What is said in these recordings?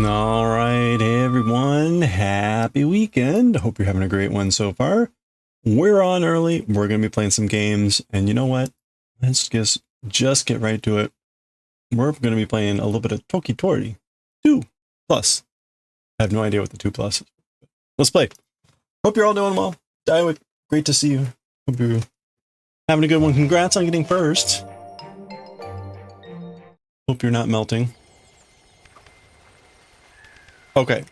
All right, hey everyone, happy weekend. Hope you're having a great one so far. We're on early. We're going to be playing some games, and you know what? Let's just get right to it. We're going to be playing a little bit of Toki Tori 2 Plus. I have no idea what the 2 Plus is. Let's play. Hope you're all doing well. Great to see you. Hope you're having a good one. Congrats on getting first. Hope you're not melting. Okay.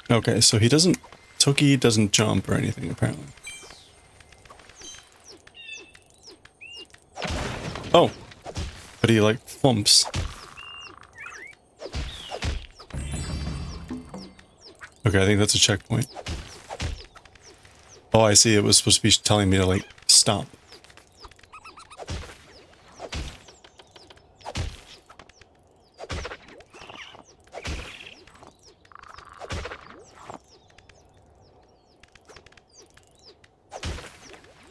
Okay, so he doesn't... Toki doesn't jump or anything, apparently. Oh! But he, like, flumps. Okay, I think that's a checkpoint. Oh, I see. It was supposed to be telling me to, like, stop.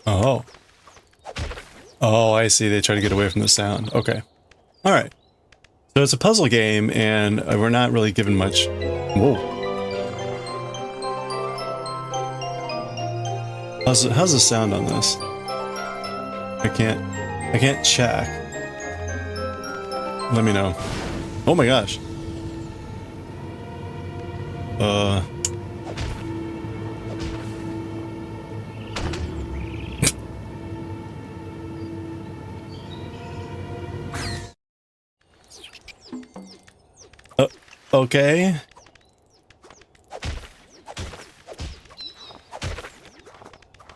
Oh. Oh, I see. They try to get away from the sound. Okay. Alright. So it's a puzzle game, and we're not really given much... Whoa. How's the sound on this? I can't check. Let me know. Oh my gosh. Okay.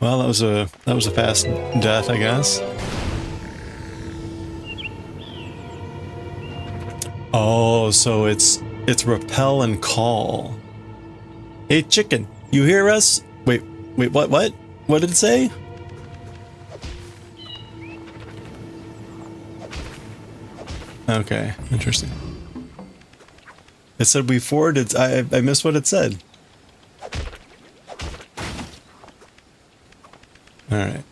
Well, that was a fast death, I guess. Oh, so it's repel and call. Hey, chicken, you hear us? Wait, what? What did it say? Okay, interesting. It said we forwarded. I missed what it said. Alright.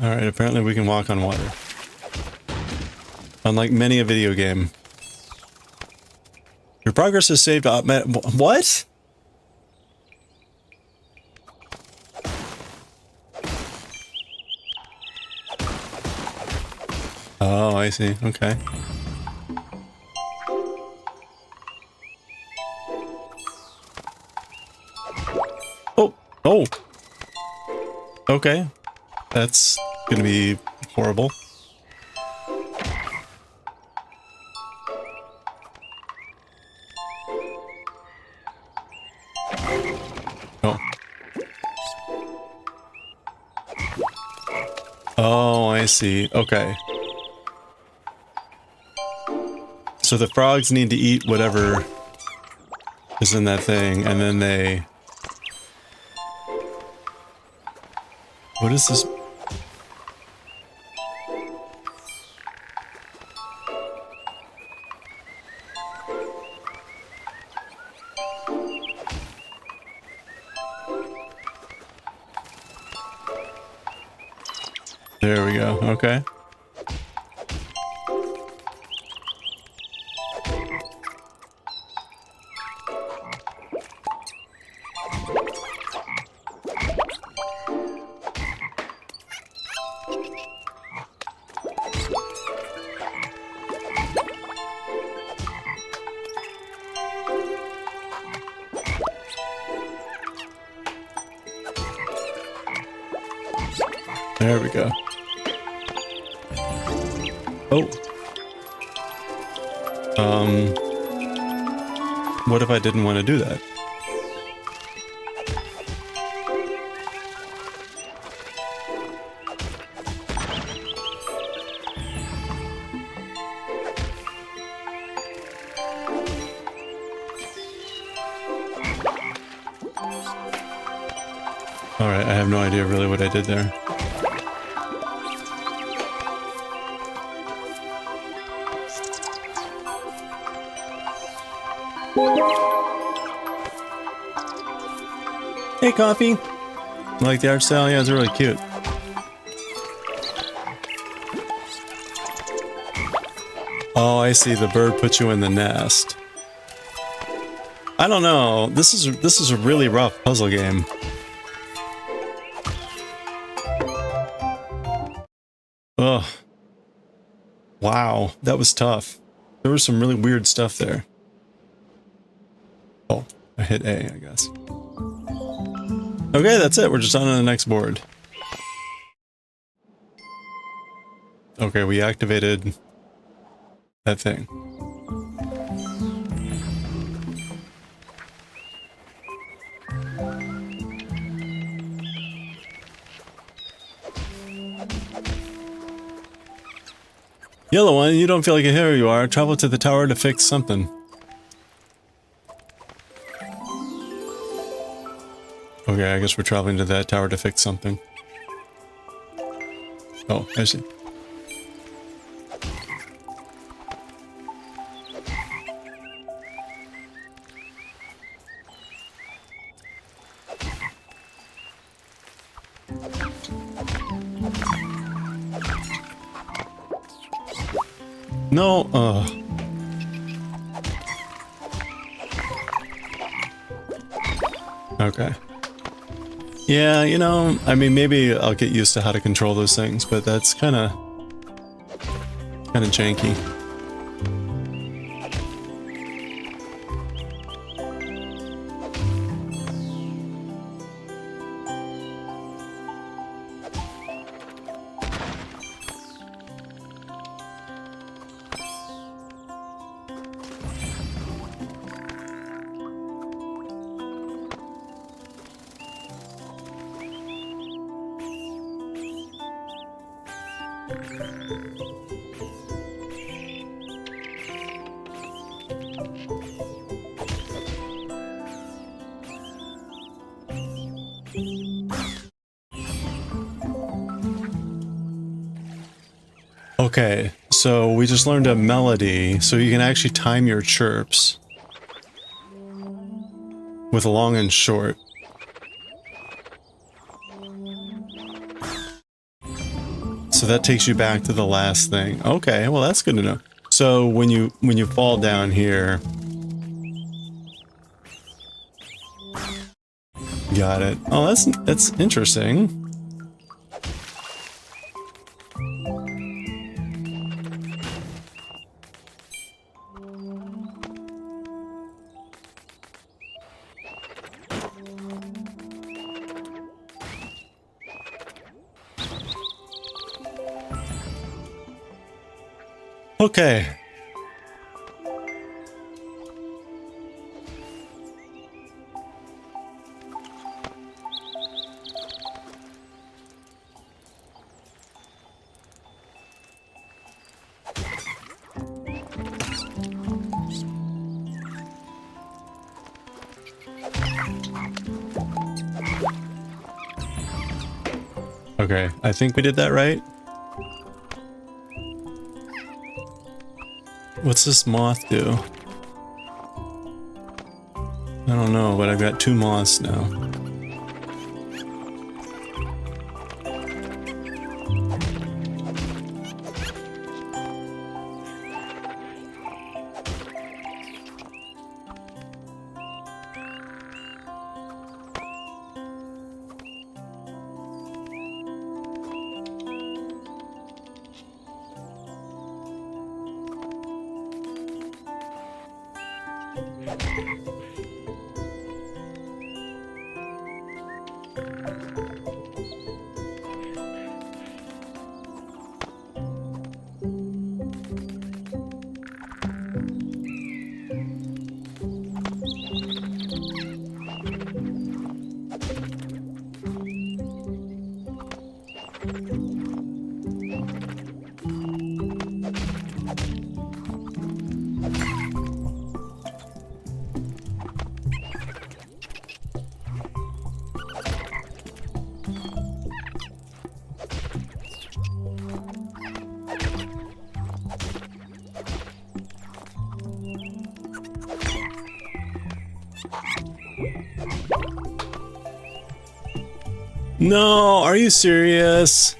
Alright, apparently we can walk on water. Unlike many a video game. Your progress is saved what? Oh, I see. Okay. Oh! Okay. That's gonna be horrible. Oh. Oh, I see. Okay. So the frogs need to eat whatever is in that thing, and then they... What is this? There we go. Okay. There we go. Oh. What if I didn't want to do that? Alright, I have no idea really what I did there. Hey, Coffee! I like the art style? Yeah, it's really cute. Oh, I see. The bird puts you in the nest. I don't know. This is a really rough puzzle game. Ugh. Wow, that was tough. There was some really weird stuff there. Oh, I hit A, I guess. Okay, that's it. We're just on to the next board. Okay, we activated that thing. Yellow one, you don't feel like a hero you are. Travel to the tower to fix something. Okay, I guess we're traveling to that tower to fix something. Oh, I see. No, okay. Yeah, you know, I mean, maybe I'll get used to how to control those things, but that's kind of janky. Okay, so we just learned a melody, so you can actually time your chirps with long and short. So that takes you back to the last thing. Okay, well that's good to know. So when you fall down here, got it. Oh, that's interesting. Okay. Okay, I think we did that right. What's this moth do? I don't know, but I've got 2 moths now. No, are you serious?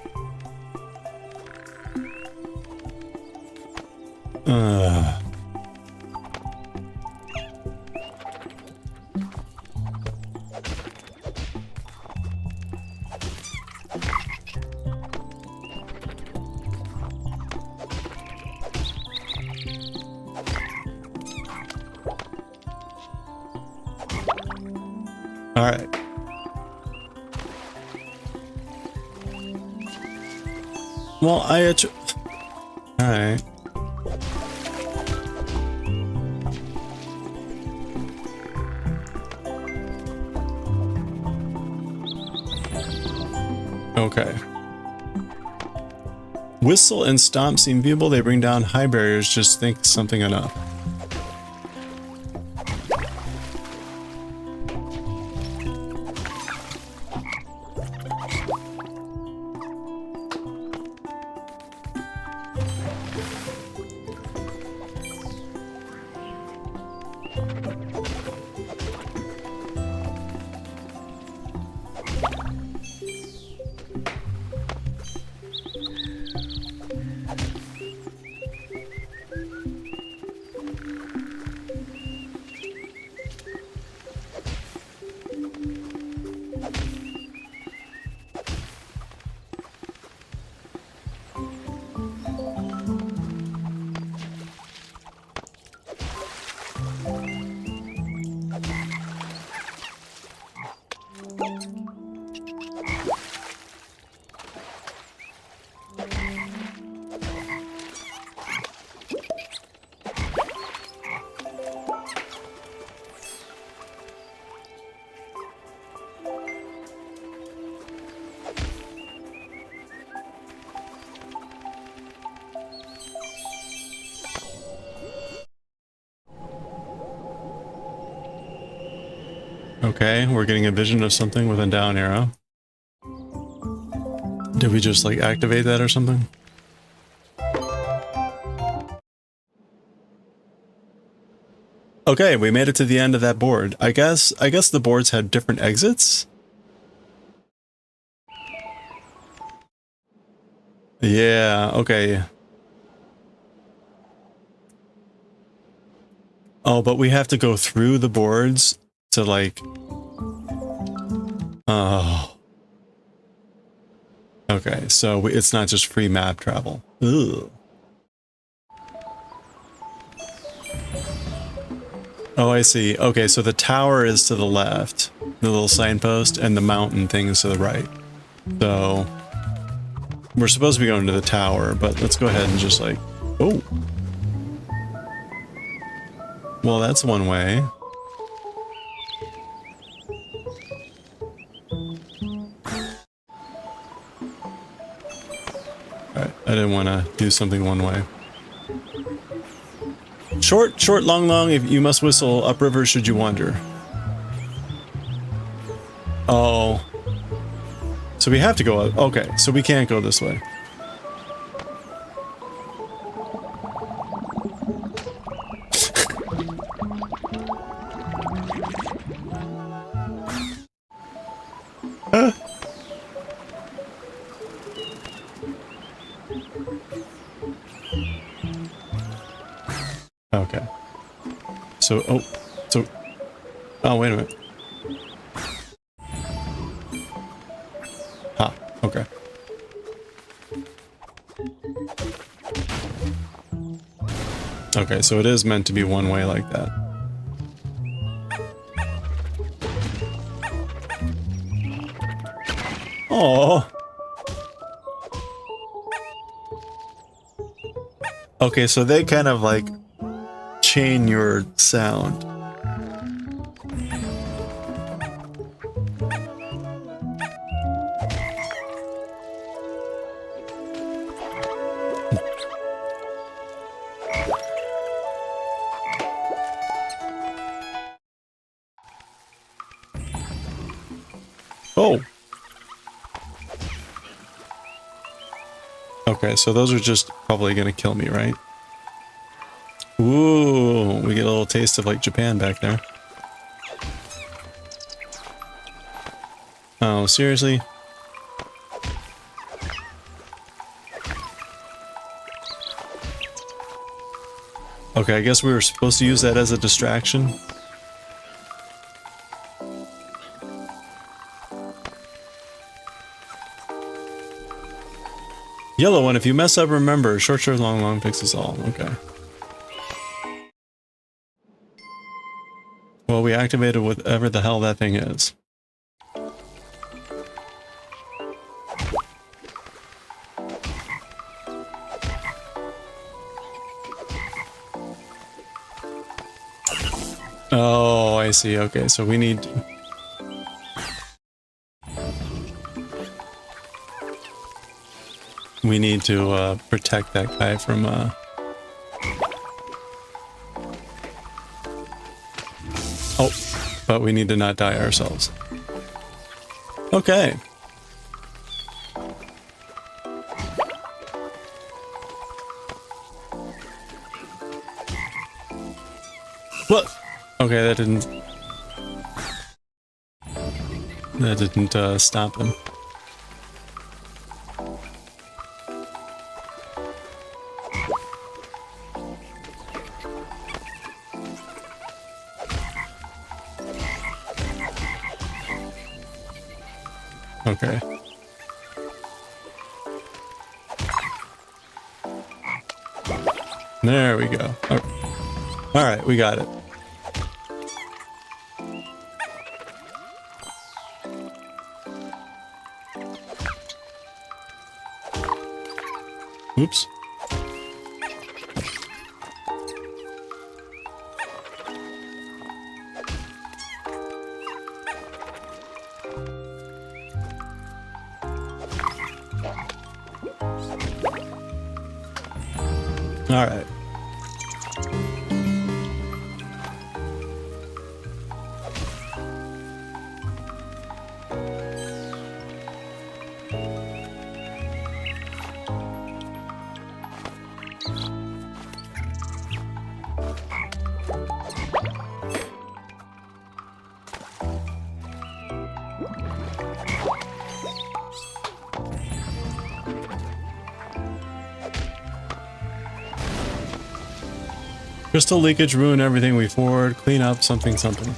All right. Well, all right. Okay. Whistle and stomp seem viewable. They bring down high barriers. Just think something enough. Okay, we're getting a vision of something with a down arrow. Did we just like activate that or something? Okay, we made it to the end of that board. I guess the boards had different exits? Yeah, okay. Oh, but we have to go through the boards to like... Oh. Okay, so it's not just free map travel. Ugh. Oh, I see. Okay, so the tower is to the left, the little signpost, and the mountain thing is to the right. So we're supposed to be going to the tower, but let's go ahead and just like... Oh! Well, that's one way. Alright, I didn't want to do something one way. Short, short, long, long, if you must whistle, upriver should you wander. Oh. So we have to go up. Okay, so we can't go this way. Okay. So, oh, wait a minute. Ha, okay. Okay, so it is meant to be one way like that. Oh. Okay, so they kind of like chain your sound. Oh. Okay, so those are just probably gonna kill me, right? Ooh, we get a little taste of like Japan back there. Oh, seriously? Okay, I guess we were supposed to use that as a distraction. Yellow one, if you mess up, remember, short, short, long, long fixes all. Okay. Well, we activated whatever the hell that thing is. Oh, I see. Okay, so we need... We need to protect that guy from... Oh, but we need to not die ourselves. Okay. What? Okay, that didn't stop him. Okay. There we go. All right, we got it. Oops. All right. Crystal leakage, ruin everything we forward, clean up something something.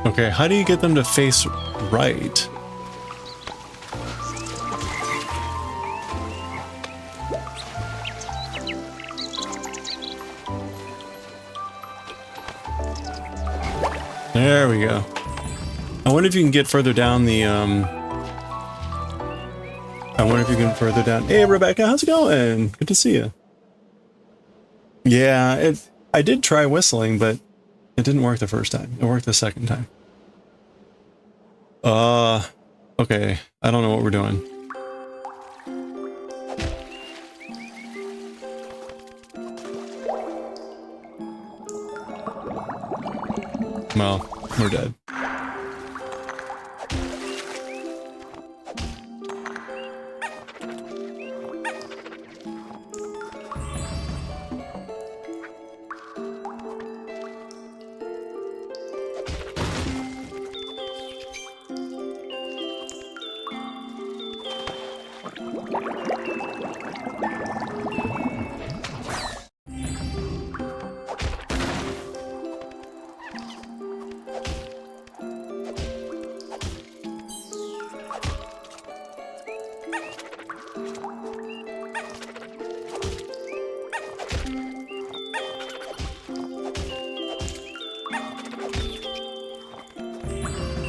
Okay, how do you get them to face right? There we go. I wonder if you can get further down the, I wonder if you can further down. Hey, Rebecca, how's it going? Good to see you. Yeah, I did try whistling, but it didn't work the first time. It worked the second time. Okay. I don't know what we're doing. Well, we're dead.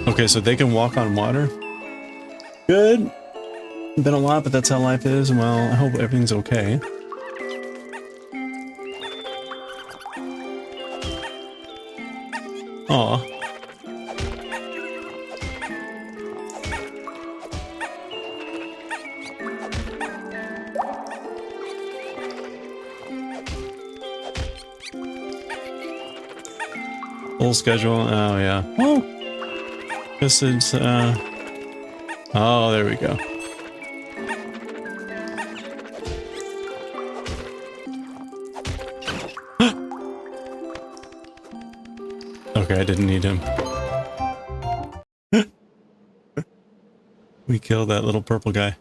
Okay, so they can walk on water? Good. Been a lot, but that's how life is. Well, I hope everything's okay. Aw. Full schedule. Oh, yeah. Well, guess it's, Oh, there we go. Okay, I didn't need him. We killed that little purple guy.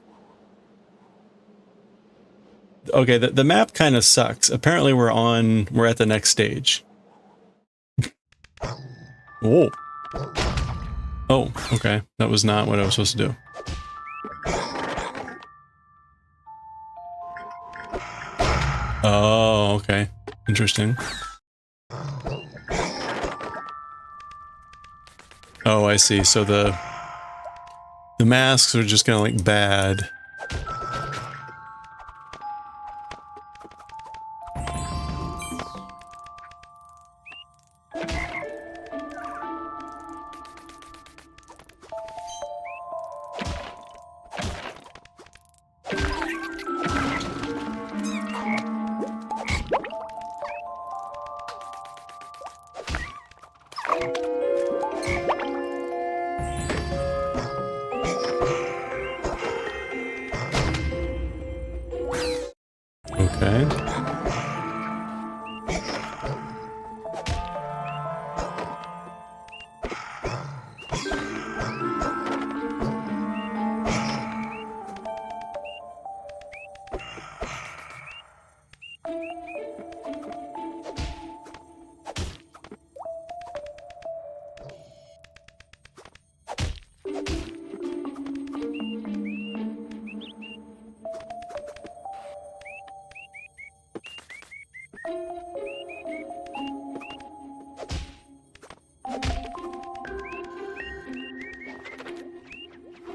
Okay, the map kind of sucks. Apparently we're at the next stage. Oh. Oh, okay. That was not what I was supposed to do. Oh, okay. Interesting. Oh, I see. So the masks are just kind of like bad. Okay.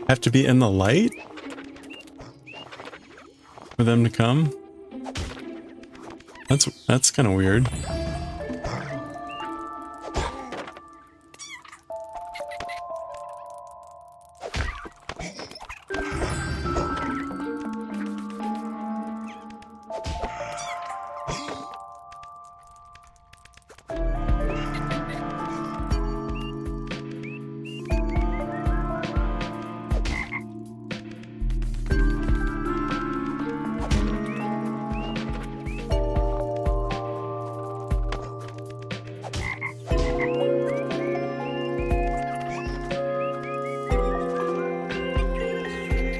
Have to be in the light for them to come? That's kind of weird.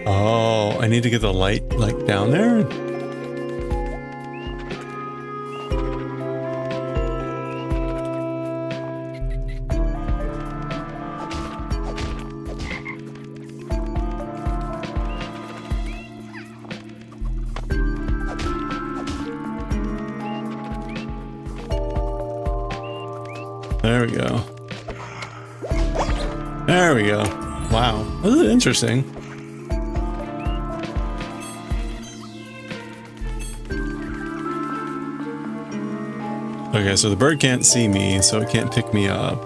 Oh, I need to get the light, like, down there? There we go. There we go. Wow, this is interesting. Okay, so the bird can't see me, so it can't pick me up.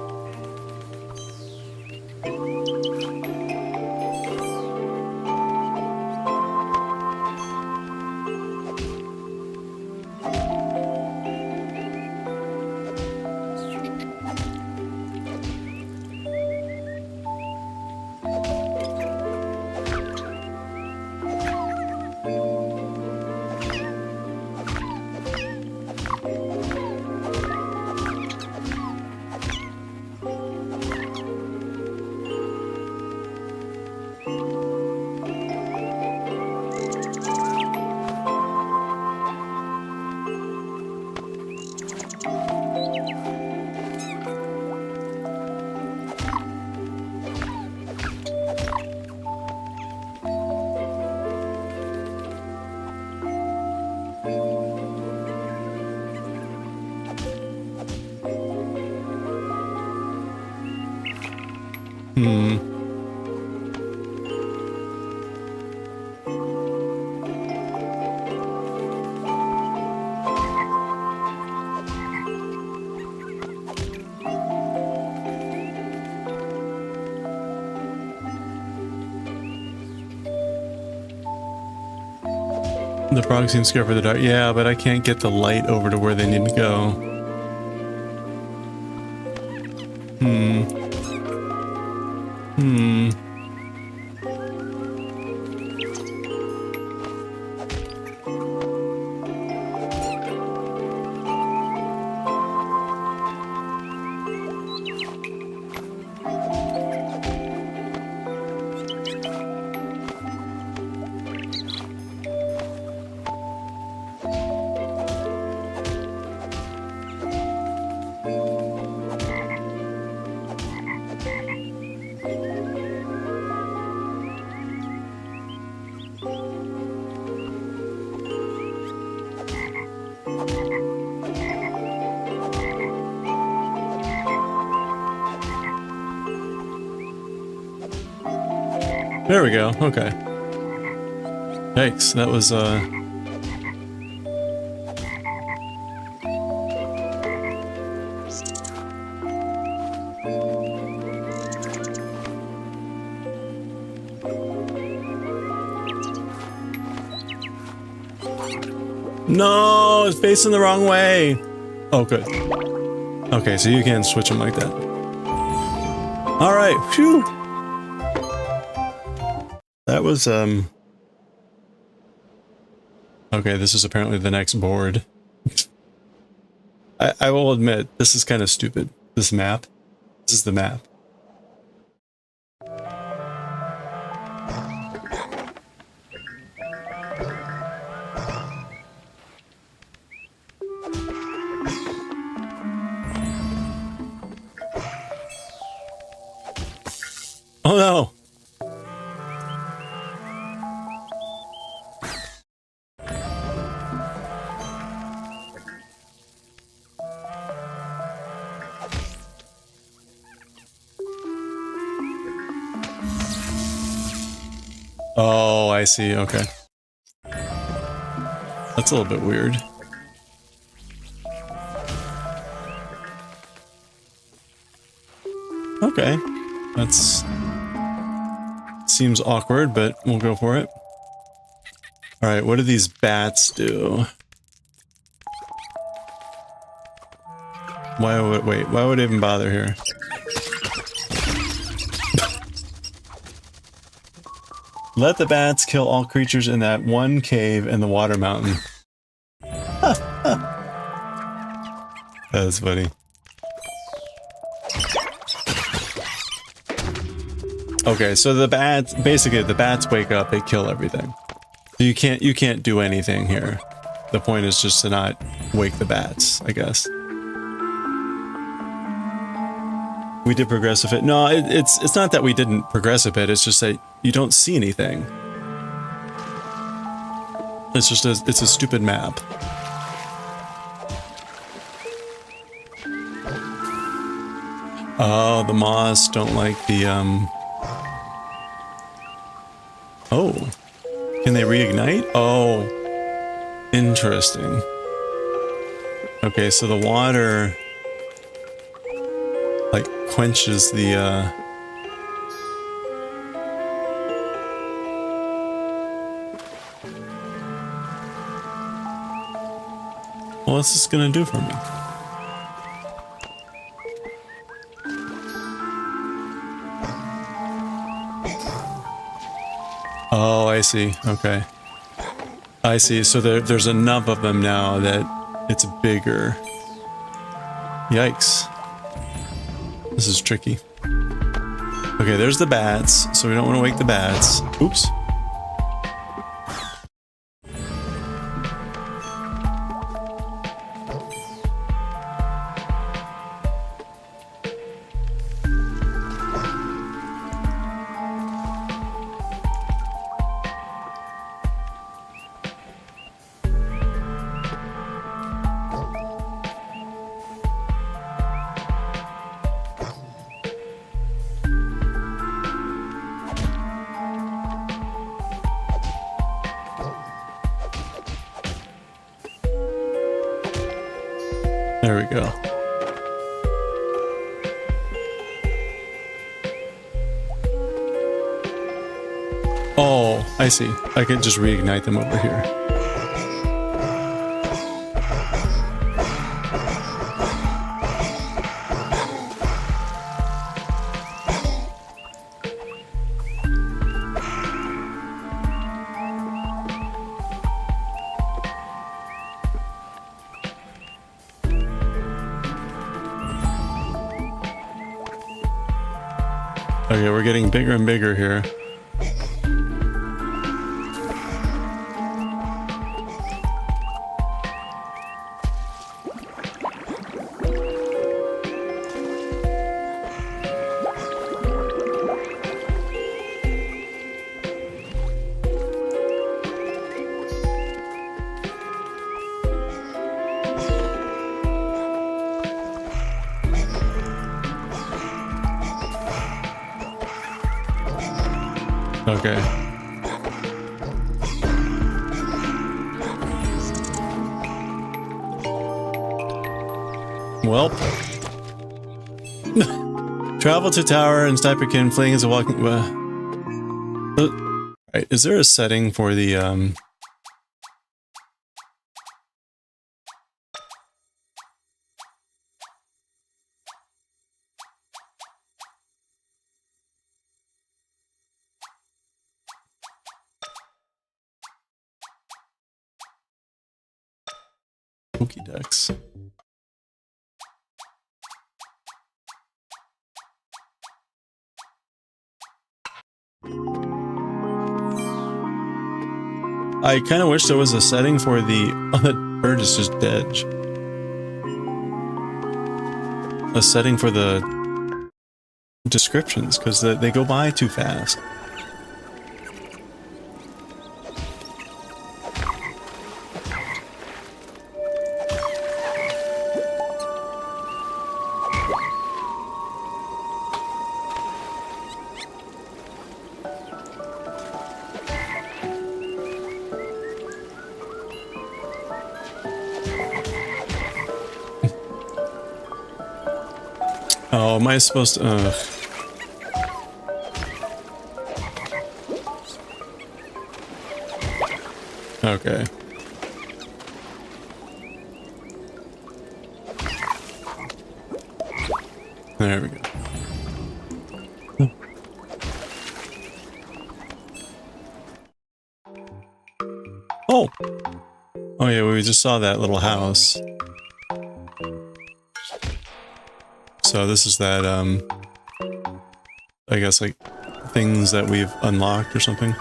The frog seems scared for the dark. Yeah, but I can't get the light over to where they need to go. There we go. Okay. Yikes, that was No, it's facing the wrong way. Oh, good. Okay, so you can switch them like that. All right, phew. That was, okay, this is apparently the next board. I will admit, this is kind of stupid. This map. This is the map. Oh no! Oh, I see, okay. That's a little bit weird. Okay, that's... seems awkward, but we'll go for it. Alright, what do these bats do? Why would, wait, why would I even bother here? Let the bats kill all creatures in that one cave in the water mountain. That's funny. Okay, so the bats, basically the bats wake up, they kill everything. So you can't do anything here. The point is just to not wake the bats, I guess. We did progress a bit. No, it's not that we didn't progress a bit, it's just that you don't see anything. It's just it's a stupid map. Oh, the moths don't like the Oh, can they reignite? Oh, interesting. Okay, so the water like quenches the what's this gonna do for me? Oh, I see. Okay. I see. So there's enough of them now that it's bigger. Yikes. This is tricky. Okay, there's the bats, so we don't want to wake the bats. Oops. There we go. Oh, I see. I can just reignite them over here. Okay, we're getting bigger and bigger here. Okay. Well. Travel to tower and Sniperkin fleeing as a walking... Alright, is there a setting for the, Pokédex? I kind of wish there was a setting for the... Oh, that bird is just dead. A setting for the descriptions, because they go by too fast. Oh, am I supposed to... Okay. There we go. Oh! Oh yeah, we just saw that little house. So this is that, I guess, like, things that we've unlocked or something.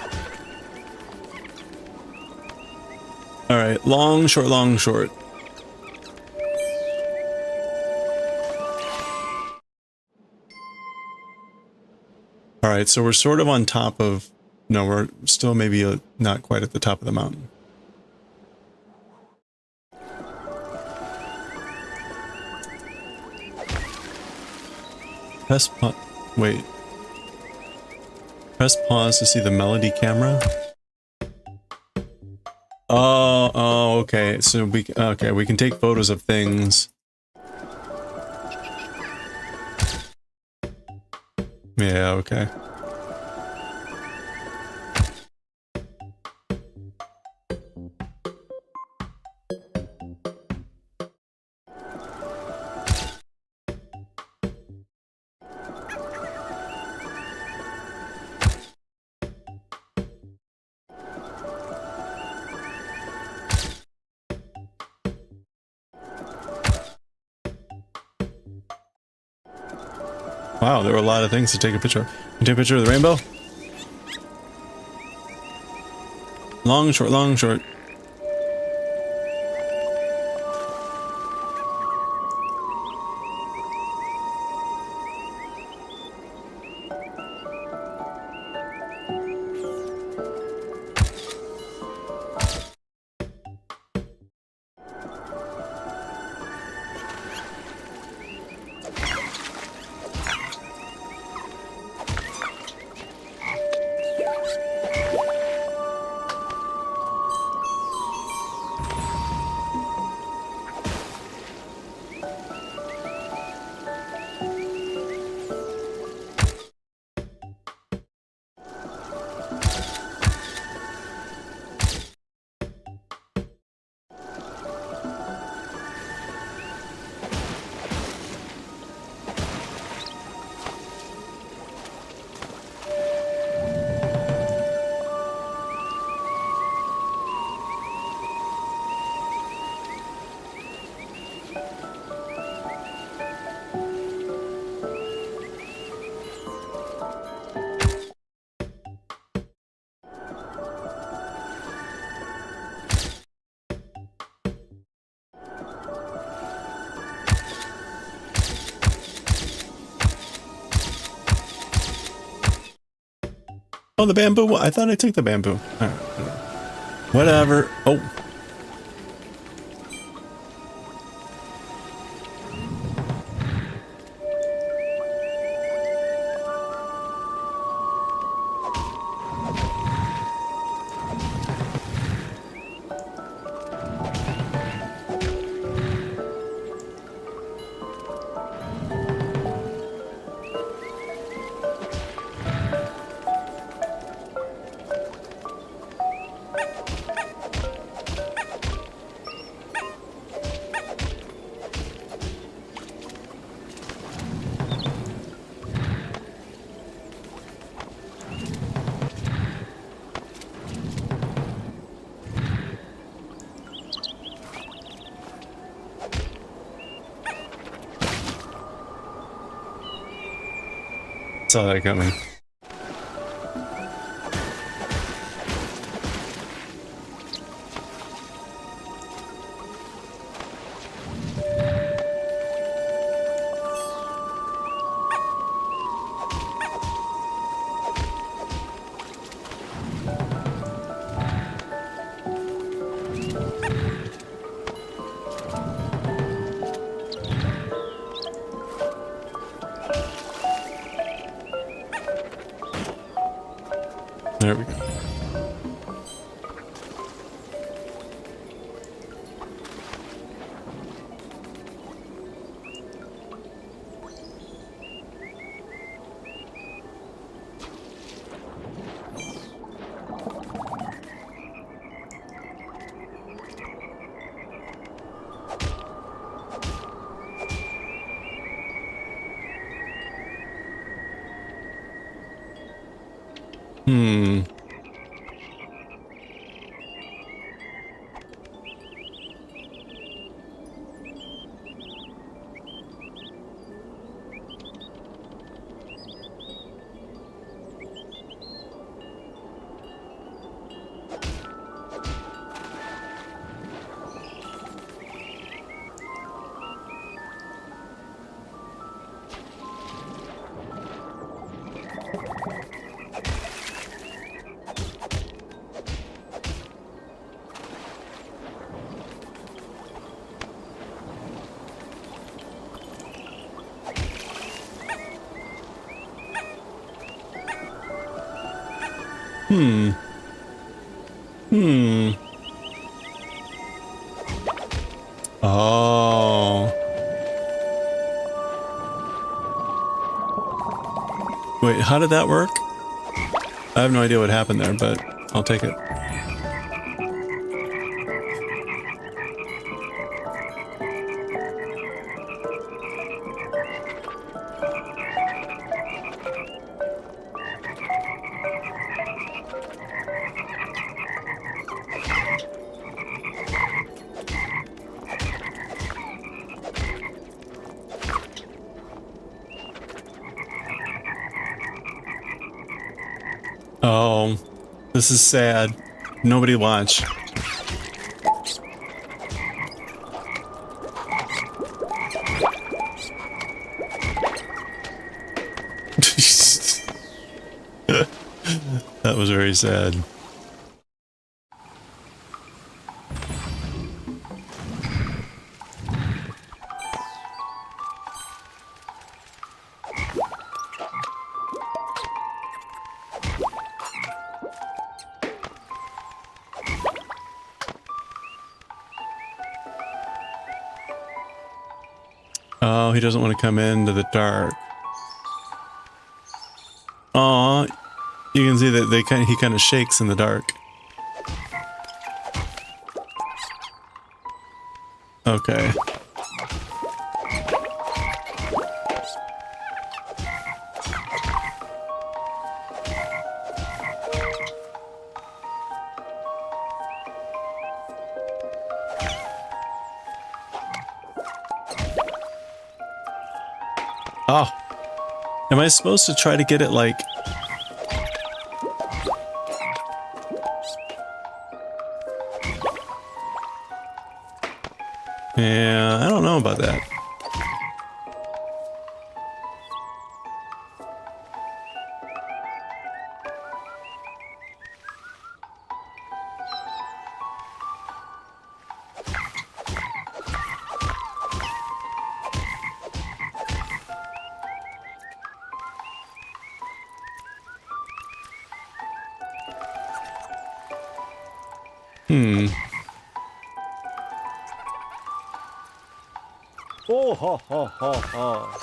Alright, long, short, long, short. Alright, so we're sort of on top of... No, we're still maybe not quite at the top of the mountain. Press pause. Wait. Press pause to see the melody camera. Oh, okay. So we can take photos of things. Yeah, okay. Wow, there were a lot of things to take a picture of. Can you take a picture of the rainbow? Long, short, long, short. Oh, the bamboo. I thought I took the bamboo. All right. Whatever. Oh. Saw that coming. There we go. Hmm. Hmm. Hmm. Oh. Wait, how did that work? I have no idea what happened there, but I'll take it. Oh, this is sad. Nobody watch. That was very sad. Oh, he doesn't want to come into the dark. Aw, you can see that he kind of shakes in the dark. Okay. Oh. Am I supposed to try to get it like... Yeah, I don't know about that. Oh, ha, ha, ha, ha.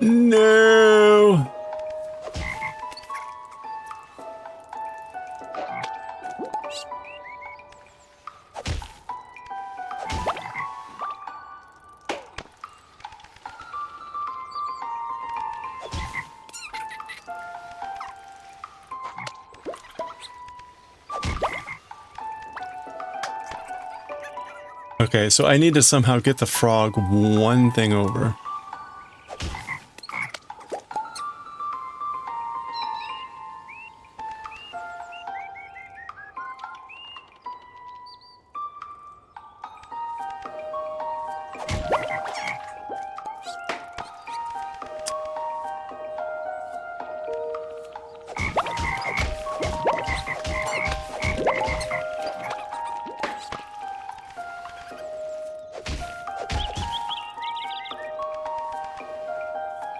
No. Okay, so I need to somehow get the frog one thing over.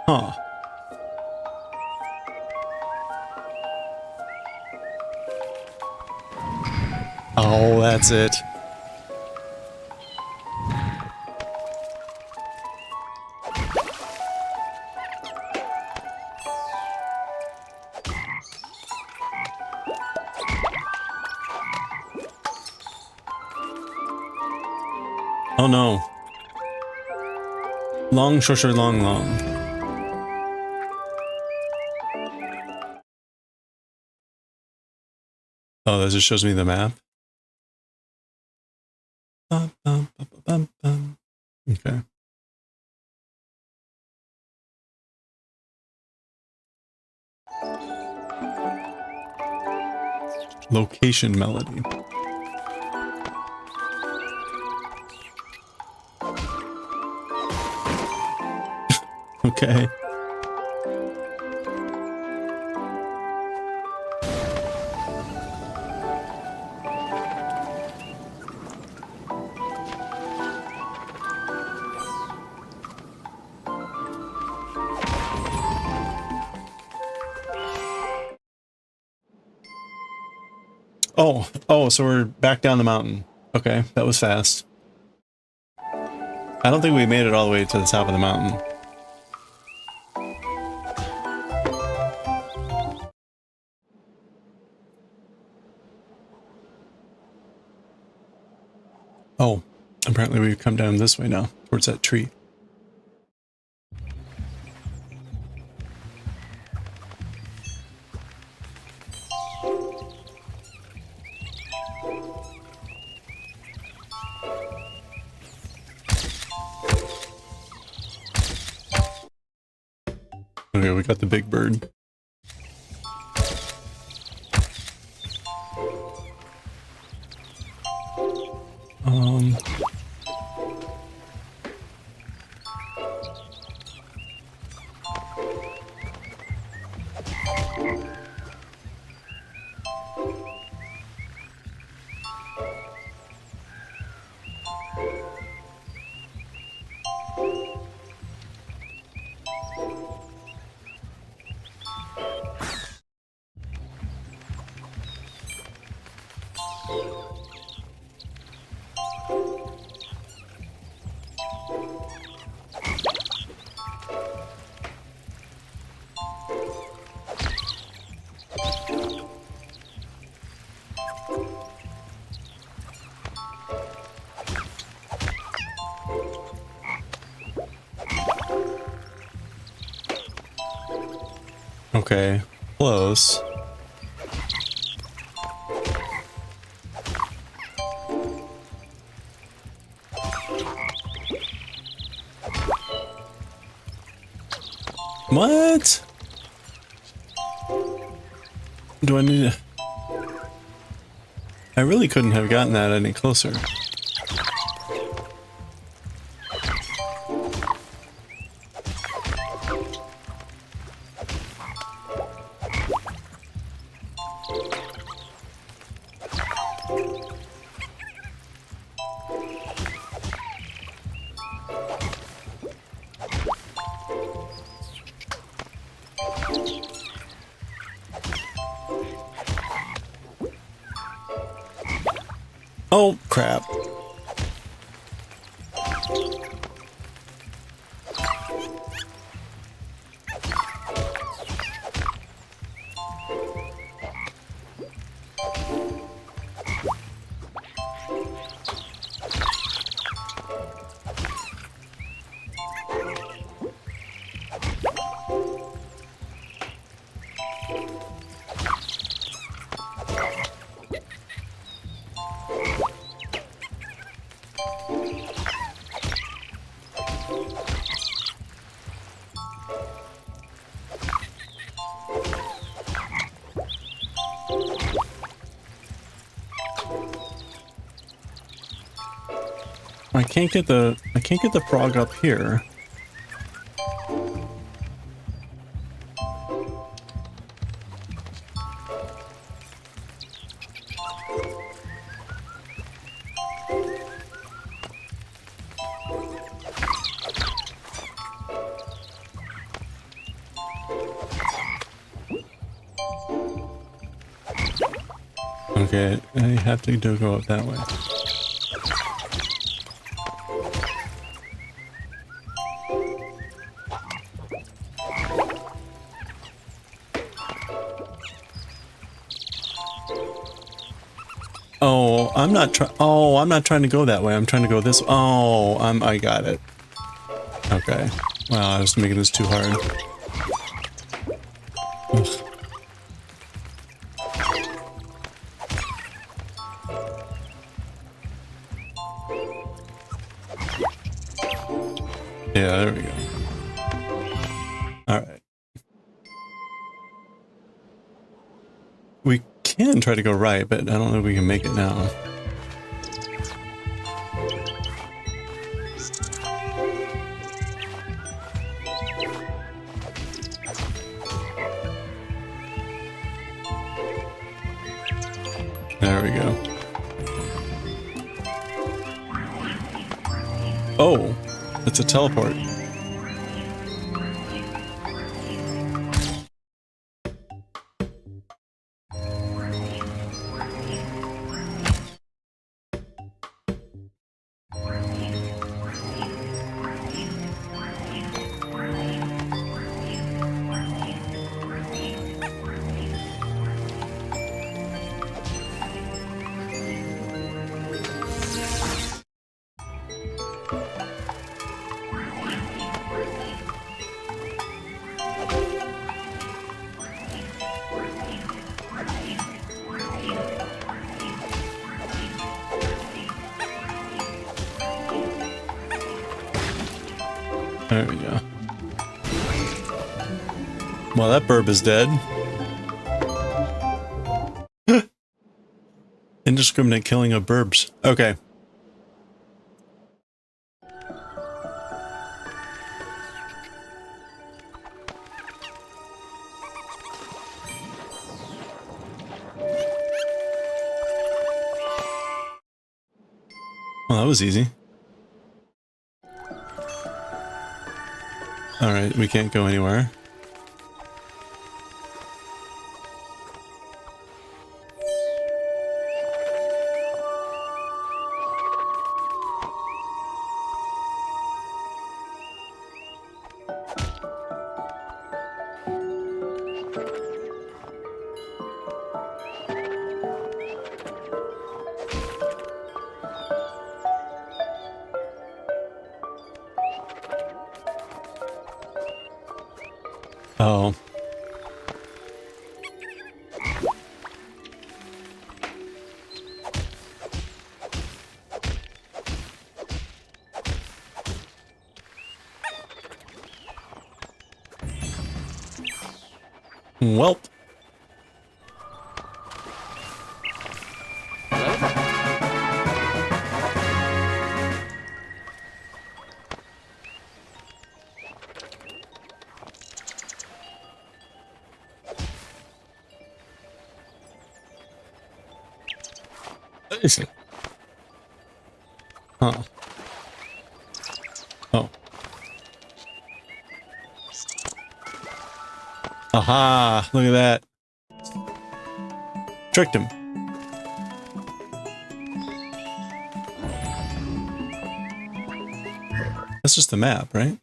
Huh. Oh, that's it. Oh no. Long, short, short, long, long. Oh, that just shows me the map. Bum, bum, bum, bum, bum. Okay. Location melody. Okay. Oh, so we're back down the mountain. Okay, that was fast. I don't think we made it all the way to the top of the mountain. Oh, apparently we've come down this way now, towards that tree. Okay, we got the big bird. Okay, close. What? Do I need to... I really couldn't have gotten that any closer. Oh, crap. I can't get the frog up here. Okay, I have to go up that way. Oh, I'm not trying to go that way. I'm trying to go this. Oh, I got it. Okay. Wow, I was making this too hard. Ugh. Yeah, there we go. All right. We can try to go right, but I don't know if we can make it now. There we go. Oh, it's a teleport. There we go. Well, that burb is dead. Indiscriminate killing of burbs. Okay. Well, that was easy. Alright, we can't go anywhere. Oh. Welp. Huh. Oh. Aha! Look at that. Tricked him. That's just the map, right?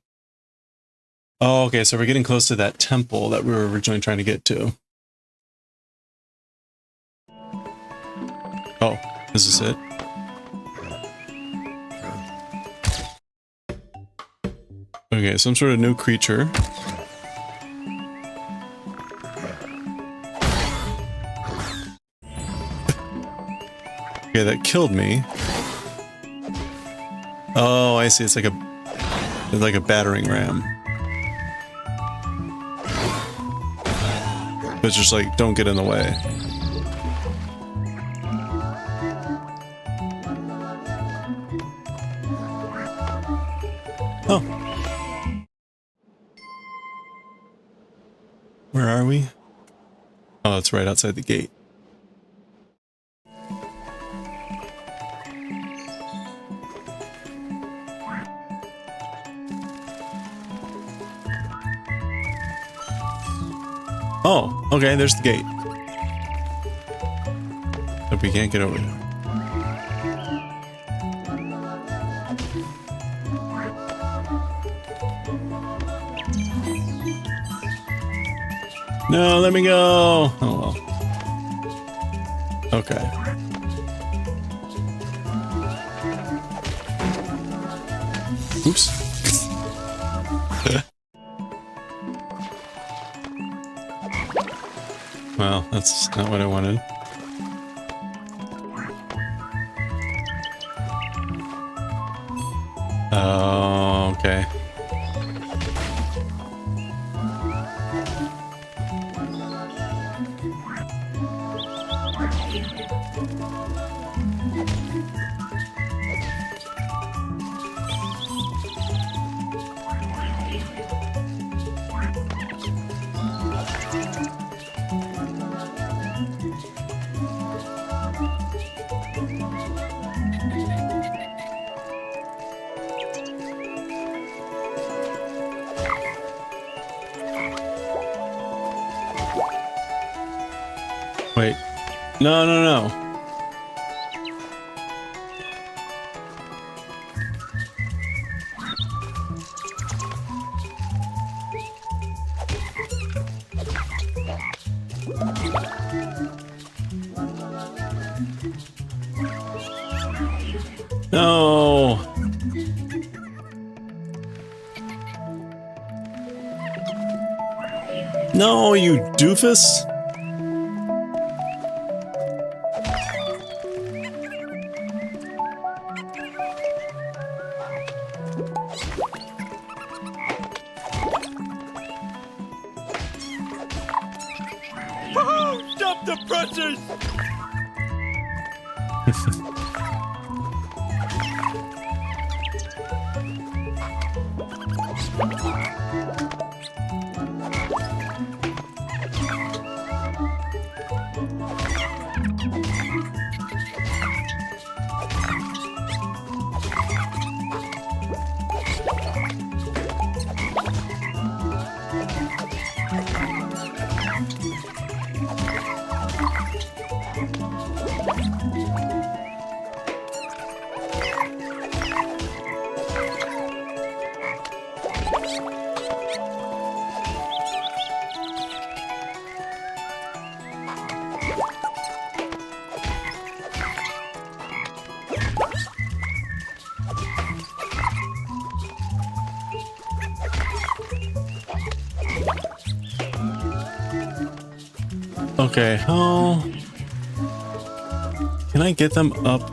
Oh, okay, so we're getting close to that temple that we were originally trying to get to. Oh, is this it? Okay, some sort of new creature. Okay, that killed me. Oh, I see. It's like a battering ram. But it's just like, don't get in the way. Oh. Where are we? Oh, it's right outside the gate. Oh, okay, there's the gate. But we can't get over there. No, let me go. Oh, well. Okay. Oops. Well, that's not what I wanted. Oh, okay. Wait. No, no, no. No. No, you doofus. Stop the presses! Okay, how can I get them up?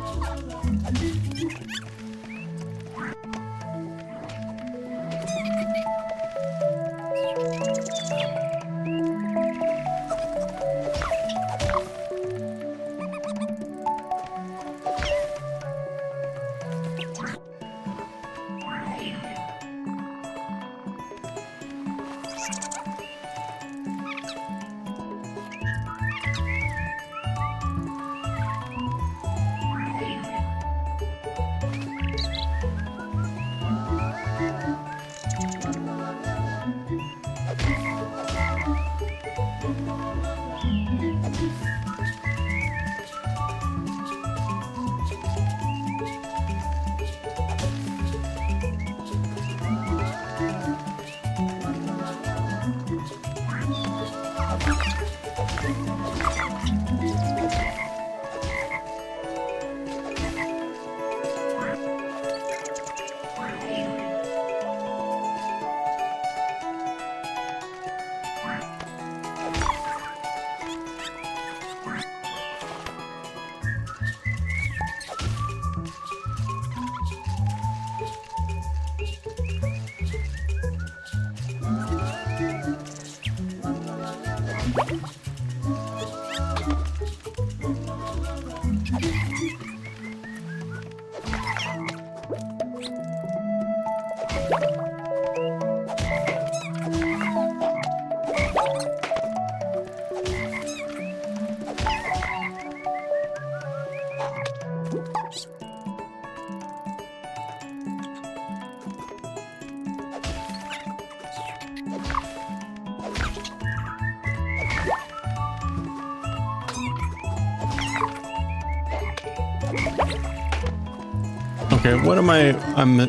Okay, what am I? I'm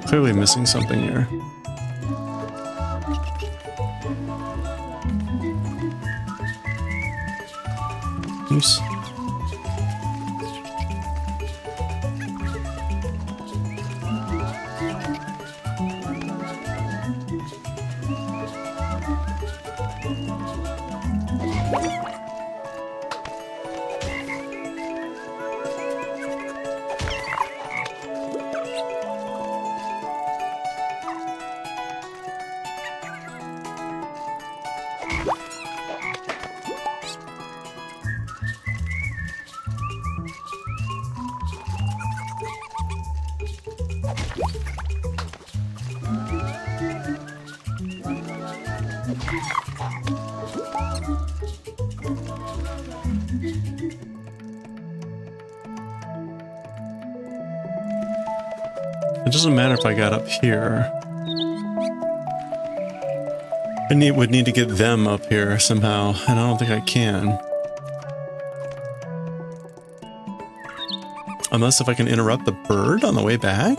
clearly missing something here. Oops. It doesn't matter if I got up here. I would need to get them up here somehow, and I don't think I can. Unless if I can interrupt the bird on the way back?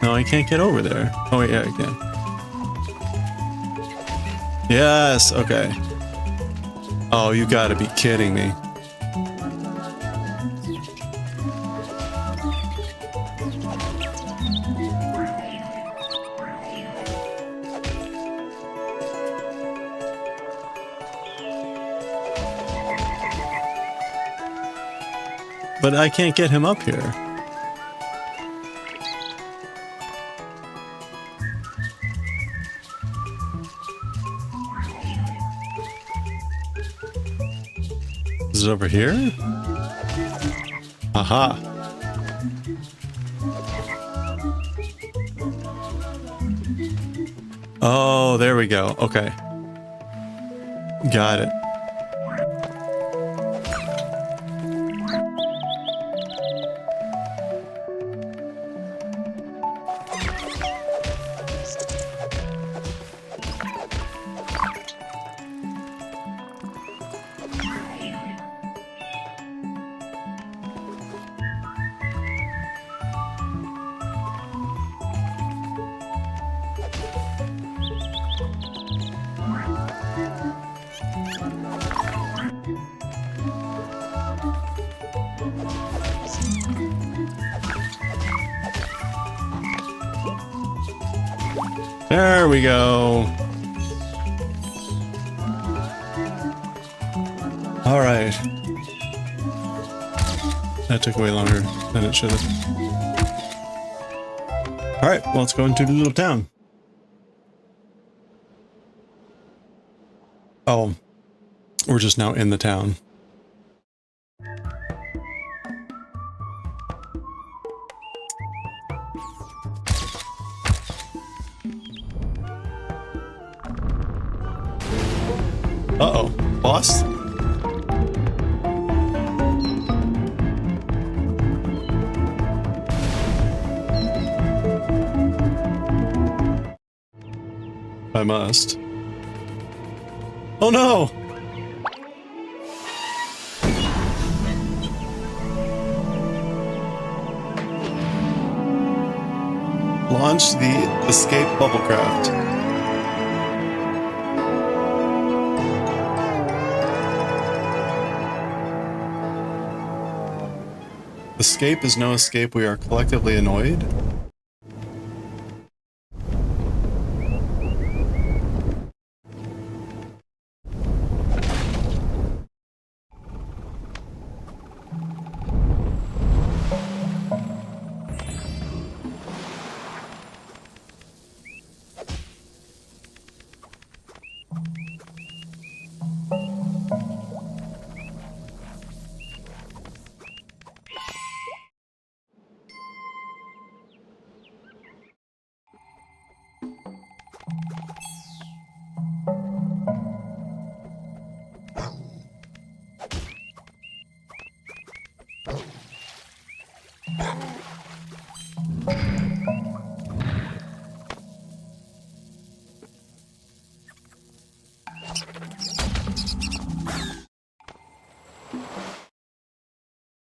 No, I can't get over there. Oh, wait, yeah, I can. Yes, okay. Oh, you gotta be kidding me. But I can't get him up here. Is it over here? Aha. Oh, there we go. Okay. Got it. There we go. All right. That took way longer than it should have. All right, well, let's go into the little town. Oh, we're just now in the town. Uh-oh, boss? I must. Oh no! Launch the escape bubblecraft. Escape is no escape, we are collectively annoyed.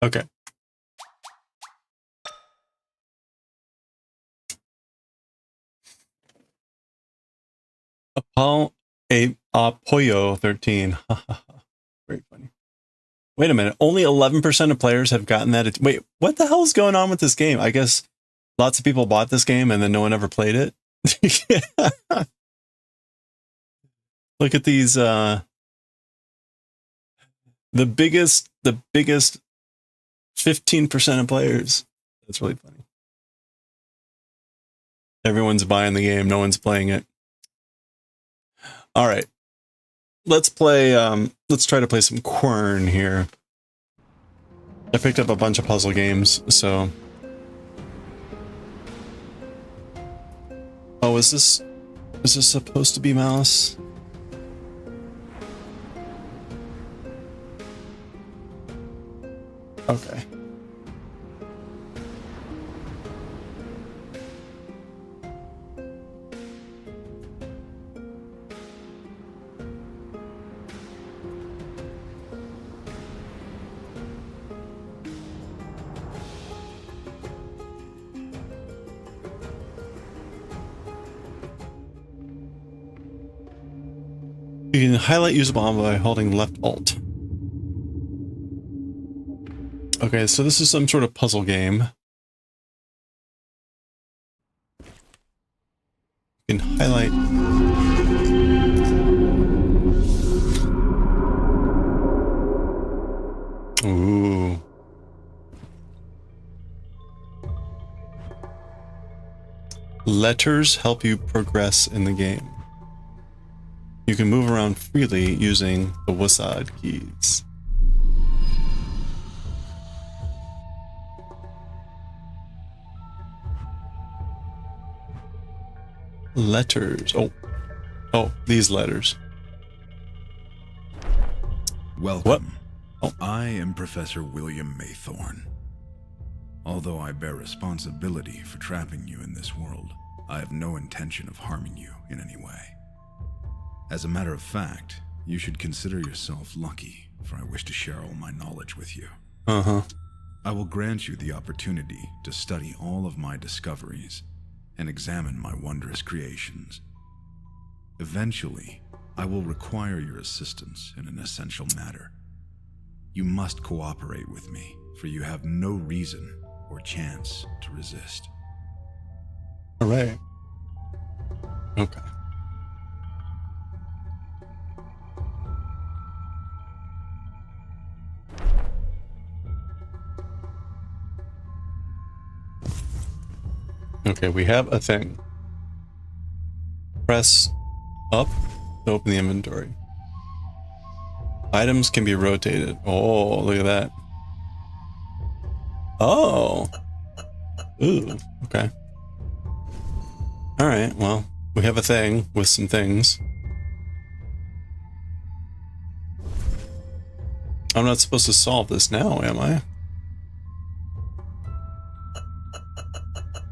Okay. Apoyo 13. Very funny. Wait a minute. Only 11% of players have gotten that. Wait, what the hell is going on with this game? I guess lots of people bought this game and then no one ever played it. Look at these. The biggest 15% of players. That's really funny. Everyone's buying the game. No one's playing it. All right. Let's play. Let's try to play some Quern here. I picked up a bunch of puzzle games, so. Oh, is this supposed to be mouse? Okay. You can highlight usable by holding left alt. Okay, so this is some sort of puzzle game. You can highlight. Ooh. Letters help you progress in the game. You can move around freely using the WASD keys. Letters. Oh, these letters. Welcome. What? Oh. I am Professor William Maythorn. Although I bear responsibility for trapping you in this world, I have no intention of harming you in any way. As a matter of fact, you should consider yourself lucky, for I wish to share all my knowledge with you. Uh-huh. I will grant you the opportunity to study all of my discoveries and examine my wondrous creations. Eventually, I will require your assistance in an essential matter. You must cooperate with me, for you have no reason or chance to resist. Hooray. Okay. Okay, we have a thing. Press up to open the inventory. Items can be rotated. Oh, look at that. Oh. Ooh, okay. All right, well, we have a thing with some things. I'm not supposed to solve this now, am I?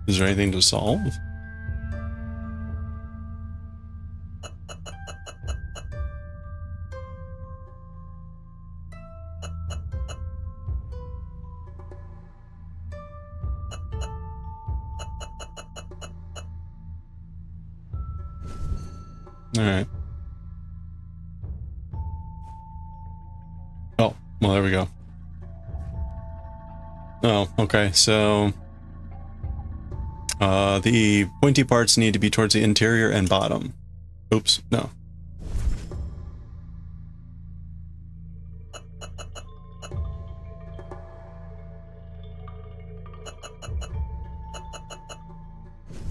Is there anything to solve? All right. Oh, well, there we go. Oh, okay, so the pointy parts need to be towards the interior and bottom. Oops, no.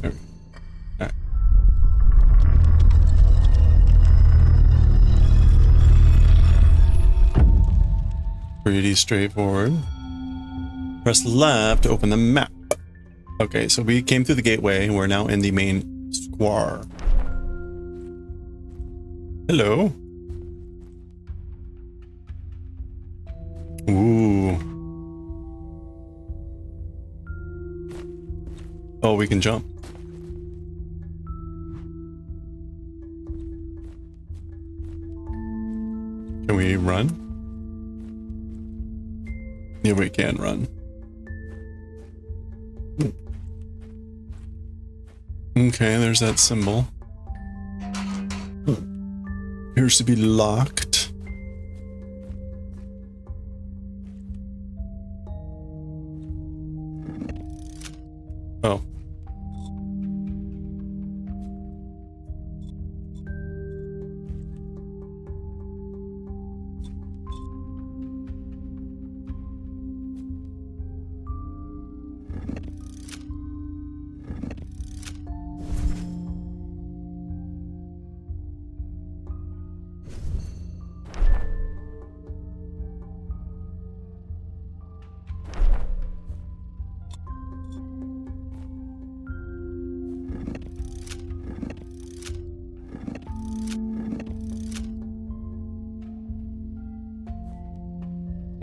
There. All right. Pretty straightforward. Press left to open the map. Okay, so we came through the gateway and we're now in the main square. Hello. Ooh. Oh, we can jump. Can we run? Yeah, we can run. Okay, there's that symbol. Appears to be locked. Oh.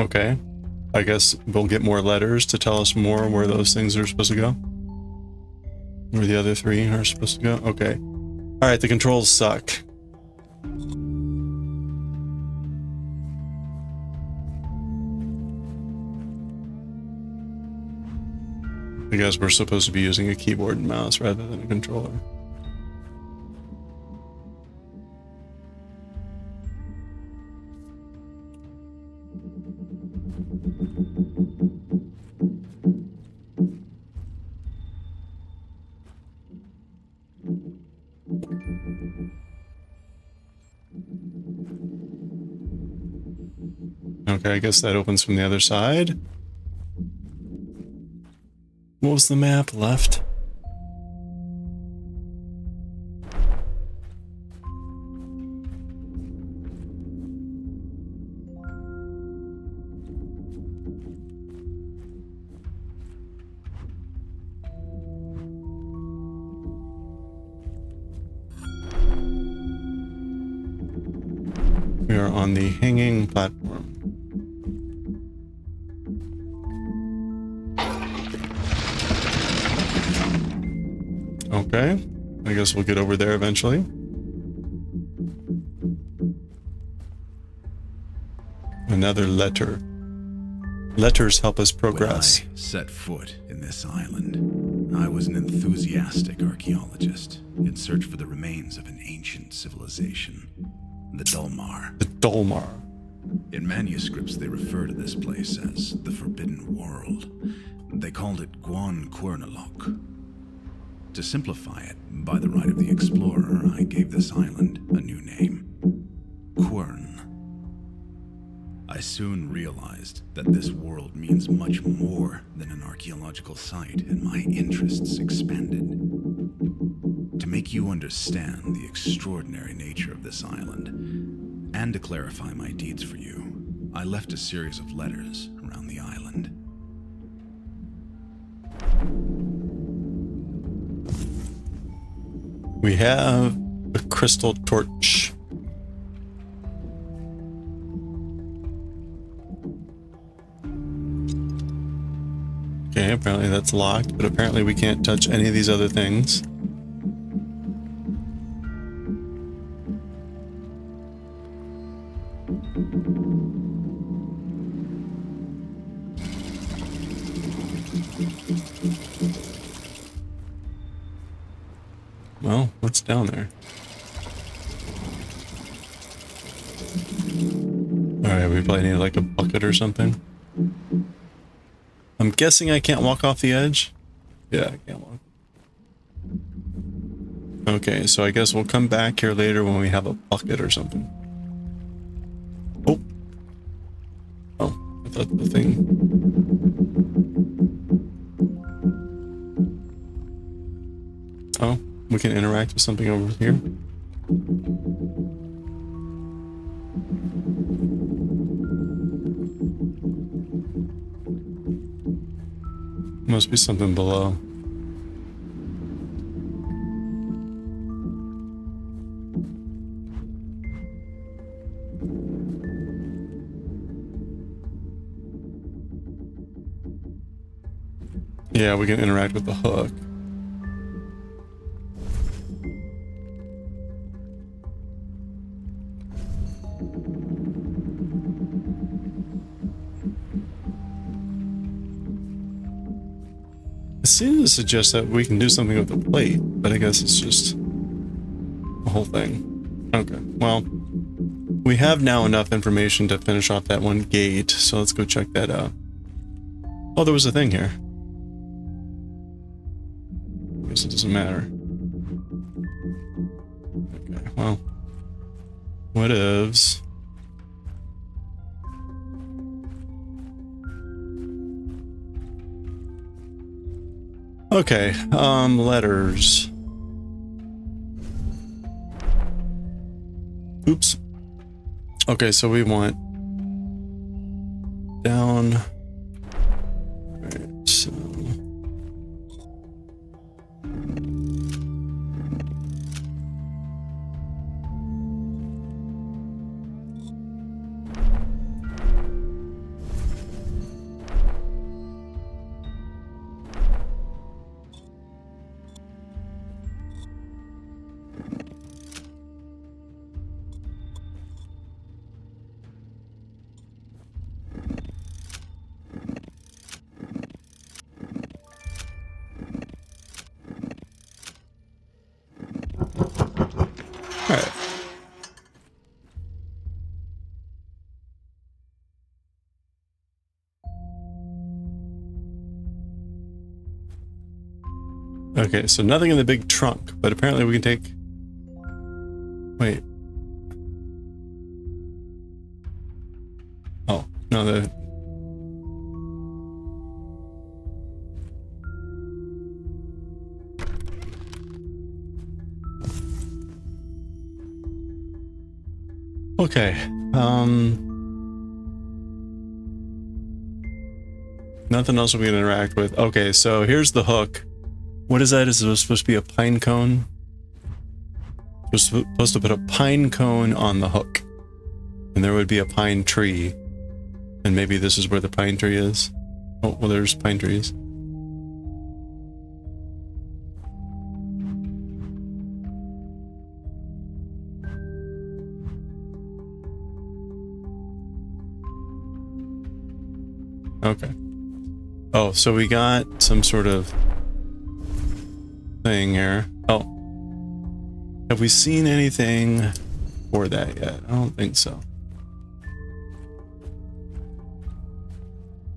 Okay. I guess we'll get more letters to tell us more where those things are supposed to go. Where the other three are supposed to go. Okay. Alright, the controls suck. I guess we're supposed to be using a keyboard and mouse rather than a controller. Okay, I guess that opens from the other side. What was the map left? We are on the hanging platform. Okay, I guess we'll get over there eventually. Another letter. Letters help us progress. When I set foot in this island, I was an enthusiastic archaeologist in search for the remains of an ancient civilization, the Dulmar. The Dulmar. In manuscripts, they refer to this place as the Forbidden World. They called it Guan Quernalok. To simplify it, by the right of the explorer, I gave this island a new name, Quern. I soon realized that this world means much more than an archaeological site, and my interests expanded. To make you understand the extraordinary nature of this island, and to clarify my deeds for you, I left a series of letters around the island. We have a crystal torch. Okay, apparently that's locked, but apparently we can't touch any of these other things. Well, what's down there? Alright, we probably need like a bucket or something. I'm guessing I can't walk off the edge? Yeah, I can't walk. Okay, so I guess we'll come back here later when we have a bucket or something. Oh. Oh, I thought the thing... Oh, we can interact with something over here. Must be something below. Yeah, we can interact with the hook. It seems to suggest that we can do something with the plate, but I guess it's just the whole thing. Okay, well, we have now enough information to finish off that one gate, so let's go check that out. Oh, there was a thing here. I guess it doesn't matter. Okay, well, whatevs. Okay, letters. Oops. Okay, so we want down. Right, so. Alright. Okay, so nothing in the big trunk, but apparently we can take... Wait. Oh, no, the... Okay, nothing else we can interact with. Okay, so here's the hook. What is that? Is it supposed to be a pine cone? We're supposed to put a pine cone on the hook. And there would be a pine tree. And maybe this is where the pine tree is. Oh, well, there's pine trees. Okay. Oh, so we got some sort of thing here. Oh. Have we seen anything for that yet? I don't think so.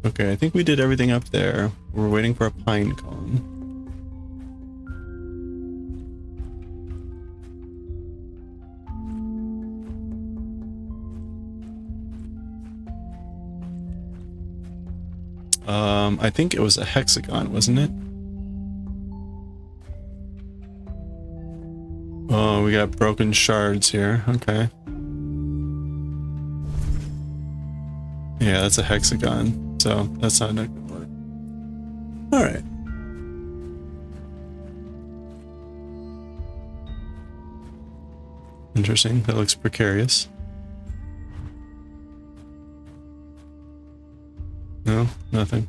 Okay, I think we did everything up there. We're waiting for a pine cone. I think it was a hexagon, wasn't it? Oh, we got broken shards here. Okay. Yeah, that's a hexagon. So that's not gonna work. All right. Interesting. That looks precarious. No, nothing.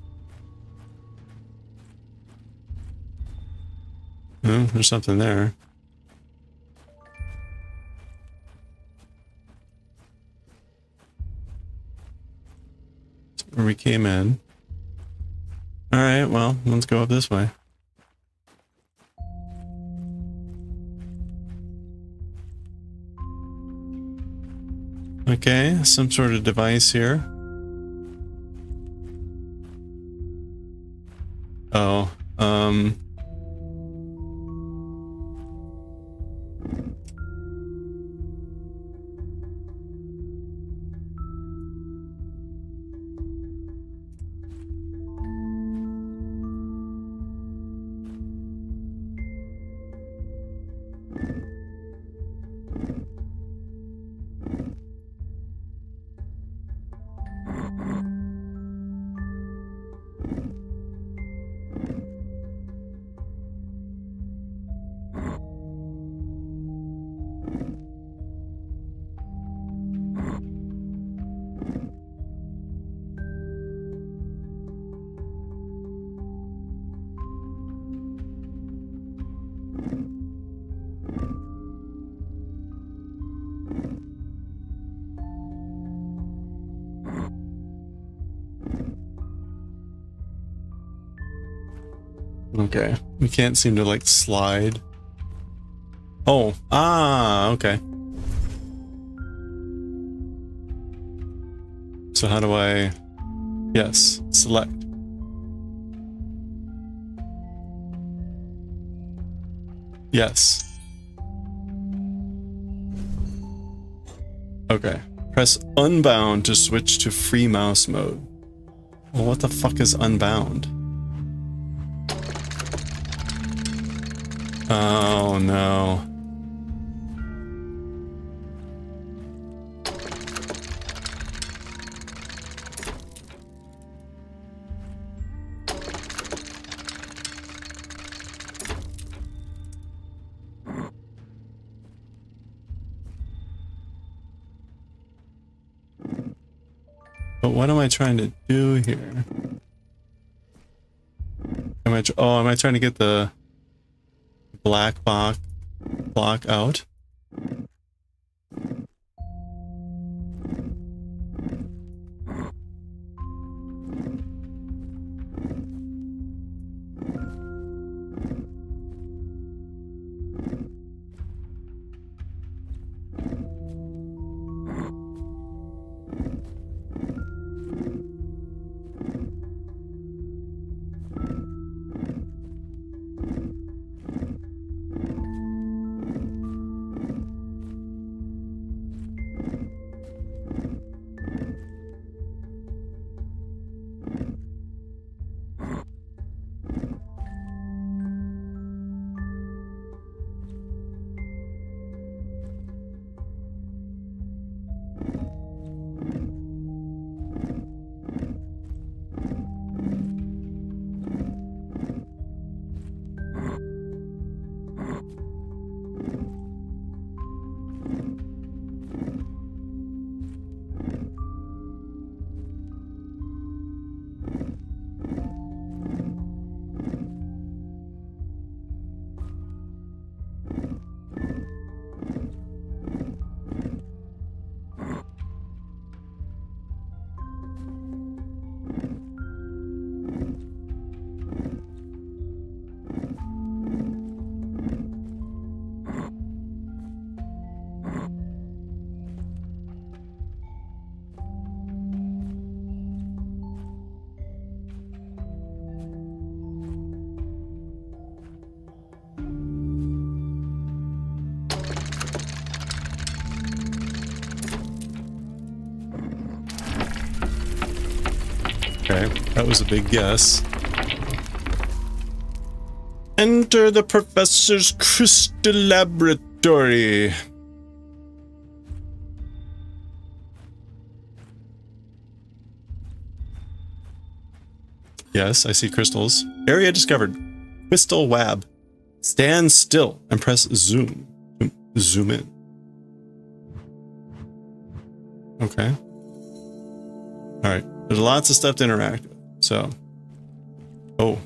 No, there's something there. That's where we came in. Alright, well, let's go up this way. Okay, some sort of device here. Oh, Okay. We can't seem to like slide. Oh, okay. So how do I... Yes, select. Yes. Okay. Press unbound to switch to free mouse mode. Well, what the fuck is unbound? Oh no. But what am I trying to do here? Am I trying to get the black block out? Okay, that was a big guess. Enter the professor's crystal laboratory. Yes, I see crystals. Area discovered. Crystal web. Stand still and press zoom. Zoom in. Okay. Alright. There's lots of stuff to interact with. So. Oh.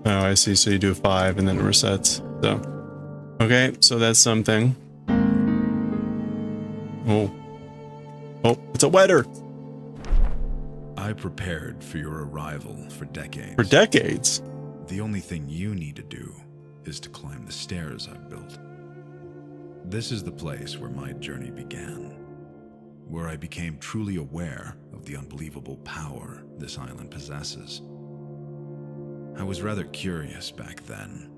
Oh, I see. So you do 5 and then it resets. So. Okay, so that's something. Oh. Oh, it's a wetter. I prepared for your arrival for decades. For decades? The only thing you need to do is to climb the stairs I've built. This is the place where my journey began, where I became truly aware of the unbelievable power this island possesses. I was rather curious back then,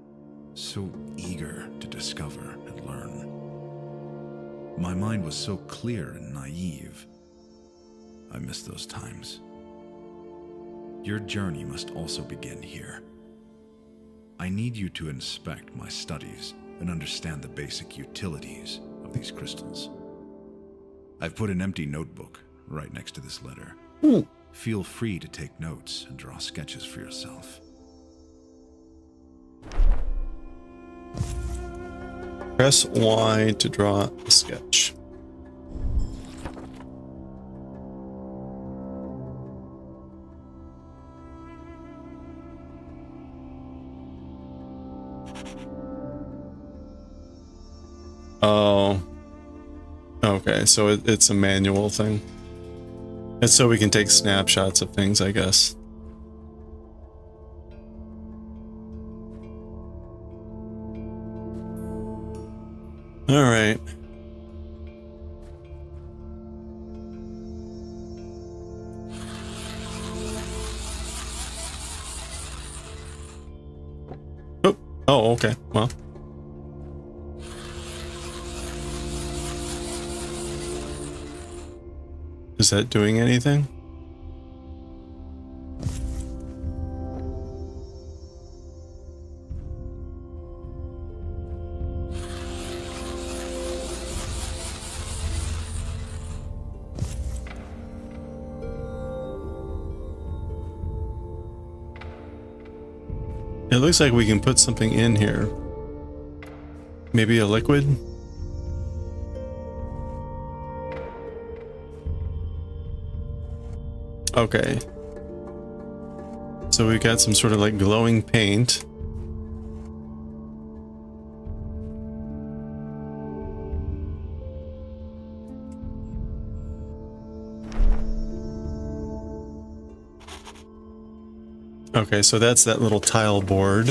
so eager to discover and learn. My mind was so clear and naive. I miss those times. Your journey must also begin here. I need you to inspect my studies and understand the basic utilities of these crystals. I've put an empty notebook right next to this letter. Feel free to take notes and draw sketches for yourself. Press Y to draw a sketch. Oh. Okay, so it's a manual thing. It's so we can take snapshots of things, I guess. All right. Oh, okay. Well. Is that doing anything? It looks like we can put something in here. Maybe a liquid? Okay. So we got some sort of like glowing paint. Okay, so that's that little tile board.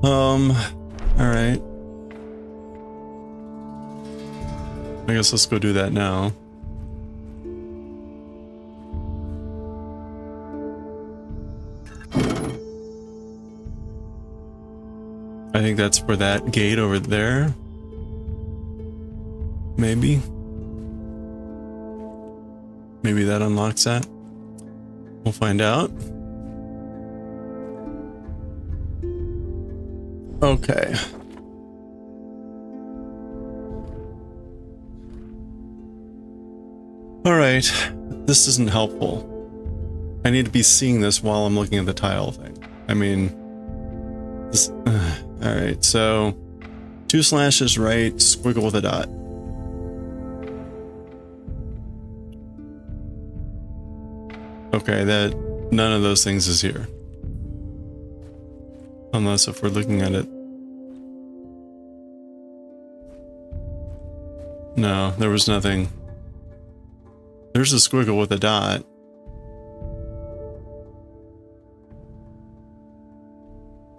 All right. I guess let's go do that now. I think that's for that gate over there. Maybe. Maybe that unlocks that. We'll find out. Okay. All right. This isn't helpful. I need to be seeing this while I'm looking at the tile thing. I mean, this. All right. So 2 slashes right, squiggle with a dot. Okay, that none of those things is here. Unless if we're looking at it. No, there was nothing. There's a squiggle with a dot.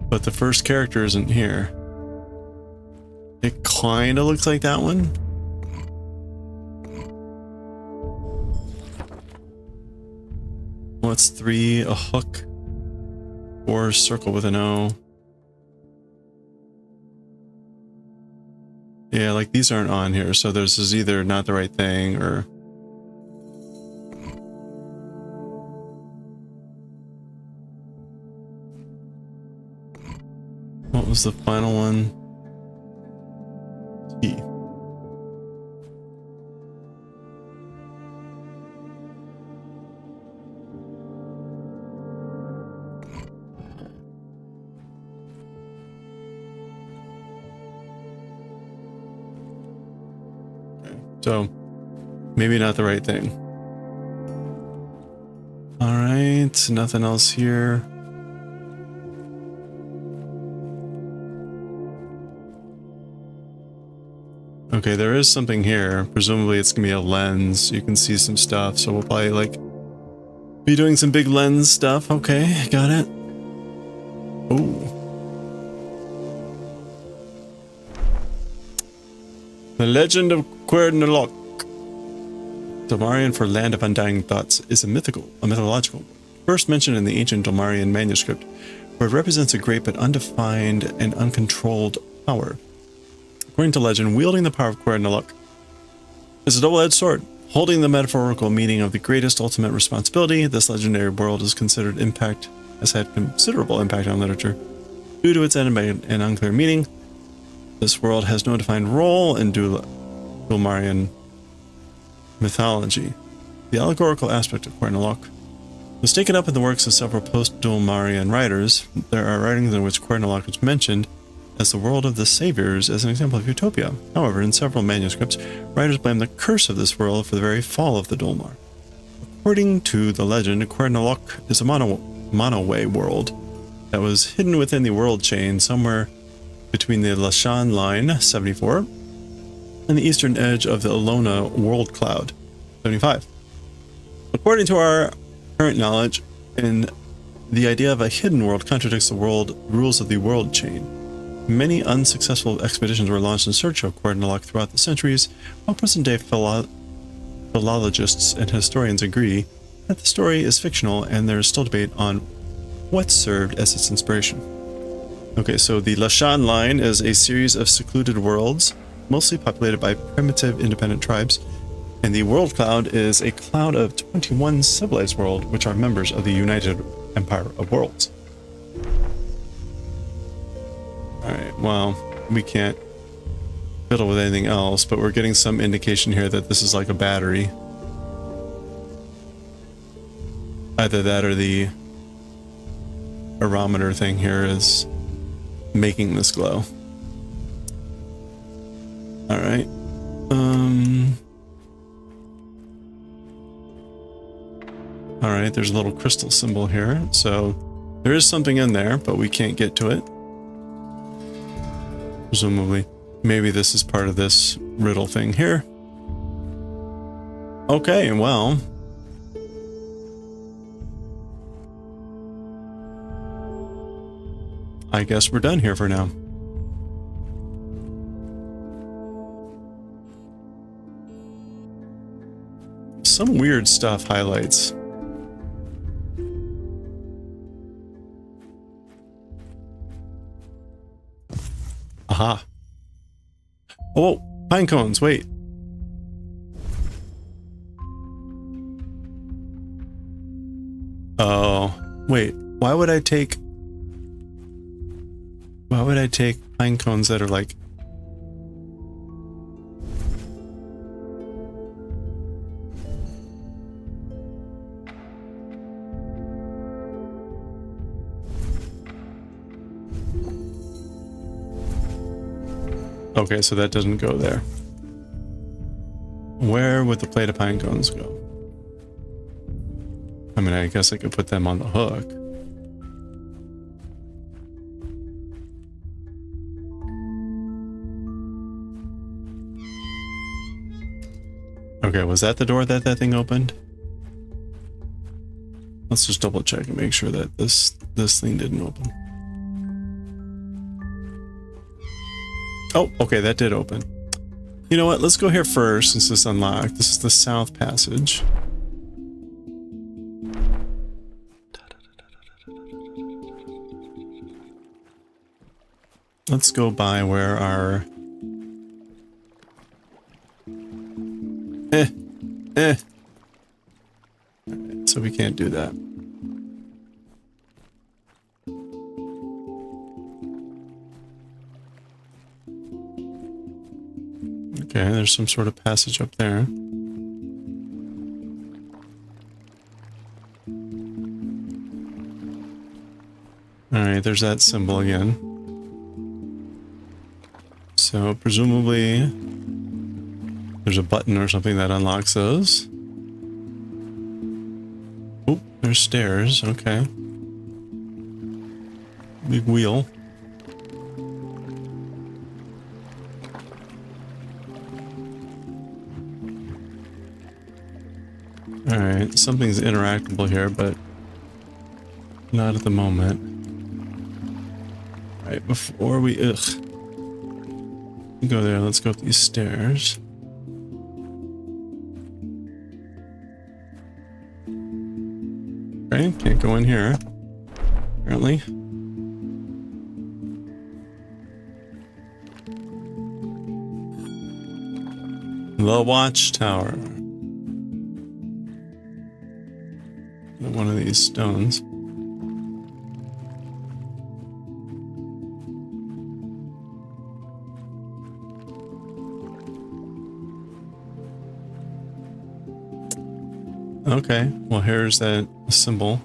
But the first character isn't here. It kind of looks like that one. What's 3? A hook. 4, circle with an O. Yeah, like these aren't on here, so this is either not the right thing or... What was the final one? T. So, maybe not the right thing. All right, nothing else here. Okay, there is something here. Presumably it's gonna be a lens. You can see some stuff, so we'll probably like be doing some big lens stuff. Okay, got it. Ooh. The Legend of Cuernavac. Dolmarian for Land of Undying Thoughts is a mythological, first mentioned in the ancient Dolmarian manuscript, where it represents a great but undefined and uncontrolled power. According to legend, wielding the power of Cuernavac is a double-edged sword, holding the metaphorical meaning of the greatest ultimate responsibility. This legendary world has had considerable impact on literature due to its enigmatic and unclear meaning. This world has no defined role in Dolmarian mythology. The allegorical aspect of Cuernavac was taken up in the works of several post-Dolmarian writers. There are writings in which Cuernavac is mentioned as the world of the saviors as an example of utopia. However, in several manuscripts, writers blame the curse of this world for the very fall of the Dolmar. According to the legend, Cuernavac is a monoway world that was hidden within the world chain somewhere between the Lashan line, 74, and the eastern edge of the Alona world cloud, 75. According to our current knowledge, the idea of a hidden world contradicts the rules of the world chain. Many unsuccessful expeditions were launched in search of Quadrant throughout the centuries, while present-day philologists and historians agree that the story is fictional and there is still debate on what served as its inspiration. Okay, so the Lashan line is a series of secluded worlds, mostly populated by primitive independent tribes, and the world cloud is a cloud of 21 civilized worlds, which are members of the United Empire of Worlds. Alright, well, we can't fiddle with anything else, but we're getting some indication here that this is like a battery. Either that or the barometer thing here is making this glow. Alright. Alright, there's a little crystal symbol here, so there is something in there, but we can't get to it. Presumably. Maybe this is part of this riddle thing here. Okay, well. I guess we're done here for now. Some weird stuff highlights. Aha. Oh, pine cones, wait. Oh, wait. Why would I take pine cones that are like... Okay, so that doesn't go there. Where would the plate of pine cones go? I mean, I guess I could put them on the hook. Okay, was that the door that thing opened? Let's just double check and make sure that this thing didn't open. Oh, okay, that did open. You know what? Let's go here first since this is unlocked. This is the south passage. Let's go by where our... Alright, so we can't do that. Okay, there's some sort of passage up there. Alright, there's that symbol again. So, presumably, there's a button or something that unlocks those. Oh, there's stairs, okay. Big wheel. Alright, something's interactable here, but not at the moment. Alright, before we go there, let's go up these stairs. Okay, can't go in here, apparently. The watchtower. One of these stones. Okay, well here's that symbol.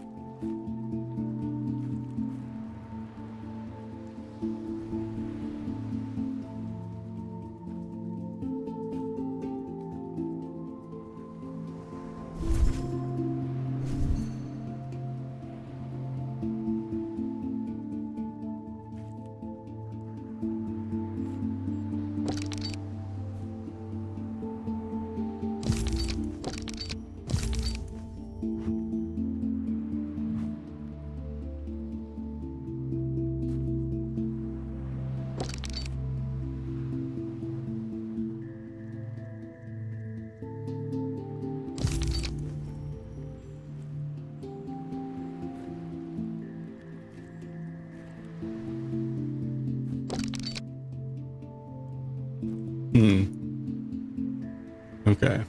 Okay.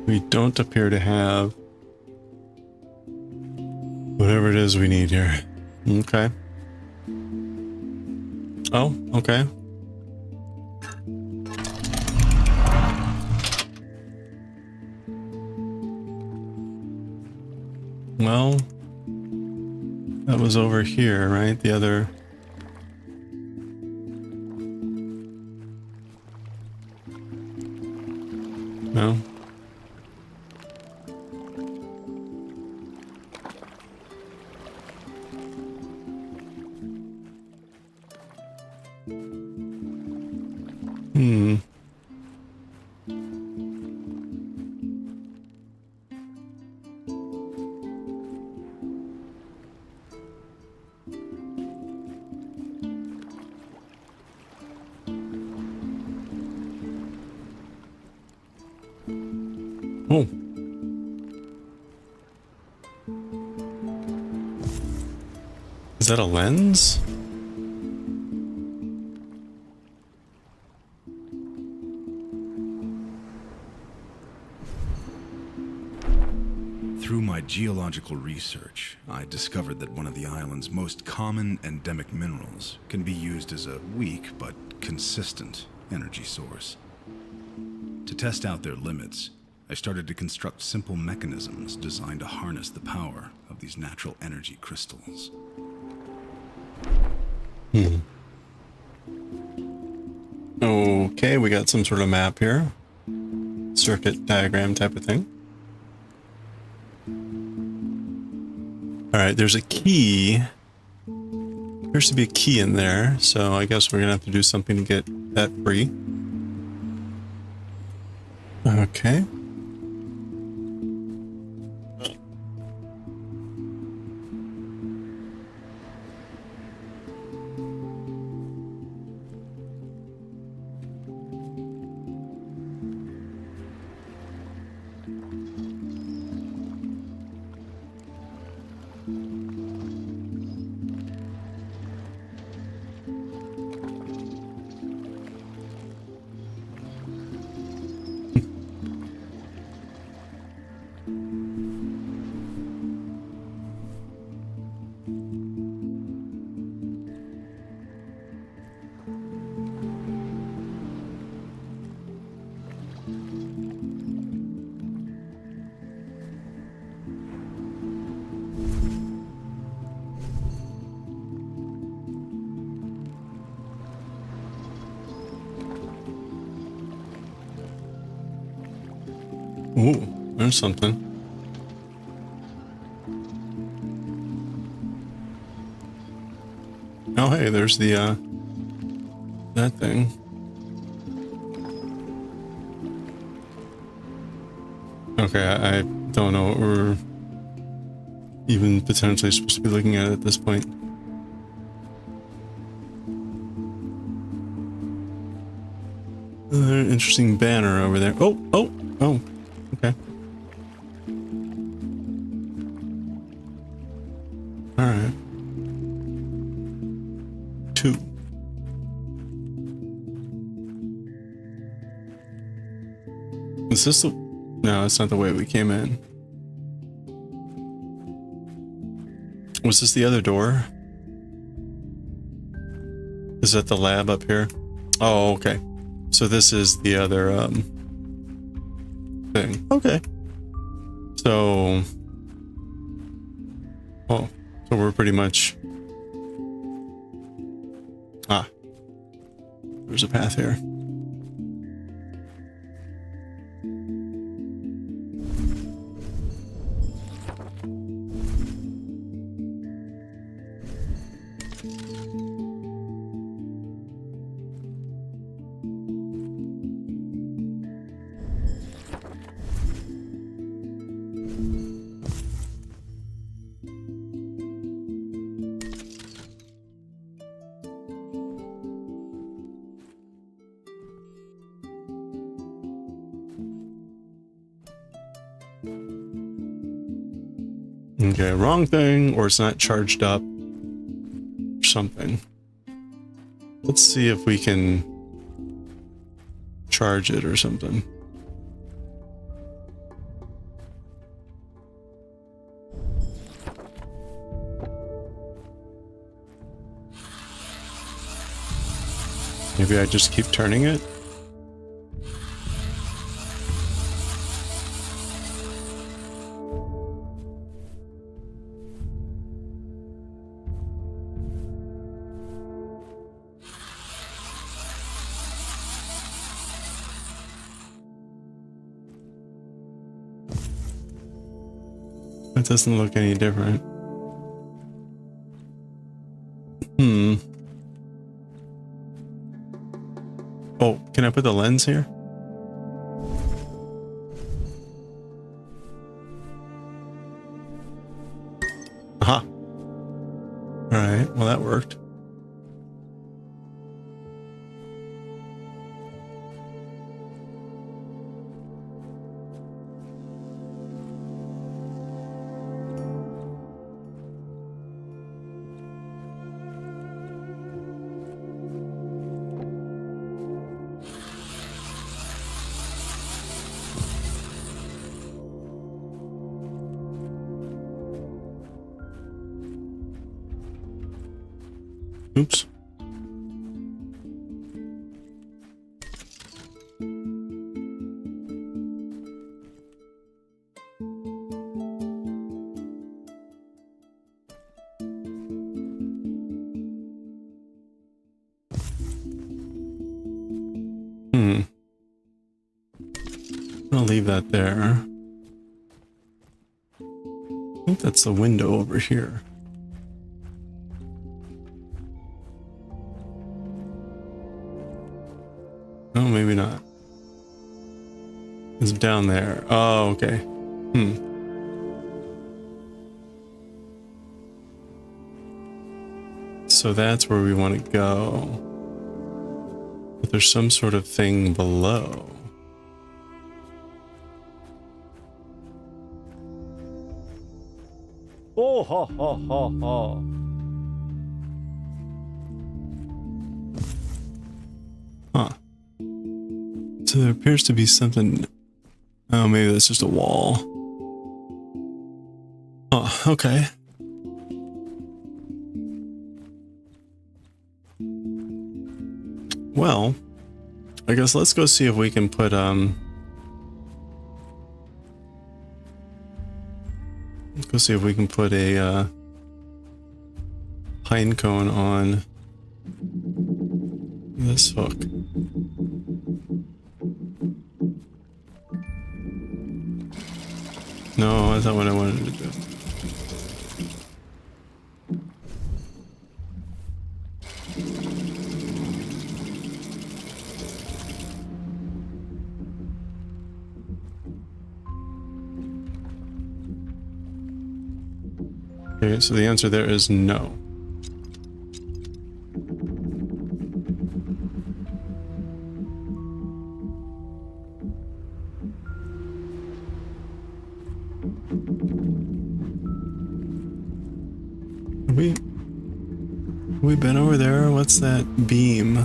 We don't appear to have whatever it is we need here. Okay. Oh, okay. Well, that was over here, right? The other... No? Oh. Is that a lens? Through my geological research, I discovered that one of the island's most common endemic minerals can be used as a weak but consistent energy source. To test out their limits, I started to construct simple mechanisms designed to harness the power of these natural energy crystals. Okay, we got some sort of map here. Circuit diagram type of thing. Alright, there's a key. Appears to be a key in there, so I guess we're gonna have to do something to get that free. Okay. Ooh, there's something. Oh, hey, there's the, that thing. Okay, I don't know what we're even potentially supposed to be looking at this point. Another interesting banner over there. Oh! Okay. Alright. 2. Is this the... No, that's not the way we came in. Was this the other door? Is that the lab up here? Oh, okay. So this is the other, thing. Okay. So... Oh, so we're pretty much... Ah. There's a path here. Okay, wrong thing, or it's not charged up, or something. Let's see if we can charge it or something. Maybe I just keep turning it? It doesn't look any different. Oh, can I put the lens here? Aha. Alright, well that worked. Oops. I'll leave that there. I think that's the window over here. Oh, maybe not. It's down there. Oh, okay. So that's where we want to go. But there's some sort of thing below. Oh, ha, ha, ha, ha. Huh. So there appears to be something. Oh, maybe that's just a wall. Oh, okay. Well, I guess let's go see if we can put let's go see if we can put a pine cone on this hook. No, that's not what I wanted to do. Okay, so the answer there is no. Have we been over there? What's that beam?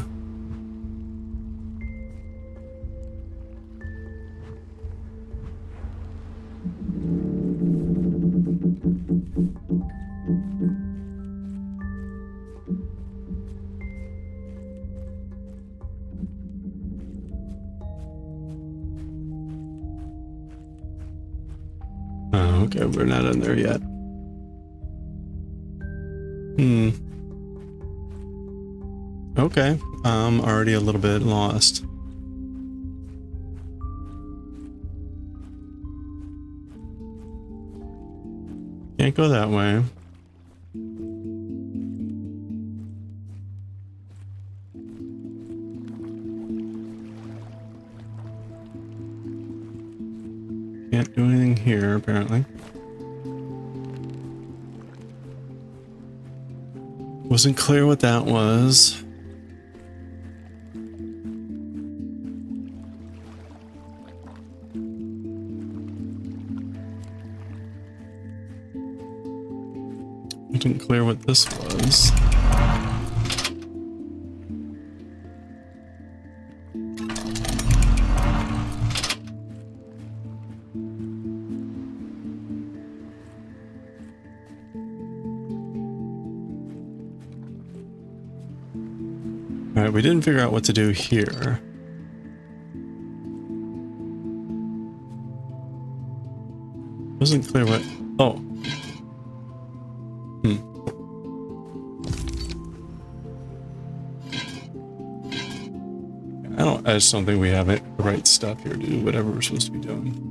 Oh, okay, we're not in there yet. Okay, I'm already a little bit lost. Can't go that way. Can't do anything here, apparently. Wasn't clear what that was. Wasn't clear what this was. All right, we didn't figure out what to do here. Wasn't clear what. Oh. I just don't think we have it the right stuff here to do whatever we're supposed to be doing.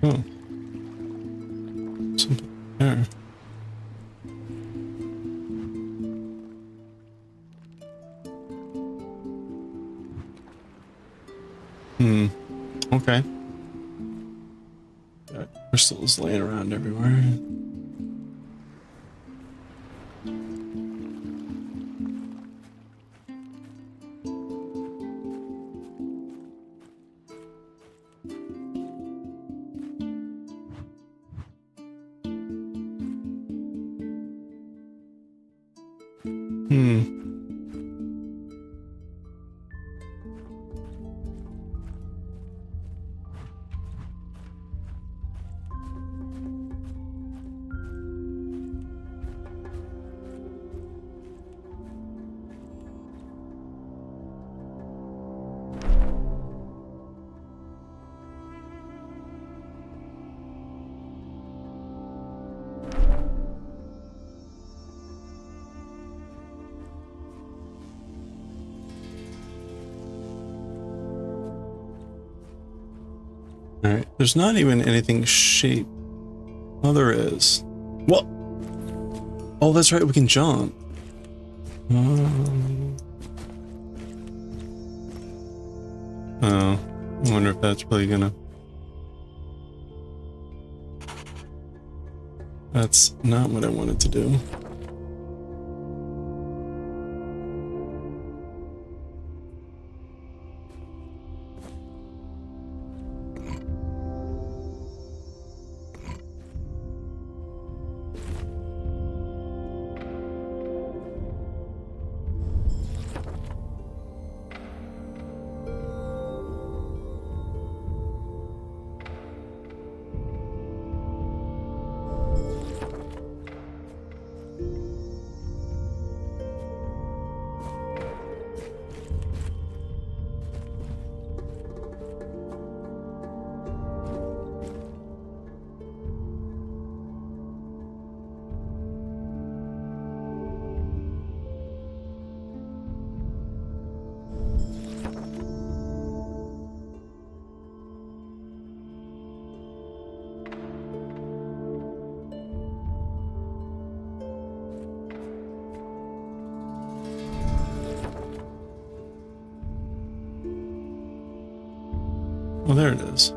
Oh. Something there. Okay. Got crystals laying around everywhere. Alright, there's not even anything shaped. Oh, there is. What? Oh, that's right, we can jump. Oh, I wonder if that's really gonna... That's not what I wanted to do. Oh, there it is.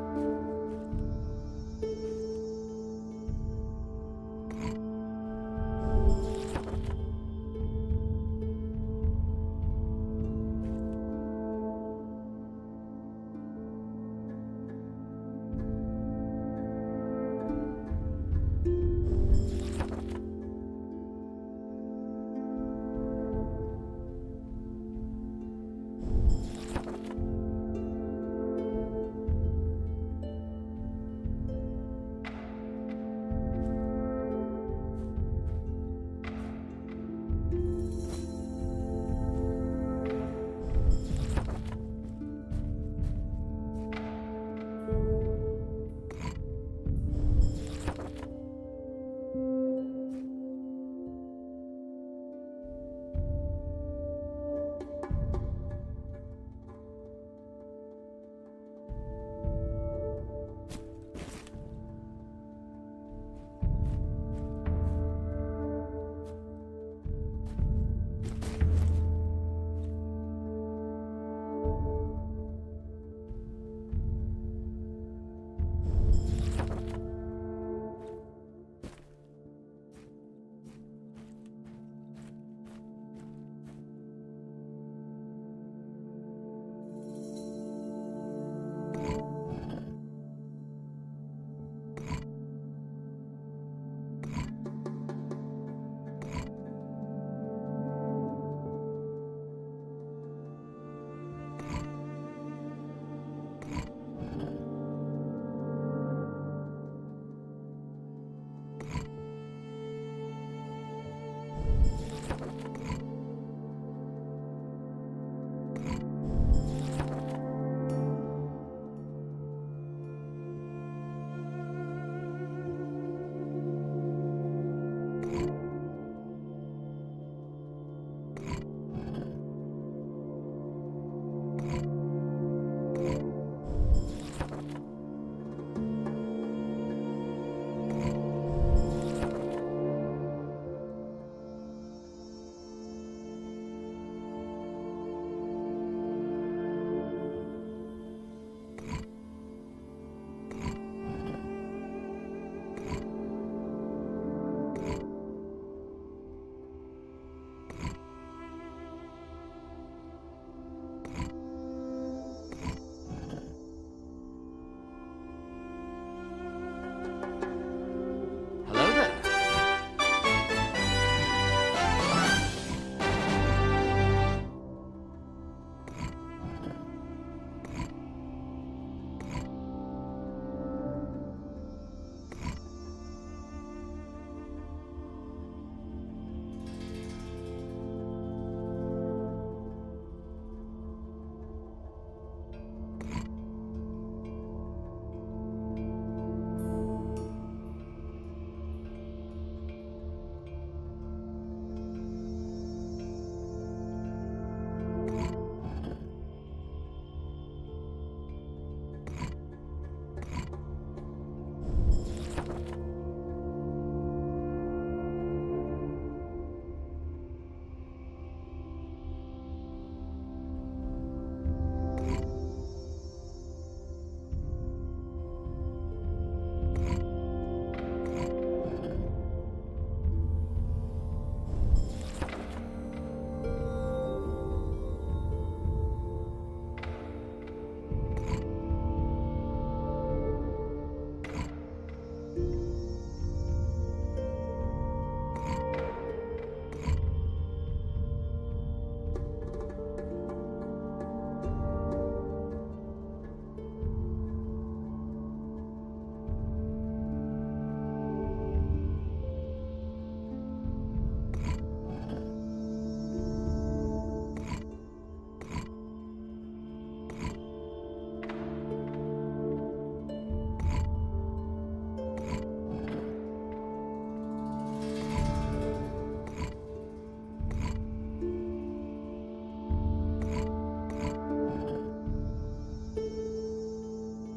Hello there.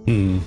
Hmm.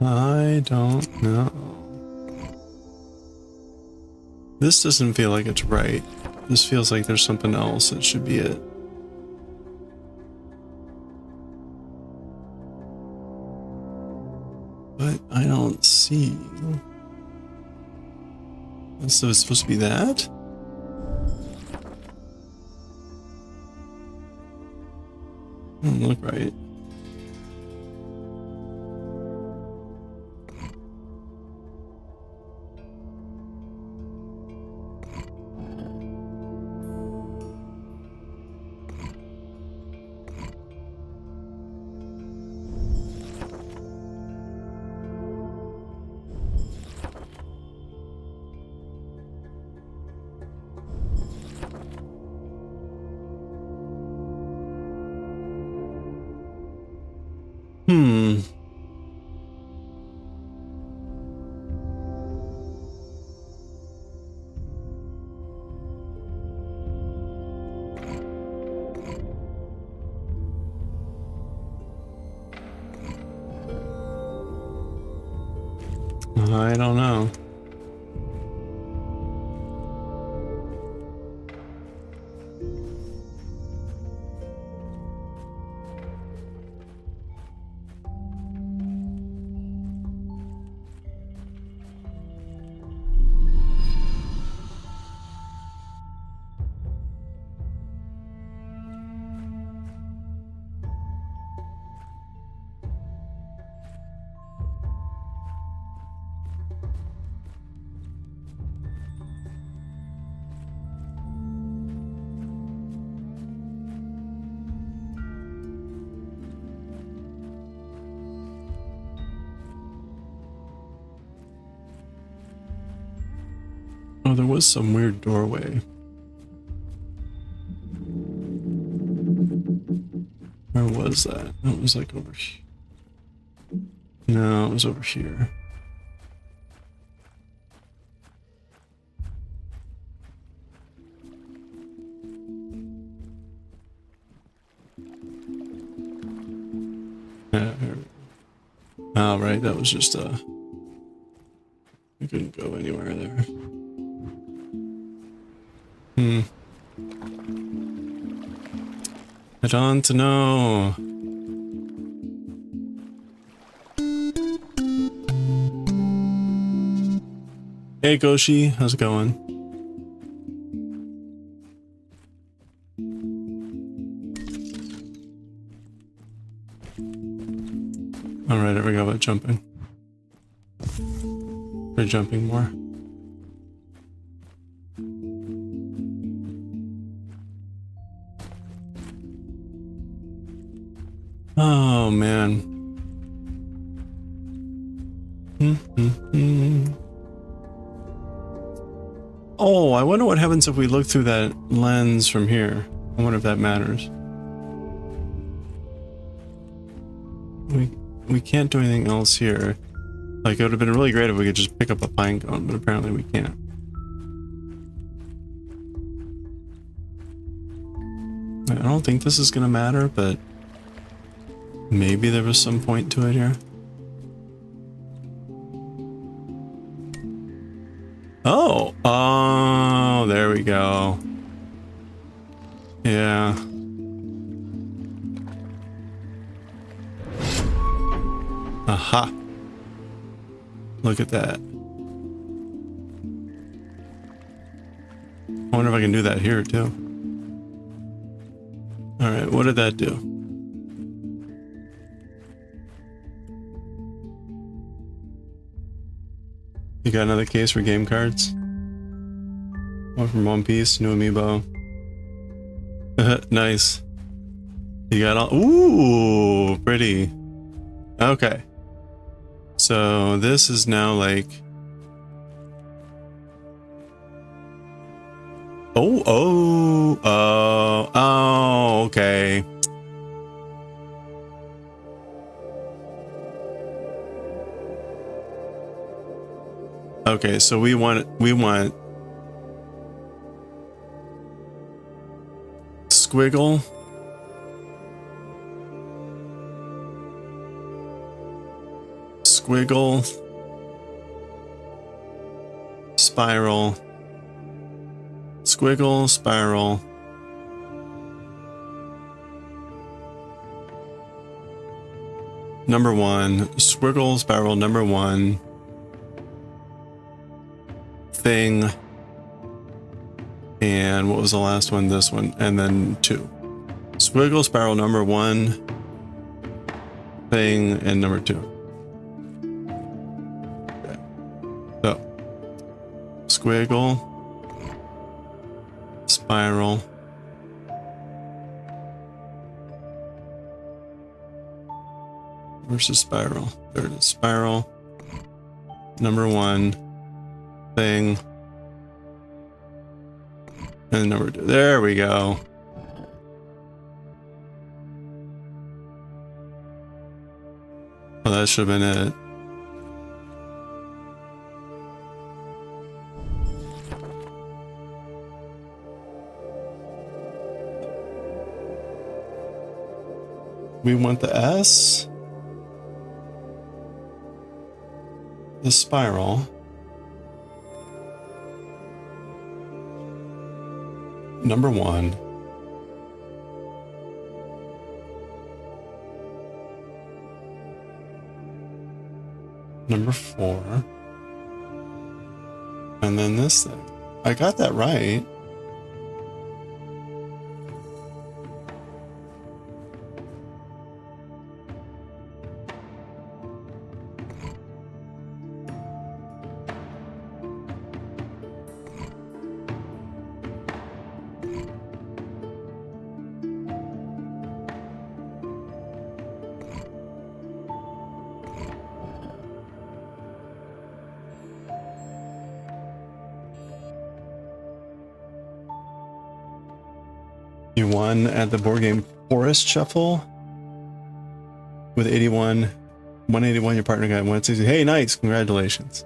I don't know. This doesn't feel like it's right. This feels like there's something else that should be it. But I don't see. So it's supposed to be that? Doesn't look right. Hmm. I don't know. Oh, there was some weird doorway. Where was that? That was like over here. No, it was over here. Yeah, here. Oh, right, that was just we couldn't go anywhere there. I don't know. Hey Goshi, how's it going? Alright, I forgot about jumping. Try jumping more. Oh man. Oh, I wonder what happens if we look through that lens from here. I wonder if that matters. We can't do anything else here. Like, it would have been really great if we could just pick up a pine cone, but apparently we can't. I don't think this is gonna matter, but maybe there was some point to it here. Oh, there we go. Yeah. Aha. Look at that. I wonder if I can do that here too. Alright, what did that do? You got another case for game cards? One from One Piece, new amiibo. Nice. You got all. Ooh, pretty. Okay. So this is now like. Oh, okay. Okay, so we want squiggle. squiggle, spiral, squiggle, spiral. Number 1, squiggle, spiral, number 1, thing, and what was the last one? This one, and then 2. Squiggle, spiral, number 1, thing, and number 2. Okay. So, squiggle, spiral, versus spiral. There it is. Spiral, number 1, thing, and number 2. There we go. Oh, that should have been it. We want the S, the spiral, number 1, number 4, and then this thing. I got that right. You won at the board game Forest Shuffle with 81, 181. Your partner got 160. Hey, nice! Congratulations.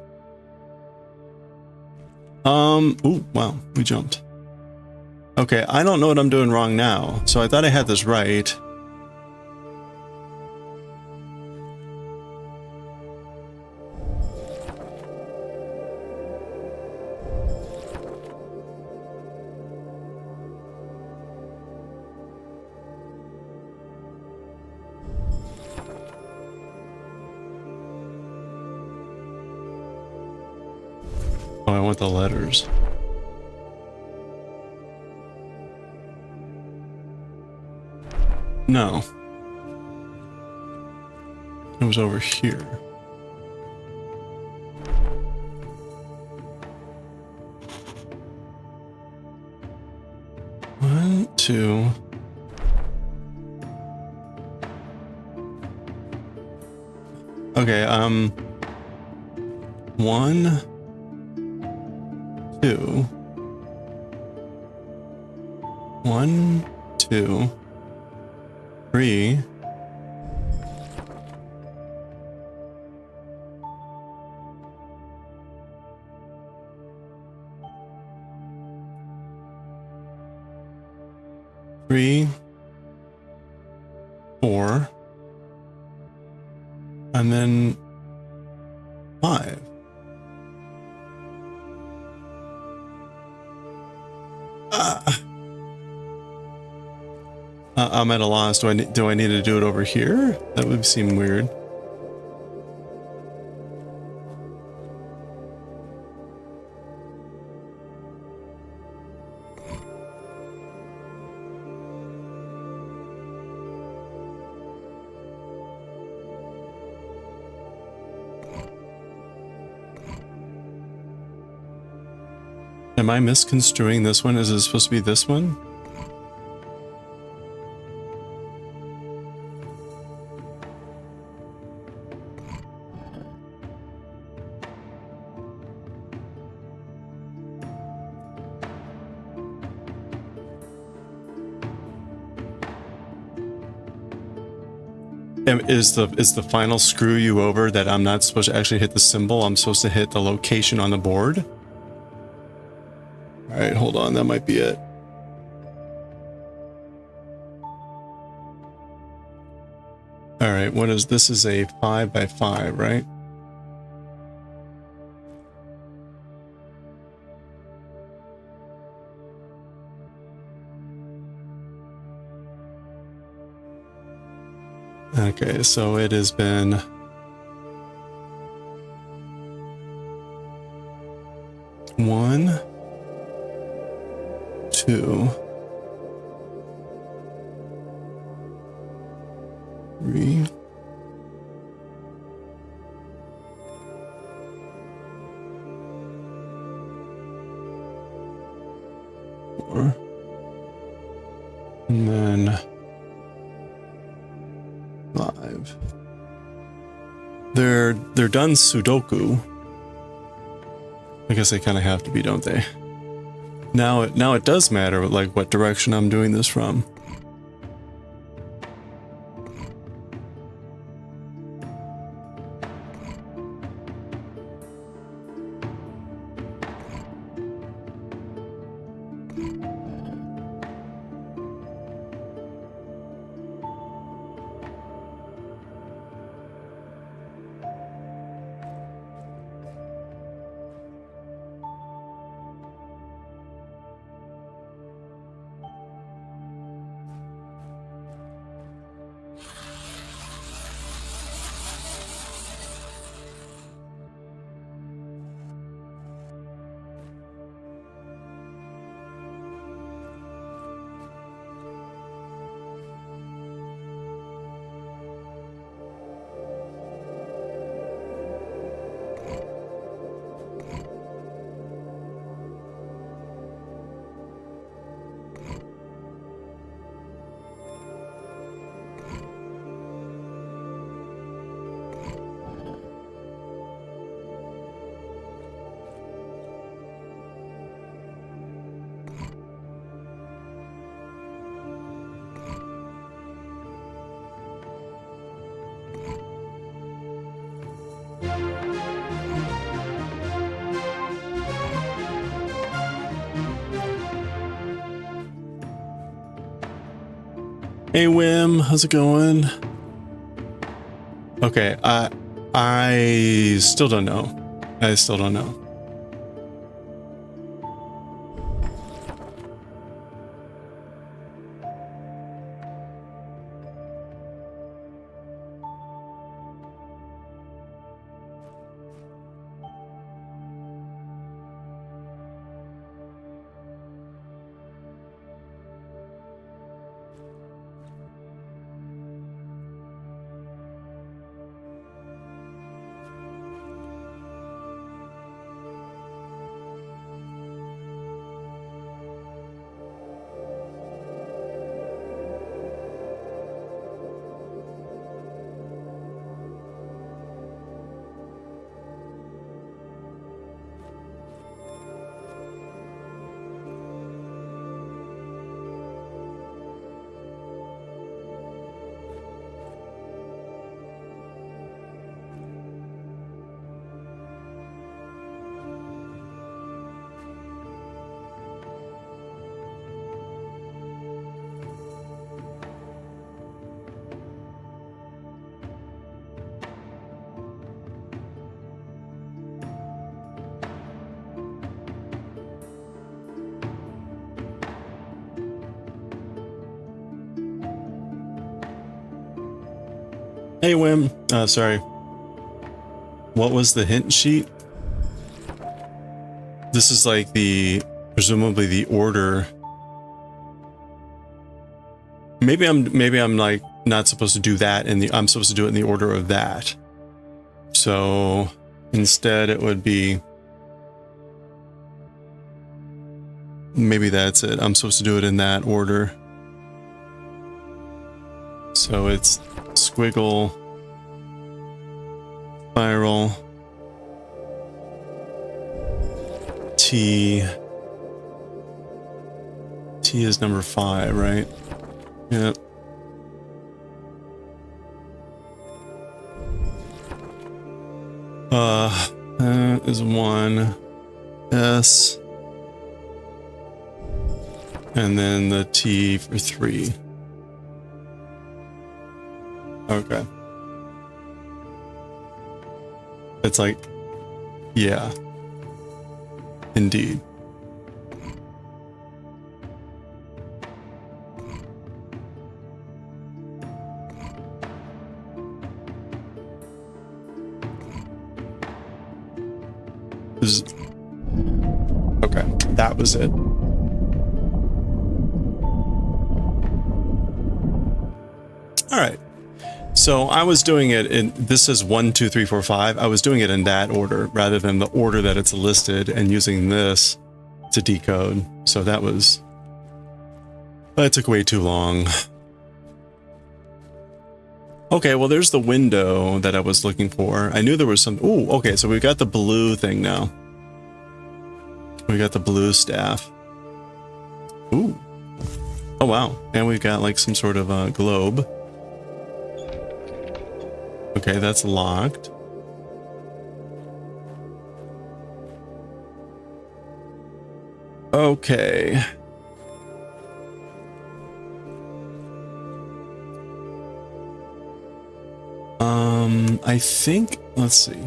Ooh, wow, we jumped. Okay, I don't know what I'm doing wrong now. So I thought I had this right. Oh, I want the letters. No. It was over here. One, two. Okay, 1, 2. 1, 2, 3. Three, 4, and then 5. I'm at a loss. Do I need to do it over here? That would seem weird. Am I misconstruing this one? Is it supposed to be this one? Is the final screw you over that I'm not supposed to actually hit the symbol? I'm supposed to hit the location on the board? All right, hold on. That might be it. All right, what is this? Is a 5 by 5, right? Okay, so it has been 1, 2, 3, 4, and then 5. They're done Sudoku. I guess they kind of have to be, don't they? Now it does matter like what direction I'm doing this from. Hey Wim, how's it going? Okay, I still don't know. I still don't know. Hey Wim, sorry. What was the hint sheet? This is like presumably the order. Maybe I'm like not supposed to do that I'm supposed to do it in the order of that. So instead it would be, maybe that's it. I'm supposed to do it in that order. So it's squiggle, spiral, T. T is number 5, right? Yep. That is 1. S. And then the T for 3. Okay. It's like, yeah. Indeed. Okay, that was it. All right. So I was doing it in, this is 1, 2, 3, 4, 5. I was doing it in that order rather than the order that it's listed and using this to decode. So that took way too long. Okay, well, there's the window that I was looking for. I knew there was some, ooh, okay, so we've got the blue thing now. We got the blue staff. Ooh. Oh, wow. And we've got like some sort of a globe. Okay, that's locked. Okay. I think, let's see.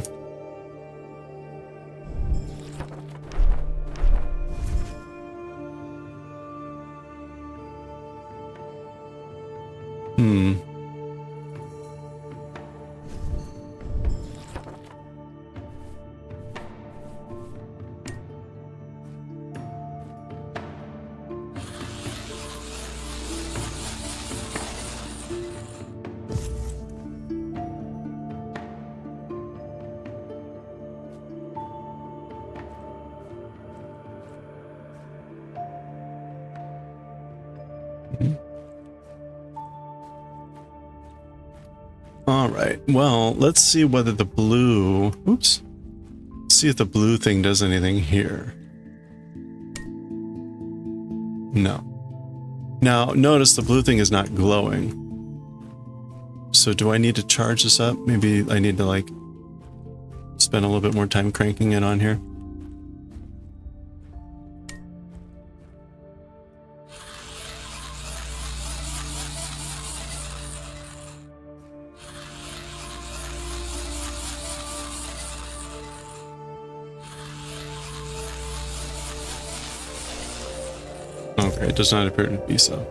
All right, well, let's see whether the blue, oops, see if the blue thing does anything here. No. Now, notice the blue thing is not glowing. So do I need to charge this up? Maybe I need to like spend a little bit more time cranking it on here. Okay, it does not appear to be so.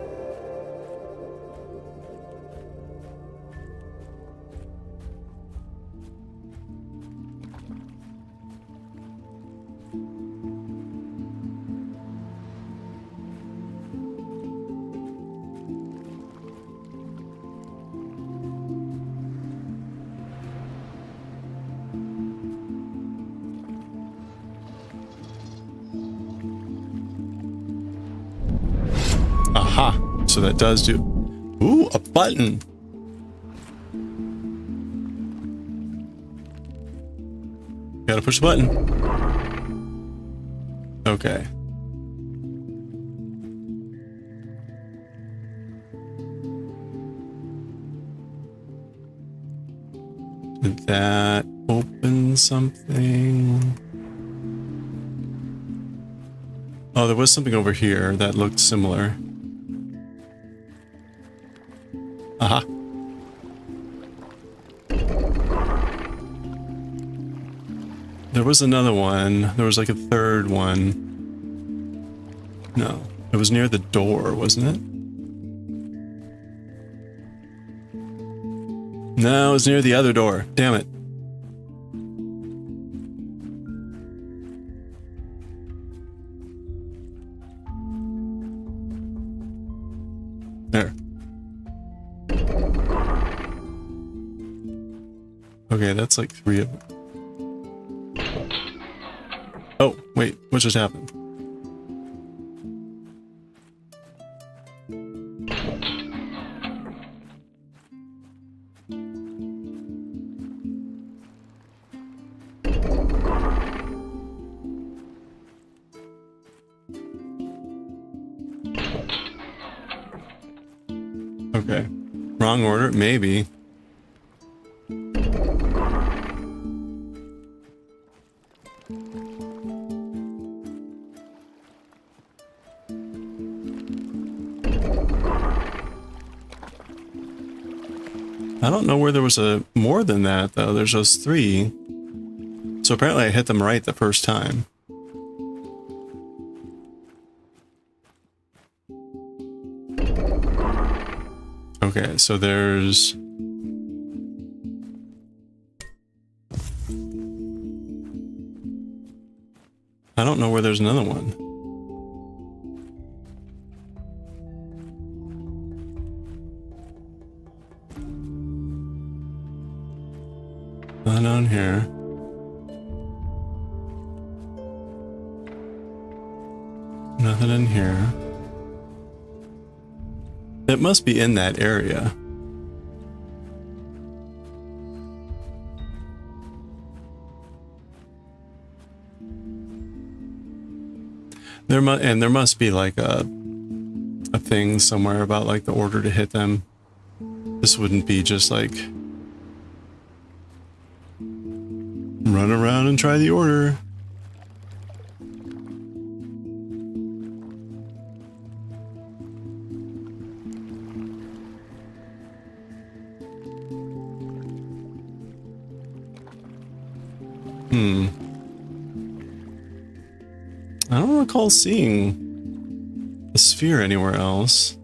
Aha! So that does do... Ooh, a button! Gotta push the button. Okay. Did that open something? Oh, there was something over here that looked similar. Aha. There was another one. There was like a third one. No, it was near the door, wasn't it? No, it was near the other door. Damn it. There. Okay, that's like 3 of them. Oh, wait, what just happened? Okay, wrong order, maybe. I don't know where there was a more than that, though. There's those 3. So apparently I hit them right the first time. Okay, so there's... I don't know where there's another one. Not on here. Nothing in here. It must be in that area. There must be like a thing somewhere about like the order to hit them. This wouldn't be just like run around and try the order. I don't recall seeing a sphere anywhere else.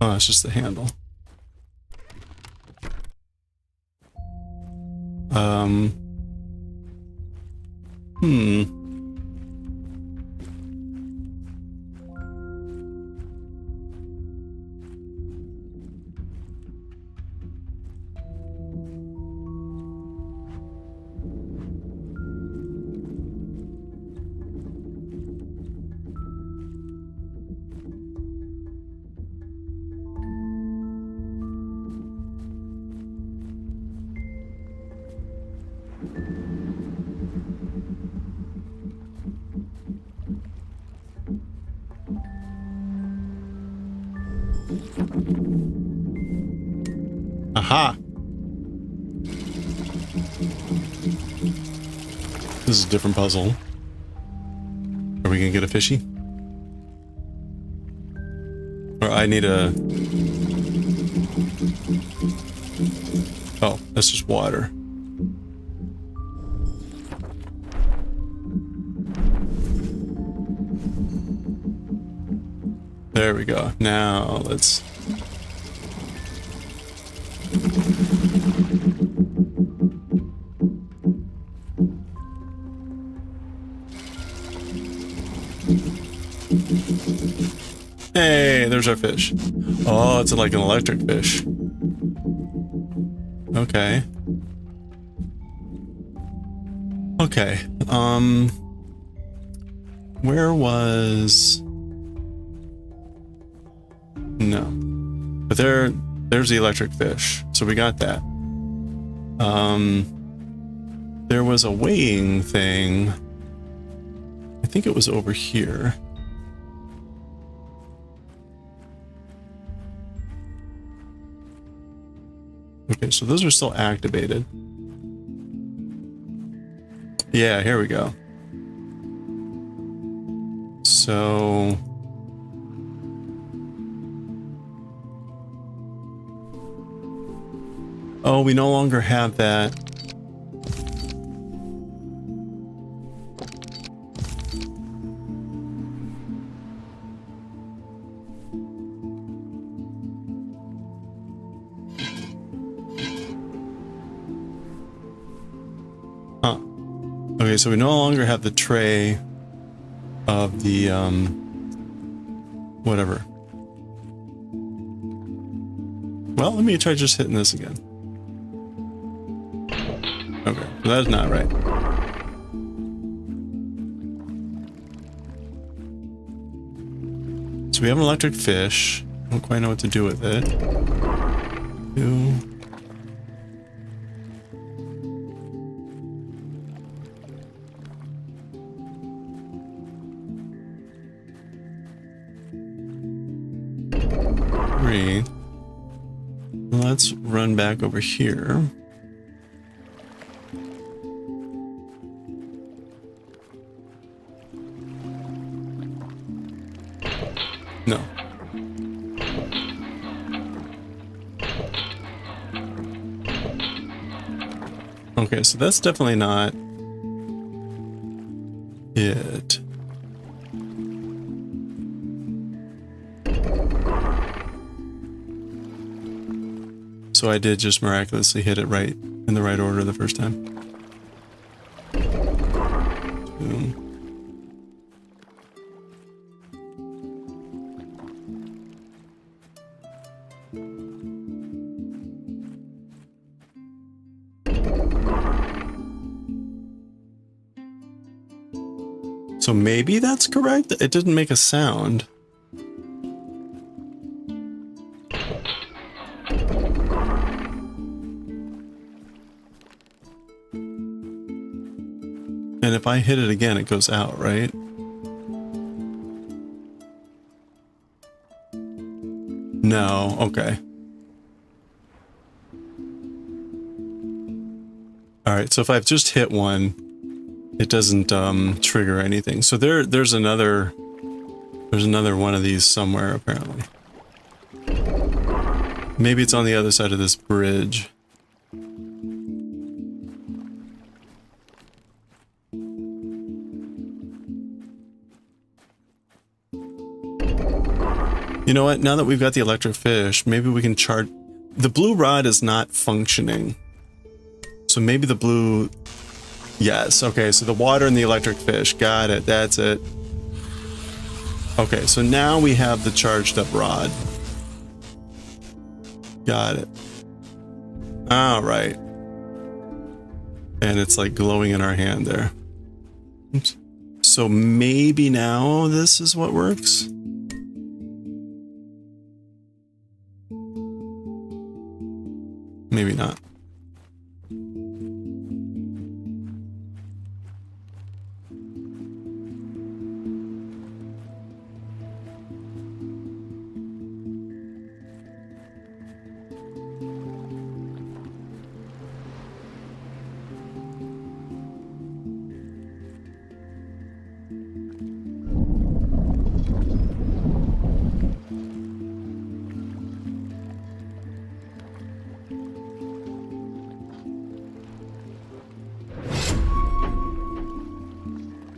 Oh, it's just the handle. Aha! This is a different puzzle. Are we gonna get a fishy? Or I need a... Oh, that's just water. There we go. Now let's... Hey, there's our fish. Oh, it's like an electric fish. Okay. Okay. Where was... No. But there's the electric fish. So we got that. There was a weighing thing. I think it was over here. Okay, so those are still activated. Yeah, here we go. So... Oh, we no longer have that. Huh. Okay, so we no longer have the tray of the, whatever. Well, let me try just hitting this again. Okay, so that's not right. So we have an electric fish. I don't quite know what to do with it. 2. Let's run back over here. Okay, so that's definitely not it. So I did just miraculously hit it right in the right order the first time. Boom. So maybe that's correct? It didn't make a sound. And if I hit it again, it goes out, right? No, okay. Alright, so if I've just hit one, it doesn't trigger anything. So there's another one of these somewhere apparently. Maybe it's on the other side of this bridge. You know what? Now that we've got the electric fish, maybe we can charge. The blue rod is not functioning. So maybe the blue. Yes, okay, so the water and the electric fish. Got it, that's it. Okay, so now we have the charged up rod. Got it. All right. And it's like glowing in our hand there. Oops. So maybe now this is what works? Maybe not.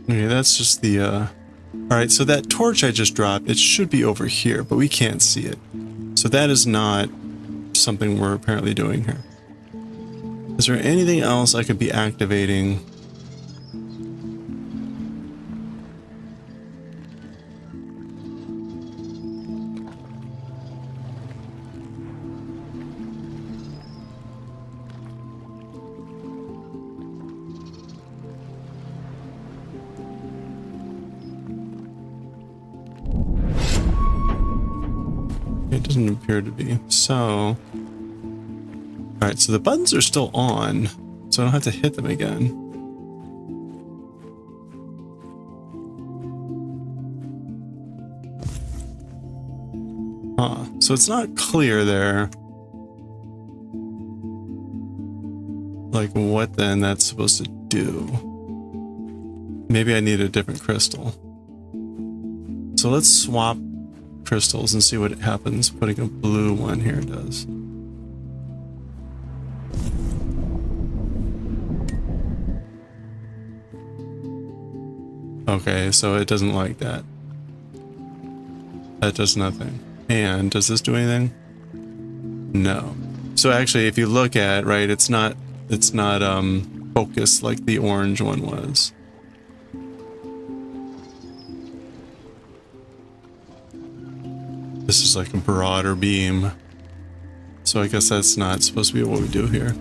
Okay, that's just the, Alright, so that torch I just dropped, it should be over here, but we can't see it. So that is not something we're apparently doing here. Is there anything else I could be activating? It doesn't appear to be. So, alright, so the buttons are still on, so I don't have to hit them again. Huh, so it's not clear there. Like, what then that's supposed to do? Maybe I need a different crystal. So let's swap crystals and see what happens. Putting a blue one here does. Okay, so it doesn't like that. That does nothing. And does this do anything? No. So actually, if you look at, right, it's not focused like the orange one was. This is like a broader beam. So I guess that's not supposed to be what we do here.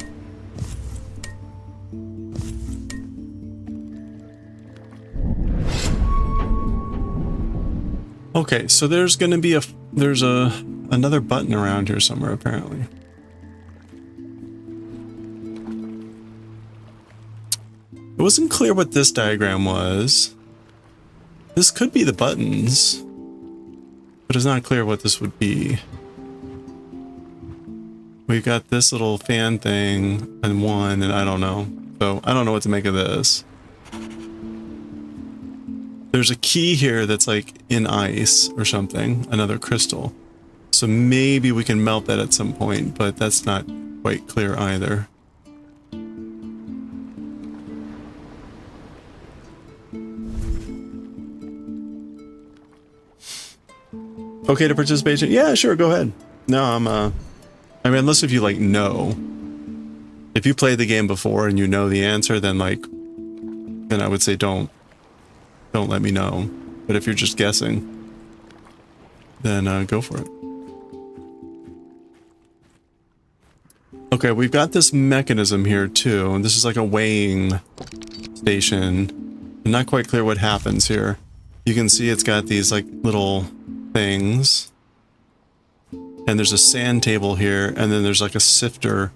Okay, so there's gonna be another button around here somewhere apparently. It wasn't clear what this diagram was. This could be the buttons, but it's not clear what this would be. We've got this little fan thing and one, and I don't know. So I don't know what to make of this. There's a key here that's like in ice or something, another crystal. So maybe we can melt that at some point, but that's not quite clear either. Okay to participate? Yeah, sure, go ahead. No, I mean, unless if you like know. If you played the game before and you know the answer, then like, then I would say don't let me know. But if you're just guessing, then go for it. Okay, we've got this mechanism here too, and this is like a weighing station. I'm not quite clear what happens here. You can see it's got these like little things. And there's a sand table here, and then there's like a sifter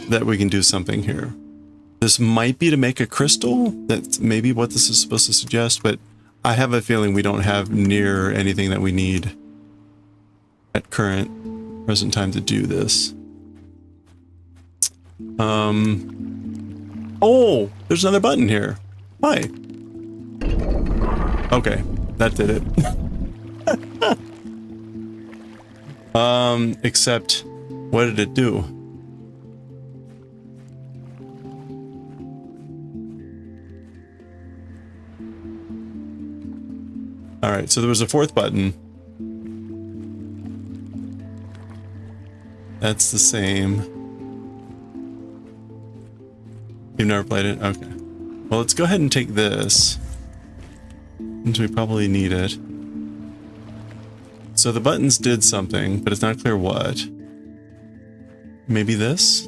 that we can do something here. This might be to make a crystal. That's maybe what this is supposed to suggest, but I have a feeling we don't have near anything that we need at present time to do this. Oh, there's another button here. Hi. Okay, that did it. Except, what did it do? Alright, so there was a fourth button. That's the same. You've never played it? Okay. Well, let's go ahead and take this, since we probably need it. So the buttons did something, but it's not clear what. Maybe this?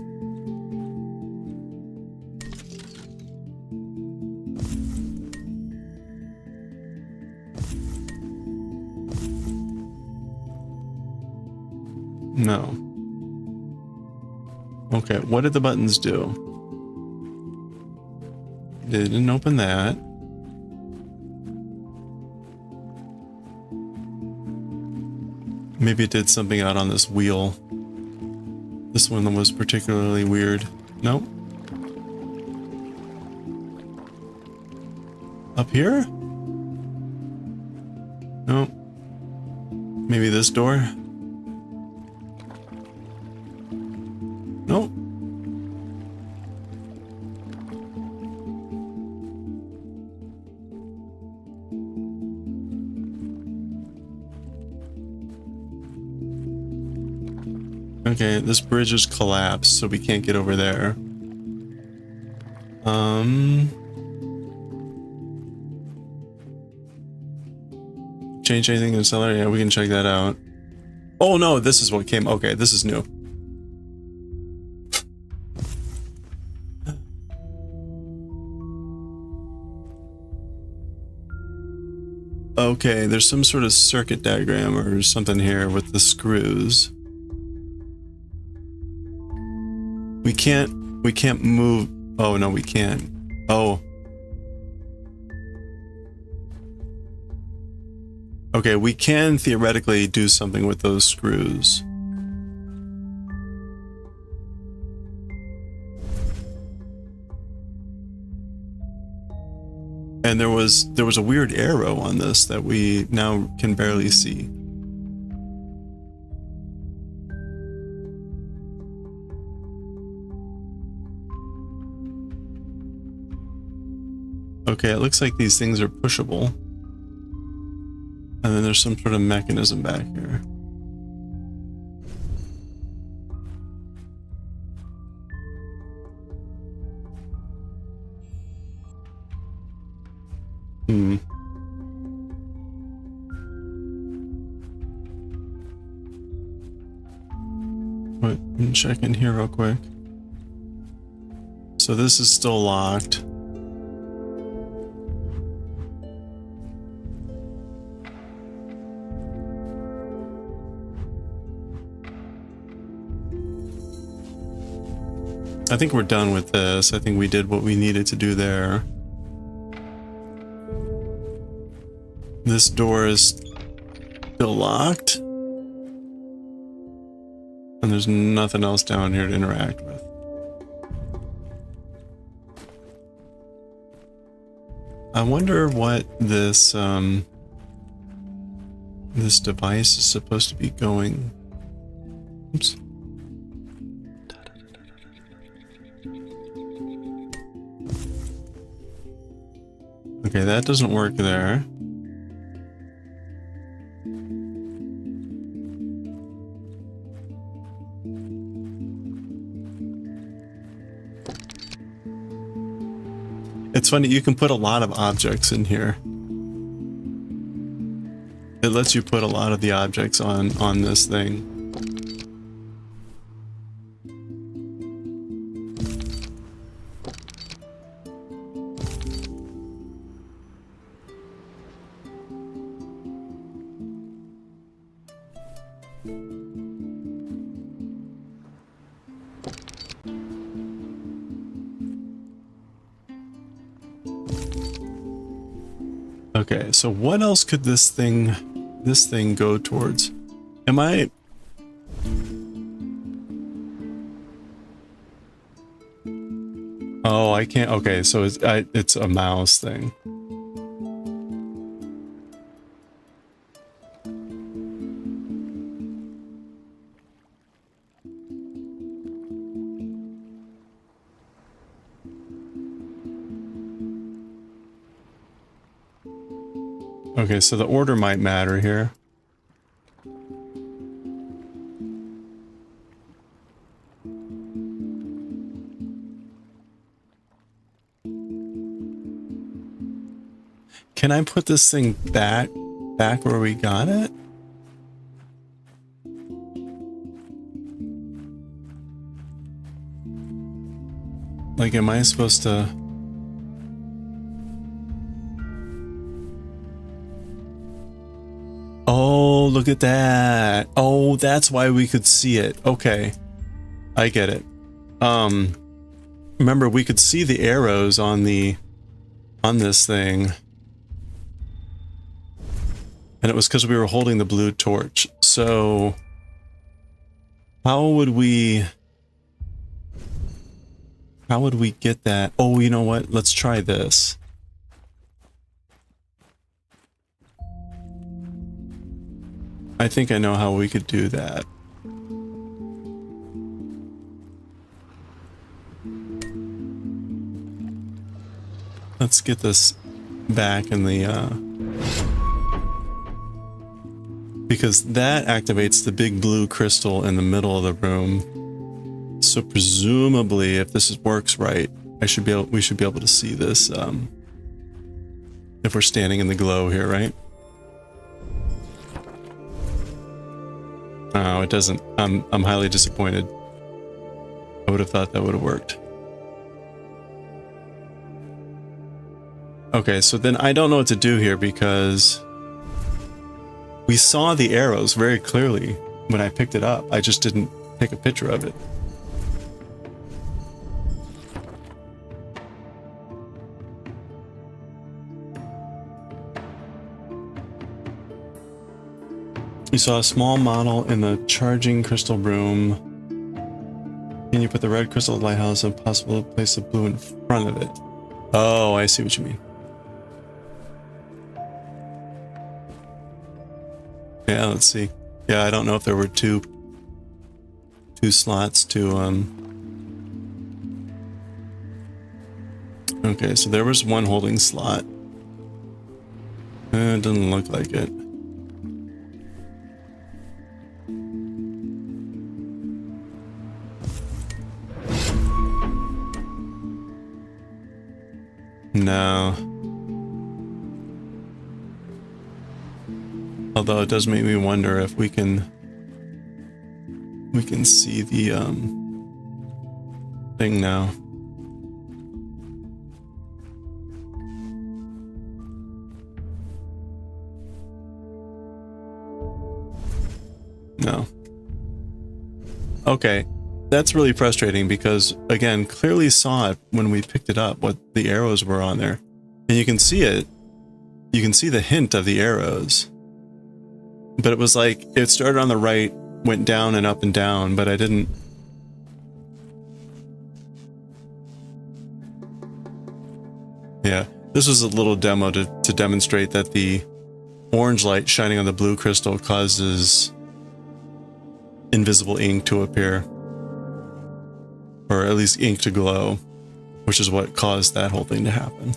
No. Okay, what did the buttons do? They didn't open that. Maybe it did something out on this wheel. This one was particularly weird. Nope. Up here? Nope. Maybe this door? Nope. Okay, this bridge is collapsed, so we can't get over there. Change anything in the cellar? Yeah, we can check that out. Oh no, this is what came. Okay, this is new. Okay, there's some sort of circuit diagram or something here with the screws. We can't move. Oh no, we can't. Oh. Okay, we can theoretically do something with those screws. And there was a weird arrow on this that we now can barely see. Okay, it looks like these things are pushable. And then there's some sort of mechanism back here. Wait, let me check in here real quick. So this is still locked. I think we're done with this. I think we did what we needed to do there. This door is still locked. And there's nothing else down here to interact with. I wonder what this this device is supposed to be going. Oops. Okay, that doesn't work there. It's funny, you can put a lot of objects in here. It lets you put a lot of the objects on this thing. Okay, so what else could this thing go towards? Am I... Oh, I can't... Okay, so it's a mouse thing. Okay, so the order might matter here. Can I put this thing back where we got it? Like, am I supposed to... Oh, look at that. Oh, that's why we could see it. Okay. I get it. Remember, we could see the arrows on this thing. And it was because we were holding the blue torch. So how would we get that? Oh, you know what? Let's try this. I think I know how we could do that. Let's get this back in the, because that activates the big blue crystal in the middle of the room. So presumably, if this works right, we should be able to see this, if we're standing in the glow here, right? Oh, it doesn't. I'm highly disappointed. I would have thought that would have worked. Okay, so then I don't know what to do here because we saw the arrows very clearly when I picked it up. I just didn't take a picture of it. You saw a small model in the charging crystal room. Can you put the red crystal lighthouse and possibly place the blue in front of it? Oh, I see what you mean. Yeah, let's see. Yeah, I don't know if there were two slots to Okay, so there was one holding slot. It doesn't look like it. No. Although it does make me wonder if we can see the thing now. No. Okay. That's really frustrating because, again, clearly saw it when we picked it up, what the arrows were on there. And you can see it. You can see the hint of the arrows. But it was like, it started on the right, went down and up and down, but I didn't... Yeah, this was a little demo to demonstrate that the orange light shining on the blue crystal causes invisible ink to appear. Or at least ink to glow, which is what caused that whole thing to happen.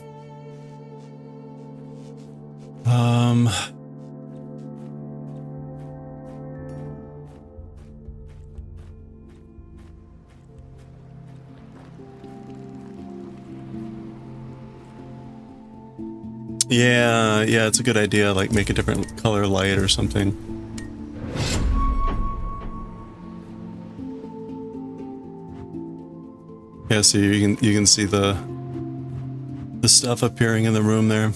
Yeah, yeah, it's a good idea. Like make a different color light or something. Yeah, so you can see the stuff appearing in the room there.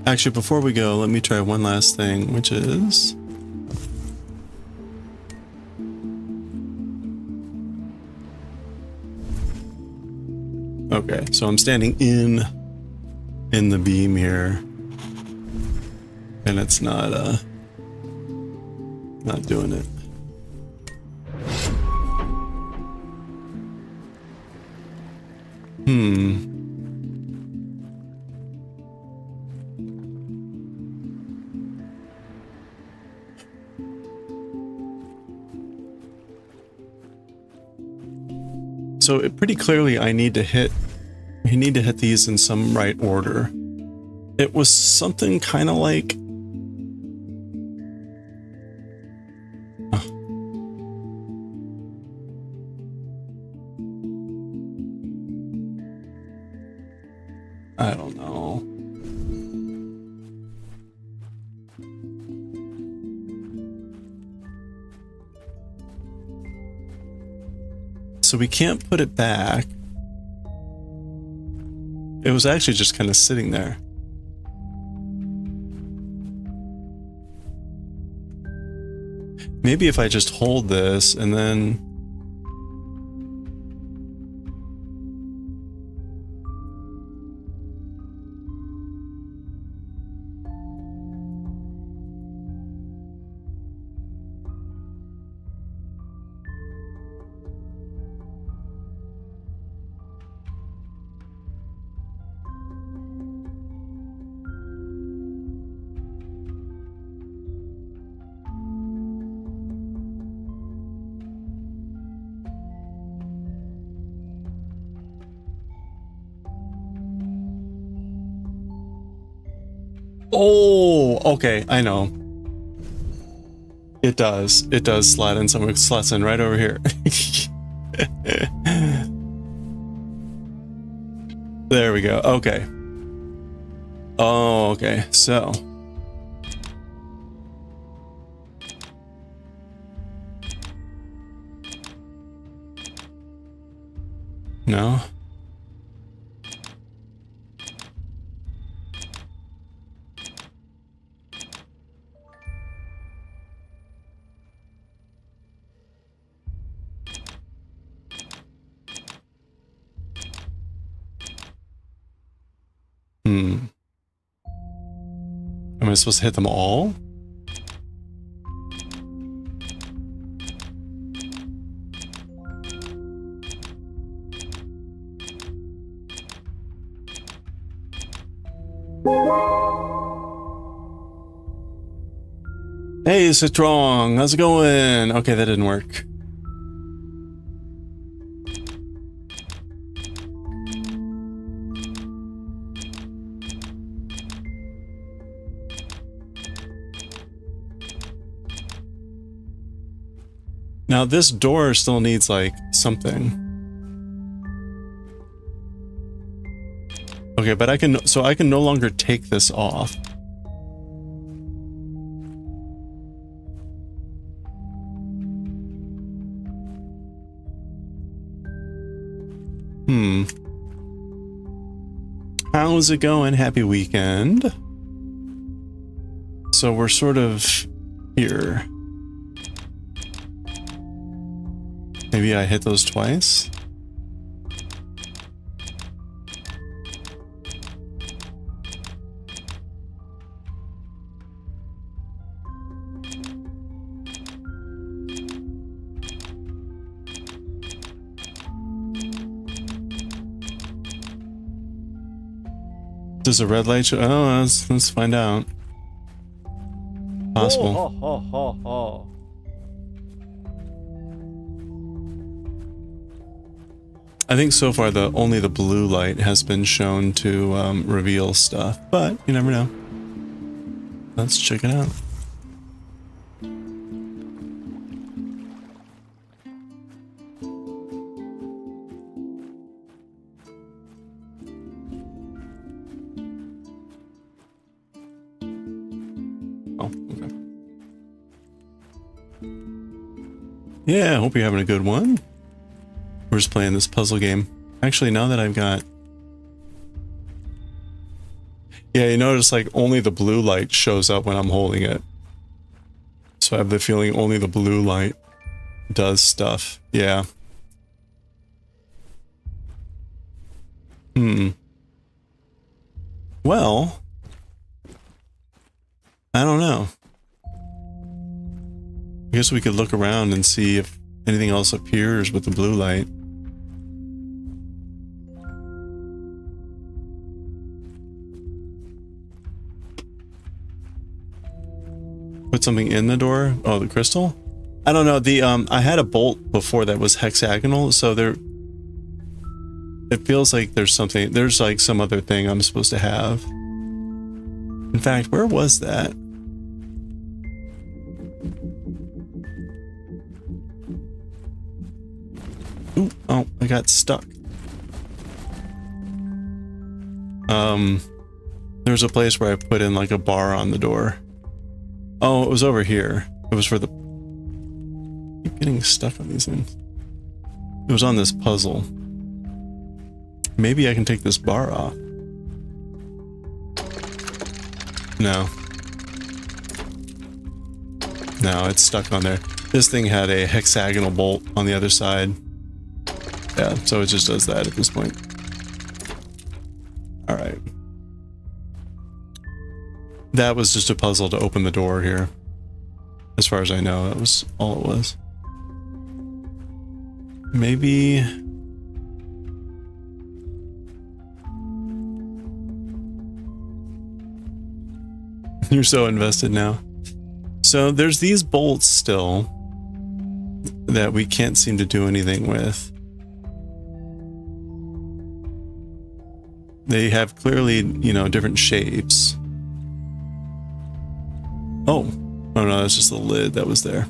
Actually, before we go, let me try one last thing, which is okay. So I'm standing in the beam here, and it's not doing it. So it pretty clearly I need to hit these in some right order. It was something kind of like I don't know. So we can't put it back. It was actually just kind of sitting there. Maybe if I just hold this and then... Oh, okay, I know. It does. It does slide in somewhere. It slots in right over here. There we go. Okay. Oh, okay. So. No. Am I supposed to hit them all? Hey, Strong, how's it going? Okay, that didn't work. Now this door still needs like something. Okay, but I can no longer take this off. How's it going? Happy weekend. So we're sort of here. Maybe I hit those twice. Does a red light show? Oh, let's find out. Possible. Oh, ho, ho, ho, ho. I think so far only the blue light has been shown to reveal stuff, but you never know. Let's check it out. Yeah, I hope you're having a good one. We're just playing this puzzle game. Actually, now that I've got... Yeah, you notice like only the blue light shows up when I'm holding it. So I have the feeling only the blue light does stuff. Yeah. Well, I don't know. I guess we could look around and see if anything else appears with the blue light. Put something in the door? Oh, the crystal? I don't know. The I had a bolt before that was hexagonal, so there it feels like there's something, there's like some other thing I'm supposed to have. In fact, where was that? Ooh, oh, I got stuck. There's a place where I put in like a bar on the door. Oh, it was over here. It was for the... I keep getting stuck on these things. It was on this puzzle. Maybe I can take this bar off. No. No, it's stuck on there. This thing had a hexagonal bolt on the other side. Yeah, so it just does that at this point. Alright. That was just a puzzle to open the door here. As far as I know, that was all it was. Maybe... You're so invested now. So there's these bolts still that we can't seem to do anything with. They have clearly, you know, different shapes. Oh, oh no, that's just the lid that was there.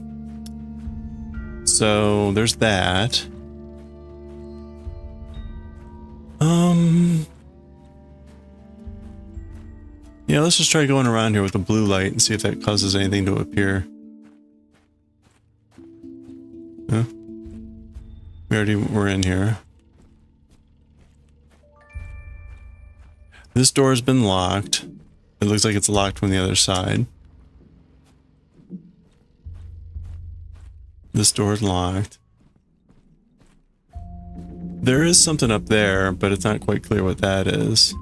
So there's that. Yeah, let's just try going around here with the blue light and see if that causes anything to appear. Huh? We already were in here. This door has been locked. It looks like it's locked from the other side. This door is locked. There is something up there, but it's not quite clear what that is.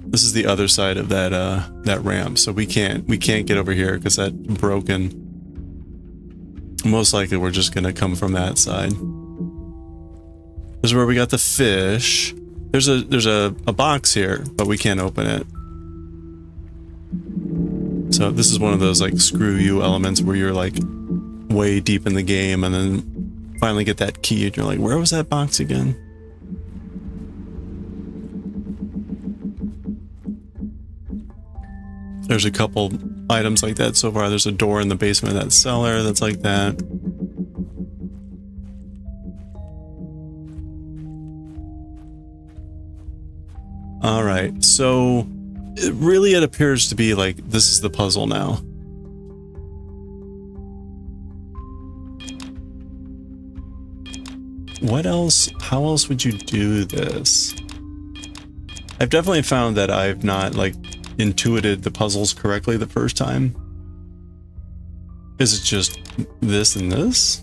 This is the other side of that that ramp, so we can't get over here because that's broken. Most likely we're just gonna come from that side. This is where we got the fish. There's a box here, but we can't open it. So this is one of those like screw you elements where you're like way deep in the game and then finally get that key and you're like, where was that box again? There's a couple items like that so far. There's a door in the basement of that cellar that's like that. Alright, so it appears to be like this is the puzzle now. What else? How else would you do this? I've definitely found that I've not like intuited the puzzles correctly the first time. Is it just this and this?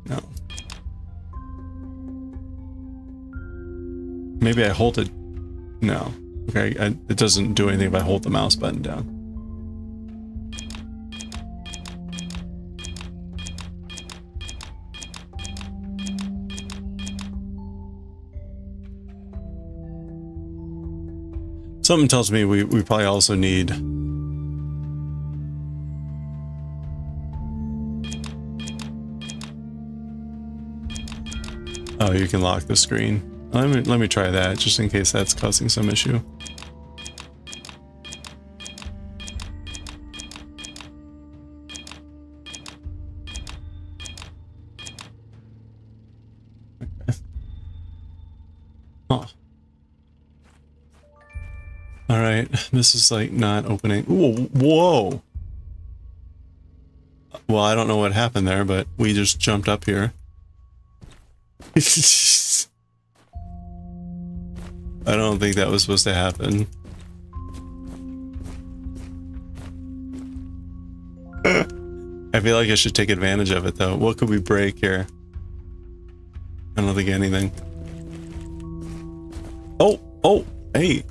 No. Maybe I hold it. No. Okay, it doesn't do anything if I hold the mouse button down. Something tells me we probably also need... Oh, you can lock the screen. Let me try that, just in case that's causing some issue. Okay. Huh. All right, this is like not opening. Ooh, whoa. Well, I don't know what happened there, but we just jumped up here. I don't think that was supposed to happen. I feel like I should take advantage of it though. What could we break here? I don't think anything. Oh, hey.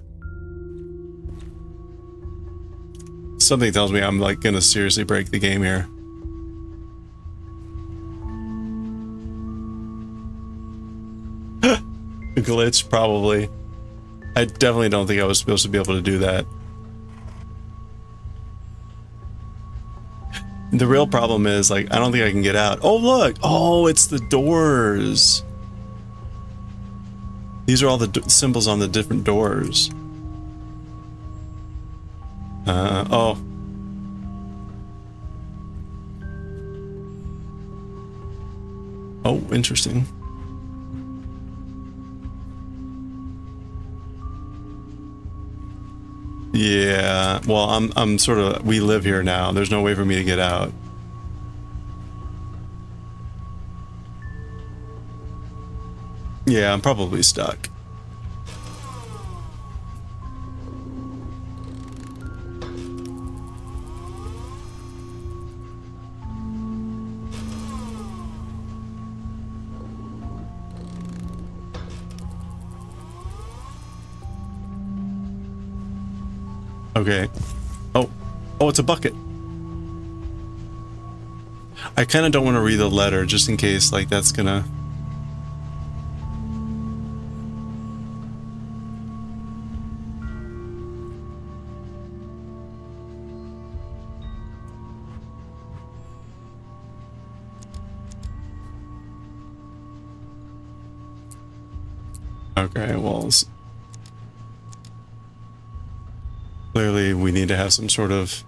Something tells me I'm like gonna seriously break the game here. A glitch, probably. I definitely don't think I was supposed to be able to do that. The real problem is, like, I don't think I can get out. Oh, look! Oh, it's the doors! These are all the symbols on the different doors. Oh. Oh, interesting. Yeah, well, I'm sort of, we live here now. There's no way for me to get out. Yeah, I'm probably stuck. Okay. Oh, it's a bucket. I kind of don't want to read the letter just in case, like, that's gonna... Okay, well... Clearly, we need to have some sort of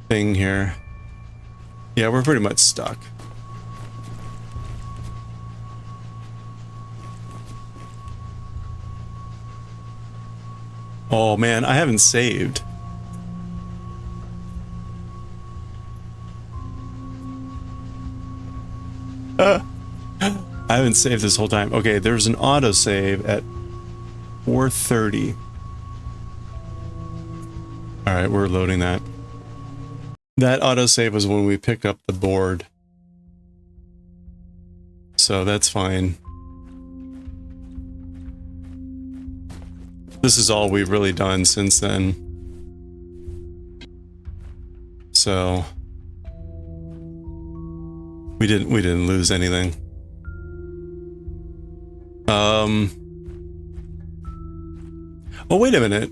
thing here. Yeah, we're pretty much stuck. Oh man, I haven't saved. I haven't saved this whole time. Okay, there's an autosave at 4:30. Alright, we're loading that. That autosave was when we picked up the board. So that's fine. This is all we've really done since then. So we didn't lose anything. Oh, wait a minute.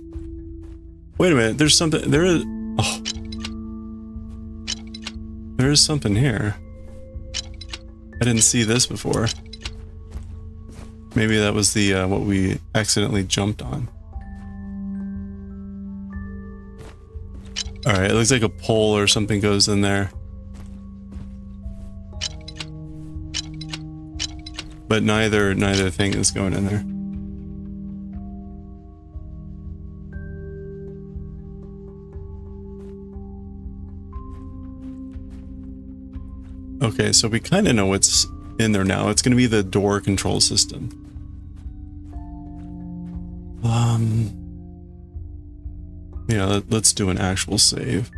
Wait a minute, there's something, there is, oh. There is something here. I didn't see this before. Maybe that was the, what we accidentally jumped on. Alright, it looks like a pole or something goes in there. But neither thing is going in there. Okay, so we kind of know what's in there now. It's going to be the door control system. Yeah, let's do an actual save.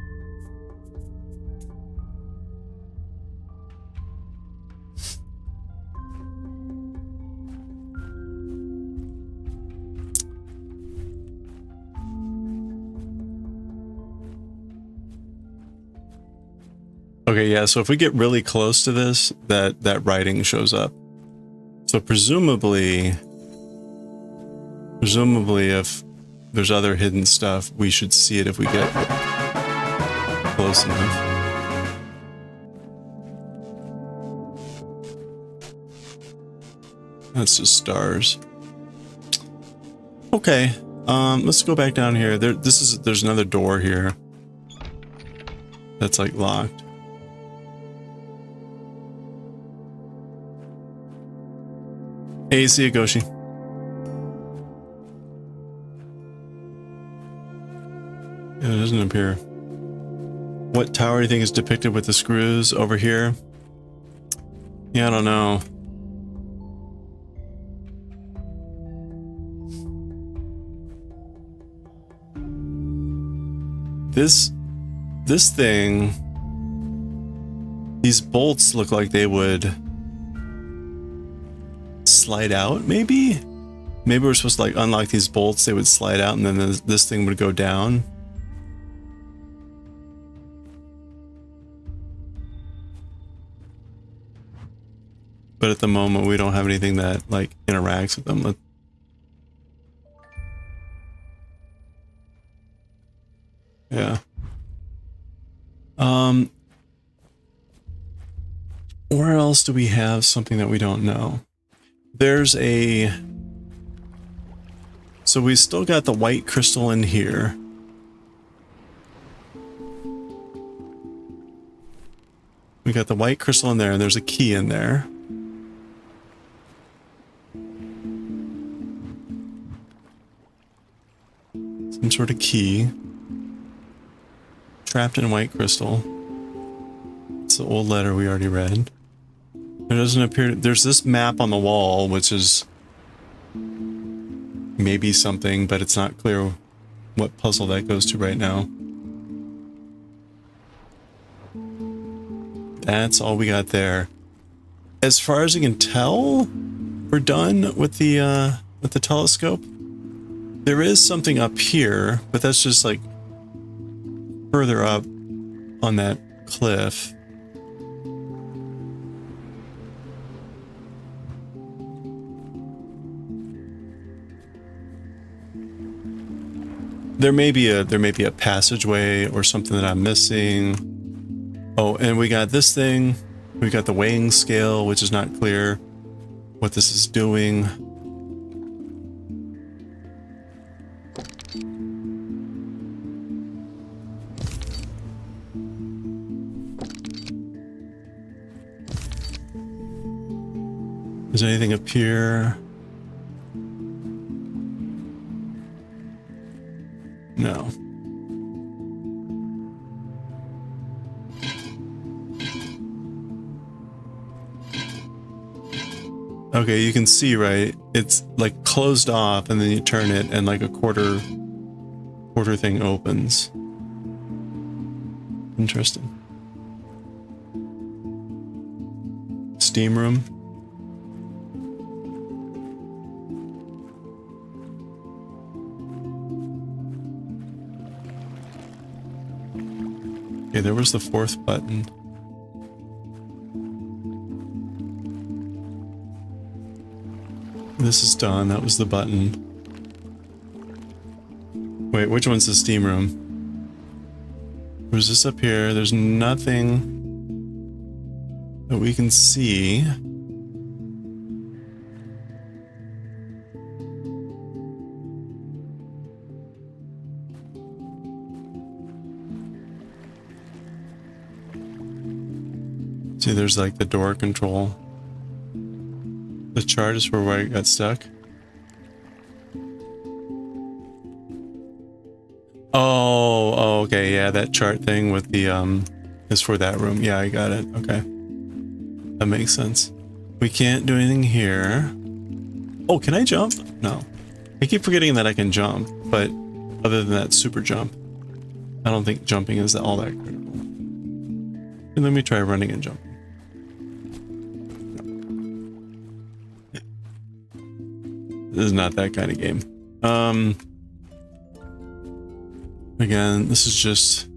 Okay, yeah, so if we get really close to this, that writing shows up. So presumably if there's other hidden stuff, we should see it if we get close enough. That's just stars. Okay, let's go back down here. There's another door here that's like locked. Hey, see you, Goshi. It doesn't appear. What tower do you think is depicted with the screws over here? Yeah, I don't know. This thing, these bolts look like they would slide out, maybe? Maybe we're supposed to like unlock these bolts, they would slide out and then this thing would go down. But at the moment we don't have anything that like interacts with them. Yeah. Where else do we have something that we don't know? There's a... So we still got the white crystal in here. We got the white crystal in there, and there's a key in there. Some sort of key. Trapped in white crystal. It's the old letter we already read. There doesn't appear... There's this map on the wall, which is maybe something, but it's not clear what puzzle that goes to right now. That's all we got there. As far as you can tell, we're done with the telescope. There is something up here, but that's just like further up on that cliff. There may be a passageway or something that I'm missing. Oh, and we got this thing. We got the weighing scale, which is not clear what this is doing. Is there anything up here? No. Okay, you can see, right? It's like closed off and then you turn it and like a quarter thing opens. Interesting. Steam room. Okay, there was the fourth button. This is done. That was the button. Wait, which one's the steam room? There's this up here. There's nothing that we can see. See, there's like the door control. The chart is where I got stuck. Oh, okay, yeah, that chart thing with the is for that room. Yeah, I got it. Okay, that makes sense. We can't do anything here. Oh, can I jump? No. I keep forgetting that I can jump, but other than that super jump, I don't think jumping is all that critical. And let me try running and jumping. This is not that kind of game. Again, this is just...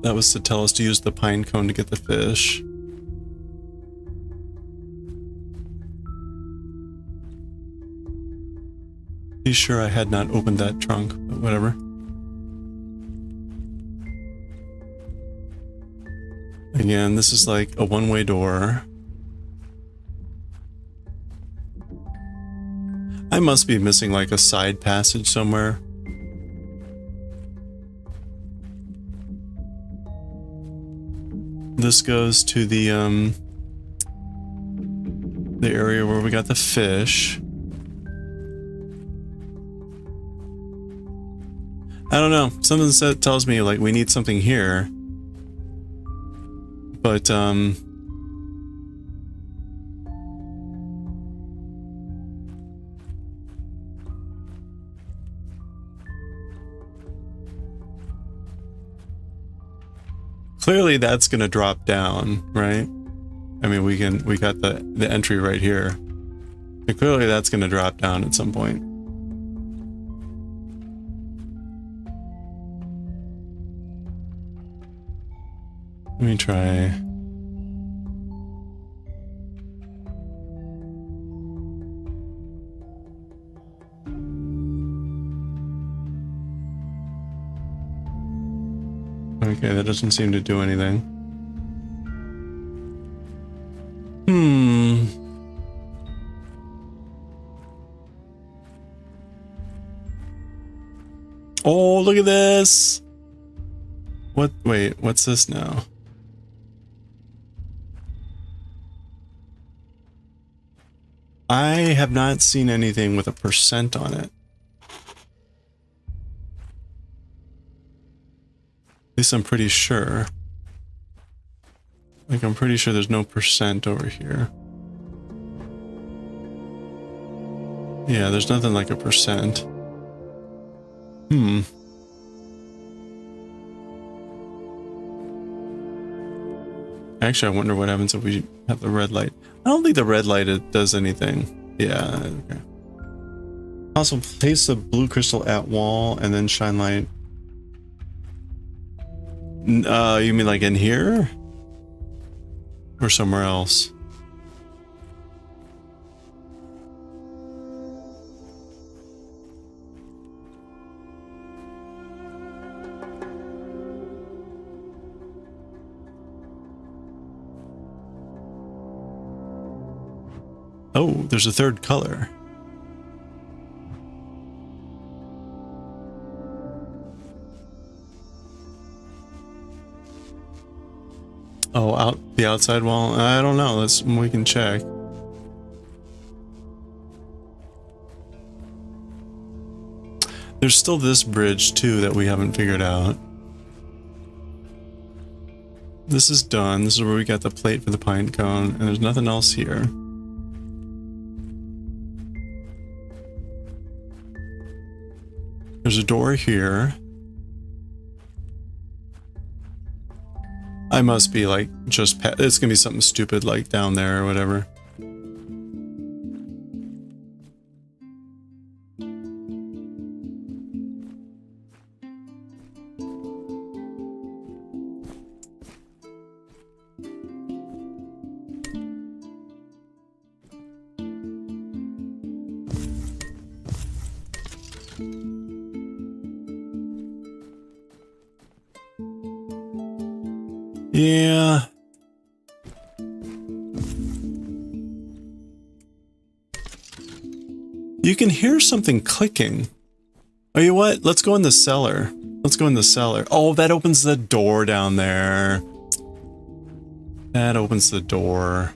That was to tell us to use the pine cone to get the fish. Be sure I had not opened that trunk, but whatever. Again, this is like a one-way door. I must be missing like a side passage somewhere. This goes to the area where we got the fish. I don't know. Something tells me like we need something here. But clearly that's going to drop down, right? I mean, we got the entry right here. But clearly that's going to drop down at some point. Let me try. Okay, that doesn't seem to do anything. Oh, look at this! What? Wait, what's this now? I have not seen anything with a % on it. At least I'm pretty sure. Like, I'm pretty sure there's no % over here. Yeah, there's nothing like a %. Actually, I wonder what happens if we have the red light. I don't think the red light does anything. Yeah, okay. Also, place the blue crystal at wall and then shine light. You mean like in here? Or somewhere else? Oh, there's a third color. Oh, the outside wall? I don't know. We can check. There's still this bridge too that we haven't figured out. This is done. This is where we got the plate for the pine cone, and there's nothing else here. There's a door here. I must be like just it's gonna be something stupid like down there or whatever. Yeah. You can hear something clicking. Oh, you know what? Let's go in the cellar. Let's go in the cellar. Oh, that opens the door down there. That opens the door.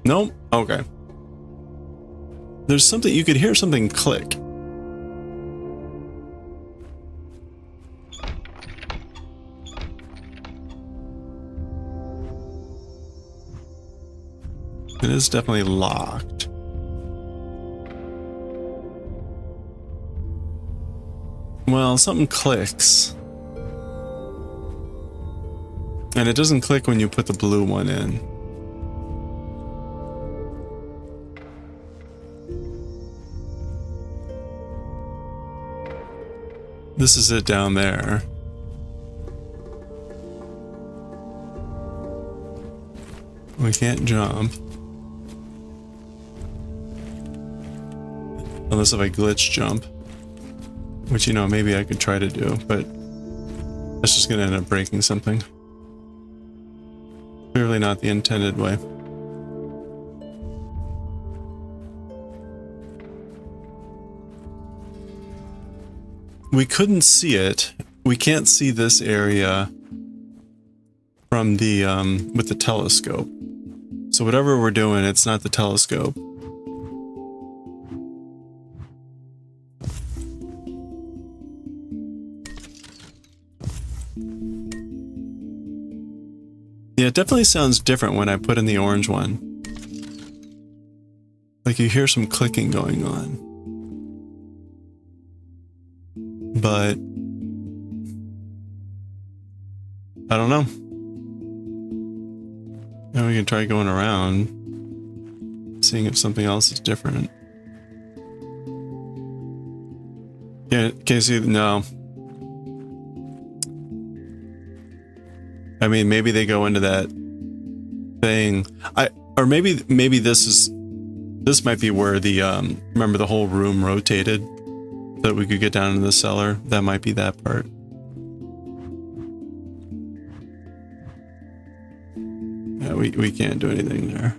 Nope. Okay. There's something, you could hear something click. It is definitely locked. Well, something clicks. And it doesn't click when you put the blue one in. This is it down there. We can't jump. Unless if I glitch jump. Which, you know, maybe I could try to do, but that's just gonna end up breaking something. Clearly not the intended way. We couldn't see it. We can't see this area from the, with the telescope. So whatever we're doing, it's not the telescope. it definitely sounds different when I put in the orange one. Like you hear some clicking going on. But I don't know. Now we can try going around, seeing if something else is different. Yeah, Casey, no. I mean, maybe they go into that thing. Or maybe this might be where the remember the whole room rotated so that we could get down into the cellar. That might be that part. Yeah, we can't do anything there.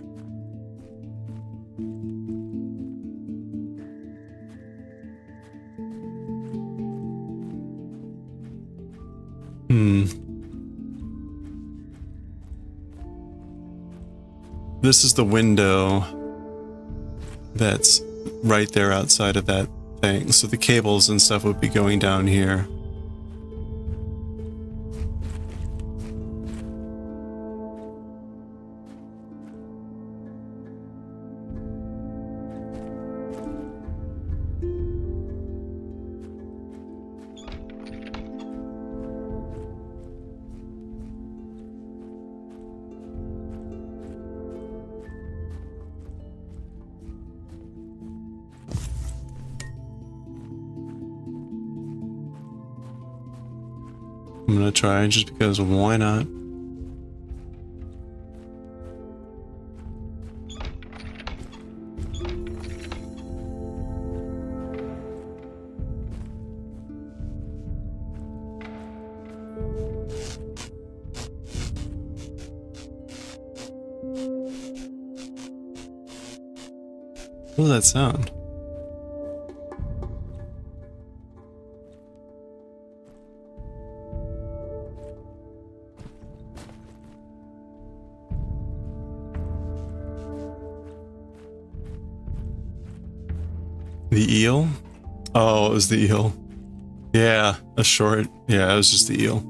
This is the window that's right there outside of that thing. So the cables and stuff would be going down here. I'm gonna try just because why not? What does that sound? The eel? Oh, it was the eel. Yeah, a short. Yeah, it was just the eel.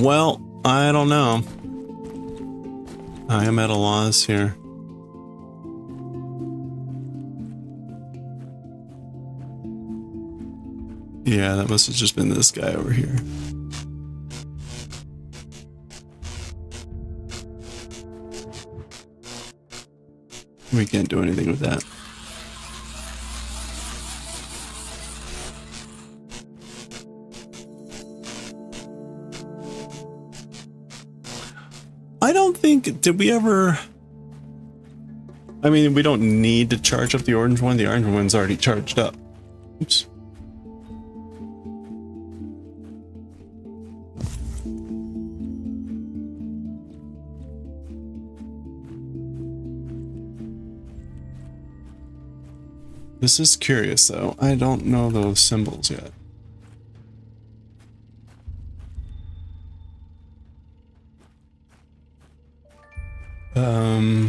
Well, I don't know. I am at a loss here. Yeah, that must have just been this guy over here. We can't do anything with that. I don't think, did we ever... I mean, we don't need to charge up the orange one. The orange one's already charged up. Oops. This is curious, though. I don't know those symbols yet. Oh.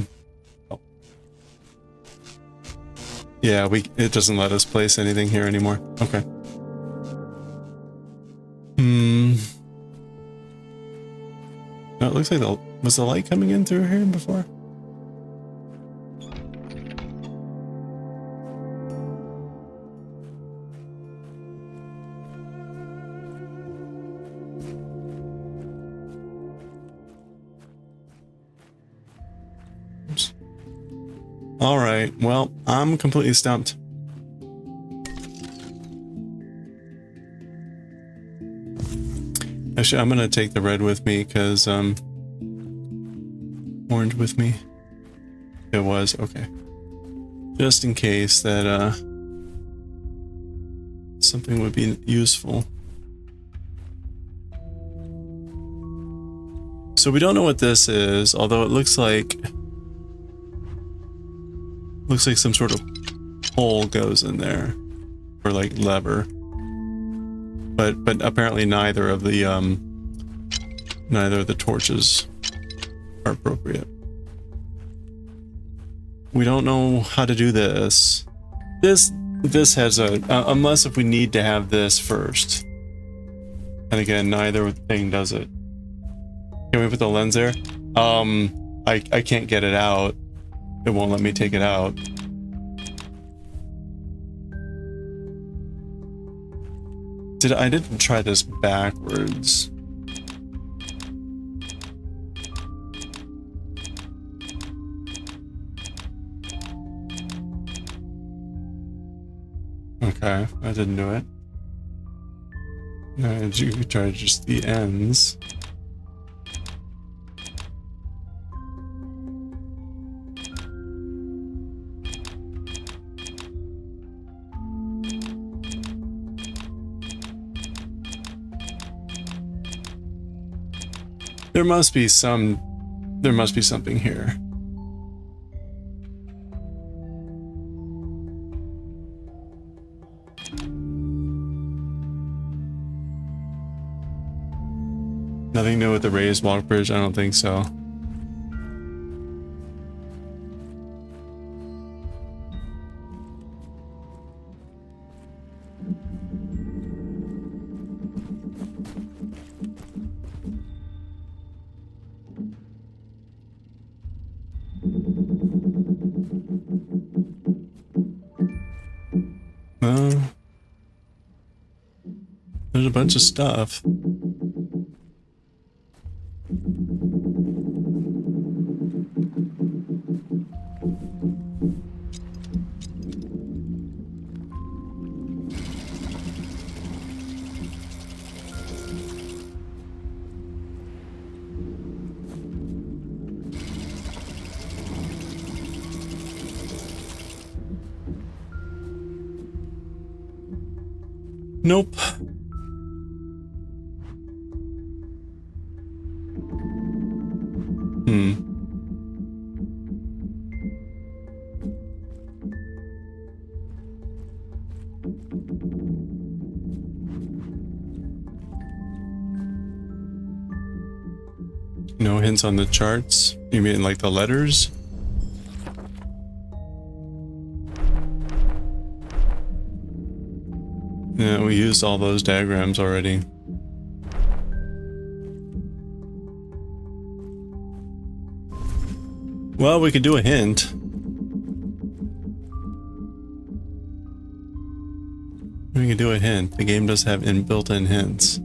Yeah, it doesn't let us place anything here anymore. Okay. No, it looks like was the light coming in through here before? All right, well, I'm completely stumped. Actually, I'm gonna take the red with me because orange with me. It was okay. Just in case that something would be useful. So we don't know what this is, although it looks like some sort of hole goes in there, or like lever. But apparently neither of the torches are appropriate. We don't know how to do this. This has a unless if we need to have this first. And again, neither thing does it. Can we put the lens there? I can't get it out. It won't let me take it out. I didn't try this backwards. Okay, I didn't do it. No, you could try just the ends. There must be something here. Nothing new with the raised walk bridge? I don't think so. There's a bunch of stuff. Nope. No hints on the charts? You mean like the letters? Yeah, we used all those diagrams already. Well, we could do a hint. We can do a hint. The game does have built-in hints.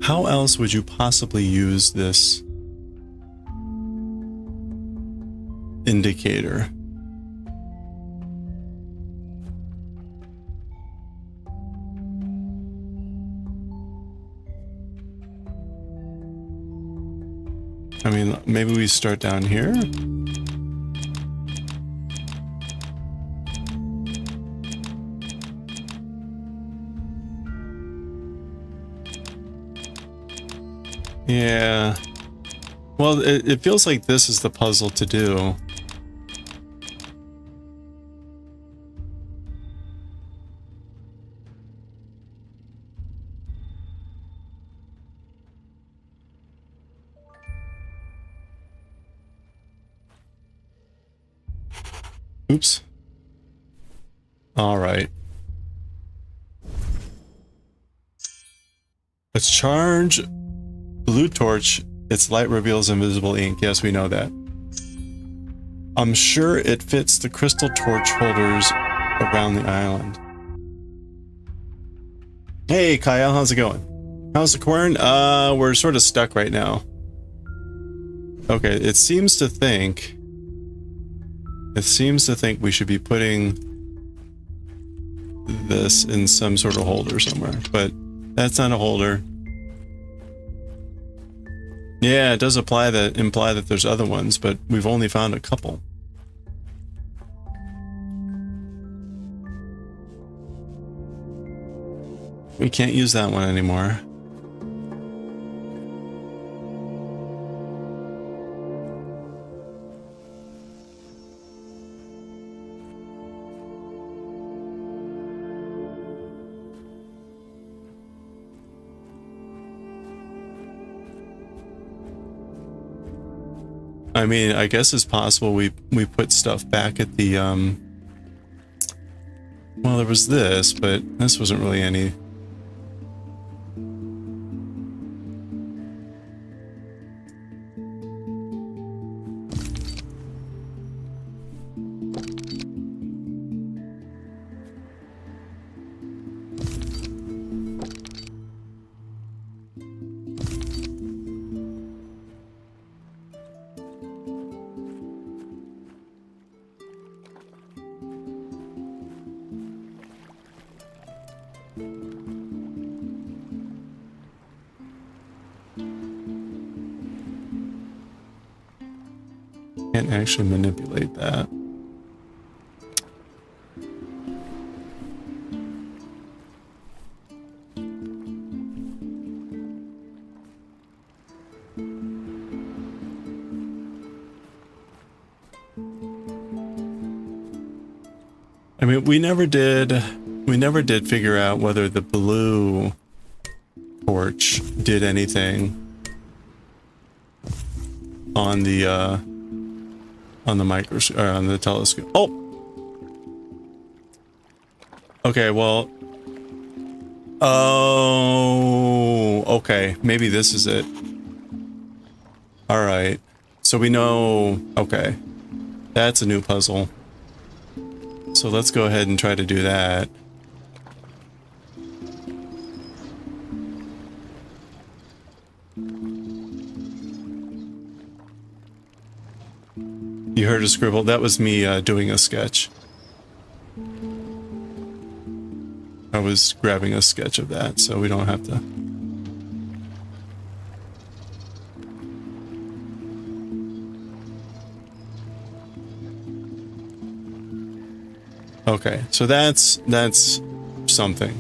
How else would you possibly use this indicator? I mean, maybe we start down here? Yeah. Well, it feels like this is the puzzle to do. Oops. All right. Let's charge blue torch. Its light reveals invisible ink. Yes, we know that. I'm sure it fits the crystal torch holders around the island. Hey, Kyle, how's it going? How's the corn? We're sort of stuck right now. Okay, it seems to think we should be putting this in some sort of holder somewhere, but that's not a holder. Yeah, it does imply that there's other ones, but we've only found a couple. We can't use that one anymore. I mean, I guess it's possible we put stuff back at the, well, there was this, but this wasn't really any. Can't actually manipulate that. I mean, we never did figure out whether the blue torch did anything on the microscope, or on the telescope. Oh! Okay, well... Oh... Okay, maybe this is it. Alright. So we know... Okay. That's a new puzzle. So let's go ahead and try to do that. You heard a scribble? That was me doing a sketch. I was grabbing a sketch of that, so we don't have to... Okay, so that's something.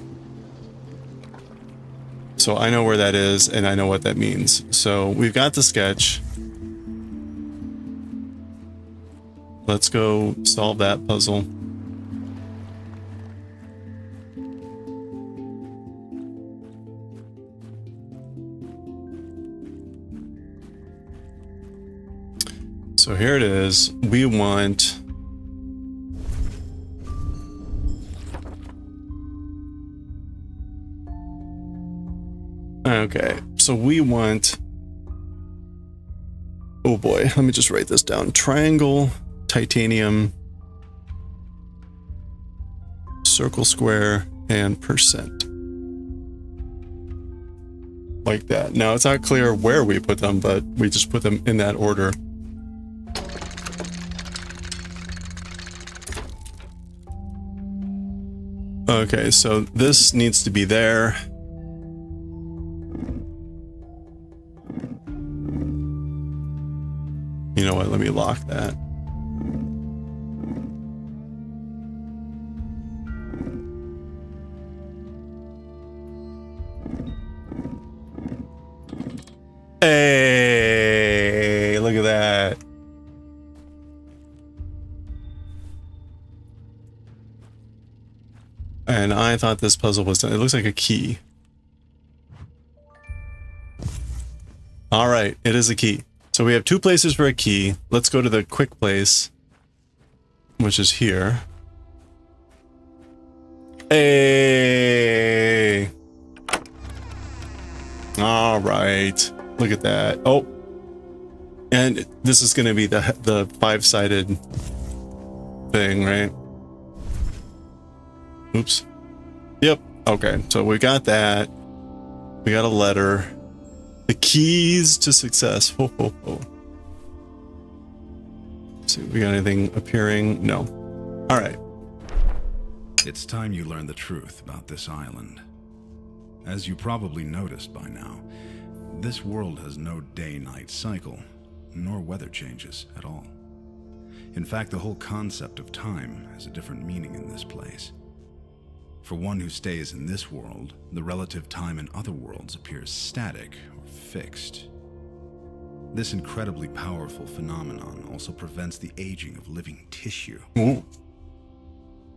So I know where that is, and I know what that means. So we've got the sketch. Let's go solve that puzzle. So here it is. We want... Okay, so we want... Oh boy, let me just write this down. Triangle, titanium, circle, square, and percent. Like that. Now, it's not clear where we put them, but we just put them in that order. Okay, so this needs to be there. You know what? Let me lock that. Hey, look at that. And I thought this puzzle was done. It looks like a key. All right, it is a key. So we have two places for a key. Let's go to the quick place, which is here. Hey! All right. Look at that. Oh. And this is going to be the five-sided thing, right? Oops. Yep. Okay. So we got that. We got a letter. The keys to success. Ho, ho, ho. Let's see, we got anything appearing? No. All right. It's time you learn the truth about this island. As you probably noticed by now, this world has no day-night cycle, nor weather changes at all. In fact, the whole concept of time has a different meaning in this place. For one who stays in this world, the relative time in other worlds appears static or fixed. This incredibly powerful phenomenon also prevents the aging of living tissue. Ooh.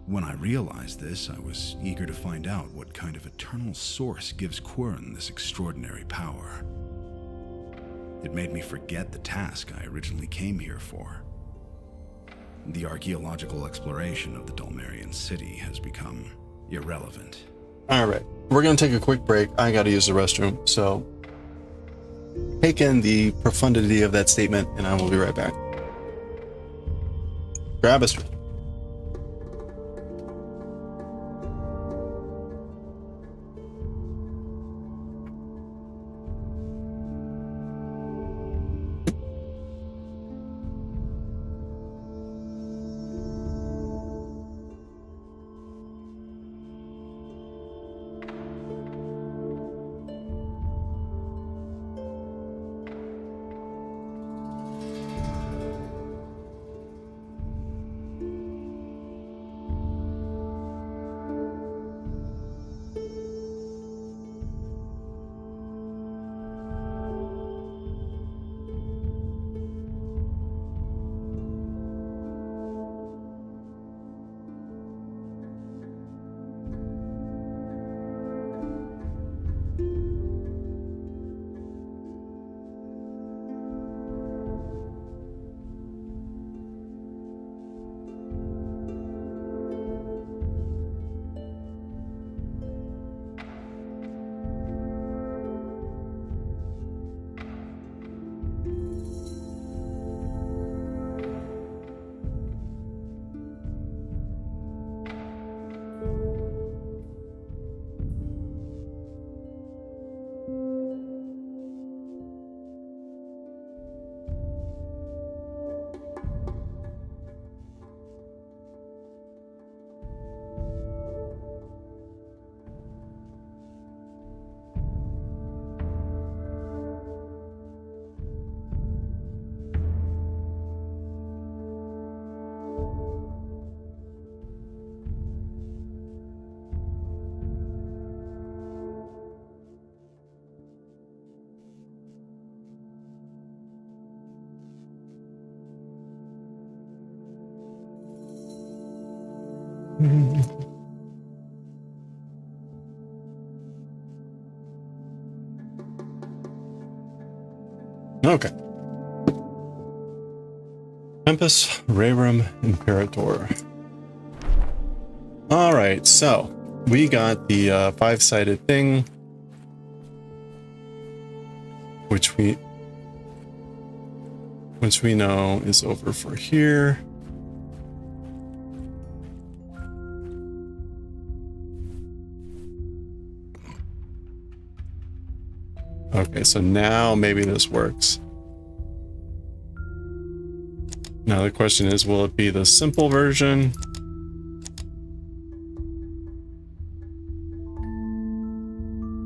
When I realized this, I was eager to find out what kind of eternal source gives Quern this extraordinary power. It made me forget the task I originally came here for. The archaeological exploration of the Dulmerian city has become irrelevant. All right, we're going to take a quick break. I got to use the restroom, so take in the profundity of that statement, and I will be right back. Grab a stretch. Okay. Tempus Rerum Imperator. All right, so we got the five-sided thing, which we know is over for here. Okay, so now maybe this works. Now the question is, will it be the simple version?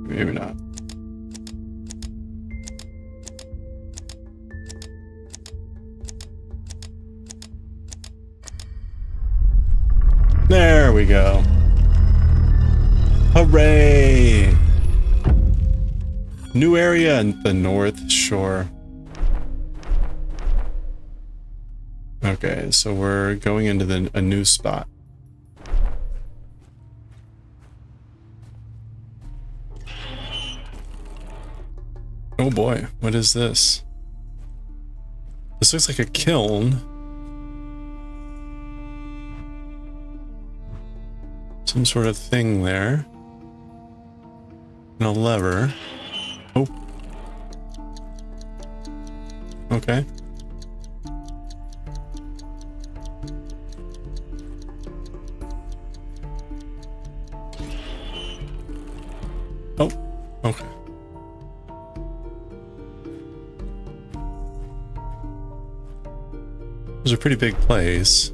Maybe not. There we go. Hooray! New area in the North Shore. Okay, so we're going into a new spot. Oh boy, what is this? This looks like a kiln. Some sort of thing there. And a lever. Oh. Okay. Oh, okay. It was a pretty big place.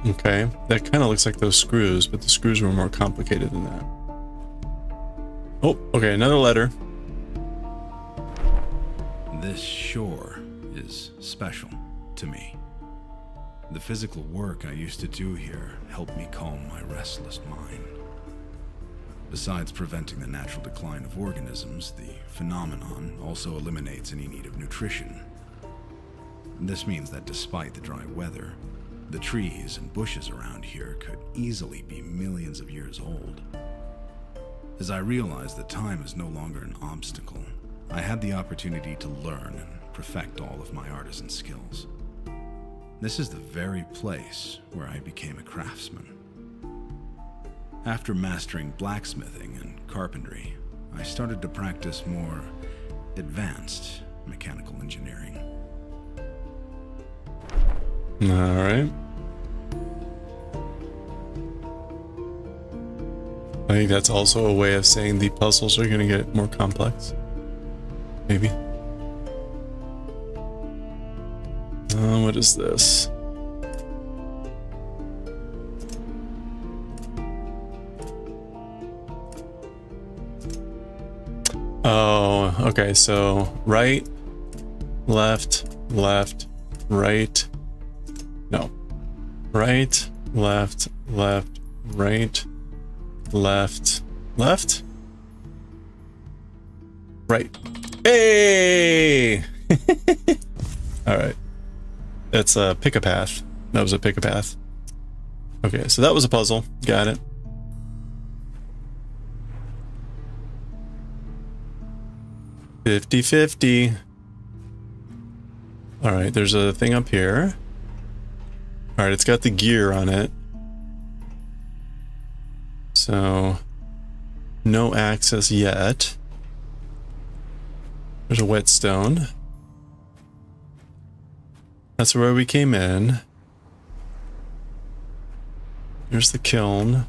Okay, that kind of looks like those screws, but the screws were more complicated than that. Oh, okay, another letter. This shore is special to me. The physical work I used to do here helped me calm my restless mind. Besides preventing the natural decline of organisms, the phenomenon also eliminates any need of nutrition. This means that despite the dry weather, the trees and bushes around here could easily be millions of years old. As I realized that time is no longer an obstacle, I had the opportunity to learn and perfect all of my artisan skills. This is the very place where I became a craftsman. After mastering blacksmithing and carpentry, I started to practice more advanced mechanical engineering. All right. I think that's also a way of saying the puzzles are going to get more complex. Maybe. What is this? Oh, okay. So right, left, left, right. No. Right, left, left, right, left, left, right. Hey! All right. That's a pick a path. That was a pick a path. Okay, so that was a puzzle. Got it. $50-50. All right, there's a thing up here. All right, it's got the gear on it. So, no access yet. There's a whetstone. That's where we came in. There's the kiln.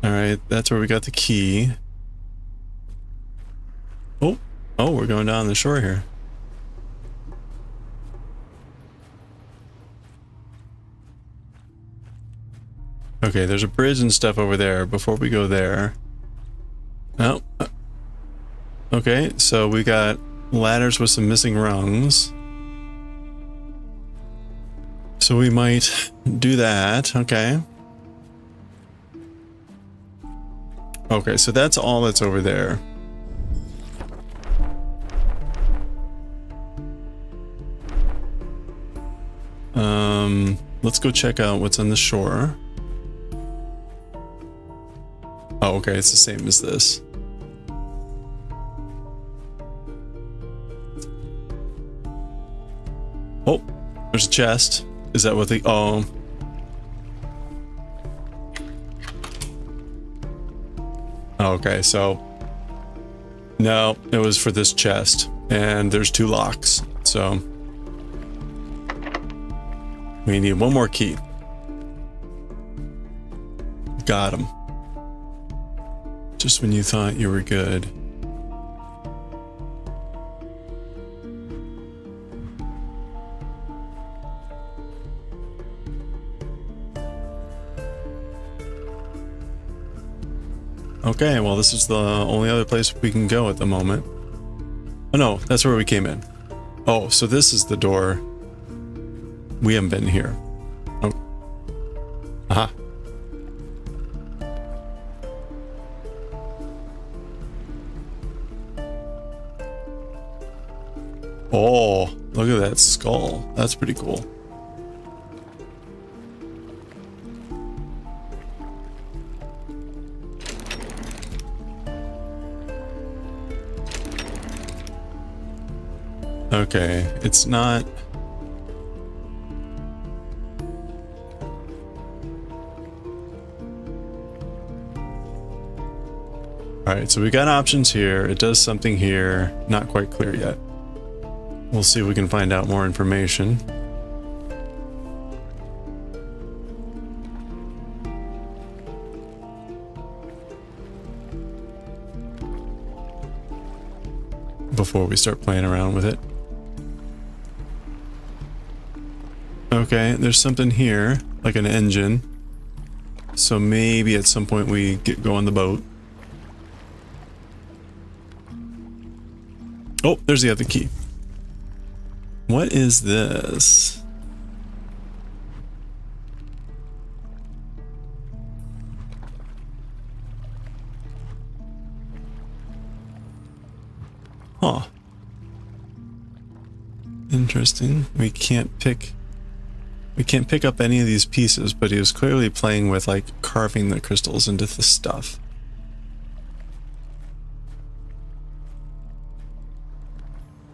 All right, that's where we got the key. Oh, we're going down the shore here. Okay, there's a bridge and stuff over there before we go there. Oh. Okay, so we got ladders with some missing rungs. So we might do that. Okay. Okay, so that's all that's over there. Let's go check out what's on the shore. Oh, okay, it's the same as this. Oh, there's a chest. Is that what the... Oh. Okay, so... No, it was for this chest. And there's 2 locks, so... We need one more key. Got him. Just when you thought you were good. Okay, well, this is the only other place we can go at the moment. Oh no, that's where we came in. Oh, so this is the door. We haven't been here. Oh. Aha. Oh, look at that skull. That's pretty cool. Okay, it's not... Alright, so we got options here. It does something here. Not quite clear yet. We'll see if we can find out more information. Before we start playing around with it. Okay, there's something here, like an engine. So maybe at some point we go on the boat. Oh, there's the other key. What is this? Interesting. We can't pick up any of these pieces, but he was clearly playing with like carving the crystals into the stuff.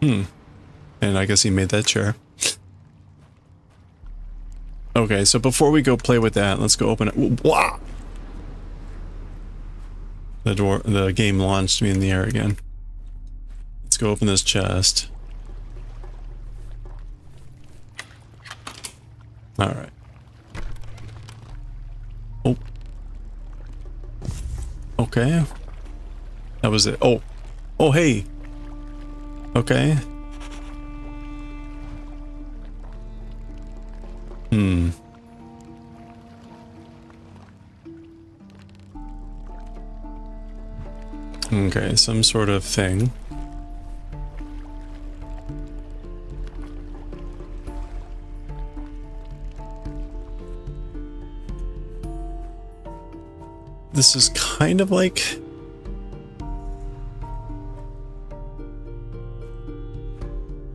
And I guess he made that chair. Okay, so before we go play with that, let's go open it. Wow! The game launched me in the air again. Let's go open this chest. Alright. Oh. Okay. That was it. Oh. Oh, hey. Okay. Okay, some sort of thing. This is kind of like...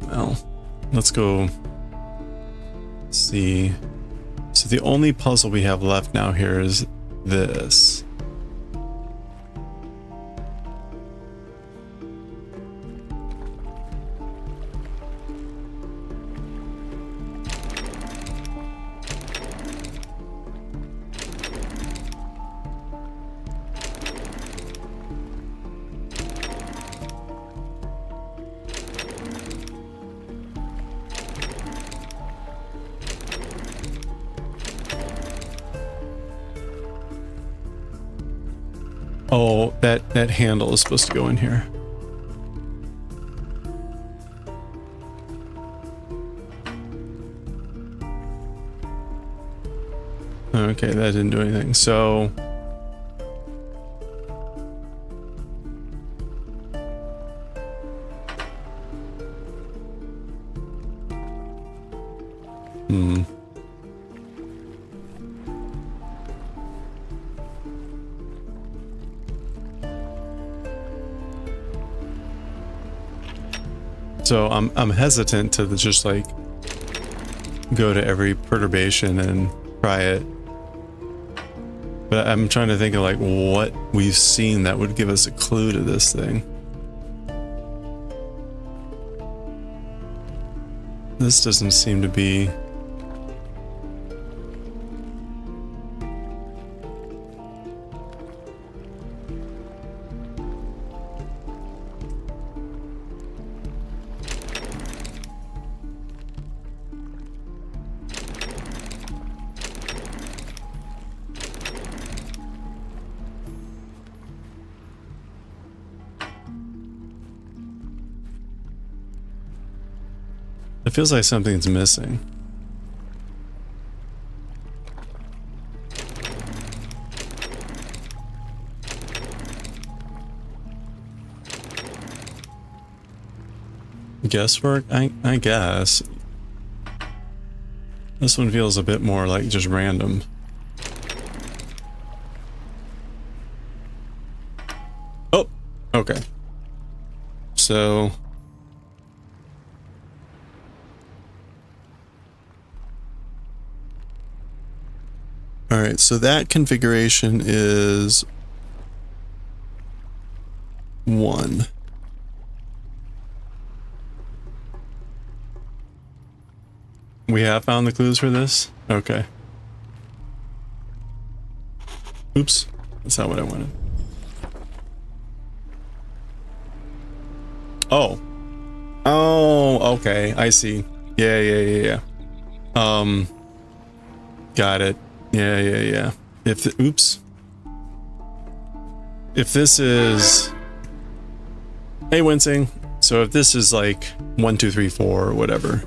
Well, let's go see. So the only puzzle we have left now here is this. Oh, that handle is supposed to go in here. Okay, that didn't do anything. So... So I'm hesitant to just like go to every perturbation and try it. But I'm trying to think of like what we've seen that would give us a clue to this thing. This doesn't seem to be... It feels like something's missing. Guesswork? I guess. This one feels a bit more like just random. Oh! Okay. So... Alright, so that configuration is 1. We have found the clues for this? Okay. Oops, that's not what I wanted. Oh. Oh, okay, I see. Yeah. Got it. Yeah. Oops. If this is... Hey, Wincing. So if this is like 1, 2, 3, 4 or whatever.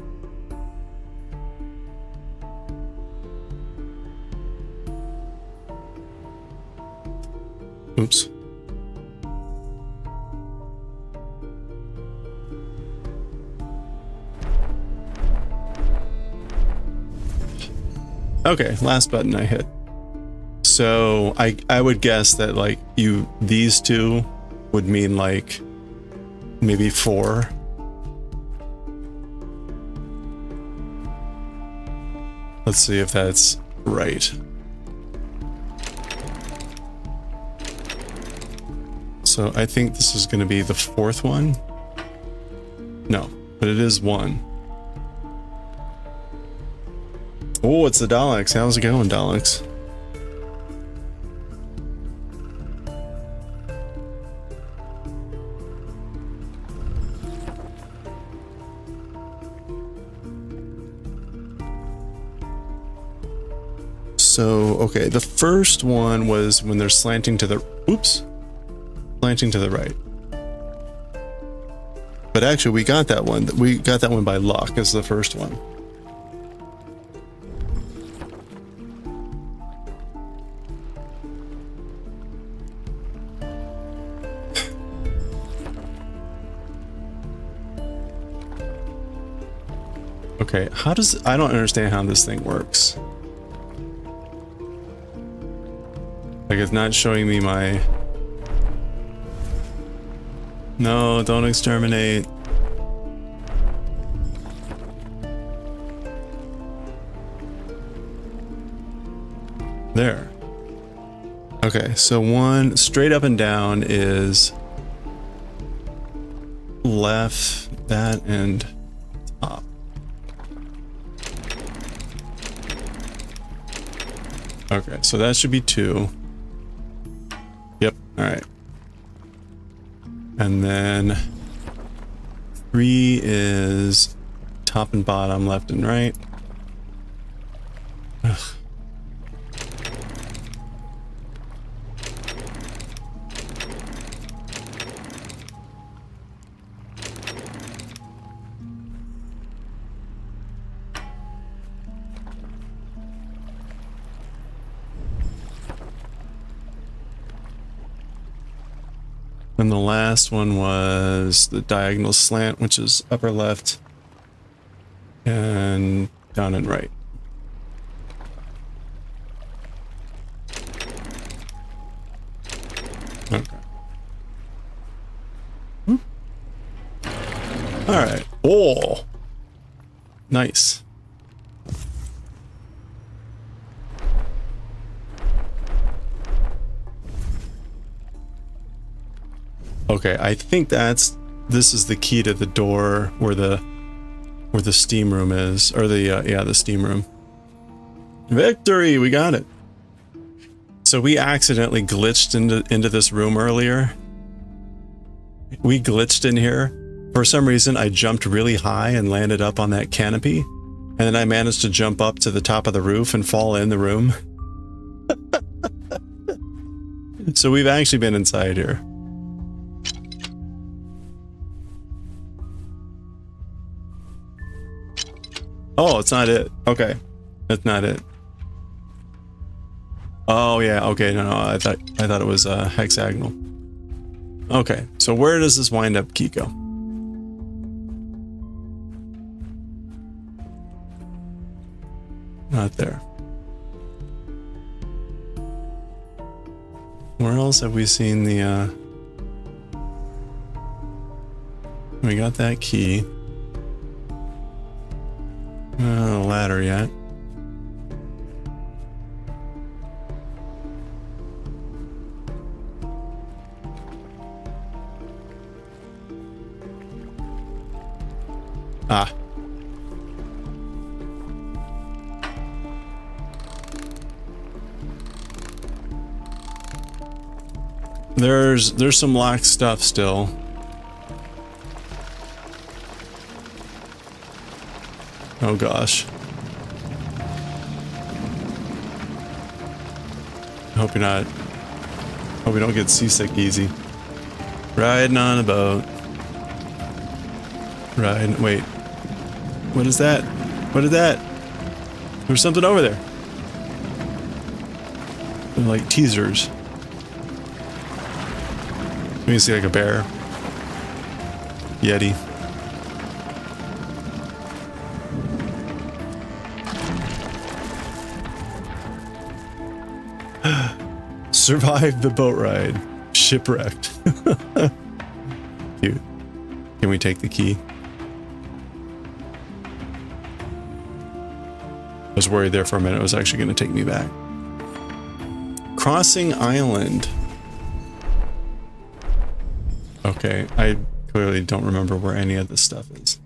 Oops. Okay, last button I hit. So I would guess that like these two would mean like maybe 4. Let's see if that's right. So I think this is going to be the fourth one. No, but it is one. Oh, it's the Daleks. How's it going, Daleks? So, okay, the first one was when they're slanting to the, oops, slanting to the right. But actually, we got that one. We got that one by luck as the first one. Okay, how does, I don't understand how this thing works. Like, it's not showing me my... No, don't exterminate. There. Okay, so one straight up and down is left, that, and top. Okay, so that should be 2. Yep, alright. And then 3 is top and bottom, left and right. Ugh. And the last one was the diagonal slant, which is upper left and down and right. Okay. All right. Oh, nice. Okay, I think this is the key to the door where the steam room is, or the yeah, the steam room. Victory, we got it. So we accidentally glitched into this room earlier. We glitched in here. For some reason, I jumped really high and landed up on that canopy, and then I managed to jump up to the top of the roof and fall in the room. So we've actually been inside here. Oh, it's not it. Okay. That's not it. Oh yeah, okay, no, I thought it was hexagonal. Okay, so where does this wind up key go? Not there. Where else have we seen the we got that key. Ladder yet. Ah. There's some locked stuff still. Oh gosh. Hope we don't get seasick easy. Riding on a boat. Wait. What is that? What is that? There's something over there. They're like teasers. We can see like a bear. Yeti. Survived the boat ride. Shipwrecked. Cute. Can we take the key? was worried there for a minute it was actually going to take me back. Crossing Island. Okay, I clearly don't remember where any of this stuff is.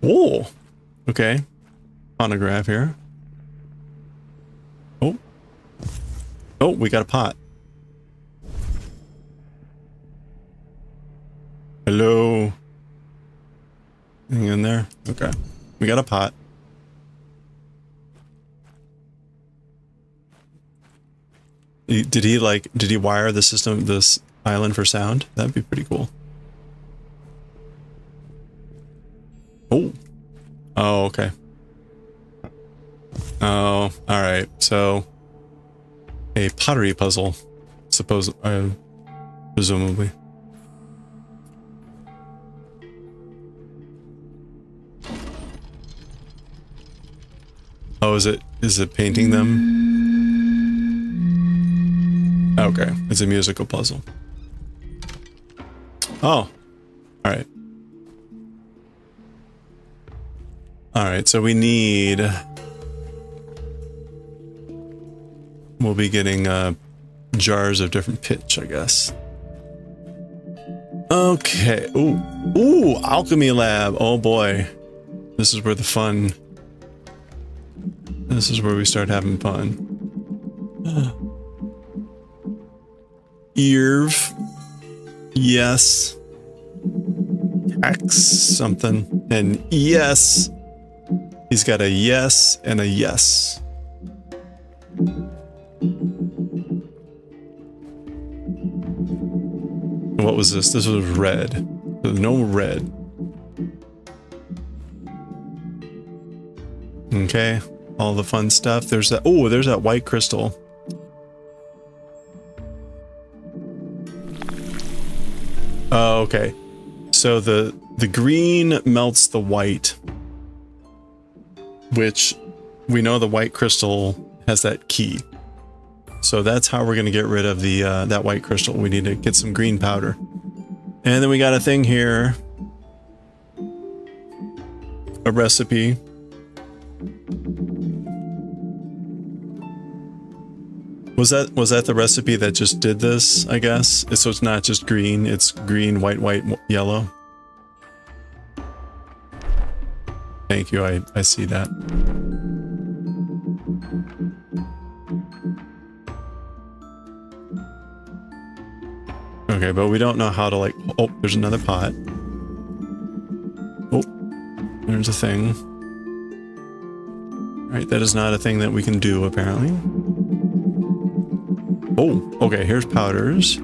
Whoa! Okay. Phonograph here. Oh. Oh, we got a pot. Hello? Anything in there? Okay. We got a pot. Did he wire the system, this island for sound? That'd be pretty cool. Oh. Oh, okay. Oh, alright. So, a pottery puzzle, presumably. Oh, is it painting them? Okay, it's a musical puzzle. Oh, alright. Alright, so we need... We'll be getting jars of different pitch, I guess. Okay, ooh, ooh, alchemy lab, oh boy. This is where the fun... This is where we start having fun. Earv. Yes. X something. And yes. He's got a yes and a yes. What was this? This was red. There's no red. Okay. All the fun stuff. There's that. Oh, there's that white crystal. Oh, okay. So the green melts the white, which we know the white crystal has that key. So that's how we're going to get rid of the that white crystal. We need to get some green powder. And then we got a thing here. A recipe. Was that the recipe that just did this, I guess? So it's not just green, it's green, white, white, yellow. Thank you, I see that. Okay, but we don't know how to like... Oh, there's another pot. Oh, there's a thing. Alright, that is not a thing that we can do, apparently. Oh, okay, here's powders.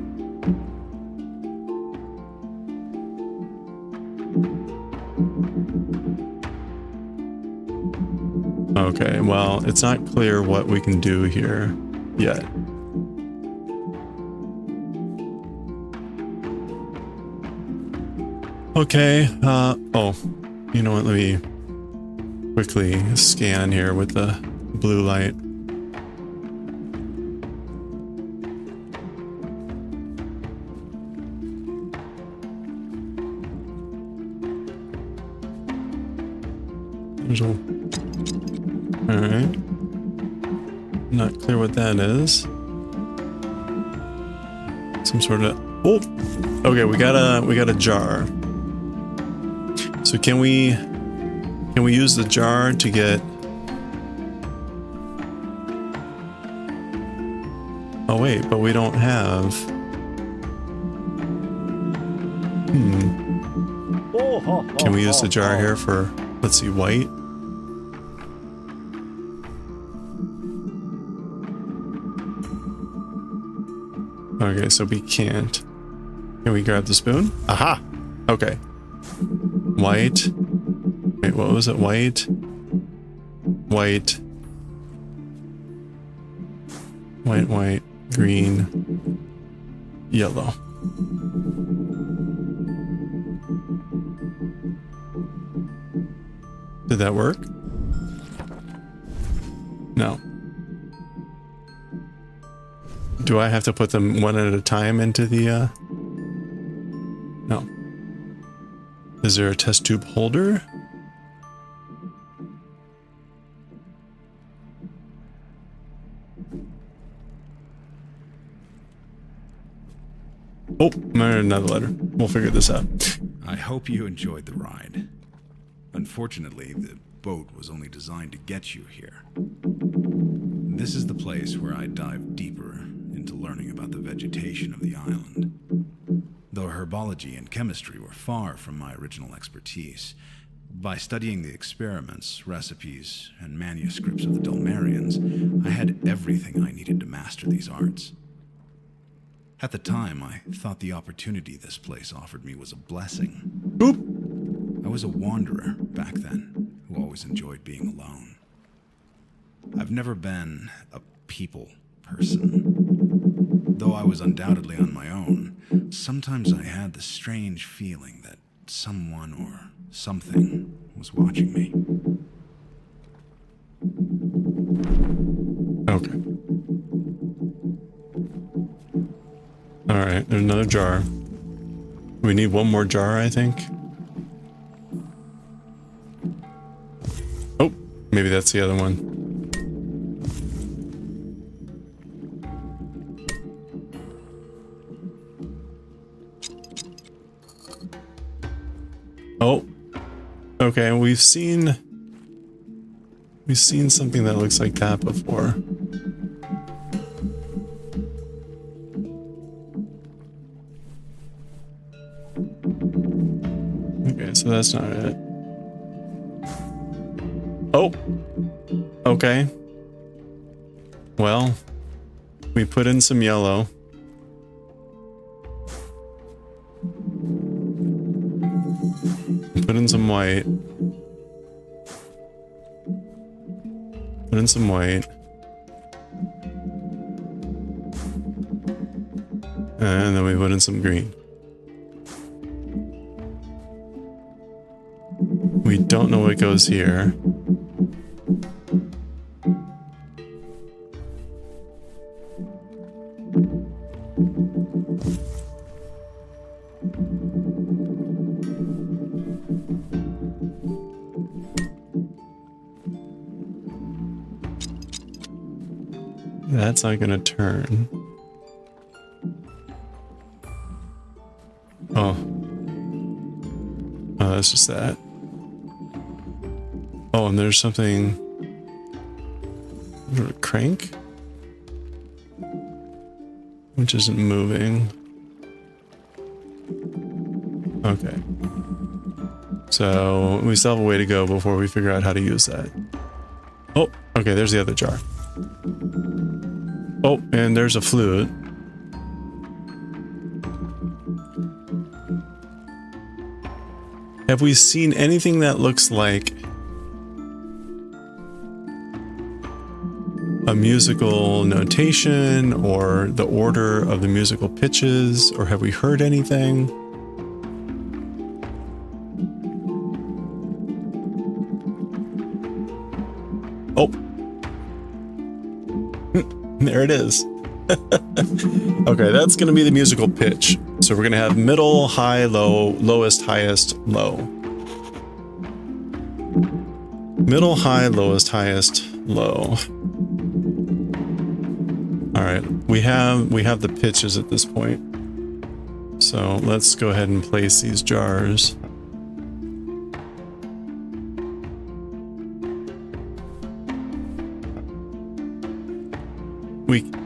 Okay, well, it's not clear what we can do here yet. Okay, oh, you know what, let me quickly scan here with the blue light. Alright. Not clear what that is. Some sort of... Oh! Okay, we got a jar. So can we use the jar to get... Oh wait, but we don't have... Can we use the jar here for, let's see, white? Okay, so we can't. Can we grab the spoon? Aha! Okay. White. Wait, what was it? White. White. White, white, green, yellow. Did that work? No. Do I have to put them one at a time into the, No. Is there a test tube holder? Oh, another letter. We'll figure this out. I hope you enjoyed the ride. Unfortunately, the boat was only designed to get you here. This is the place where I dive deeper into learning about the vegetation of the island. Though herbology and chemistry were far from my original expertise, by studying the experiments, recipes, and manuscripts of the Dulmarians, I had everything I needed to master these arts. At the time, I thought the opportunity this place offered me was a blessing. Boop. I was a wanderer back then, who always enjoyed being alone. I've never been a people person. Though I was undoubtedly on my own, sometimes I had the strange feeling that someone or something was watching me. Okay. Alright, there's another jar. We need one more jar, I think. Oh, maybe that's the other one. Oh, okay, we've seen something that looks like that before. Okay, so that's not it. Oh, okay. Well, we put in some yellow. Put in some white. Put in some white. And then we put in some green. We don't know what goes here. That's not gonna turn. Oh. Oh, that's just that. Oh, and there's something... a crank? Which isn't moving. Okay. So, we still have a way to go before we figure out how to use that. Oh, okay, there's the other jar. Oh, and there's a flute. Have we seen anything that looks like a musical notation or the order of the musical pitches, or have we heard anything? Oh. There it is. Okay, that's going to be the musical pitch. So we're going to have middle, high, low, lowest, highest, low. Middle, high, lowest, highest, low. All right, we have the pitches at this point. So let's go ahead and place these jars.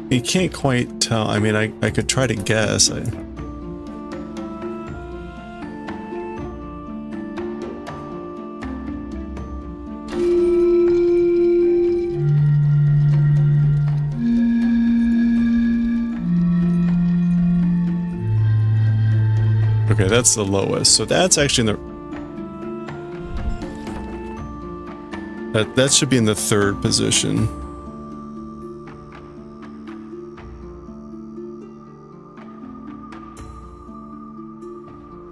We can't quite tell. I mean, I could try to guess. Okay, that's the lowest. So that's actually in the... That should be in the third position.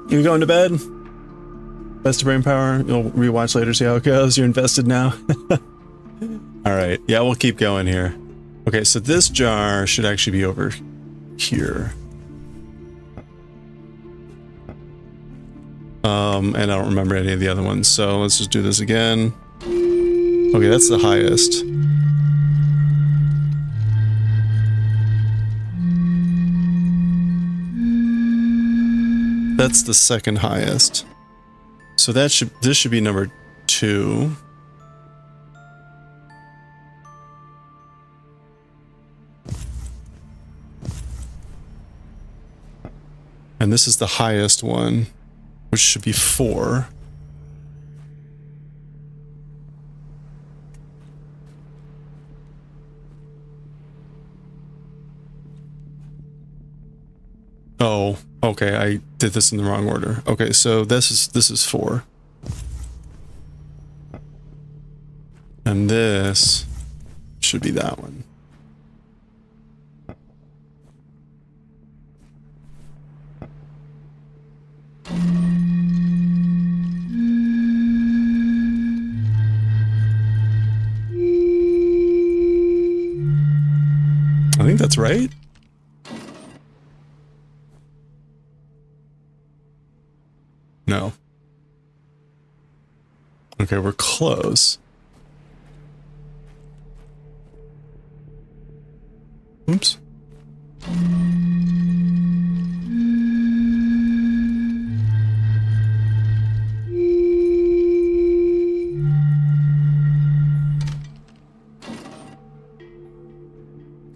You going to bed? Best of brain power. You'll rewatch later, see how it goes. You're invested now. All right. Yeah, we'll keep going here. Okay, so this jar should actually be over here. And I don't remember any of the other ones, so let's just do this again. Okay, that's the highest. That's the second highest. So this should be number 2. And this is the highest one, which should be 4. Oh, okay, I did this in the wrong order. Okay, so this is 4. And this should be that one. I think that's right. No. Okay, we're close. Oops.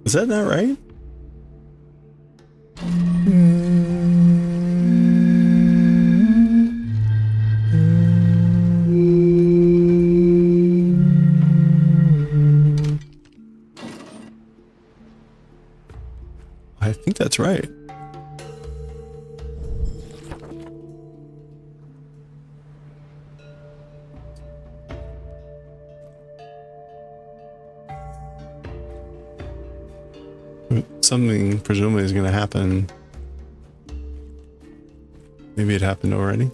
Is that not right? I think that's right. Something presumably is going to happen. Maybe it happened already.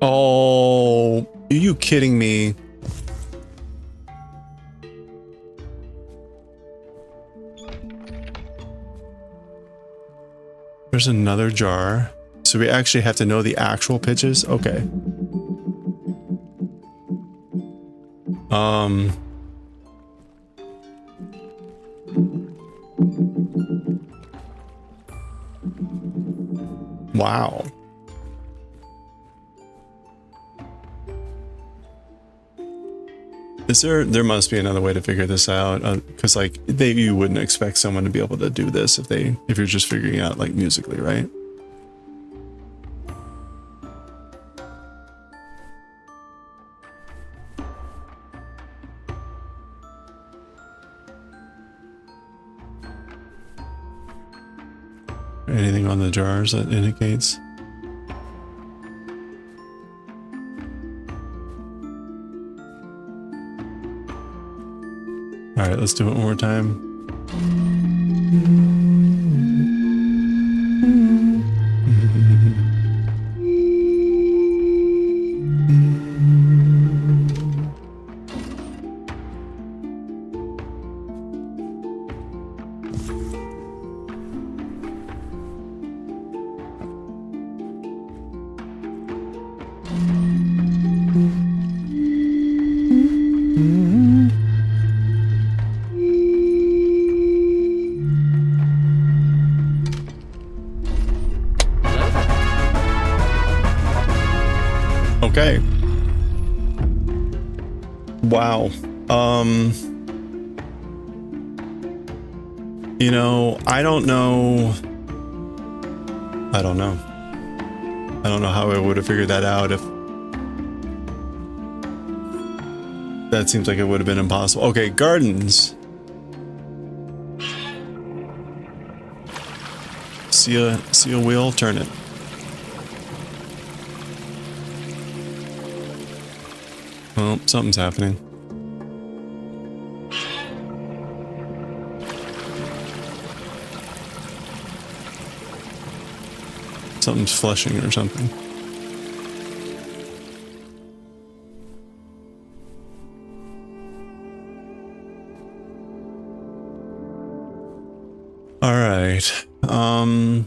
Oh, are you kidding me? There's another jar. So we actually have to know the actual pitches? Okay. Wow. There must be another way to figure this out, because like you wouldn't expect someone to be able to do this if you're just figuring out like musically, right? Anything on the jars that indicates? All right, let's do it one more time. Okay. Wow. You know, I don't know how I would have figured that out if that seems like it would have been impossible. Okay, gardens. See a wheel, turn it. Well, something's happening. Something's flushing or something. right. Oh.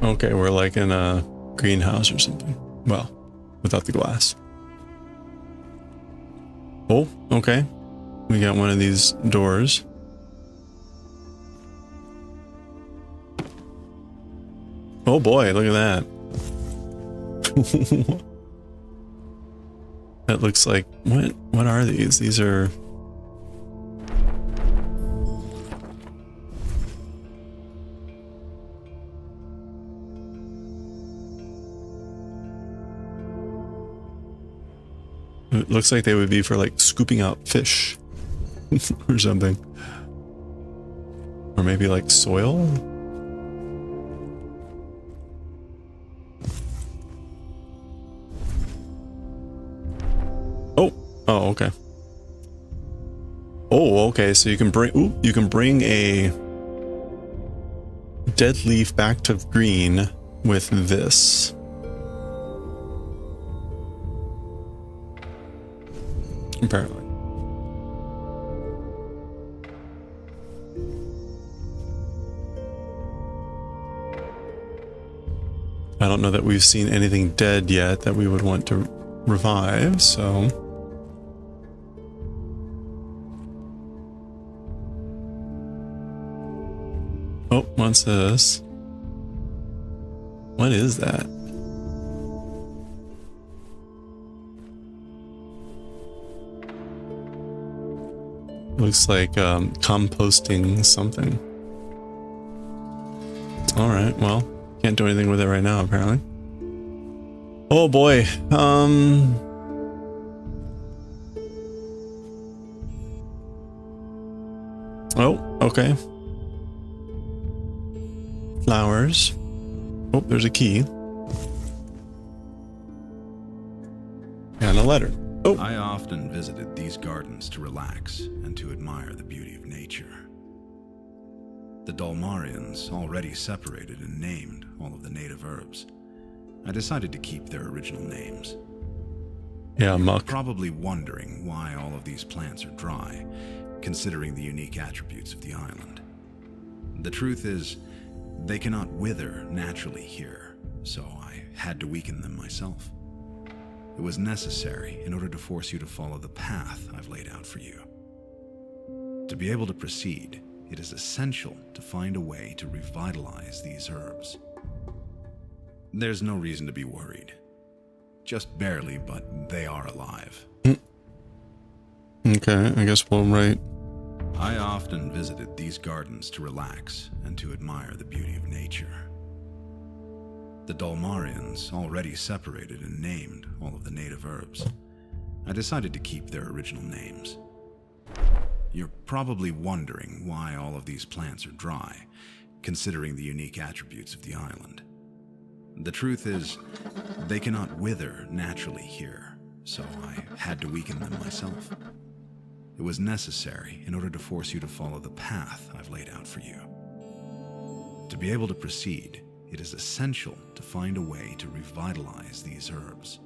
Okay, we're like in a greenhouse or something. Well, without the glass. Oh, okay. We got one of these doors. Oh boy, look at that. That looks like, what are these? These are... It looks like they would be for like scooping out fish or something. Or maybe like soil? Oh, okay. Oh, okay. So you can bring a dead leaf back to green with this. Apparently. I don't know that we've seen anything dead yet that we would want to revive, so... Oh, what's this? What is that? Looks like composting something. Alright, well, can't do anything with it right now, apparently. Oh boy, oh, okay. Flowers. Oh, there's a key. And a letter. Oh. I often visited these gardens to relax and to admire the beauty of nature. The Dalmarians already separated and named all of the native herbs. I decided to keep their original names. Yeah, muck. You're probably wondering why all of these plants are dry, considering the unique attributes of the island. The truth is, they cannot wither naturally here, so I had to weaken them myself. It was necessary in order to force you to follow the path I've laid out for you. To be able to proceed, it is essential to find a way to revitalize these herbs. There's no reason to be worried. Just barely, but they are alive. Okay, I guess we'll write. I often visited these gardens to relax and to admire the beauty of nature. The Dalmarians already separated and named all of the native herbs. I decided to keep their original names. You're probably wondering why all of these plants are dry, considering the unique attributes of the island. The truth is, they cannot wither naturally here, so I had to weaken them myself. It was necessary in order to force you to follow the path I've laid out for you. To be able to proceed, it is essential to find a way to revitalize these herbs.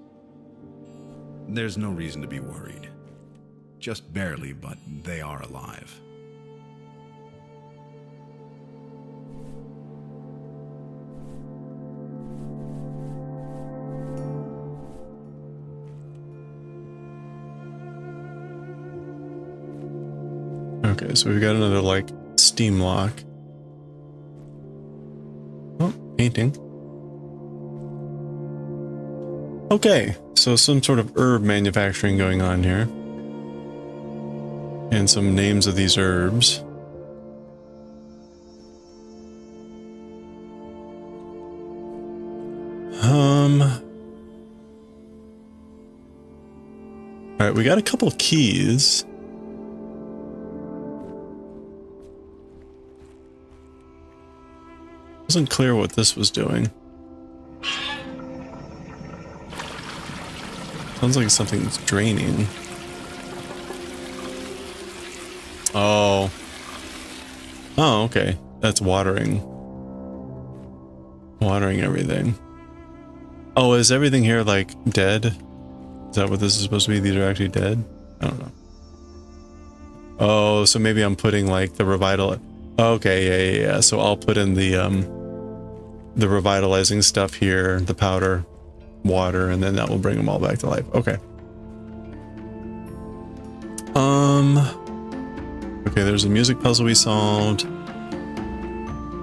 There's no reason to be worried. Just barely, but they are alive. Okay, so we've got another, like, steam lock. Oh, painting. Okay, so some sort of herb manufacturing going on here. And some names of these herbs. Alright, we got a couple of keys. Wasn't clear what this was doing. Sounds like something's draining. Oh. Oh, okay. That's watering. watering everything. Oh, is everything here like dead? Is that what this is supposed to be? These are actually dead? I don't know. Oh, so maybe I'm putting like the revital. Okay, yeah. So I'll put in the revitalizing stuff here, the powder, water, and then that will bring them all back to life. Okay. Okay, there's a music puzzle we solved.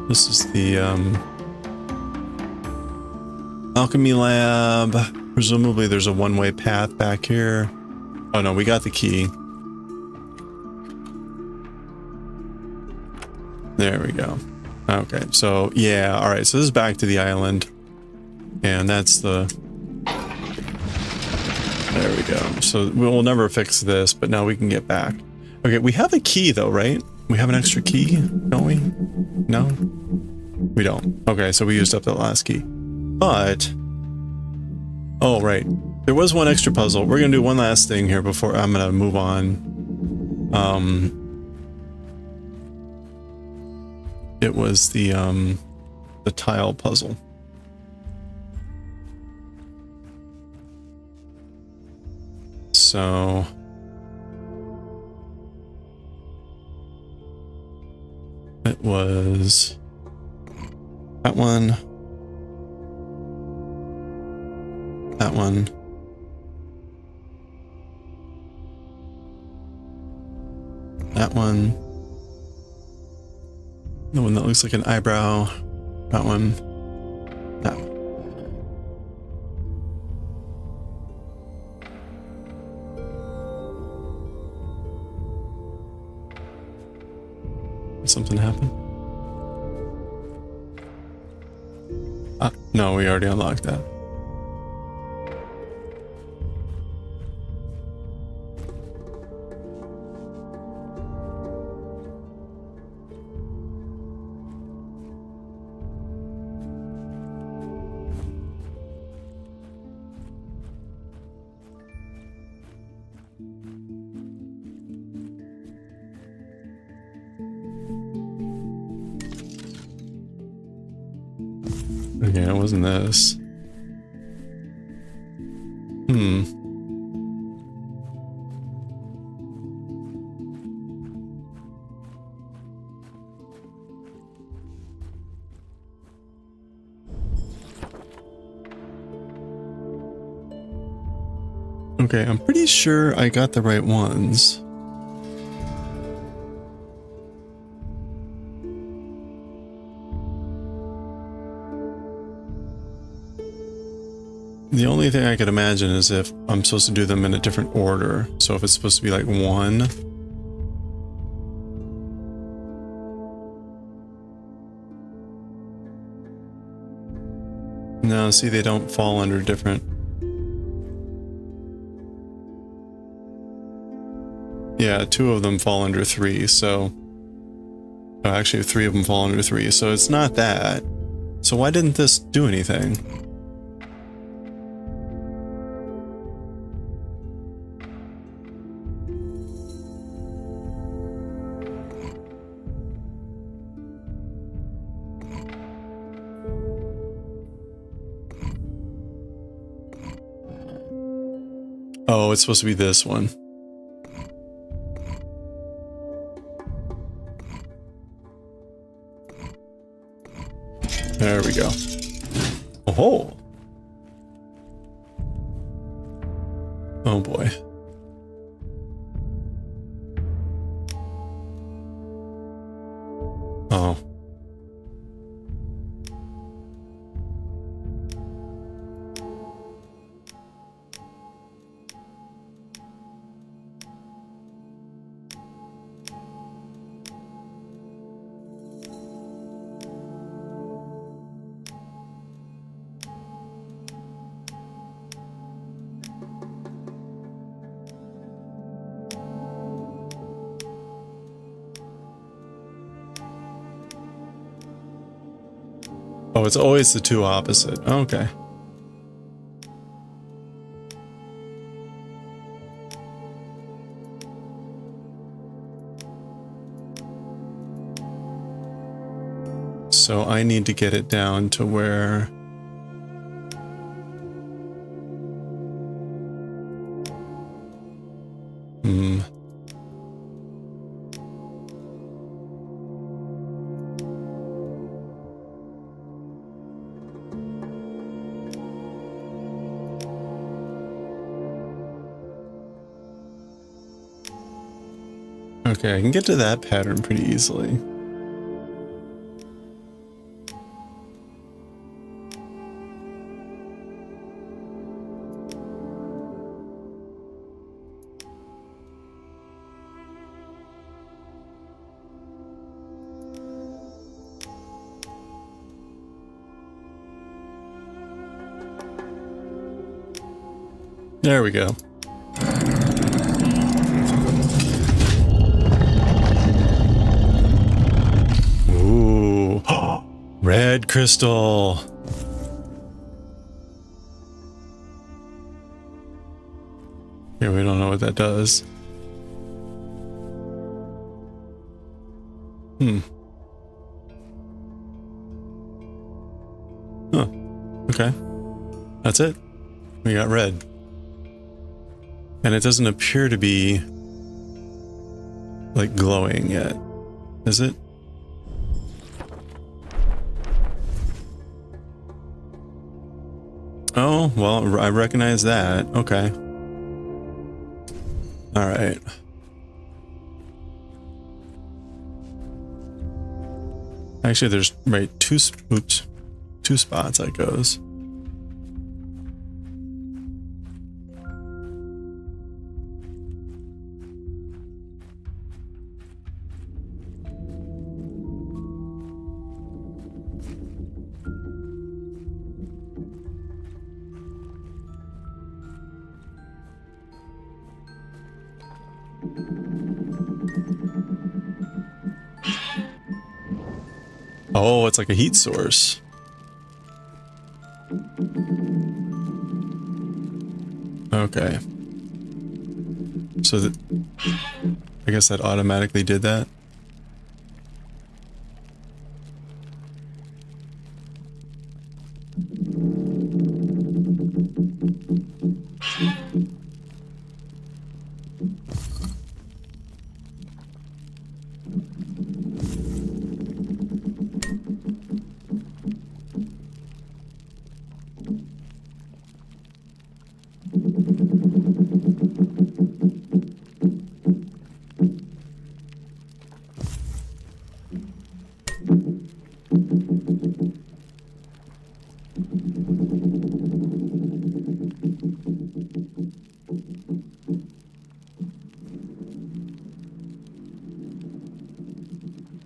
This is the alchemy lab. Presumably there's a one-way path back here. Oh no, we got the key. There we go. Okay, so yeah, all right. So this is back to the island, and that's the. There we go. So we'll never fix this, but now we can get back. Okay, we have a key though, right? We have an extra key, don't we? No, we don't. Okay, so we used up that last key, but oh right, there was one extra puzzle. We're gonna do one last thing here before I'm gonna move on. It was the tile puzzle. So it was that one, that one, that one, the one that looks like an eyebrow, that one, that one. Did something happen? No, we already unlocked that. Okay, it wasn't this. Okay, I'm pretty sure I got the right ones. The only thing I could imagine is if I'm supposed to do them in a different order. So if it's supposed to be like one. No, see, they don't fall under different. Yeah, two of them fall under three, so. Oh, actually, three of them fall under three, so it's not that. So why didn't this do anything? Oh, it's supposed to be this one. There we go. Oh. Oh boy. Oh. Oh, it's always the two opposite. Okay. so I need to get it down to where... Okay, I can get to that pattern pretty easily. There we go. Ooh, red crystal. Here, we don't know what that does. Huh. Okay. That's it. We got red. And it doesn't appear to be like glowing yet, is it? Oh, well, I recognize that. Okay. All right. Actually, there's two spots that goes. Oh, it's like a heat source. Okay. So that, I guess that automatically did that.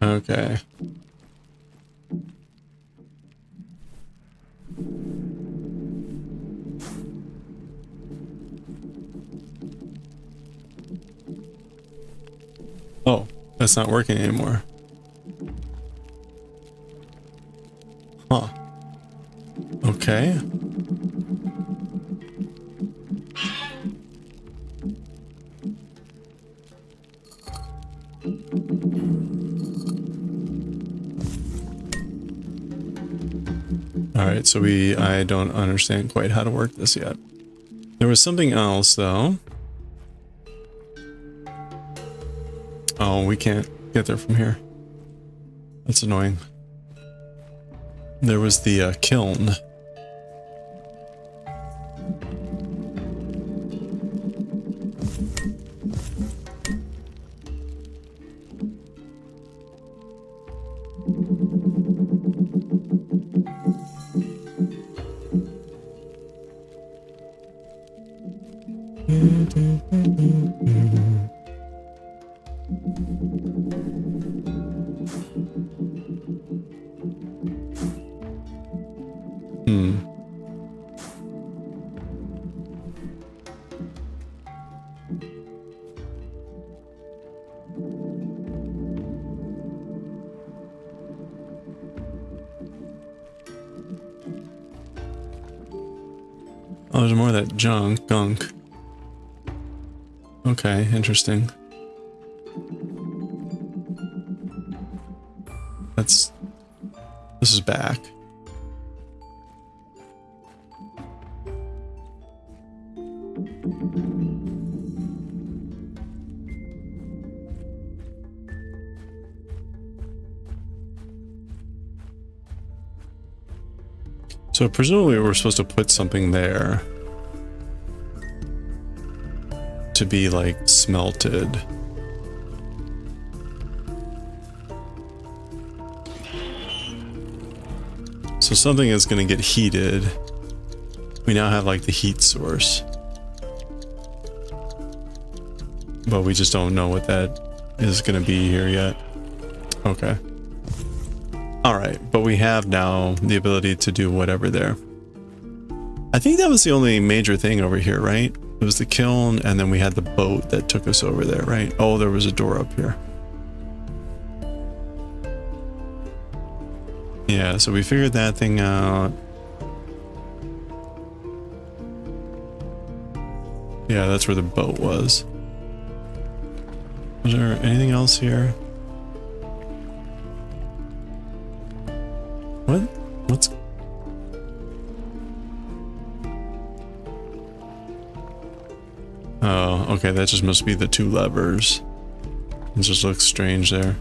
Okay. Oh, that's not working anymore. Huh. Okay. Alright, so I don't understand quite how to work this yet. There was something else, though. Oh, we can't get there from here. That's annoying. There was the kiln. Oh, there's more of that gunk. Okay, interesting. So presumably we're supposed to put something there to be like smelted. So something is going to get heated. We now have like the heat source. But we just don't know what that is going to be here yet. Okay. Alright, but we have now the ability to do whatever there. I think that was the only major thing over here, right? It was the kiln, and then we had the boat that took us over there, right? Oh, there was a door up here. Yeah, so we figured that thing out. Yeah, that's where the boat was. Was there anything else here? What? What's... Oh, okay, that just must be the two levers. It just looks strange there.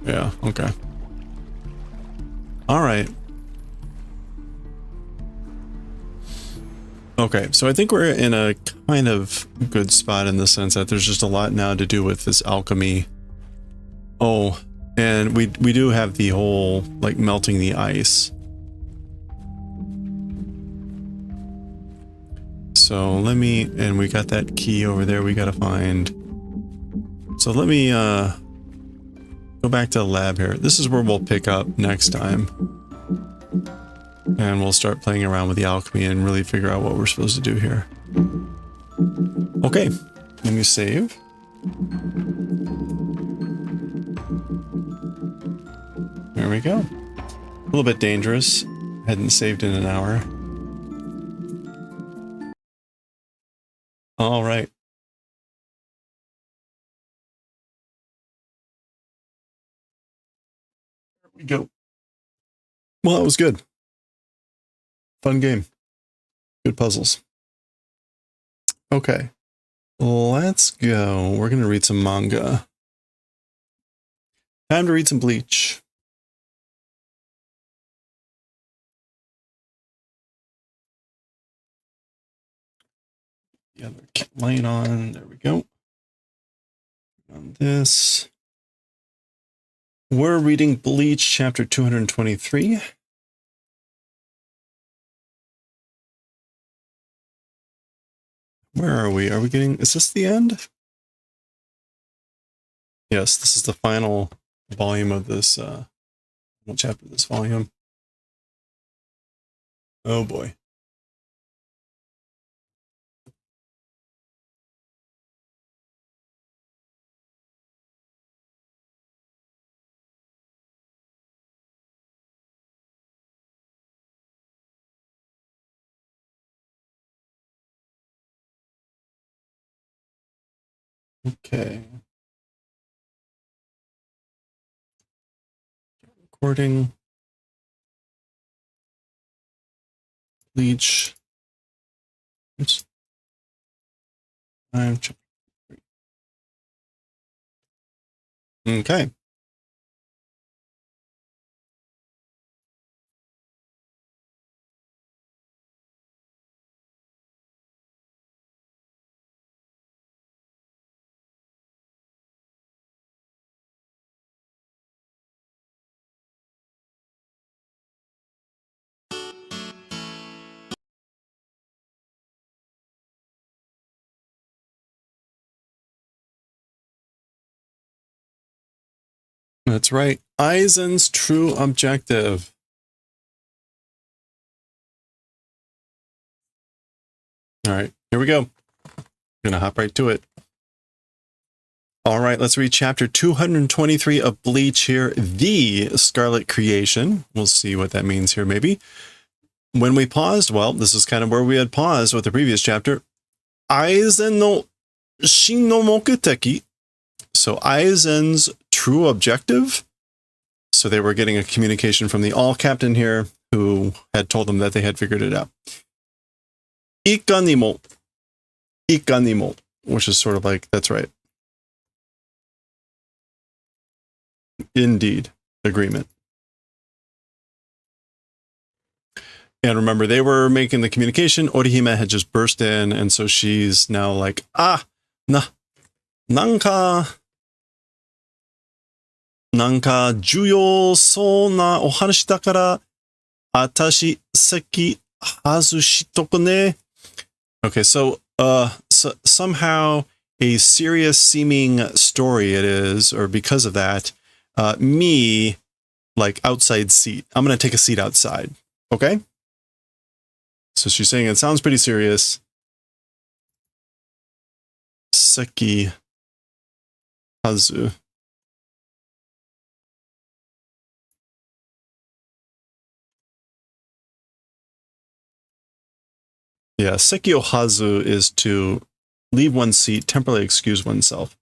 Yeah, okay. Alright. Okay, so I think we're in a kind of good spot in the sense that there's just a lot now to do with this alchemy. Oh, and we do have the whole, like, melting the ice. So let me, and we got that key over there we gotta find. So let me go back to the lab here. This is where we'll pick up next time. And we'll start playing around with the alchemy and really figure out what we're supposed to do here. Okay, let me save. There we go. A little bit dangerous. Hadn't saved in an hour. All right. There we go. Well, that was good. Fun game. Good puzzles. Okay. Let's go. We're going to read some manga. Time to read some Bleach. The other light on. There we go. On this. We're reading Bleach chapter 223. Where are we? Are we getting... Is this the end? Yes, this is the final volume of this, chapter of this volume. Oh boy. Okay. Recording. Bleach. Oops. Okay. That's right. Aizen's true objective. All right, here we go. Gonna hop right to it. All right, let's read chapter 223 of Bleach here, the Scarlet Creation. We'll see what that means here, maybe. When we paused, well, this is kind of where we had paused with the previous chapter. Aizen no Shin no Mokuteki. So Aizen's true objective. So they were getting a communication from the all captain here who had told them that they had figured it out. Ikanimo. Ikanimo, which is sort of like, that's right. Indeed. Agreement. And remember, they were making the communication. Orihime had just burst in, and so she's now like, nanka 重要そうなお話だから、私席外しとくね. Okay, so somehow a serious seeming story it is, or because of that, me, like outside seat. I'm going to take a seat outside. Okay? So she's saying it sounds pretty serious. Seki hazu. Yeah, seki o hazu is to leave one's seat, temporarily excuse oneself.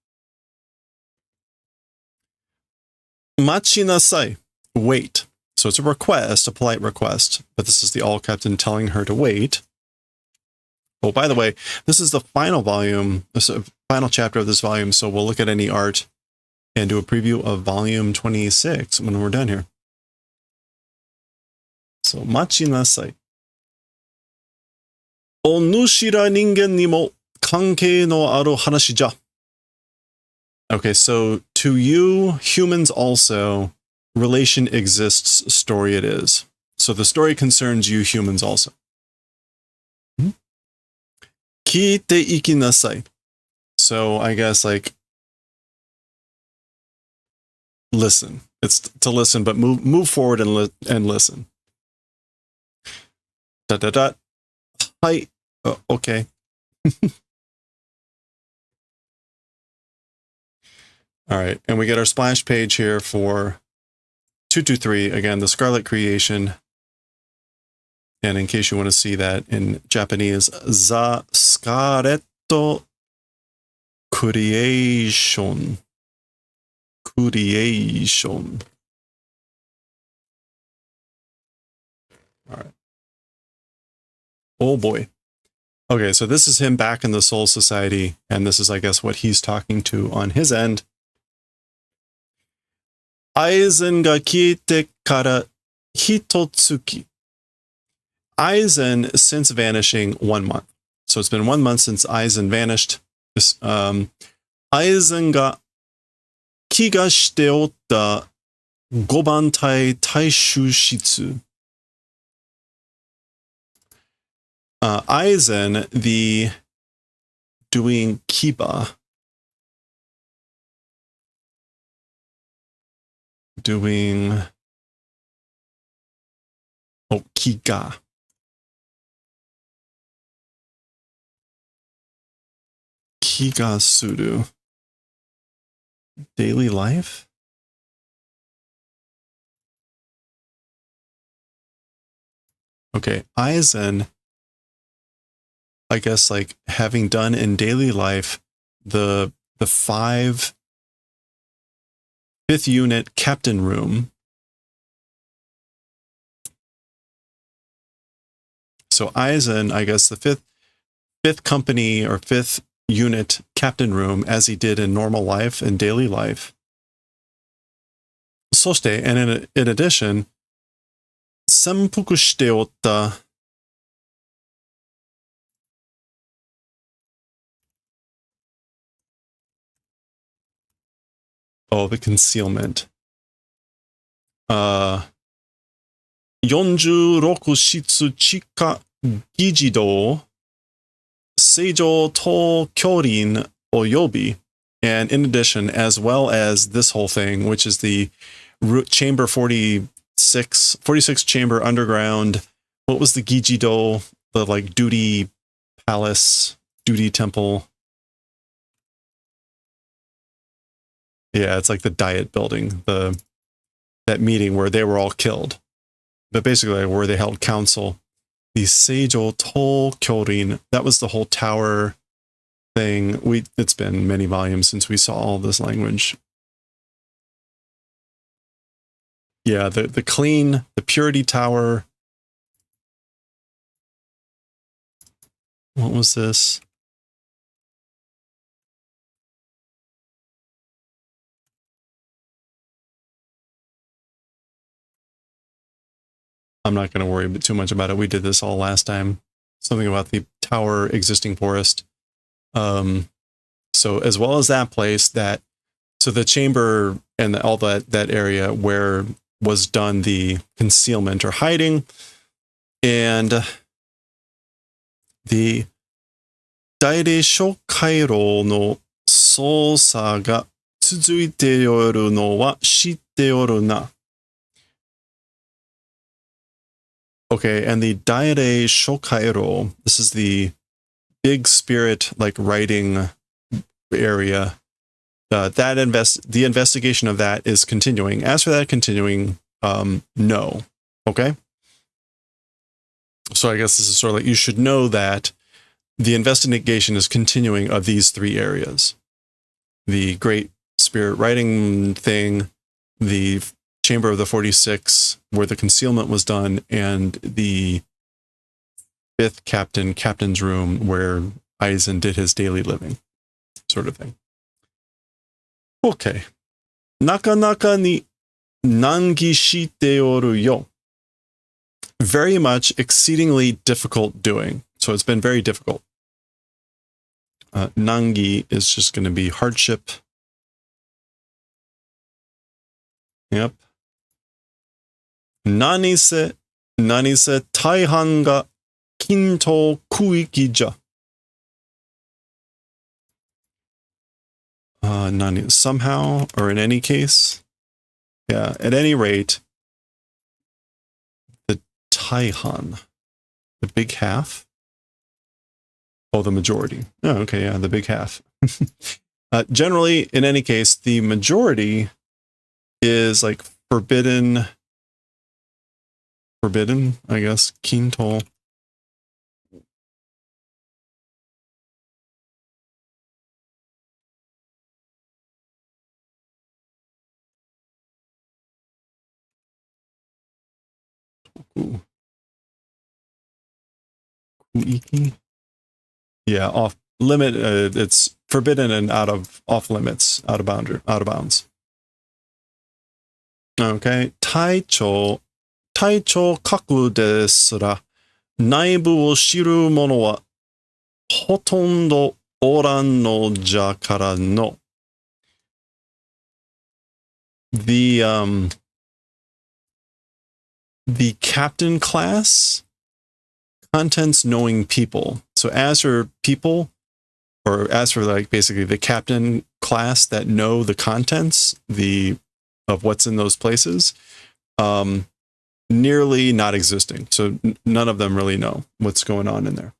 Machi nasai. Wait. So it's a request, a polite request, but this is the all captain telling her to wait. Oh, by the way, this is the final volume, this final chapter of this volume, so we'll look at any art and do a preview of volume 26 when we're done here. So, machi nasai. Onushira ningen ni mo kankei no aru hanashi ja. Okay, so to you, humans also, relation exists, story it is. So the story concerns you humans also. Kiite ikinasai. So I guess like listen. It's to listen, but move forward and listen. Hi. Okay. All right, and we get our splash page here for 223, again, the Scarlet Creation. And in case you want to see that in Japanese, The Scarlet Creation. Creation. All right. Oh boy. Okay, so this is him back in the Soul Society, and this is, I guess, what he's talking to on his end. Aizen ga kiete kara hitotsuki. Aizen since vanishing 1 month. So it's been 1 month since Aizen vanished. This, Aizen ga kiga shite otta gobantai taishu shitsu. Aizen, the doing kiba. Doing kiga. Kiga suru. Daily life? Okay, Aizen, I guess like having done in daily life the 5th unit captain room. So Aizen, I guess the fifth company or 5th unit captain room as he did in normal life and daily life. Soshite, and in addition, senpuku shite otta the concealment. 46室地下議事堂正常等距離及び and in addition, as well as this whole thing, which is the chamber 46 chamber underground. What was the Gijido? The like duty palace, duty temple. Yeah, it's like the diet building, that meeting where they were all killed. But basically where they held council. The Seijo To Kyorin, that was the whole tower thing. It's been many volumes since we saw all this language. Yeah, the clean, the purity tower. What was this? I'm not going to worry too much about it. We did this all last time. Something about the tower existing forest. So as well as that place, so the chamber and all that area where was done the concealment or hiding, and the Dairei Kairo no 操作が続いておるのは知っておるな. Okay, and the Dairei Shokairo, this is the big spirit like writing area. The investigation of that is continuing. As for that continuing, no. Okay. So I guess this is sort of like, you should know that the investigation is continuing of these three areas. The Great Spirit Writing thing, the Chamber of the 46, where the concealment was done, and the fifth captain's room, where Aizen did his daily living, sort of thing. Okay. Nakanaka ni nangi shite oru yo. Very much exceedingly difficult doing. So it's been very difficult. Nangi is just going to be hardship. Yep. Nanise taihan ga kinto kuiki ja. Somehow, or in any case. Yeah, at any rate, the taihan, the big half. Oh, the majority. Oh, okay, yeah, the big half. Generally, in any case, the majority is like forbidden, I guess, kinto. Kuiki? Yeah, off limit. It's forbidden and off limits, out of bounds. Okay, taicho kaku desu ra naibu wo shiru mono wa hotondo oran no ja kara no. The captain class, contents knowing people. So as for people, or as for like basically the captain class that know the contents, of what's in those places, nearly not existing. So none of them really know what's going on in there.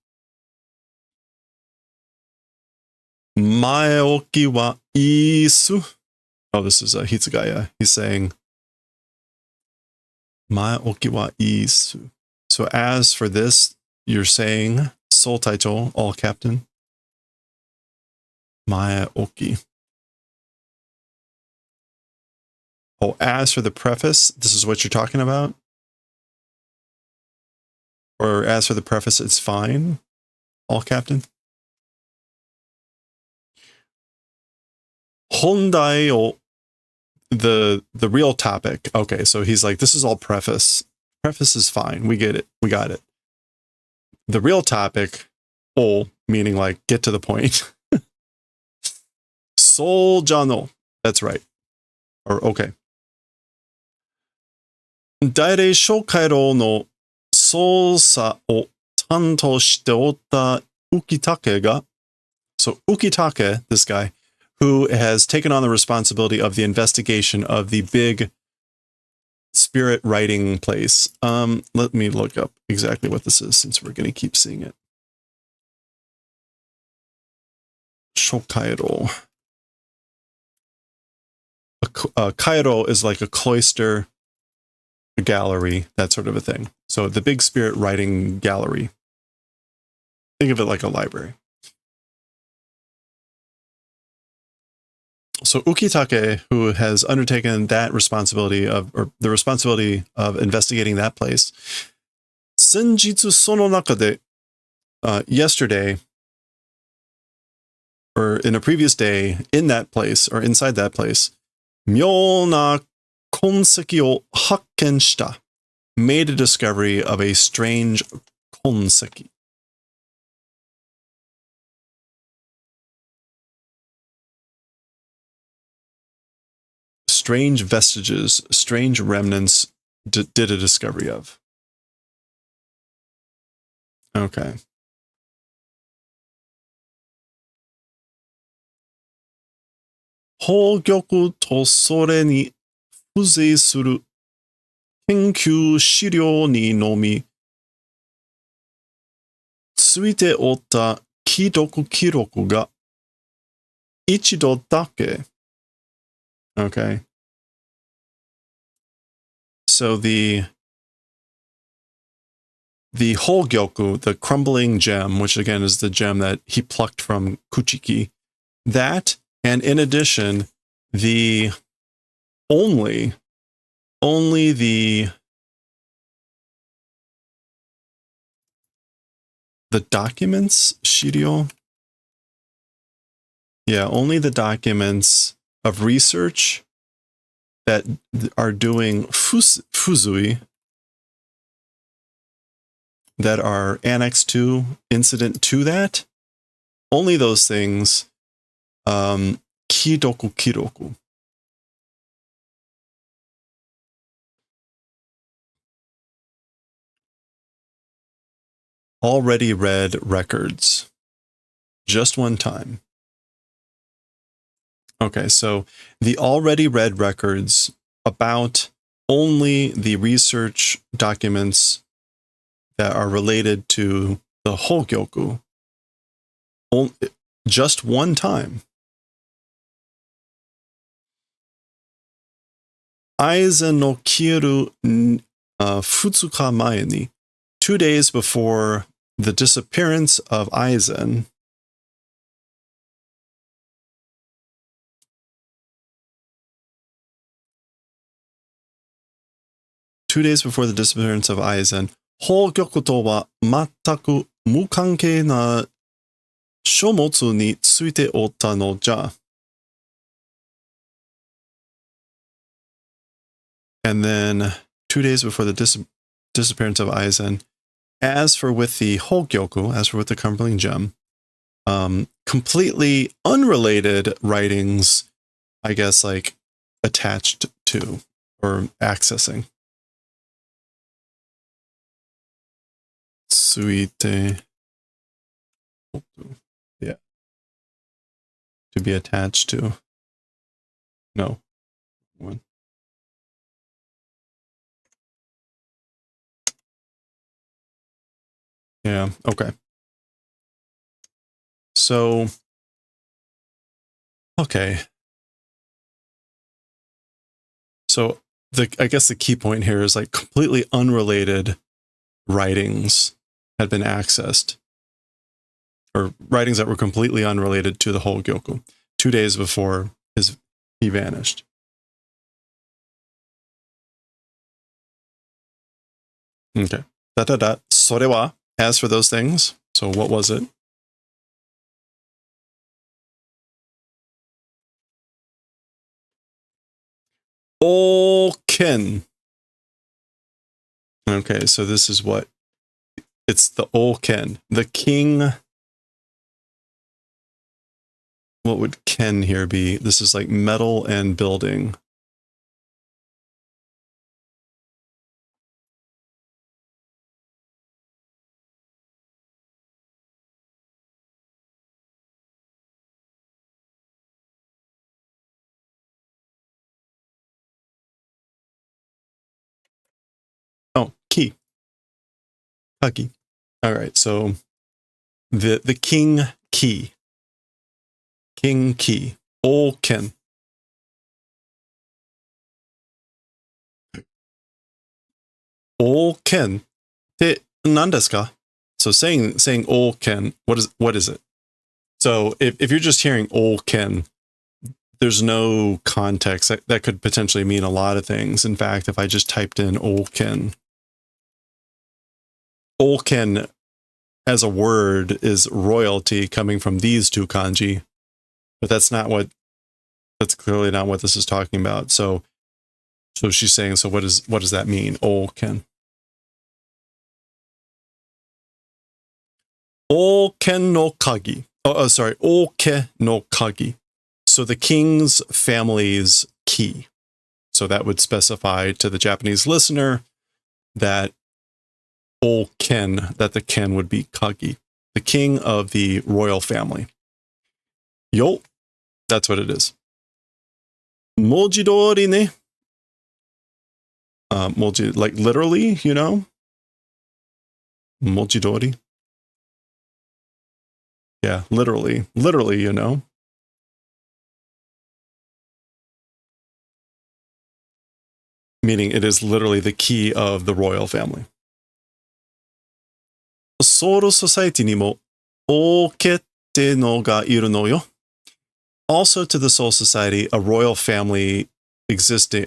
Maeoki wa isu. Oh, this is Hitsugaya. He's saying Maeoki wa isu. So as for this, you're saying Soul Taicho, all captain. Maeoki. Oh, as for the preface, this is what you're talking about? Or as for the preface, it's fine? All captain? Hondai, the real topic. Okay, so he's like, this is all preface. Preface is fine. We get it. We got it. The real topic, meaning like, get to the point. Soul Jano. That's right. Or, okay. Dairei Shokairo no sousa o tanto shite otta Ukitake ga. So Ukitake, this guy, who has taken on the responsibility of the investigation of the big spirit writing place. Let me look up exactly what this is, since we're going to keep seeing it. Shokairo. A kairo is like a cloister, a gallery, that sort of a thing. So the big spirit writing gallery. Think of it like a library. So Ukitake, who has undertaken that responsibility or the responsibility of investigating that place, Senjitsu sono naka de yesterday, or in a previous day, in that place, or inside that place, 妙な痕跡を発見した made a discovery of a strange 痕跡. Strange vestiges, strange remnants did a discovery of. Okay. 宝玉とそれに付随する研究資料にのみついておった既読記録が一度だけ. Okay. So the Holgyoku, the crumbling gem, which again is the gem that he plucked from Kuchiki, that, and in addition, the only the documents, Shirio? Yeah, only the documents of research that are doing fuzui, that are annexed to, incident to that, only those things, kidoku kiroku. Already read records. Just one time. Okay, so the already read records about only the research documents that are related to the Hogyoku. Just one time. Aizen no kieru 2日前に, 2 days before the disappearance of Aizen, Hogyoku とは全く無関係な書物についておったのじゃ. And then 2 days before the disappearance of Aizen, as for with the Hogyoku, as for with the crumbling gem, completely unrelated writings, I guess, like attached to or accessing. Suite. Yeah. To be attached to. No. One. Yeah, okay. So, okay. So, I guess the key point here is like completely unrelated writings had been accessed, or writings that were completely unrelated to the Hogyoku 2 days before he vanished. Okay. それは, as for those things, so what was it? Oken. Okay, so this is what? It's the Oken. The king. What would Ken here be? This is like metal and building. Oh, key. Kagi. All right, so the king key. King key. Oken. Oken. って何ですか? So saying Oken, what is it? So if you're just hearing Oken, there's no context. That could potentially mean a lot of things. In fact, if I just typed in Oken as a word is royalty coming from these two kanji, but that's clearly not what this is talking about. So she's saying, so what does that mean? Oken. Oken no kagi. Sorry, oke no kagi. So the king's family's key. So that would specify to the Japanese listener that oken, that the ken would be kagi, the king of the royal family. Yo, that's what it is. Mojidori ne. Moji, like literally, you know? Mojidori. Yeah, literally, you know? Meaning it is literally the key of the royal family. Soul Society ni mo okete no ga iru no yo. Also to the Soul Society, a royal family existing,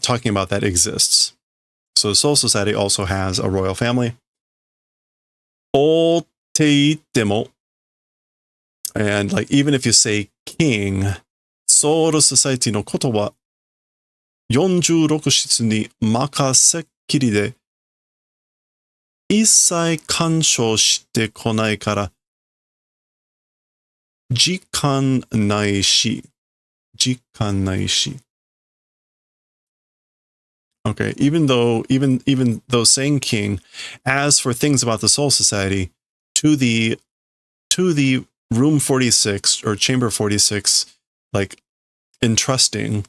talking about that exists. So the Soul Society also has a royal family. O te itemo. And like, even if you say king, Soul Society no koto wa 46室に任せっきりで一切干渉してこないから時間ないし。Okay, even though saying king, as for things about the Soul Society, to the room 46 or chamber 46, like entrusting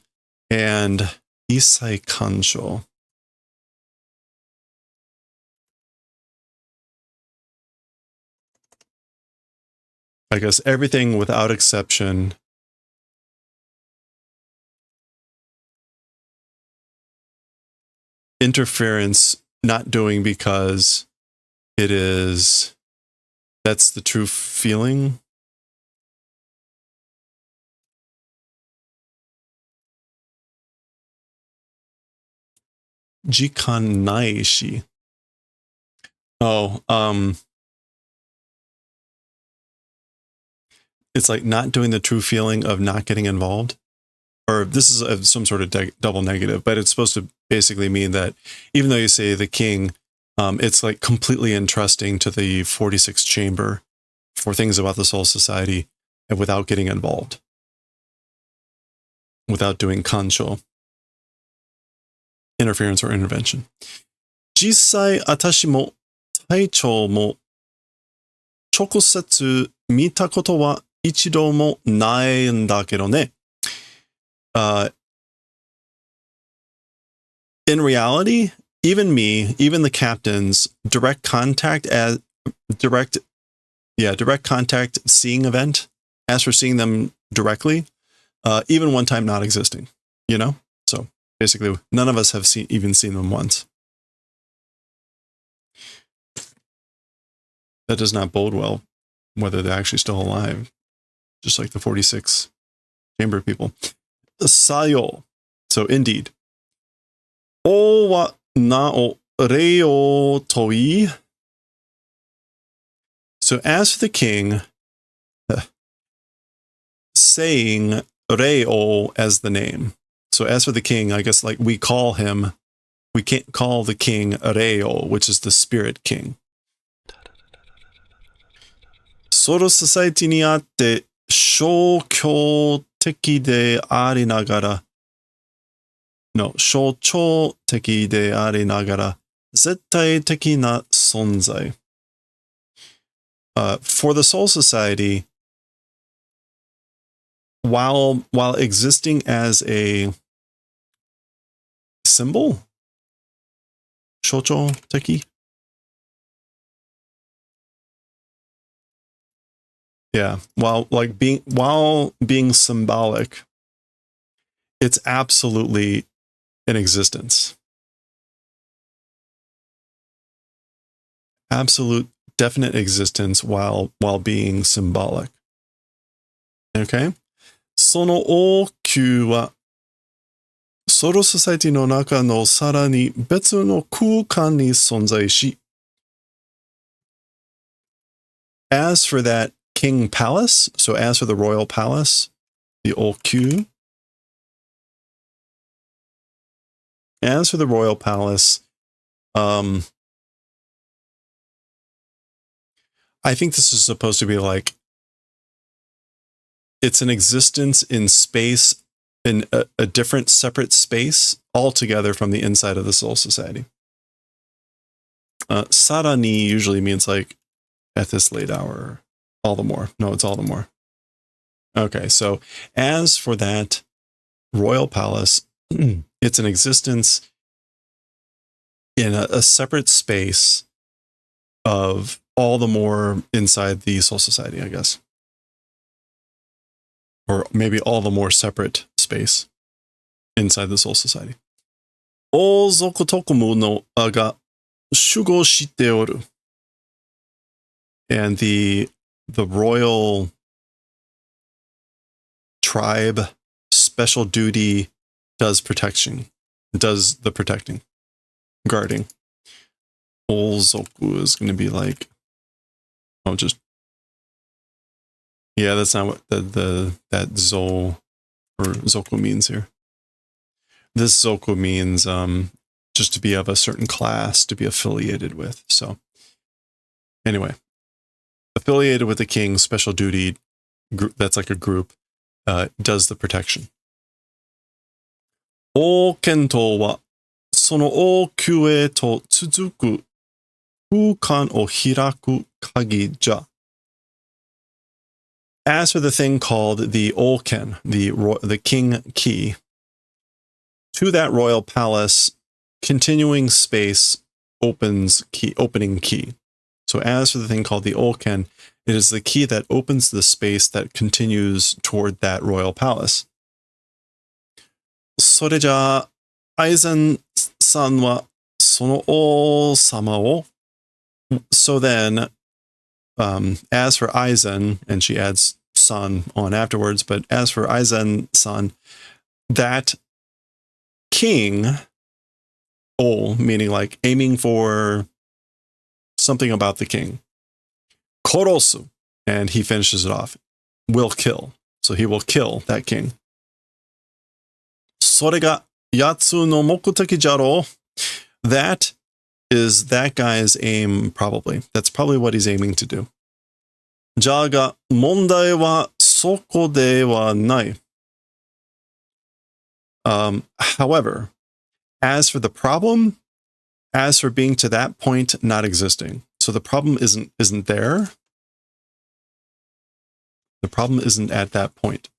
and isai kansho. I guess everything without exception. Interference, not doing because that's the true feeling. Jikan naishi. It's like not doing the true feeling of not getting involved. Or this is some sort of double negative, but it's supposed to basically mean that even though you say the king, it's like completely entrusting to the 46th chamber for things about the Soul Society and without getting involved. Without doing kansho. Interference or intervention. Jisai atashi mo taichou mo chokusetsu mita koto wa ichidou mo naiんだけどね. In reality, even the captain's direct contact, seeing event, as for seeing them directly, even one time not existing, you know? So basically, none of us have even seen them once. That does not bode well, whether they're actually still alive, just like the 46 chamber people. Sayo. So indeed. O wa nao reo toi. So as for the king, saying reo as the name. So as for the king, I guess like we can't call the king reo, which is the spirit king. Soul Society ni atte shōkyō teki de ari nagara. No, shōchō teki de ari nagara. Zettai teki na sonzai. For the Soul Society, while existing as a symbol, shōchō teki. Yeah, while being symbolic, it's absolutely in existence. Absolute definite existence while being symbolic. Okay? Sono okyū wa Soul Society no naka no sara ni betsu no kūkan ni sonzai shi. as for that king palace, so as for the royal palace, the Okyu, as for the royal palace, I think this is supposed to be like, it's an existence in space, in a different separate space altogether from the inside of the Soul Society. Sarani usually means like at this late hour, all the more. No, it's all the more. Okay, so as for that royal palace, it's an existence in a separate space of all the more inside the Soul Society, I guess. Or maybe all the more separate space inside the Soul Society. Ozokotokumu no ga shugo shite oru. And the royal tribe special duty does protection, does the protecting, guarding. Ozoku is going to be like, oh, just, yeah, that's not what that zo or zoku means here. This zoku means just to be of a certain class, to be affiliated with. So anyway, affiliated with the king, special duty group, that's like a group, does the protection. O-kento wa sono o-kyu e to tsuzuku fukan o hiraku kagi ja. As for the thing called the Olken, the king key, to that royal palace, continuing space opening key. So as for the thing called the Olken, it is the key that opens the space that continues toward that royal palace. それじゃあ、Aizenさんはその王様を So then, as for Aizen, and she adds son on afterwards, but as for Aizen son, that king, meaning like aiming for something about the king, korosu, and he finishes it off, will kill. So he will kill that king. それがやつの目的じゃろう. That is that guy's aim, probably. That's probably what he's aiming to do. じゃが問題はそこではない. However, as for the problem, as for being to that point not existing. So the problem isn't there. The problem isn't at that point.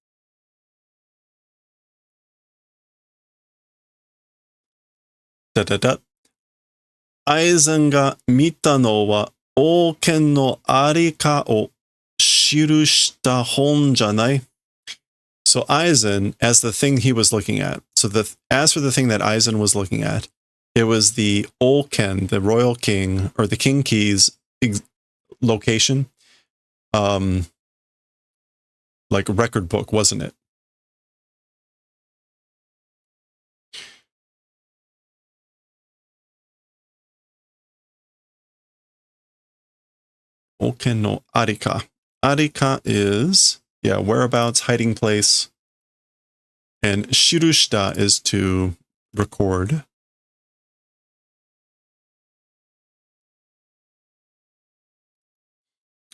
Aizen が見たのは王権のありかを記した本じゃない. So Aizen, as the thing he was looking at, as for the thing that Aizen was looking at, it was the Olken, the royal king, or the king key's location, like record book, wasn't it? Olken no arika. Arika is, whereabouts, hiding place. And shirushita is to record.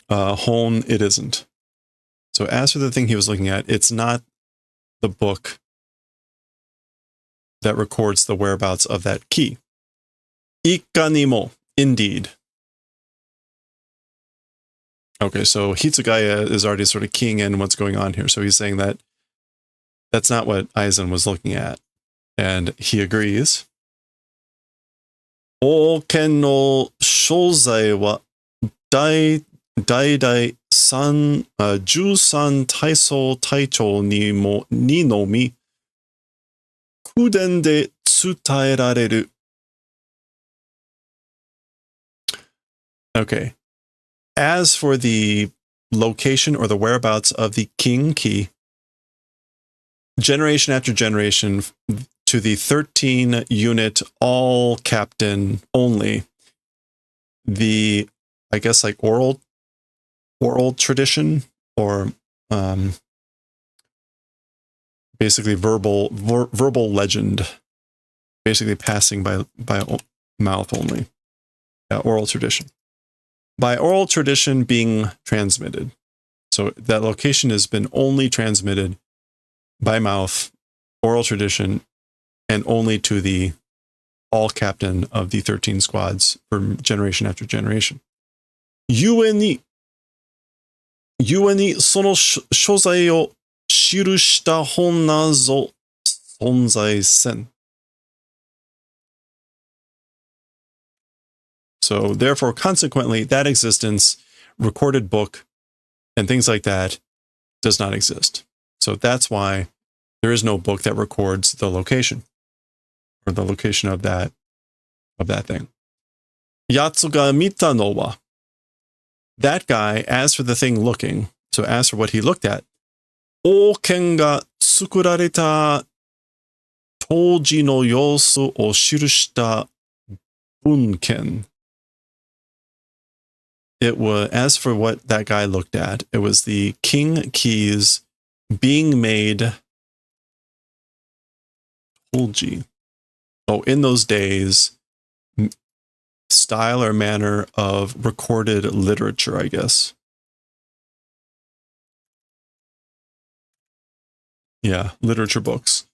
Hon, it isn't. So as for the thing he was looking at, it's not the book that records the whereabouts of that key. Ikanimo, indeed. Okay, so Hitsugaya is already sort of keying in what's going on here. So he's saying that that's not what Aizen was looking at. And he agrees. Oken no shozai wa dai san jusan taiso taicho ni no mi kuden de tsutaerareru. Okay. As for the location or the whereabouts of the king key, generation after generation to the 13 unit all captain only, the, I guess like oral oral tradition, or basically verbal legend, basically passing by mouth only. Oral tradition. By oral tradition being transmitted. So that location has been only transmitted by mouth, oral tradition, and only to the all captain of the 13 squads for generation after generation. 故にその所在を記した本なぞ存在せん。So therefore, consequently, that existence, recorded book, and things like that does not exist. So that's why there is no book that records the location, or the location of that thing. Yatsu ga mita no wa. That guy, as for the thing looking, so as for what he looked at, oken ga tsukurareta toji no yosu o shirushita bunken. It was, as for what that guy looked at, it was the king keys being made. Toji. Oh, in those days, style or manner of recorded literature, I guess. Yeah, literature books.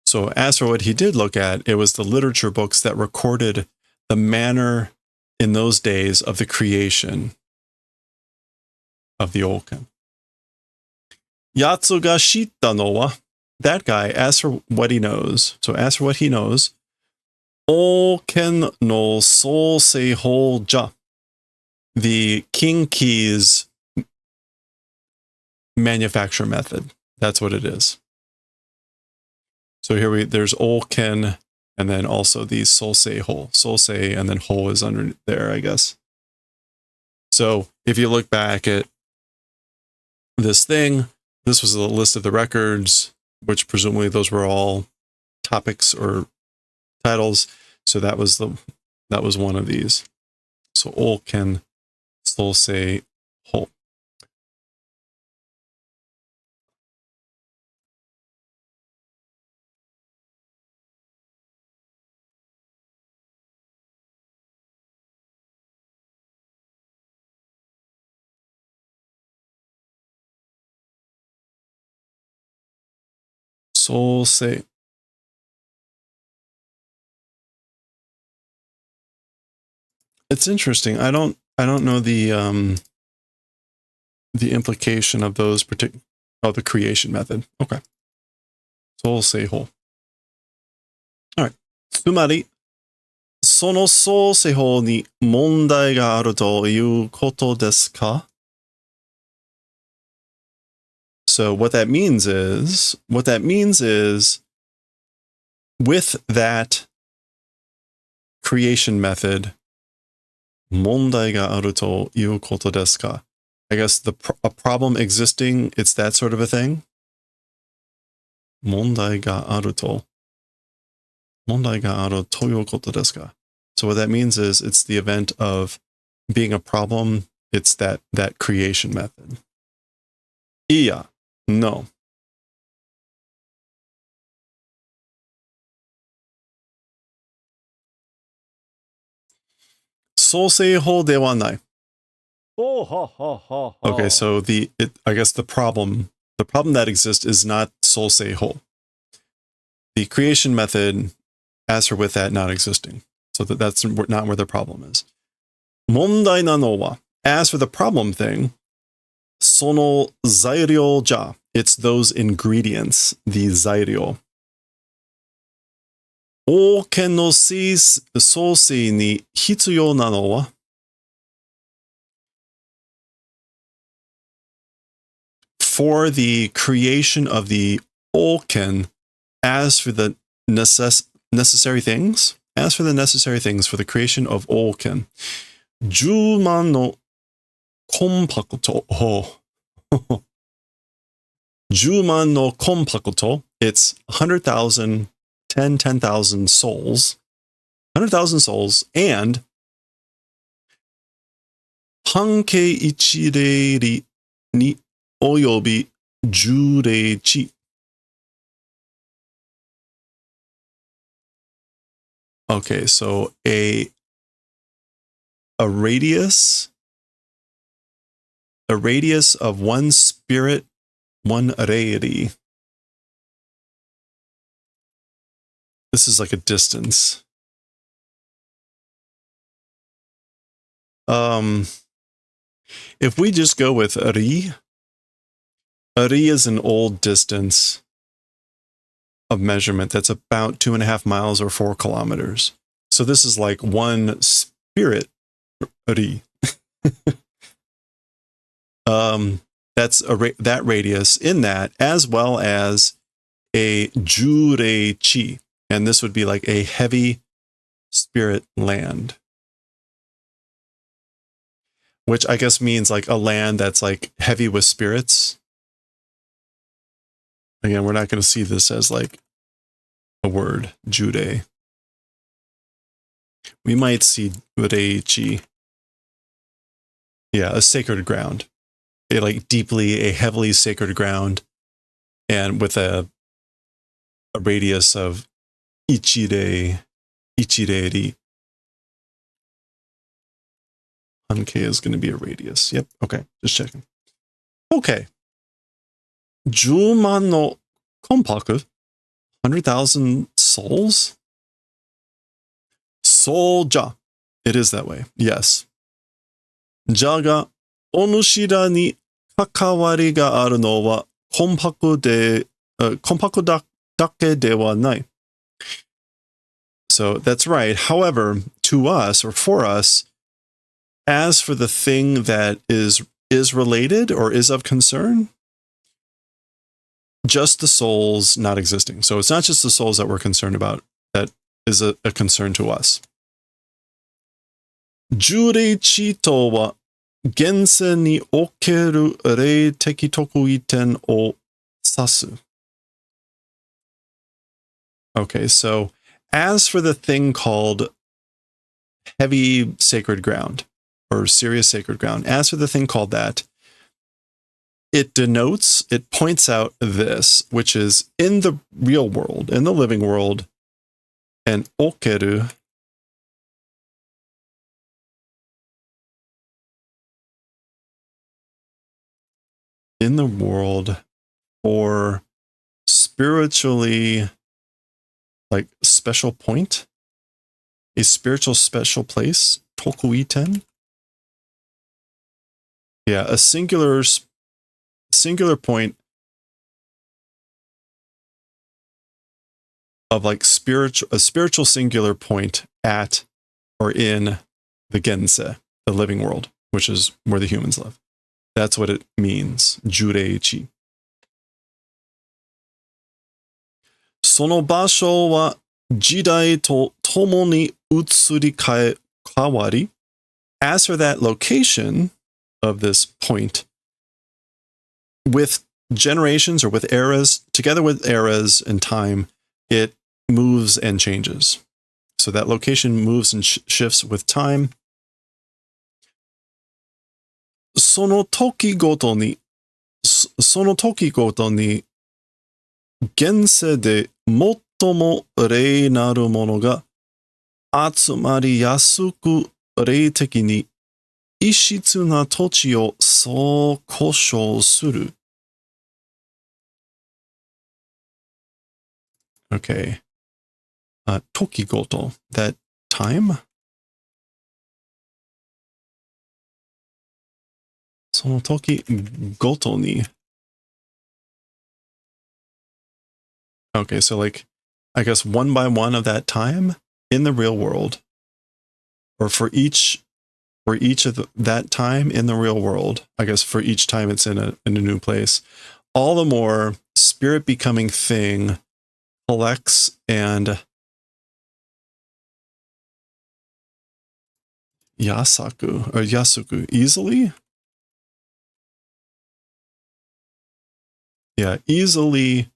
So as for what he did look at, it was the literature books that recorded the manner in those days of the creation of the Olken. Yatsu ga shita no wa. That guy, as for what he knows, so as for what he knows, Olken no sousei ja. The king keys manufacture method. That's what it is. So here there's Olken, and then also the sousei ho. Sousei, and then ho is under there, I guess. So if you look back at this thing, this was a list of the records, which presumably those were all topics or titles. So that was one of these. So Olken sousei ho. Sousei. It's interesting. I don't know the implication of those the creation method. Okay. Sousei ho. All right. つまりそのsousei hoに問題があるということですか? So what that means is with that creation method, 問題があるということですか? I guess a problem existing, it's that sort of a thing. 問題があるということですか? So what that means is it's the event of being a problem. It's that creation method. いや, no. ソーセイ法ではない. Okay, so I guess the problem that exists is not sousei ho. The creation method, as for with that not existing. So that's not where the problem is. 問題なのは, as for the problem thing, その材料じゃ. It's those ingredients, the 材料. 王権の創生に必要なのは for the creation of the Olken, as for the necessary things, for the creation of Olken, 10万のコンパクト 10万のコンパクト it's 100,000 10,000 souls, 100,000 souls, and 半径1レーリに及び10レーチ。Okay, so a radius of one spirit, one rarity. This is like a distance. If we just go with ri is an old distance of measurement that's about 2.5 miles or 4 kilometers. So this is like one spirit ri. That's that radius in that, as well as a jurei chi, and this would be like a heavy spirit land, which I guess means like a land that's like heavy with spirits. Again, we're not going to see this as like a word, jurei. We might see reichi. Yeah, a sacred ground. A heavily sacred ground, and with a radius of ichirei. Hanke is going to be a radius. Yep. Okay. Just checking. Okay. 10万のコンパク 100,000 souls? Solja. It is that way. Yes. じゃが、お主らに関わりがあるのはコンパクだけではない。So that's right. However, to us or for us, as for the thing that is related or is of concern, just the souls not existing. So it's not just the souls that we're concerned about that is a concern to us. 十霊地とは現世における霊的特異点を指す。Okay, so as for the thing called heavy sacred ground or serious sacred ground, as for the thing called that, it points out this, which is in the real world, in the living world, and okeru in the world for spiritually like special point, a spiritual special place, tokuiten. Yeah, a singular point of like a spiritual singular point at or in the Gense, the living world, which is where the humans live. That's what it means, jureichi. その場所は時代とともに移り変わり. As for that location of this point, with generations or with eras, together with eras and time, it moves and changes. So that location moves and shifts with time. その時ごとに現世で最も霊なるものが集まりやすく霊的に異質な土地をそう呼称する。Okay. 時ごと that time? その時ごとに Okay, so like, I guess one by one of that time in the real world, or for each of that time in the real world, I guess for each time it's in a new place, all the more spirit becoming thing collects and yasuku easily. Yeah, easily.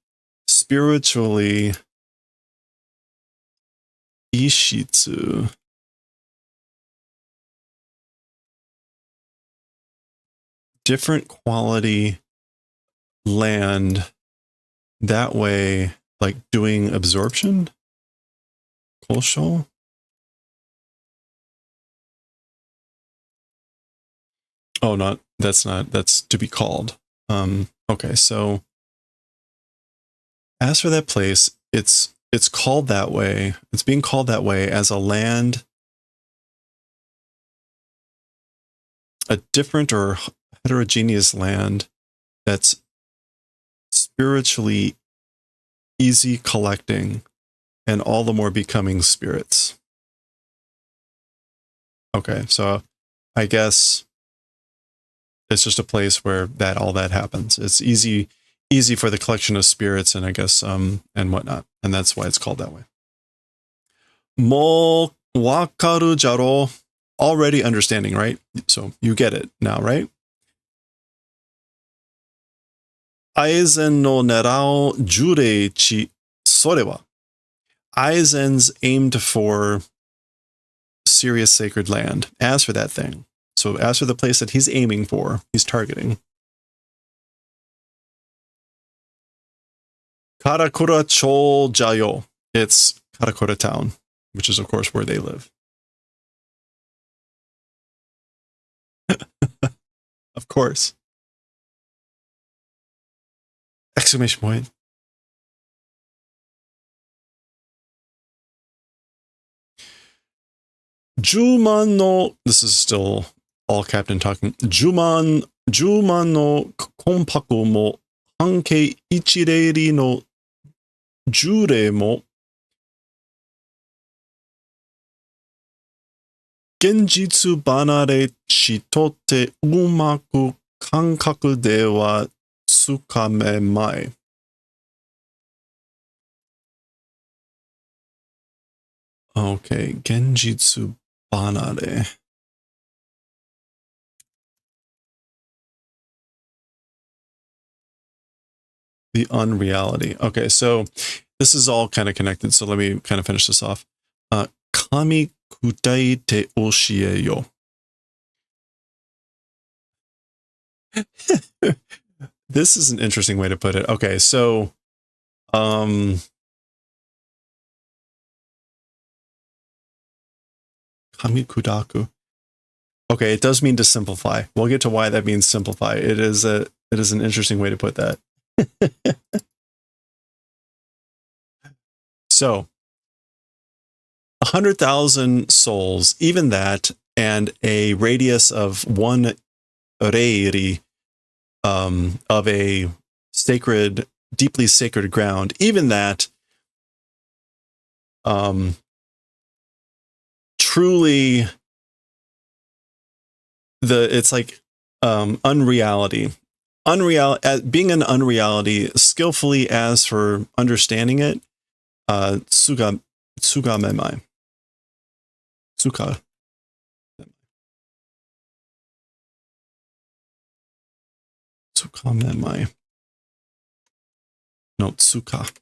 Spiritually, ishitsu. different quality land that way, like doing absorption? Kolshol? Oh, that's to be called. Okay, so as for that place, it's called that way. It's being called that way as a land, a different or heterogeneous land that's spiritually easy collecting and all the more becoming spirits. Okay, so I guess it's just a place where all that happens. It's easy for the collection of spirits and I guess and whatnot. And that's why it's called that way. Mo wakaru jaro. Already understanding, right? So you get it now, right? Aizen no nerao jurei chi sorewa. Aizen's aimed for serious sacred land. As for that thing. So as for the place that he's aiming for, he's targeting. Karakura Chol Jayo. It's Karakura town, which is of course where they live. Of course. Exclamation point. Juman no, this is still all Captain talking. Juman no konpaku mo hankei ichireiri no jure mo genjitsu banare chitotte umaku kankaku de wa tsukamemae. Okay, genjitsu banare. The unreality. Okay, so this is all kind of connected. So let me kind of finish this off. Kami kutai te oshieyo. This is an interesting way to put it. Okay, so Kami kudaku. Okay, it does mean to simplify. We'll get to why that means simplify. It is an interesting way to put that. So 100,000 souls, even that, and a radius of 1 reiri of a sacred, deeply sacred ground, even that truly it's like unreality. Being an unreality, skillfully as for understanding it, tsukamemai. Tsuka. Tsukamemai. No, tsuka.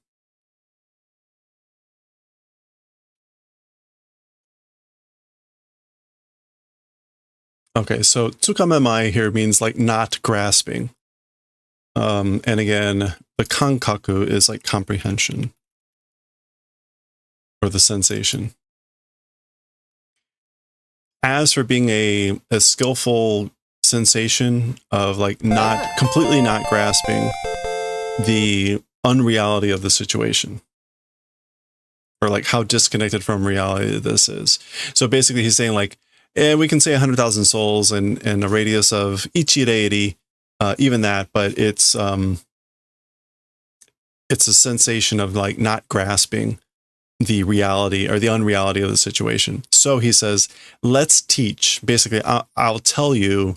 Okay, so tsukamemai here means like not grasping. And again, the kankaku is like comprehension. Or the sensation. As for being a skillful sensation of like completely not grasping the unreality of the situation. Or like how disconnected from reality this is. So basically he's saying like, we can say 100,000 souls and a radius of ichireiri, even that, but it's a sensation of like not grasping the reality or the unreality of the situation. So he says, let's teach. Basically, I'll tell you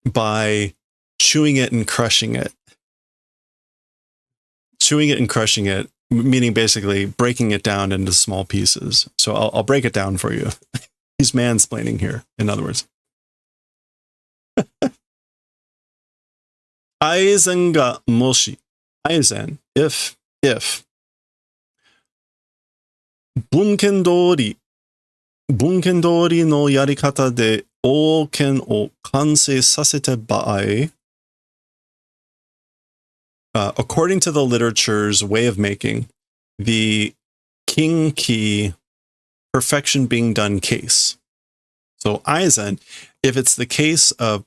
by chewing it and crushing it. Chewing it and crushing it, meaning basically breaking it down into small pieces. So I'll break it down for you. He's mansplaining here, in other words. Aizen ga moshi. Aizen, if. Bunken dori no yarikata de ouken o kansei sasete ba'ai. according to the literature's way of making, the kinki, perfection being done case. So aizen, if it's the case of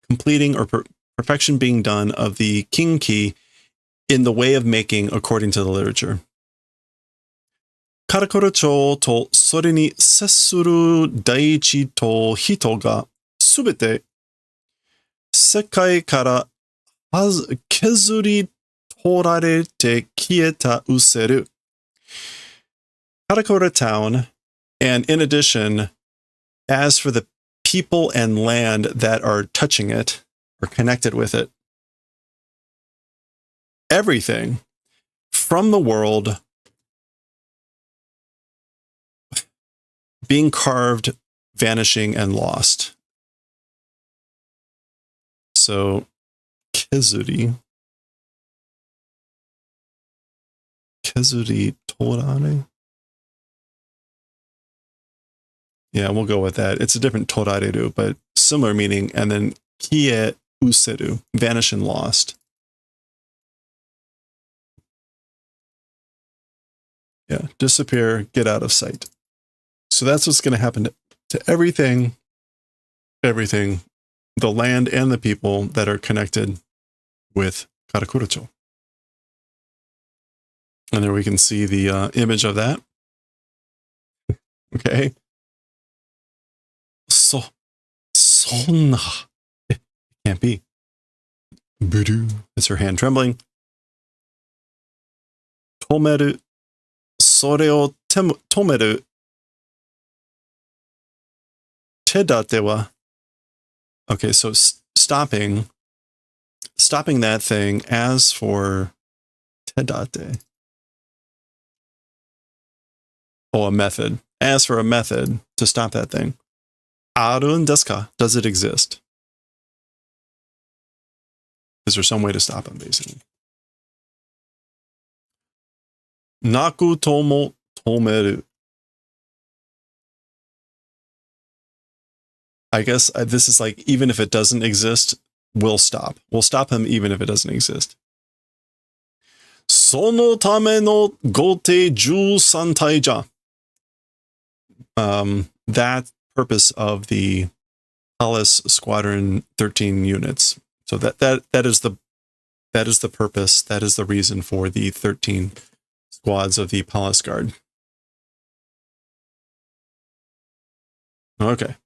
completing or perfection being done of the kinki in the way of making according to the literature. カラコロ町とそれに接する大地と人がすべて世界から削り取られて消えた失せる。Karakura town, and in addition, as for the people and land that are touching it or connected with it, everything from the world being carved, vanishing, and lost. So, kezuri torare. Yeah, we'll go with that. It's a different torareru, but similar meaning. And then kie useru, vanish and lost. Yeah, disappear, get out of sight. So that's what's going to happen to everything, the land and the people that are connected with Karakuracho. And there we can see the image of that. Okay. Sonna. It can't be. Budu. It's her hand trembling. Tomeru. Soreo tomeru. Tedate wa. Okay, so stopping that thing. As for tedate. Oh, a method. As for a method to stop that thing. Arun desu ka? Does it exist? Is there some way to stop him, basically? Naku tomo tomeru. I guess this is like, even if it doesn't exist, we'll stop. We'll stop him even if it doesn't exist. Sono tame no gote 13 taija. That purpose of the Palace Squadron 13 units. So that is the purpose. That is the reason for the 13 squads of the Palace Guard. Okay.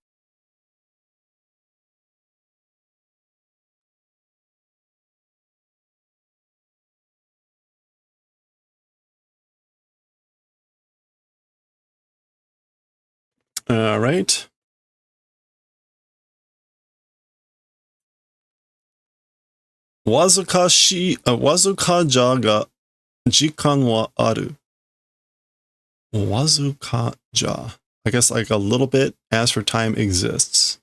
All right. Wazuka ja ga jikan wa aru. Wazuka ja. I guess like a little bit. As for time exists.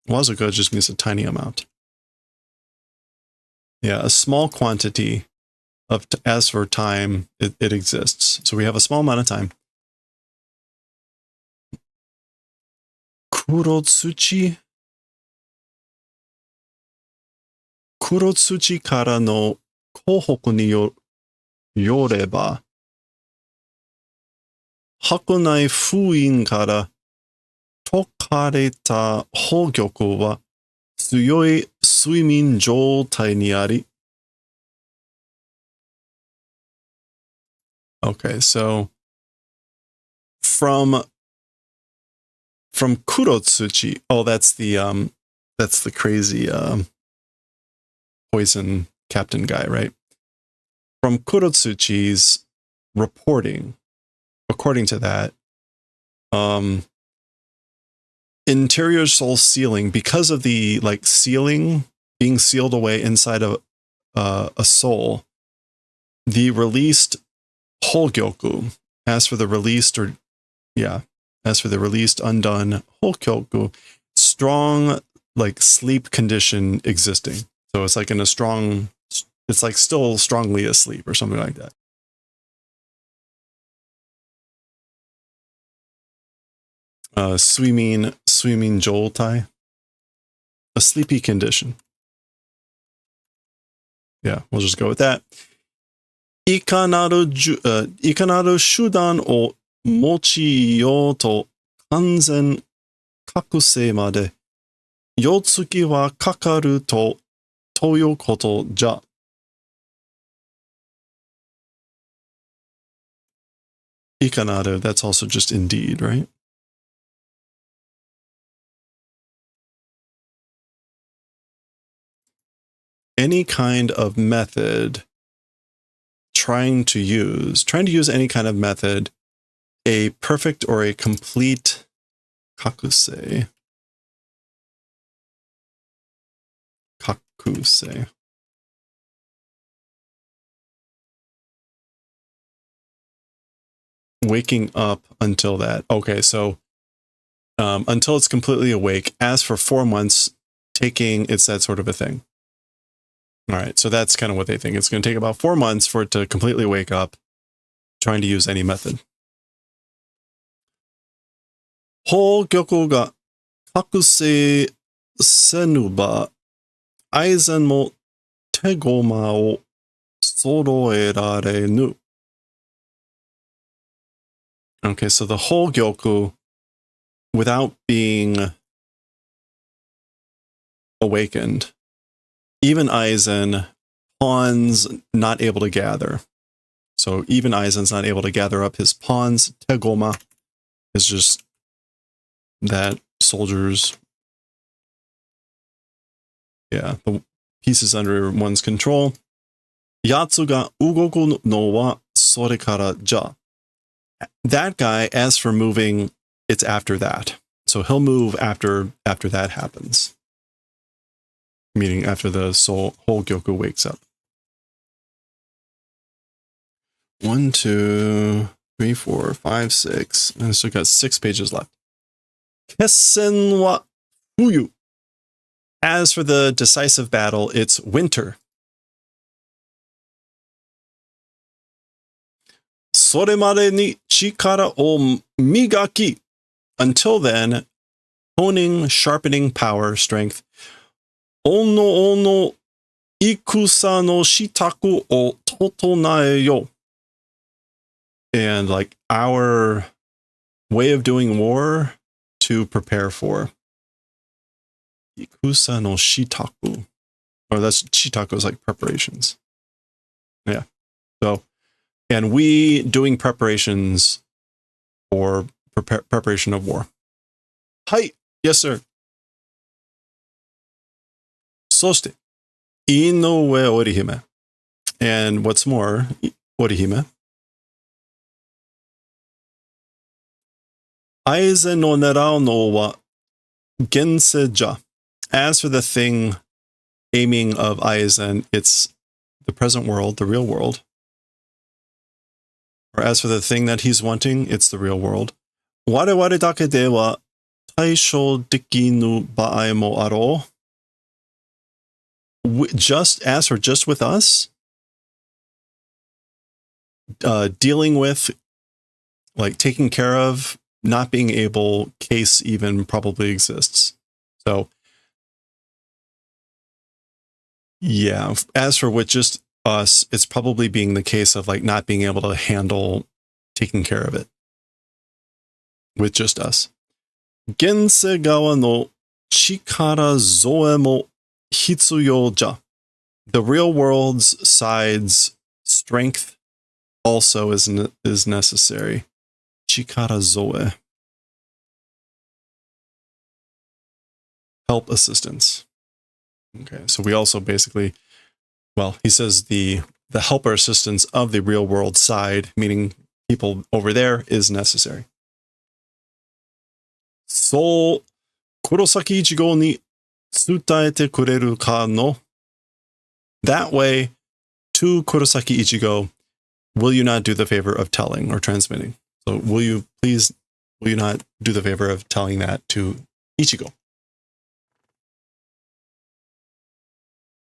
Wazuka just means a tiny amount. Yeah, a small quantity of as for time, it exists. So we have a small amount of time. Kurotsuchi kara no kohoku ni yoreba, hakunai fuin kara tokareta hogyoku wa tsuyoi suimin joutai ni ari. Okay, so from Kurotsuchi, oh, that's the crazy poison captain guy, right? From Kurotsuchi's reporting, according to that, interior soul sealing, because of the like sealing being sealed away inside of a soul, the released Hogyoku, as for the released undone Hogyoku, strong like sleep condition existing. So it's like in a strong, it's like still strongly asleep or something like that. Suimin joutai, a sleepy condition. Yeah, we'll just go with that. いかなる手段を用いようと完全覚醒まで4月はかかるということじゃ。いかなる, that's also just indeed, right? Any kind of method trying to use any kind of method, a perfect or a complete kakusei. Kakusei. Waking up until that. Okay, so until it's completely awake. As for 4 months, it's that sort of a thing. All right, so that's kind of what they think. It's going to take about 4 months for it to completely wake up, trying to use any method. 宝玉が覚醒せぬば、アイゼンも手駒を揃えられぬ。Okay, so the whole Gyoku, without being awakened, even Aizen, pawns not able to gather. So even Aizen's not able to gather up his pawns. Tegoma is just that soldiers, the pieces under one's control. Yatsu ga ugoku no wa sore kara ja. That guy, as for moving, it's after that. So he'll move after that happens. Meaning after the whole Gyoku wakes up. 1, 2, 3, 4, 5, 6. And so got 6 pages left. Kessen wa fuyu. As for the decisive battle, it's winter. それまでに力を磨き. Until then, honing, sharpening power, strength. Ono ikusa no shitaku o totonae yo. And like our way of doing war to prepare for. Ikusa no shitaku. Or that's shitaku is like preparations. Yeah. So, and we doing preparations for preparation of war. Hi. Yes, sir. そして、井上織姫. And what's more, 織姫. アイゼンの狙うのは現世じゃ. As for the thing aiming of Aizen, it's the present world, the real world. Or as for the thing that he's wanting, it's the real world. 我々だけでは対処できぬ場合もあろう. Just with us, dealing with, like taking care of, not being able case even probably exists. So, yeah, as for with just us, it's probably being the case of like not being able to handle taking care of it with just us. 現世側の力添えも必要じゃ. The real world's side's strength also is necessary. Chikara zoe. Help assistance. Okay, so we also basically, well, he says the helper assistance of the real world side, meaning people over there, is necessary. So, Kurosaki Ichigo ni tsutaete kureru ka no? That way, to Kurosaki Ichigo, will you not do the favor of telling or transmitting? So will you not do the favor of telling that to Ichigo?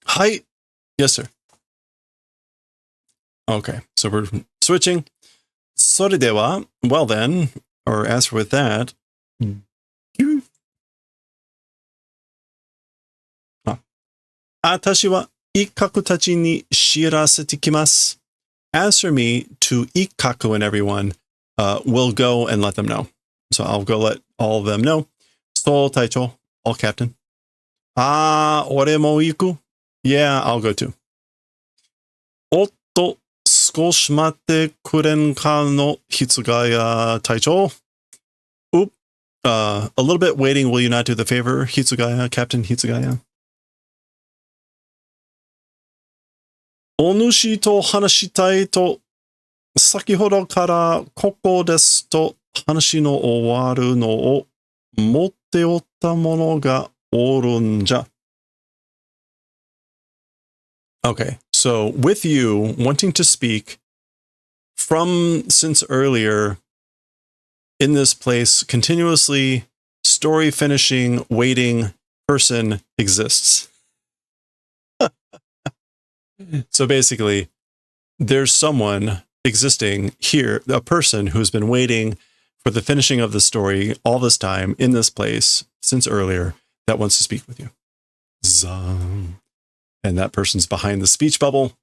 Hi. Yes, sir. Okay, so we're switching. それでは, well then, or as for with that, 私は ikkaku tachi ni shirasete kimasu. As for me, to ikkaku and everyone, will go and let them know. So I'll go let all of them know. So, Taicho, all captain. Ore mo iku? Yeah, I'll go too. Otto, skoshi matte kuren ka no Hitsugaya, Taicho? Oop. A little bit waiting. Will you not do the favor, Hitsugaya, Captain Hitsugaya? Onushi to hanashitai to sakihodo kara koko desu to hanashi no owaru no o motte otta mono ga orun ja. Okay, so with you wanting to speak from since earlier in this place, continuously story finishing, waiting person exists. So basically, there's someone existing here, a person who's been waiting for the finishing of the story all this time in this place since earlier that wants to speak with you. Zang. And that person's behind the speech bubble.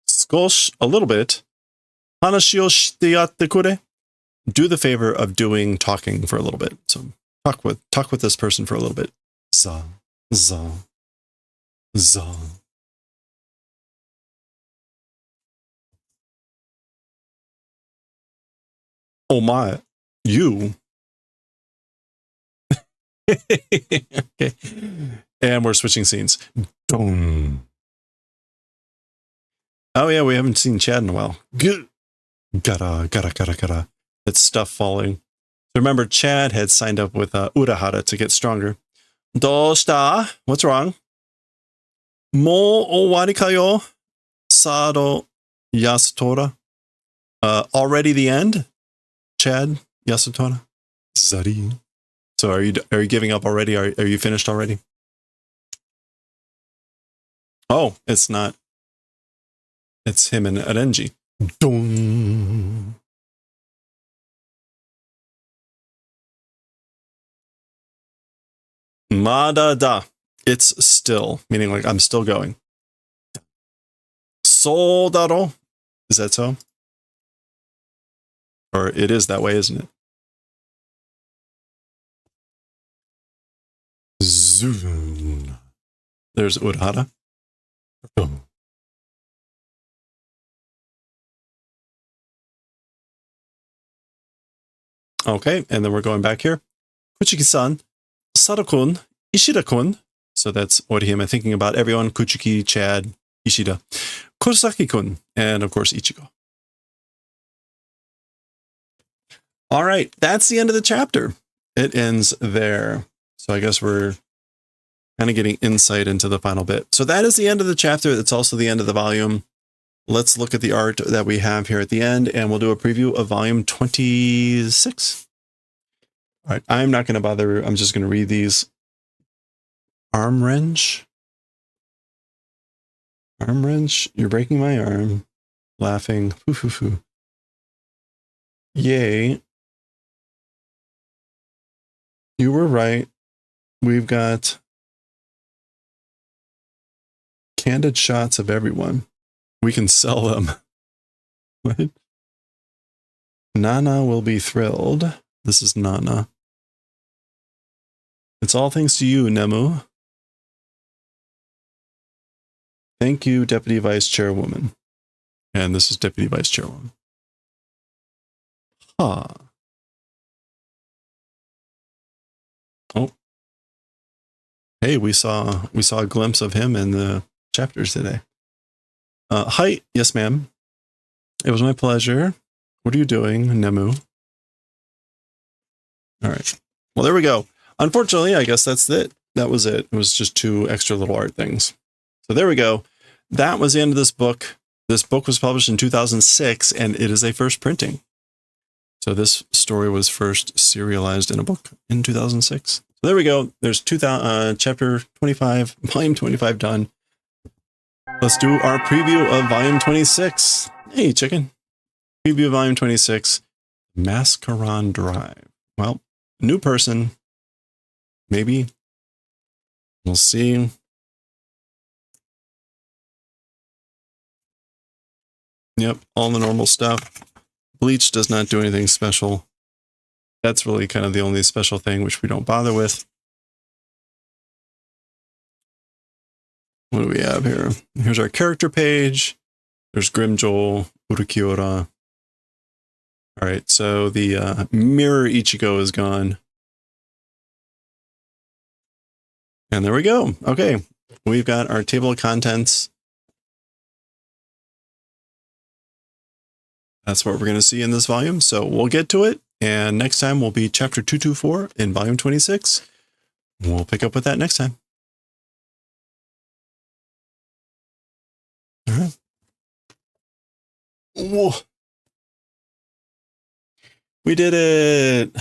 Skosh, a little bit. Hanashi o shite yatte kure. Do the favor of talking for a little bit. So talk with this person for a little bit. Zang, zang, zang. Oh my, you. Okay. And we're switching scenes. Dong. Oh yeah, we haven't seen Chad in a while. Gara. It's stuff falling. So remember, Chad had signed up with Urahara to get stronger. Doshita? What's wrong? Mo owari kayo? Sado Yasutora? Already the end? Chad Yasutora? Zari. So are you giving up already? Are you finished already? Oh, it's not. It's him and Arenji. Dong. Mada da. It's still, meaning like I'm still going. So daro. Is that so? Or it is that way, isn't it? Zoom. There's Urahara. Oh. Okay, and then we're going back here. Kuchiki-san, Sado-kun, Ishida-kun. So that's Orihime thinking about everyone. Kuchiki, Chad, Ishida, Kurosaki-kun, and of course Ichigo. All right, that's the end of the chapter. It ends there. So I guess we're kind of getting insight into the final bit. So that is the end of the chapter. It's also the end of the volume. Let's look at the art that we have here at the end, and we'll do a preview of volume 26. All right, I'm not going to bother. I'm just going to read these. Arm wrench. Arm wrench. You're breaking my arm. Laughing. Foo, foo, foo. Yay. You were right. We've got candid shots of everyone. We can sell them. What? Nana will be thrilled. This is Nana. It's all thanks to you, Nemu. Thank you, Deputy Vice Chairwoman. And this is Deputy Vice Chairwoman. Huh. Oh. Hey, we saw a glimpse of him in the chapters today. Hi, yes, ma'am. It was my pleasure. What are you doing, Nemu? All right. Well, there we go. Unfortunately, I guess that's it. That was it. It was just 2 extra little art things. So there we go. That was the end of this book. This book was published in 2006, and it is a first printing. So this story was first serialized in a book in 2006. So there we go. There's chapter 25, volume 25 done. Let's do our preview of volume 26. Hey, chicken. Preview of volume 26, Mascaron Drive. Well, new person. Maybe. We'll see. Yep, all the normal stuff. Bleach does not do anything special. That's really kind of the only special thing, which we don't bother with. What do we have here? Here's our character page. There's Grimjoel, Urakiora. All right, so the mirror Ichigo is gone. And there we go. Okay, we've got our table of contents. That's what we're going to see in this volume. So we'll get to it. And next time will be chapter 224 in volume 26. We'll pick up with that next time. All right. Whoa. We did it.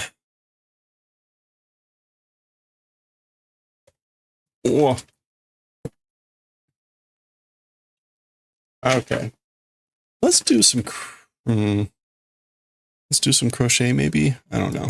Whoa. Okay. Let's do some let's do some crochet maybe. I don't know.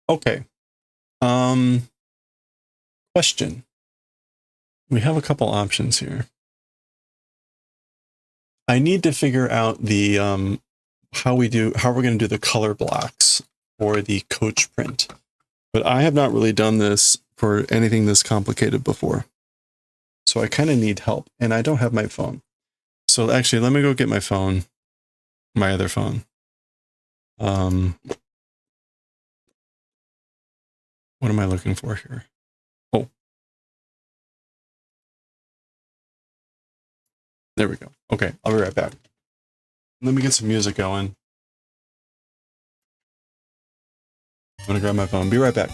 Okay. Question. We have a couple options here. I need to figure out the how we're going to do the color blocks for the coach print. But I have not really done this for anything this complicated before. So I kind of need help, and I don't have my phone. So actually, let me go get my phone, my other phone. What am I looking for here? Oh, there we go. Okay, I'll be right back. Let me get some music going. I'm gonna grab my phone. Be right back.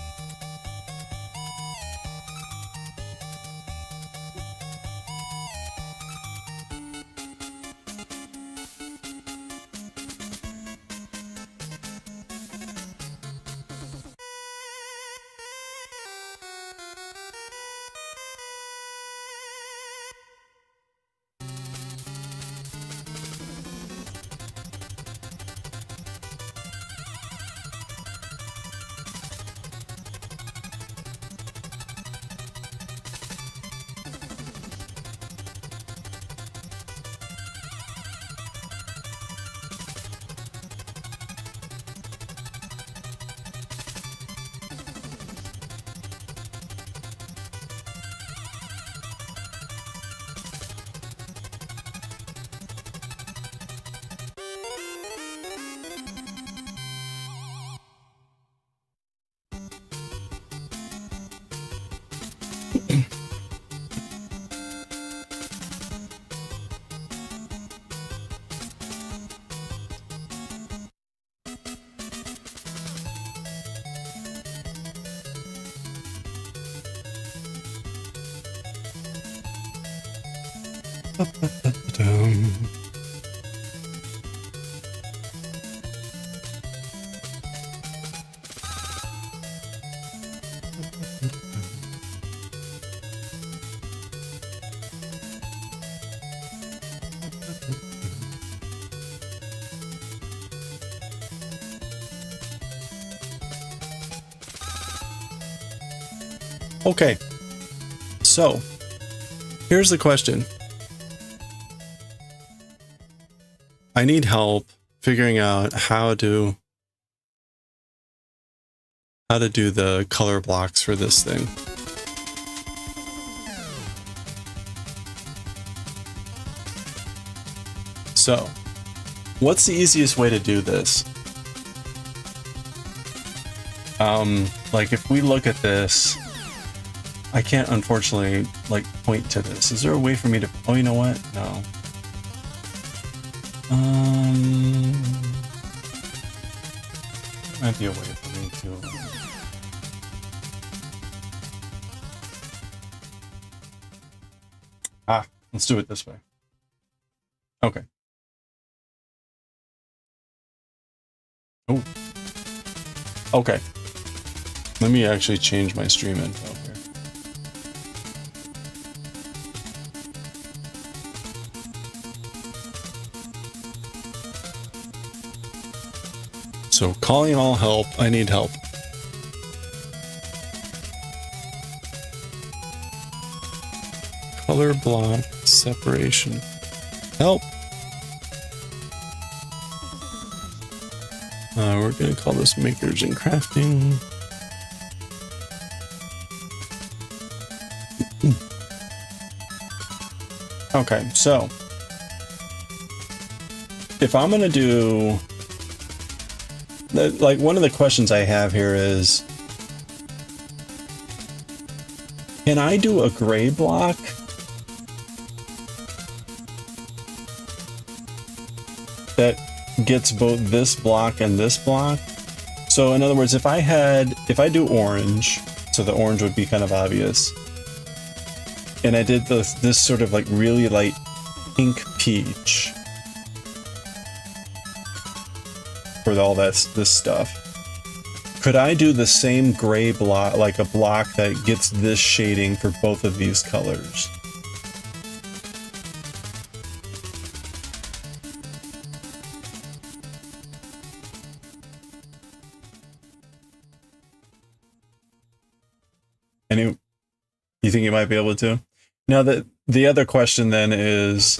Okay, so here's the question. I need help figuring out how to do the color blocks for this thing. So, what's the easiest way to do this? Like if we look at this, I can't unfortunately like point to this. Is there a way for me to, oh, you know what? No. Might be a way for me to, let's do it this way. Okay. Oh. Okay. Let me actually change my stream info here. So calling all help, I need help. Color block separation. Help. We're gonna call this makers and crafting. Okay, so if I'm gonna do like one of the questions I have here is, can I do a gray block that gets both this block and this block? So in other words, if I do orange, so the orange would be kind of obvious, and I did this sort of like really light pink peach for all this stuff, could I do the same gray block, like a block that gets this shading for both of these colors? And you think you might be able to? Now the other question then is,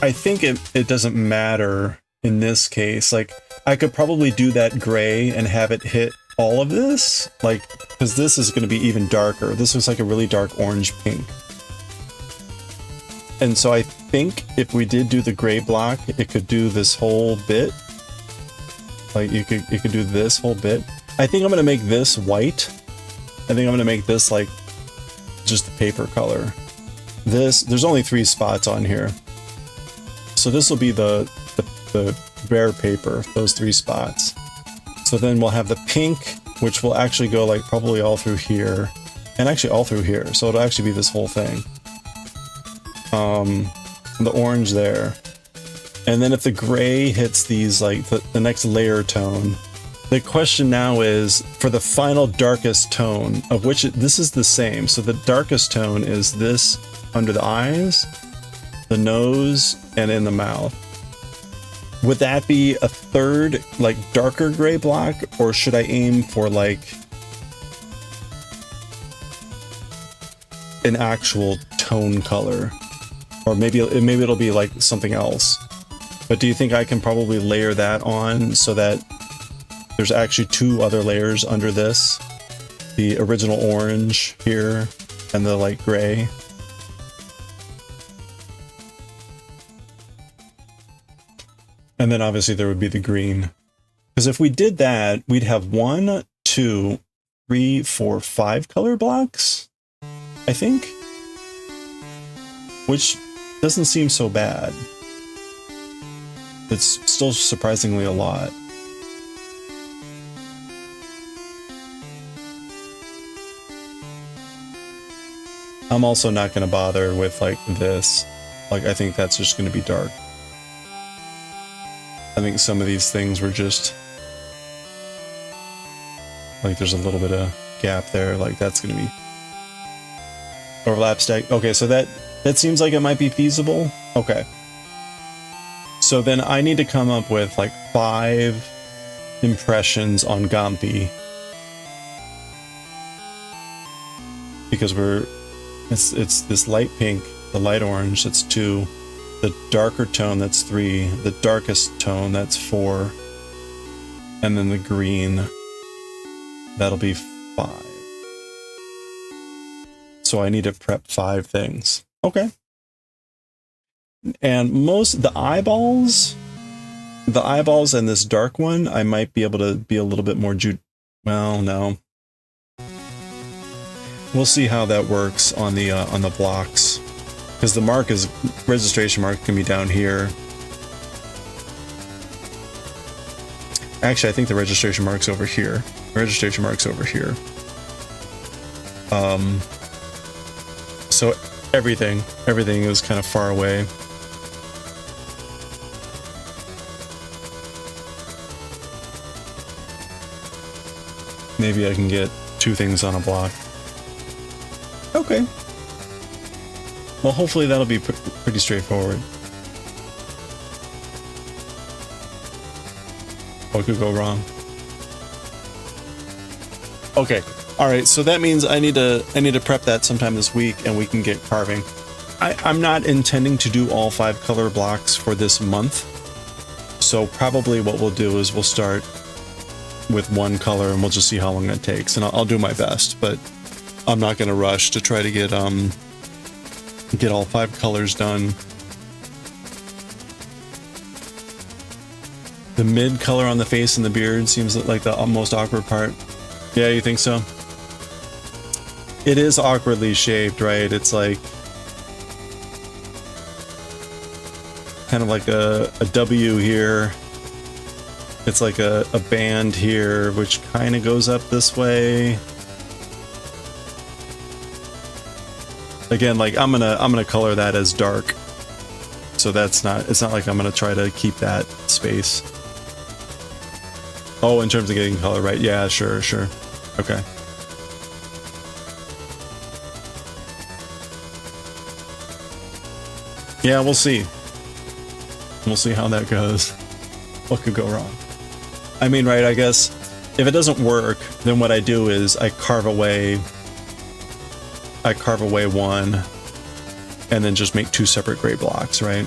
I think it doesn't matter in this case. Like I could probably do that gray and have it hit all of this, like, because this is going to be even darker. This was like a really dark orange pink. And so I think if we did do the gray block, it could do this whole bit. Like you could do this whole bit. I think I'm going to make this white. I think I'm going to make this like just the paper color. There's only 3 spots on here. So this will be the bare paper, those 3 spots. So then we'll have the pink, which will actually go like probably all through here, and actually all through here. So it'll actually be this whole thing. The orange there. And then if the gray hits these, like the next layer tone, the question now is for the final darkest tone, of which this is the same. So the darkest tone is this under the eyes, the nose, and in the mouth. Would that be a third, like darker gray block, or should I aim for like an actual tone color? Or maybe it'll be like something else. But do you think I can probably layer that on so that there's actually 2 other layers under this? The original orange here and the light gray. And then obviously there would be the green. Because if we did that, we'd have 1, 2, 3, 4, 5 color blocks, I think. Which doesn't seem so bad. It's still surprisingly a lot. I'm also not going to bother with like this. Like I think that's just going to be dark. I think some of these things were just like there's a little bit of gap there. Like that's going to be overlap stack. Okay, so that seems like it might be feasible. Okay. So then I need to come up with like 5 impressions on Gampi. Because it's this light pink, the light orange, that's 2. The darker tone, that's 3. The darkest tone, that's 4. And then the green, that'll be 5. So I need to prep 5 things. Okay. And the eyeballs and this dark one, I might be able to be a little bit more well, no. We'll see how that works on the blocks. Because the registration mark can be down here. Actually, I think the registration mark's over here. Registration mark's over here. So everything is kind of far away. maybe I can get 2 things on a block. Okay. Well, hopefully that'll be pretty straightforward. What could go wrong? Okay. All right. So that means I need to prep that sometime this week, and we can get carving. I'm not intending to do all 5 color blocks for this month. So probably what we'll do is we'll start with 1 color, and we'll just see how long it takes. And I'll do my best, but I'm not going to rush to try to get all 5 colors done. The mid color on the face and the beard seems like the most awkward part. Yeah, you think so? It is awkwardly shaped, right? It's like kind of like a W here. It's like a band here, which kind of goes up this way. Again, like I'm gonna color that as dark. So it's not like I'm gonna try to keep that space. Oh, in terms of getting color, right? Yeah, sure. Okay. Yeah, we'll see. We'll see how that goes. What could go wrong? I mean, right, I guess if it doesn't work, then what I do is I carve away 1 and then just make 2 separate gray blocks, right?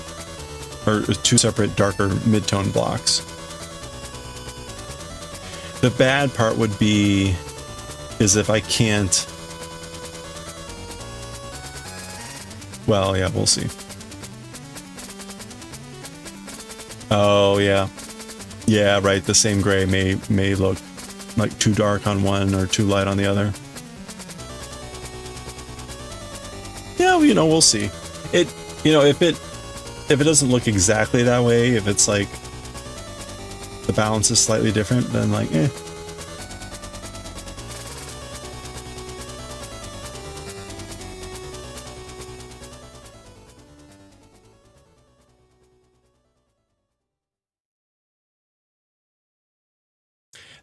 Or 2 separate darker mid-tone blocks. The bad part would be is if I can't. Well, yeah, we'll see. Oh, yeah. Yeah, right, the same gray may look like too dark on one or too light on the other. Yeah, you know, we'll see. It, you know, if it doesn't look exactly that way, if it's like the balance is slightly different, then like, eh.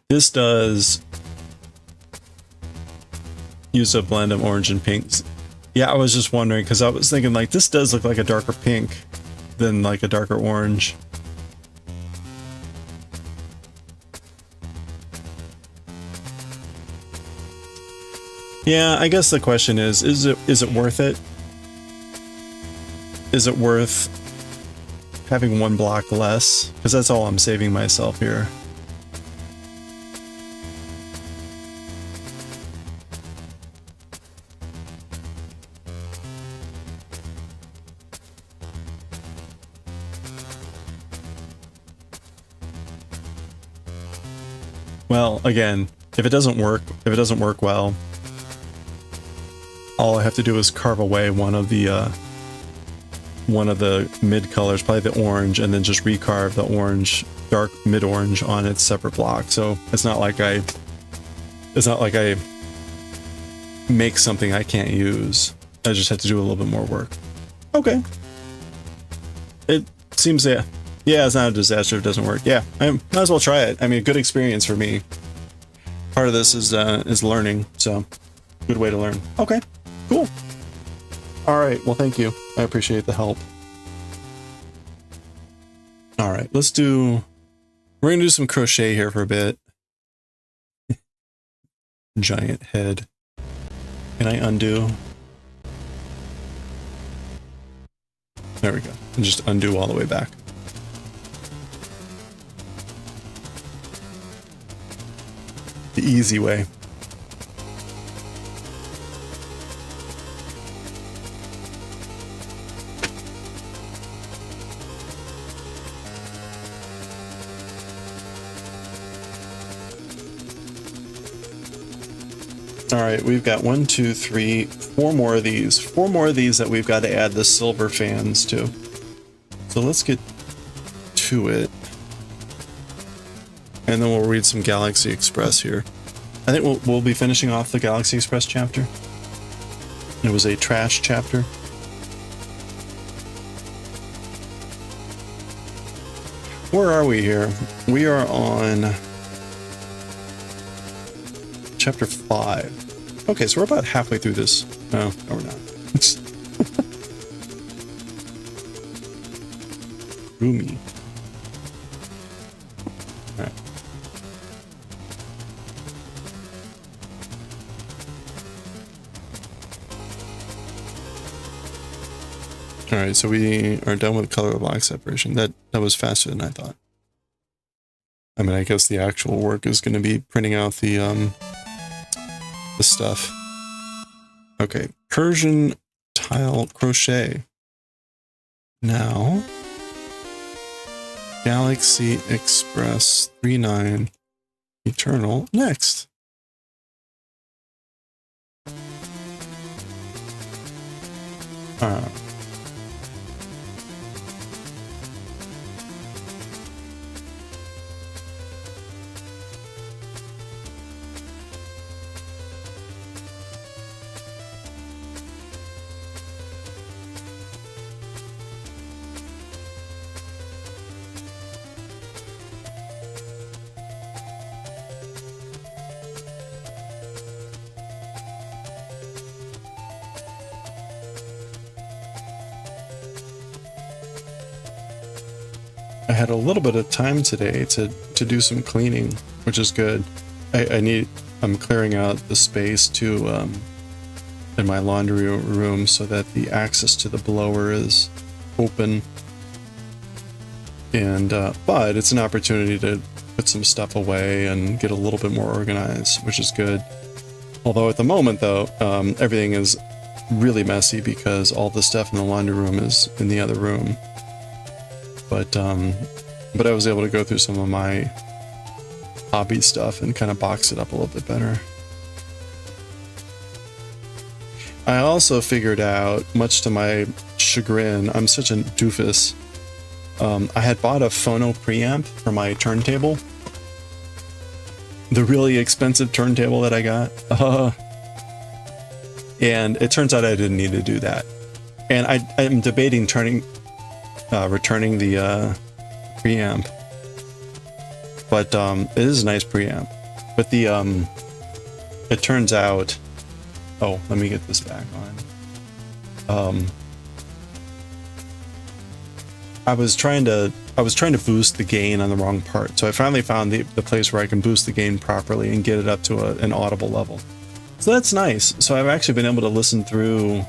This does use a blend of orange and pinks. Yeah, I was just wondering, because I was thinking, like, this does look like a darker pink than, like, a darker orange. Yeah, I guess the question is it worth it? Is it worth having 1 block less? Because that's all I'm saving myself here. Well, again, if it doesn't work well, all I have to do is carve away one of the mid colors, probably the orange, and then just recarve the orange, dark mid orange on its separate block. So it's not like I make something I can't use. I just have to do a little bit more work. Okay. It seems, yeah, it's not a disaster if it doesn't work. Yeah, I might as well try it. I mean, a good experience for me. Part of this is learning, so good way to learn. Okay, cool. All right, well, thank you. I appreciate the help. All right, we're gonna do some crochet here for a bit. Giant head. Can I undo? There we go. And just undo all the way back. The easy way. All right, we've got 1, 2, 3, 4 more of these. 4 more of these that we've got to add the silver fans to. So let's get to it. And then we'll read some Galaxy Express here. I think we'll be finishing off the Galaxy Express chapter. It was a trash chapter. Where are we here? We are on chapter 5. Okay, so we're about halfway through this. No, we're not. Roomy. Alright. Alright, so we are done with color block separation. That was faster than I thought. I mean, I guess the actual work is going to be printing out the stuff. Okay, Persian Tile Crochet. Now, Galaxy Express 39 Eternal next. I had a little bit of time today to do some cleaning, which is good. I'm clearing out the space to in my laundry room so that the access to the blower is open. And but it's an opportunity to put some stuff away and get a little bit more organized, which is good. Although at the moment though, everything is really messy because all the stuff in the laundry room is in the other room. But I was able to go through some of my hobby stuff and kind of box it up a little bit better. I also figured out, much to my chagrin, I'm such a doofus, I had bought a phono preamp for my turntable. The really expensive turntable that I got. And it turns out I didn't need to do that. And I'm debating returning the preamp, but it is a nice preamp. But the it turns out, oh, let me get this back on. I was trying to boost the gain on the wrong part, so I finally found the place where I can boost the gain properly and get it up to an audible level. So that's nice. So I've actually been able to listen to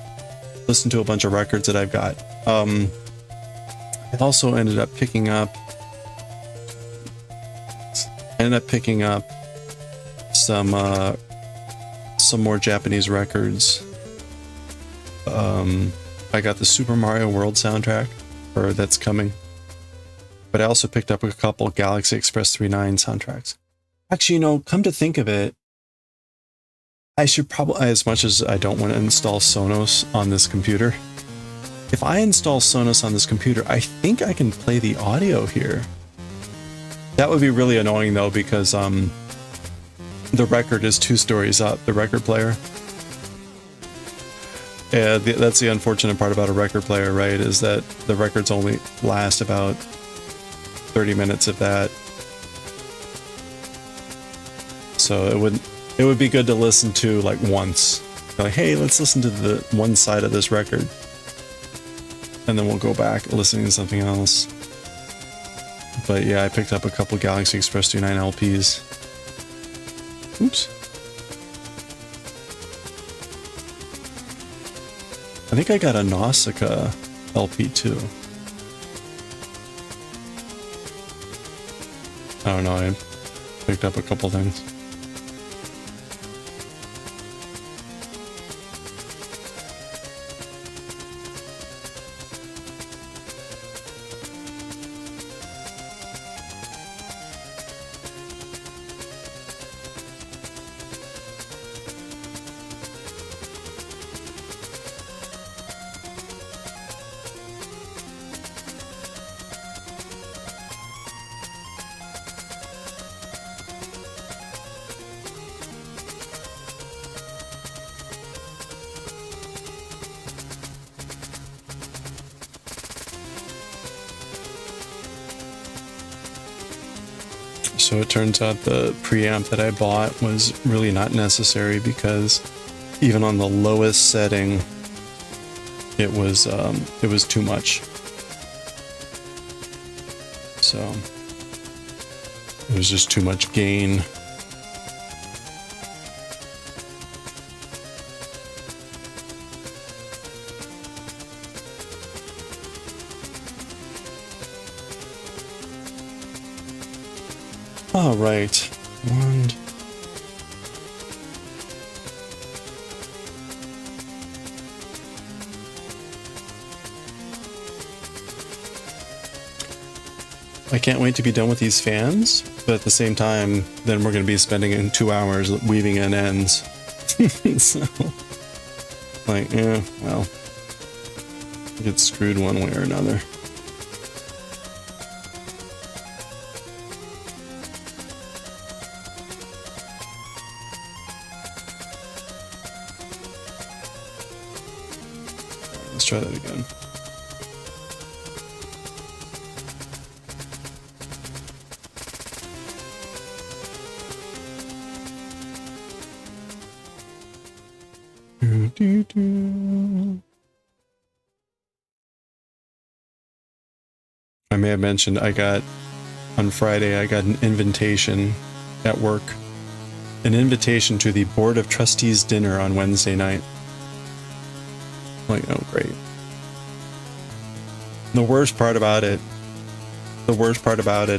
a bunch of records that I've got. I also ended up picking up some more Japanese records. I got the Super Mario World soundtrack, or that's coming. But I also picked up a couple Galaxy Express 39 soundtracks. Actually, you know, come to think of it, I should probably, as much as I don't want to install Sonos on this computer, if I install Sonos on this computer, I think I can play the audio here. That would be really annoying though, because the record is 2 stories up, the record player. Yeah, that's the unfortunate part about a record player, right? Is that the records only last about 30 minutes of that. So it would be good to listen to like once. Like, hey, let's listen to the one side of this record. And then we'll go back listening to something else. But yeah, I picked up a couple Galaxy Express 39 LPs. Oops. I think I got a Nausicaa LP too. I don't know, I picked up a couple things. So it turns out the preamp that I bought was really not necessary, because even on the lowest setting, it was too much. So it was just too much gain. All right, one. I can't wait to be done with these fans, but at the same time, then we're going to be spending in 2 hours weaving in ends. So, like, well, get screwed one way or another. Let's try that again. I may have mentioned on Friday I got an invitation at work. An invitation to the Board of Trustees dinner on Wednesday night. I'm like, oh great. The worst part about it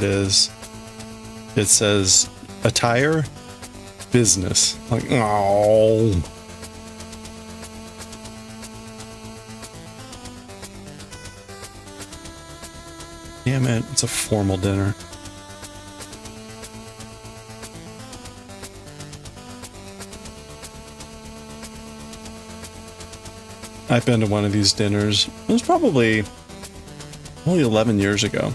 is it says attire, business. Like, oh. Damn it, it's a formal dinner. I've been to one of these dinners. It was probably only 11 years ago.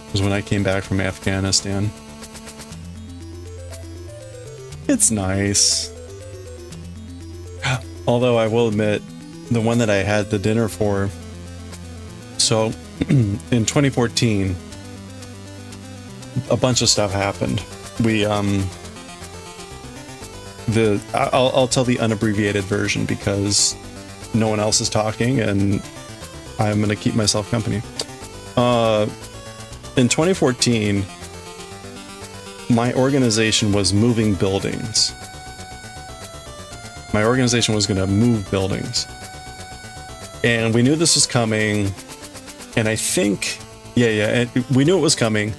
It was when I came back from Afghanistan. It's nice. Although I will admit, the one that I had the dinner for, so in 2014, a bunch of stuff happened. I'll tell the unabbreviated version because no one else is talking and I'm going to keep myself company. In 2014, my organization was moving buildings. My organization was going to move buildings. And we knew this was coming. And I think, we knew it was coming.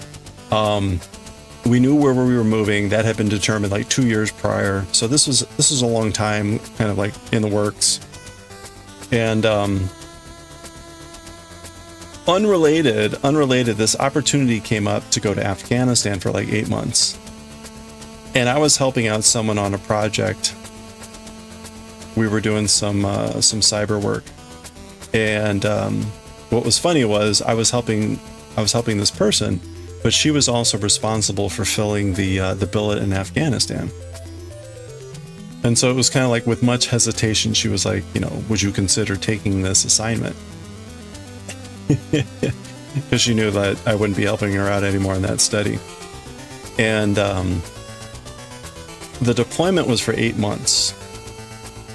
We knew where we were moving. That had been determined like 2 years prior. So this was a long time, kind of like in the works. And unrelated, this opportunity came up to go to Afghanistan for like 8 months. And I was helping out someone on a project. We were doing some cyber work. And what was funny was I was helping this person, but she was also responsible for filling the billet in Afghanistan. And so it was kind of like with much hesitation, she was like, would you consider taking this assignment? Because she knew that I wouldn't be helping her out anymore in that study. And the deployment was for 8 months.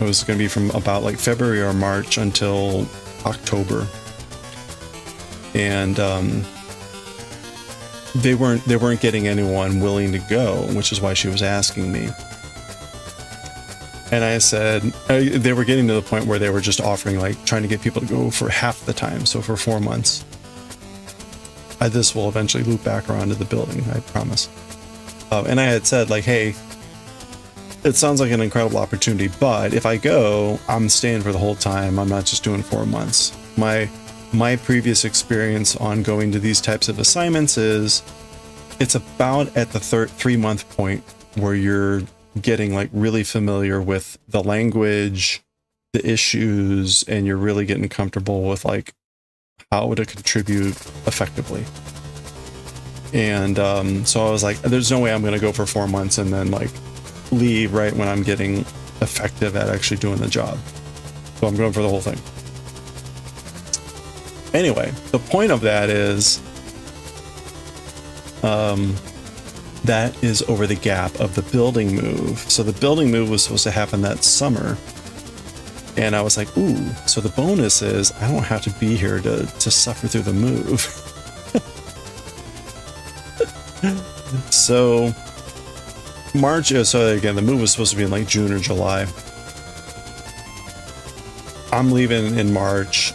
It was going to be from about like February or March until October. And they weren't getting anyone willing to go, which is why she was asking me. And I said, they were getting to the point where they were just offering, like, trying to get people to go for half the time, so for 4 months. This will eventually loop back around to the building, I promise. And I had said, like, hey, it sounds like an incredible opportunity, but if I go, I'm staying for the whole time. I'm not just doing 4 months. My previous experience on going to these types of assignments is it's about at the 3-month point where you're getting like really familiar with the language, the issues, and you're really getting comfortable with like how to contribute effectively. And so I was like, there's no way I'm going to go for 4 months and then like leave right when I'm getting effective at actually doing the job. So I'm going for the whole thing. Anyway, the point of that is that is over the gap of the building move. So the building move was supposed to happen that summer. And I was like, ooh, so the bonus is I don't have to be here to suffer through the move. So March, so again, the move was supposed to be in like June or July. I'm leaving in March.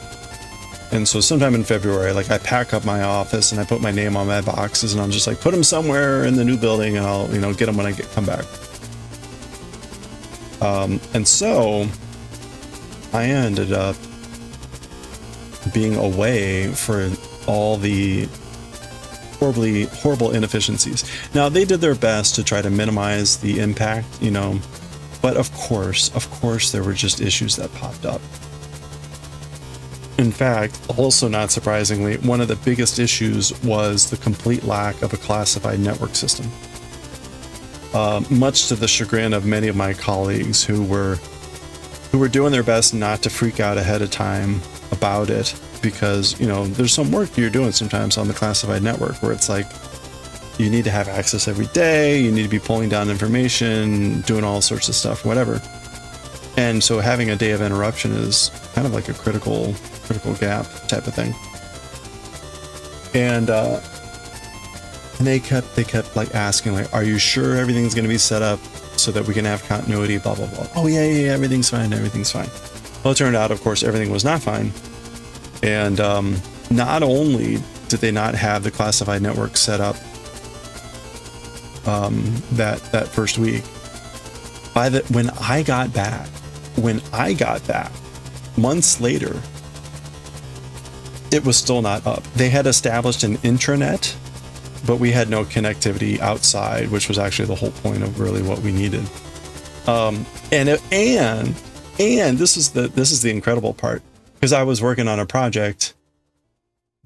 And so sometime in February, like I pack up my office and I put my name on my boxes and I'm just like, put them somewhere in the new building and I'll, you know, get them when I come back. And so I ended up being away for all the horrible inefficiencies. Now they did their best to try to minimize the impact, you know, but of course there were just issues that popped up. In fact, also not surprisingly, one of the biggest issues was the complete lack of a classified network system. Much to the chagrin of many of my colleagues who were doing their best not to freak out ahead of time about it, because, you know, there's some work you're doing sometimes on the classified network where it's like you need to have access every day, you need to be pulling down information, doing all sorts of stuff, whatever. And so having a day of interruption is kind of like a critical gap type of thing. And they kept like asking, like, are you sure everything's going to be set up so that we can have continuity, blah blah blah. Oh yeah, everything's fine. Well, it turned out, of course, everything was not fine. And not only did they not have the classified network set up that first week, when I got back months later, it was still not up. They had established an intranet, but we had no connectivity outside, which was actually the whole point of really what we needed. And this is the incredible part, because I was working on a project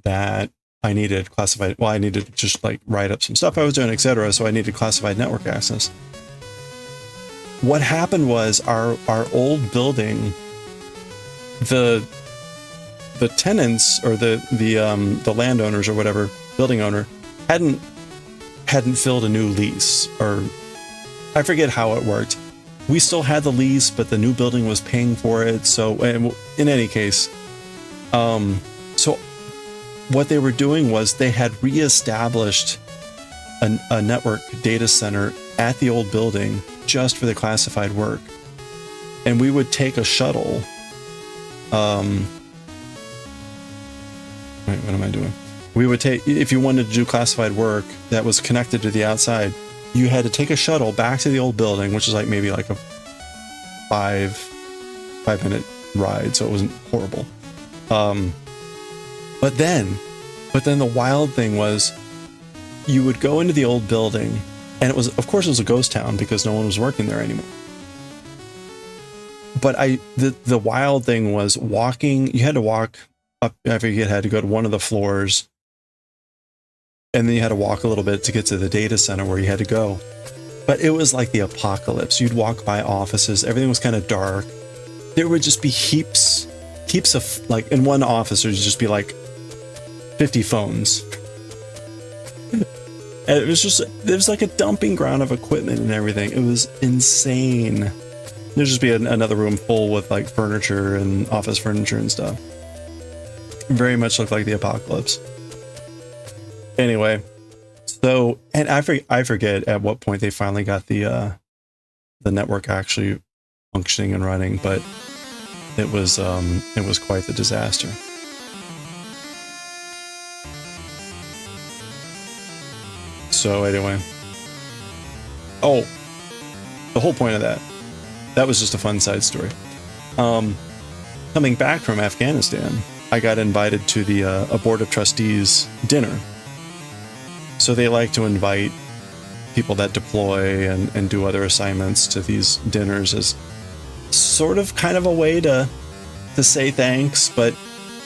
that I needed classified. Well, I needed to just like write up some stuff I was doing, etc. So I needed classified network access. What happened was our old building, the tenants or the landowners or whatever, building owner, hadn't filled a new lease, or I forget how it worked. We still had the lease, but the new building was paying for it. So in any case, so what they were doing was they had reestablished a network data center at the old building just for the classified work. And we would take a shuttle. Wait, what am I doing? We would take, if you wanted to do classified work that was connected to the outside, you had to take a shuttle back to the old building, which is like maybe like a 5-minute ride, so it wasn't horrible. But then the wild thing was, you would go into the old building, and it was, of course, it was a ghost town because no one was working there anymore. But the wild thing was walking. You had to walk up. I forget, you had to go to one of the floors, and then you had to walk a little bit to get to the data center where you had to go. But it was like the apocalypse. You'd walk by offices. Everything was kind of dark. There would just be heaps of, like, in one office, there'd just be like 50 phones. And it was like a dumping ground of equipment and everything. It was insane. There'd just be another room full with like furniture and office furniture and stuff. Very much looked like the apocalypse. Anyway, so, and I forget at what point they finally got the network actually functioning and running, but it was quite the disaster. So anyway, oh, the whole point of that was just a fun side story. Coming back from Afghanistan, I got invited to a board of trustees dinner. So they like to invite people that deploy and do other assignments to these dinners as sort of kind of a way to say thanks, but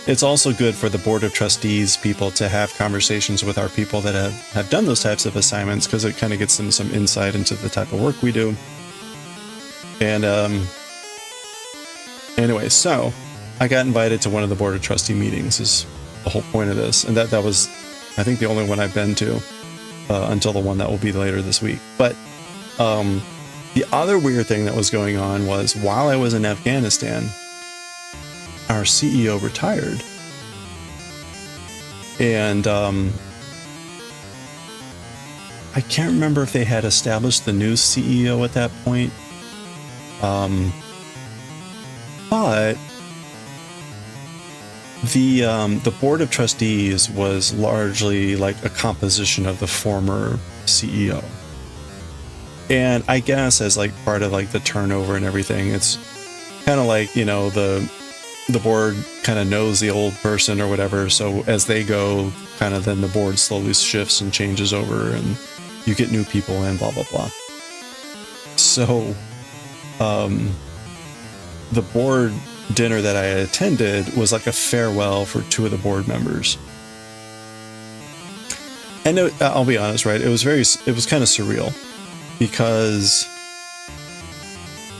it's also good for the board of trustees people to have conversations with our people that have done those types of assignments, because it kind of gets them some insight into the type of work we do. And anyway, so I got invited to one of the board of trustee meetings is the whole point of this. And that was, I think, the only one I've been to. until the one that will be later this week. But the other weird thing that was going on was while I was in Afghanistan, our CEO retired. And I can't remember if they had established the new CEO at that point. But the board of trustees was largely like a composition of the former CEO. And I guess as like part of like the turnover and everything, it's kind of like, you know, the board kind of knows the old person or whatever. So as they go, kind of then the board slowly shifts and changes over and you get new people and blah, blah, blah. So the board dinner that I attended was like a farewell for two of the board members. And I'll be honest, right? It was kind of surreal because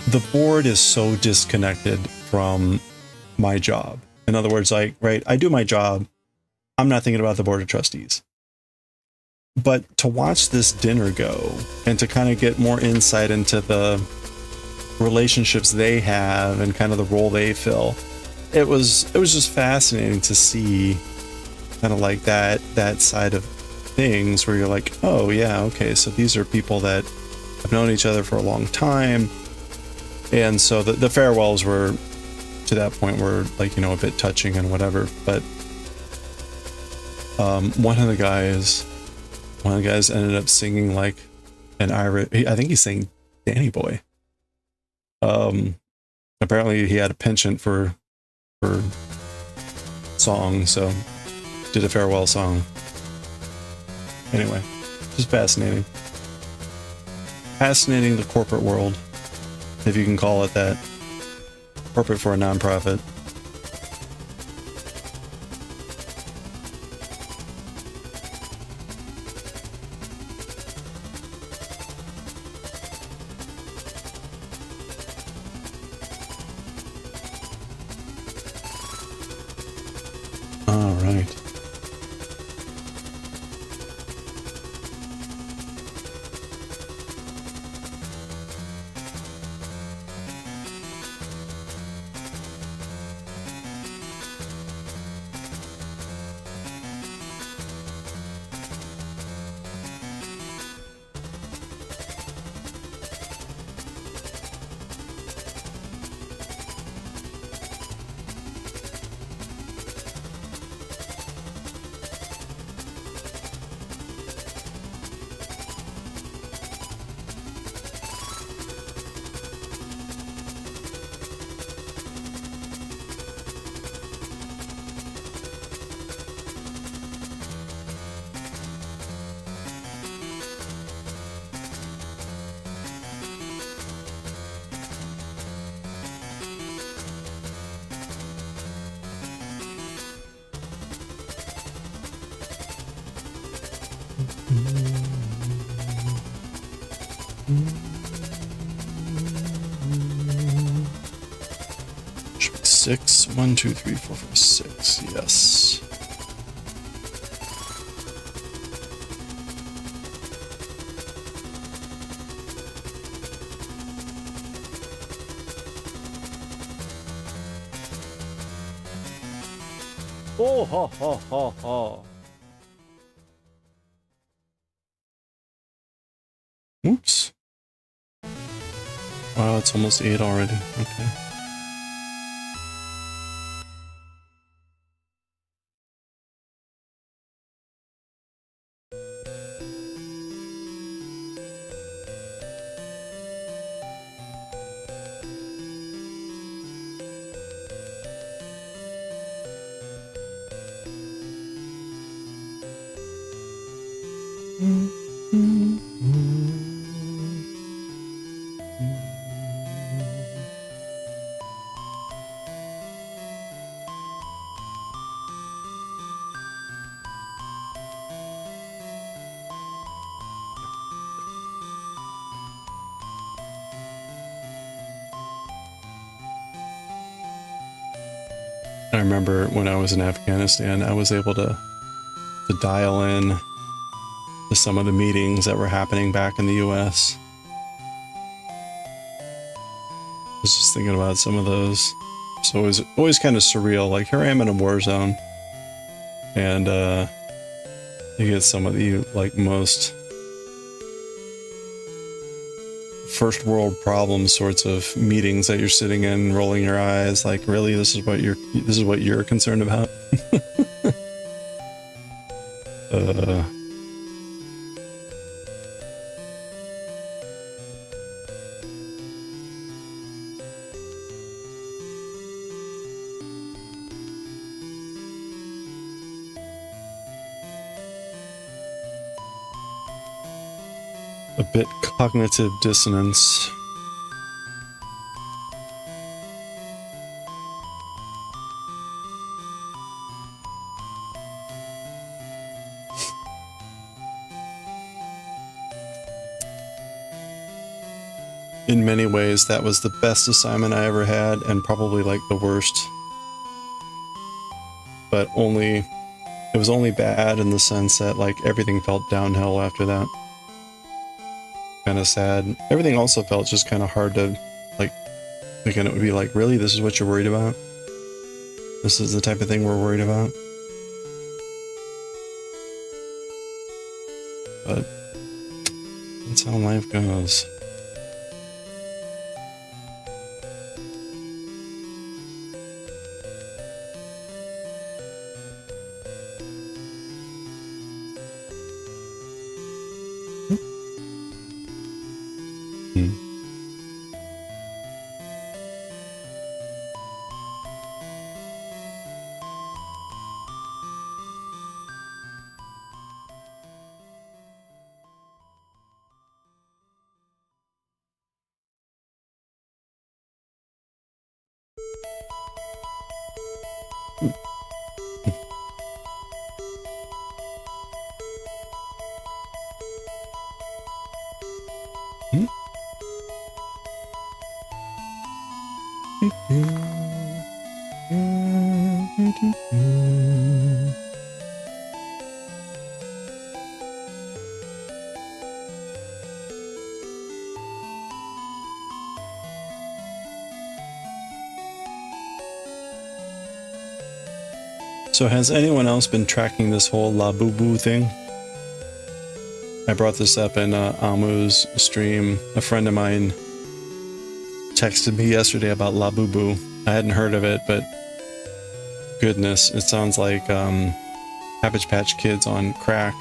the board is so disconnected from my job. In other words, like, right, I do my job. I'm not thinking about the board of trustees. But to watch this dinner go and to kind of get more insight into the relationships they have and kind of the role they fill, it was just fascinating to see kind of like that side of things where you're like, oh yeah, okay, so these are people that have known each other for a long time. And so the farewells were, to that point, were like, you know, a bit touching and whatever. But one of the guys ended up singing like an Irish, I think he sang Danny Boy. Apparently he had a penchant for songs, so did a farewell song. Anyway, just fascinating. Fascinating, the corporate world, if you can call it that. Corporate for a nonprofit. All right. Should be 6. 1, 2, 3, 4, 5, 6. Yes. Oh, ho, ho, ho, ho. Oops. Wow, it's almost 8 already. Okay. I remember when I was in Afghanistan, I was able to dial in the to some of the meetings that were happening back in the US. I was just thinking about some of those. So it was always kind of surreal. Like, here I am in a war zone, and you get some of the like most first world problem sorts of meetings that you're sitting in, rolling your eyes, like, really, this is what you're concerned about. A bit cognitive dissonance. In many ways, that was the best assignment I ever had, and probably like the worst. But it was only bad in the sense that like everything felt downhill after that. Kind of sad. Everything also felt just kind of hard to, like, again, it would be like, really, this is what you're worried about? This is the type of thing we're worried about? But that's how life goes. So has anyone else been tracking this whole Labubu thing? I brought this up in Amu's stream. A friend of mine texted me yesterday about Labubu. I hadn't heard of it, but goodness, it sounds like Cabbage Patch Kids on crack.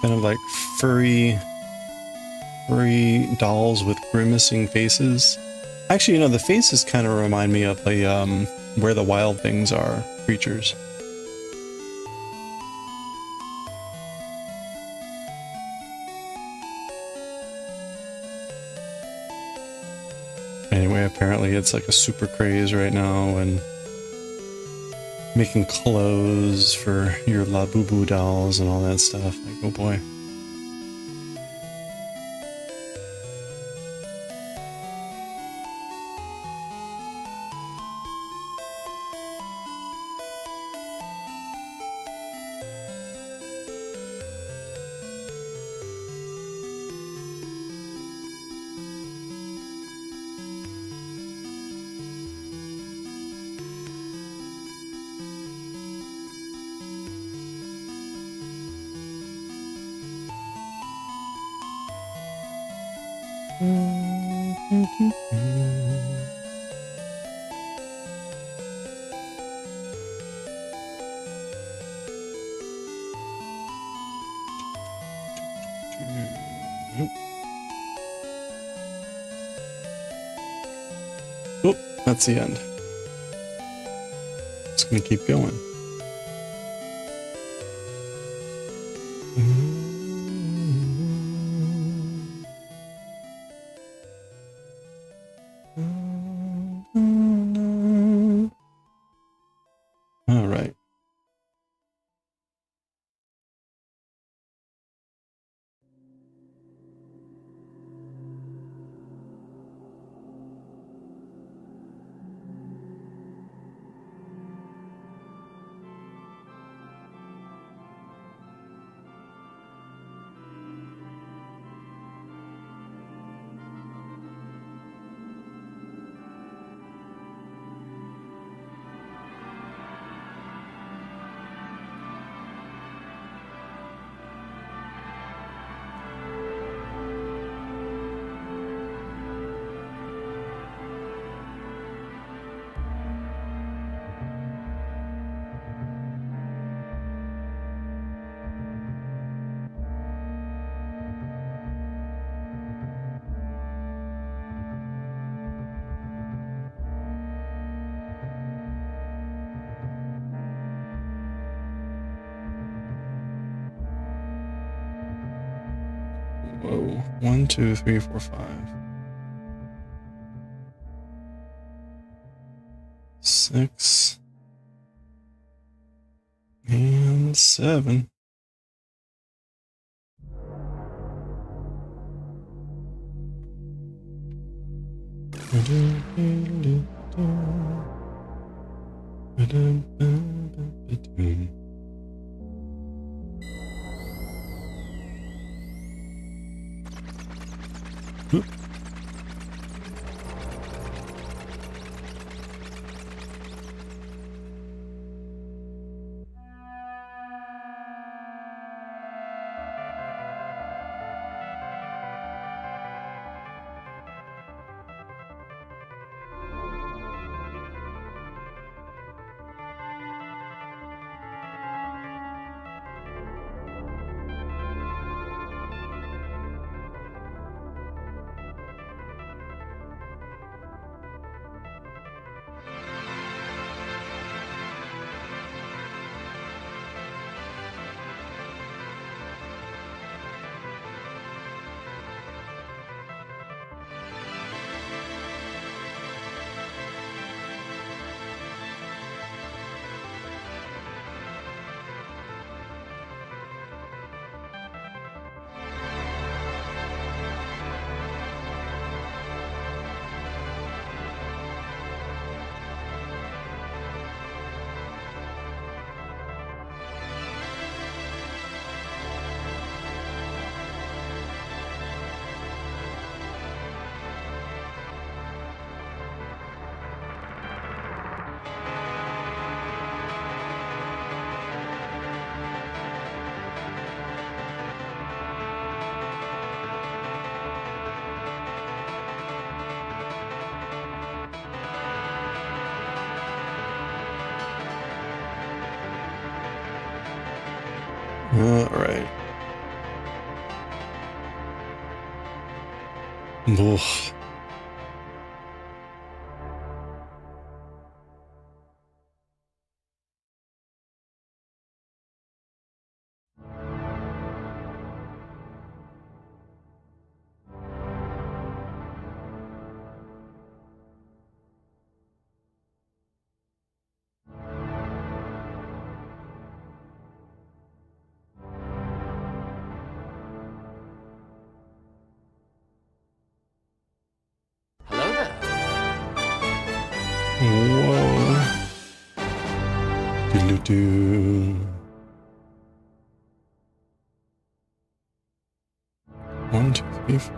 Kind of like furry dolls with grimacing faces. Actually, you know, the faces kind of remind me of the Where the Wild Things Are creatures. Anyway, apparently it's like a super craze right now, and making clothes for your Labubu dolls and all that stuff. Like, oh boy. Oh, that's the end. It's gonna keep going. Whoa. 1, 2, 3, 4, 5. 6. And 7. All right. Oof. Hello there. Whoa. Doo-doo-doo. 1, 2, 3, 4.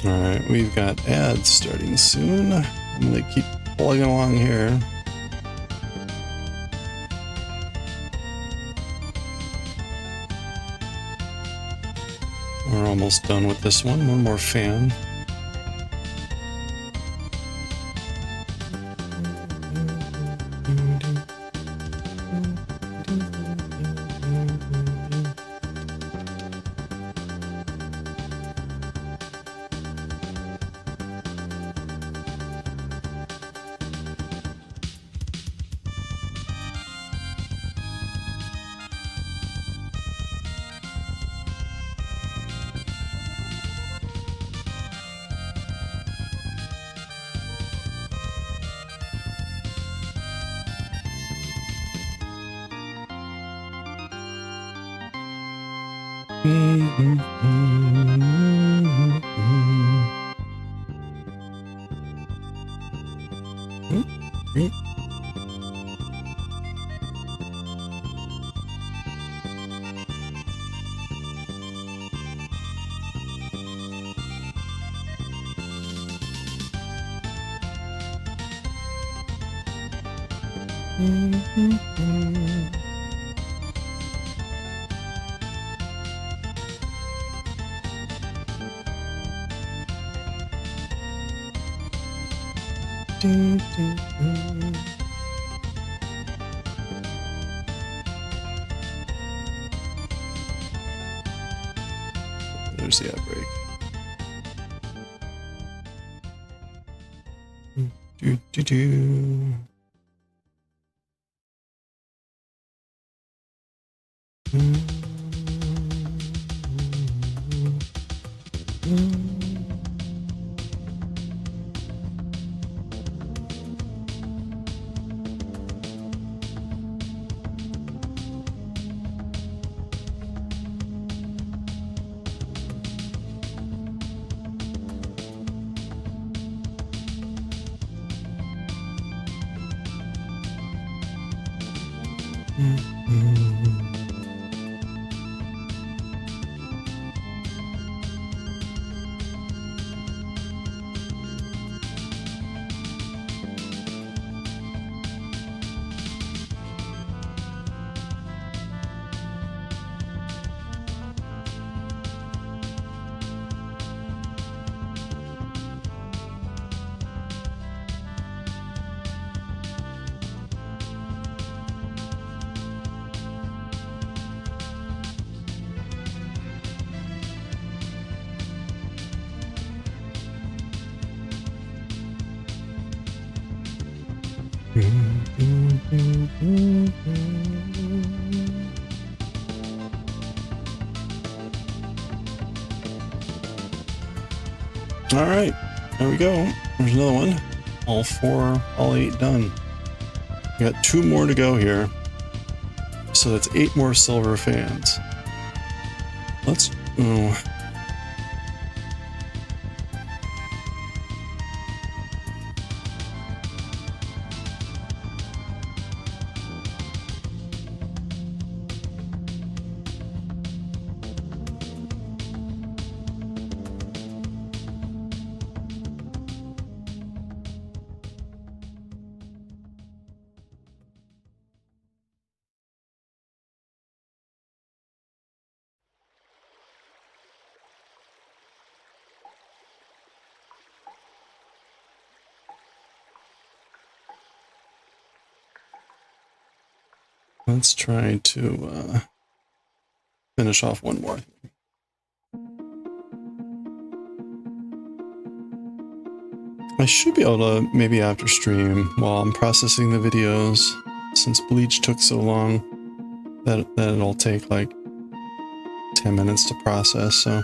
Alright, we've got ads starting soon. I'm gonna keep plugging along here. We're almost done with this one. One more fan. There's the outbreak. Do, do, do. All right, there we go. There's another one. All 8 done. We got 2 more to go here. So that's 8 more silver fans. Let's, oh. Let's try to finish off one more. I should be able to, maybe after stream, while I'm processing the videos, since Bleach took so long, that it'll take like 10 minutes to process, so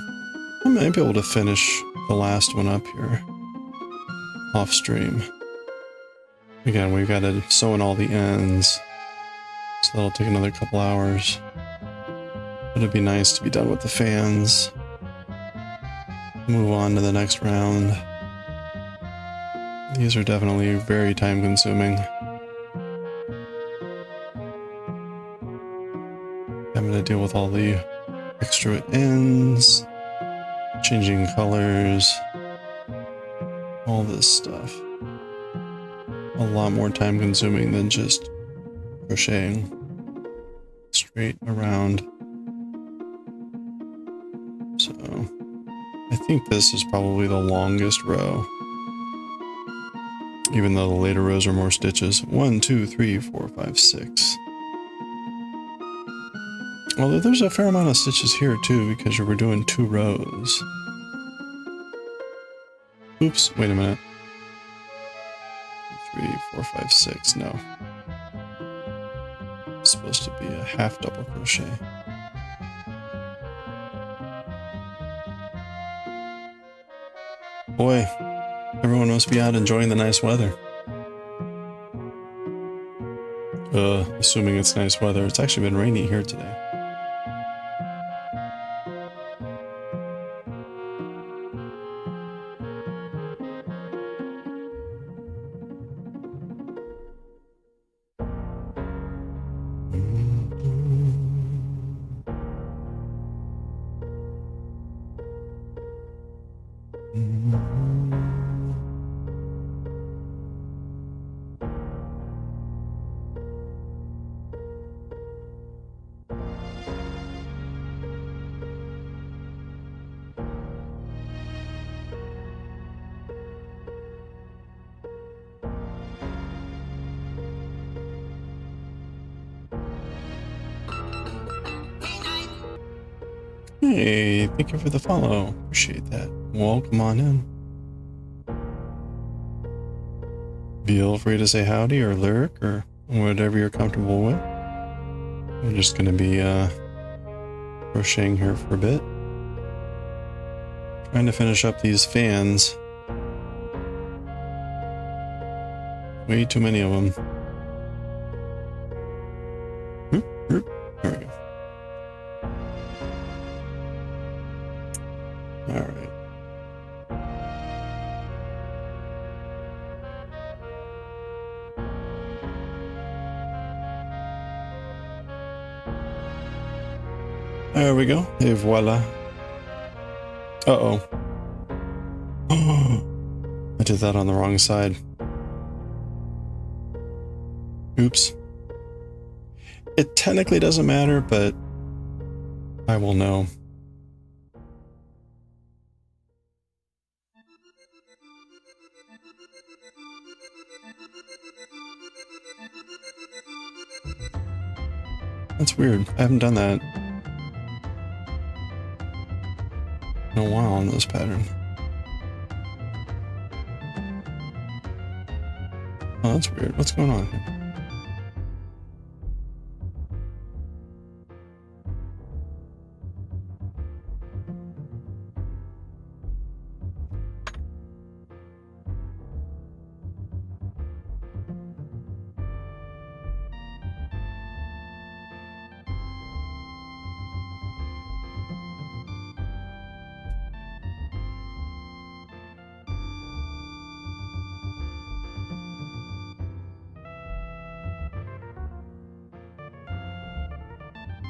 I might be able to finish the last one up here, off stream. Again, we've got to sew in all the ends. So that'll take another couple hours. But it'd be nice to be done with the fans. Move on to the next round. These are definitely very time consuming. Having to deal with all the extra ends, changing colors. all this stuff. A lot more time consuming than just crocheting straight around. So I think this is probably the longest row, even though the later rows are more stitches. 1, 2, 3, 4, 5, 6. Although there's a fair amount of stitches here too, because we're doing 2 rows. Oops, wait a minute. 3, 4, 5, 6, no. It's supposed to be a half double crochet. Boy, everyone must be out enjoying the nice weather. Assuming it's nice weather. It's actually been rainy here today. Hey, thank you for the follow. Appreciate that. Welcome on in. Feel free to say howdy or lurk or whatever you're comfortable with. We're just going to be crocheting here for a bit. Trying to finish up these fans. Way too many of them. There we go. All right. There we go. Et voila. Uh-oh. I did that on the wrong side. Oops. It technically doesn't matter, but I will know. That's weird. I haven't done that in a while on this pattern. Oh, that's weird. What's going on here?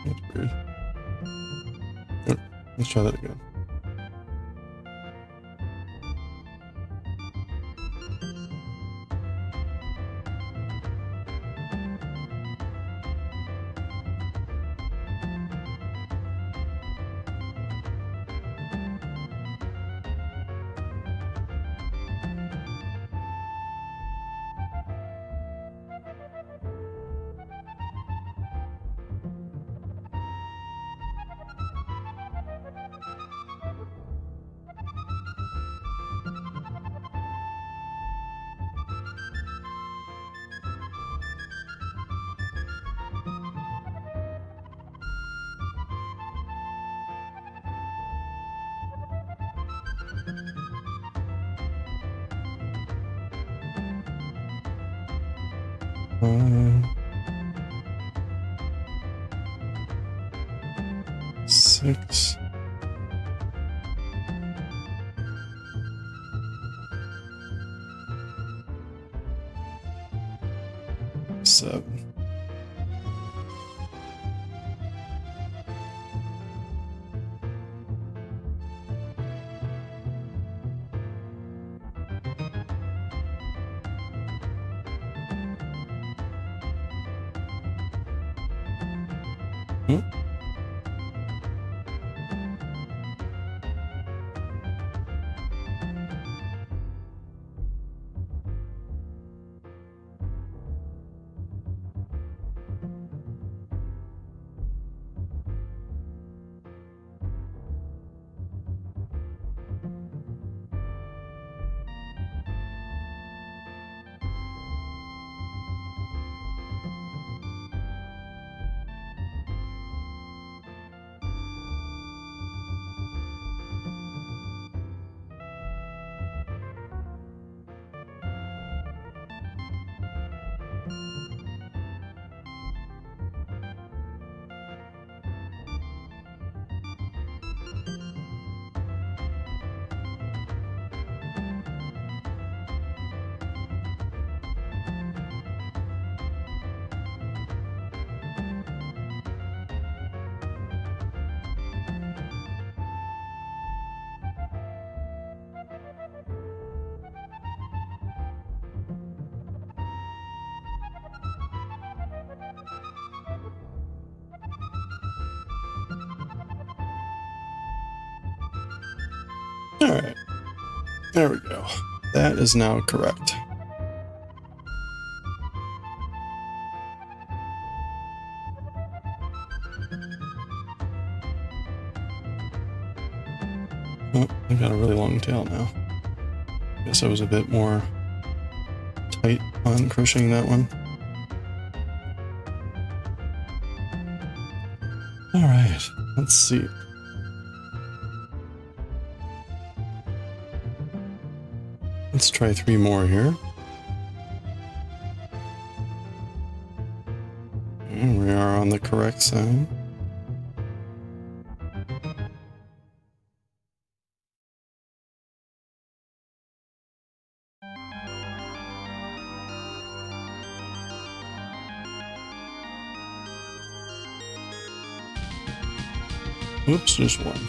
That's weird. Oh, let's try that again. Six. Seven. Oop. All right, there we go. That is now correct. Oh, I've got a really long tail now. Guess I was a bit more tight on crocheting that one. All right, let's see. Let's try 3 more here. And we are on the correct side. Oops, just one.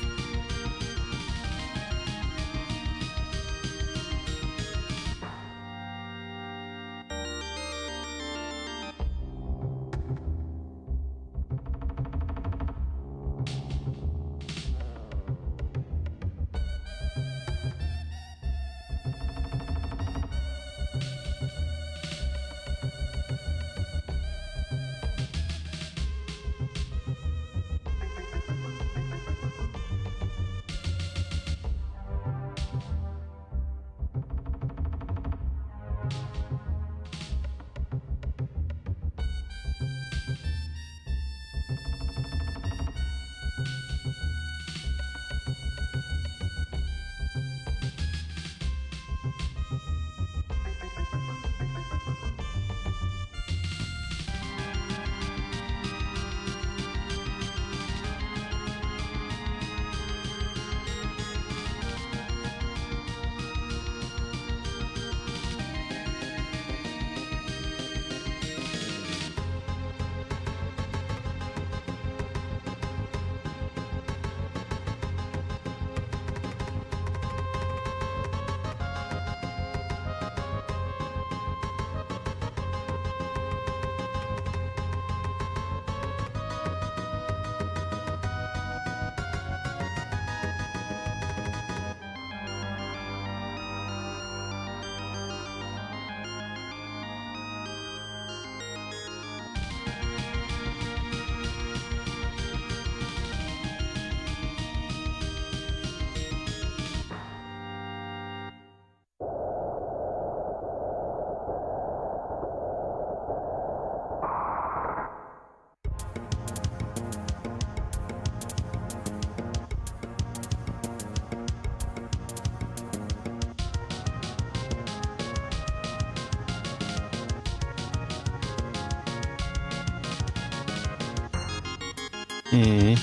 Hmm.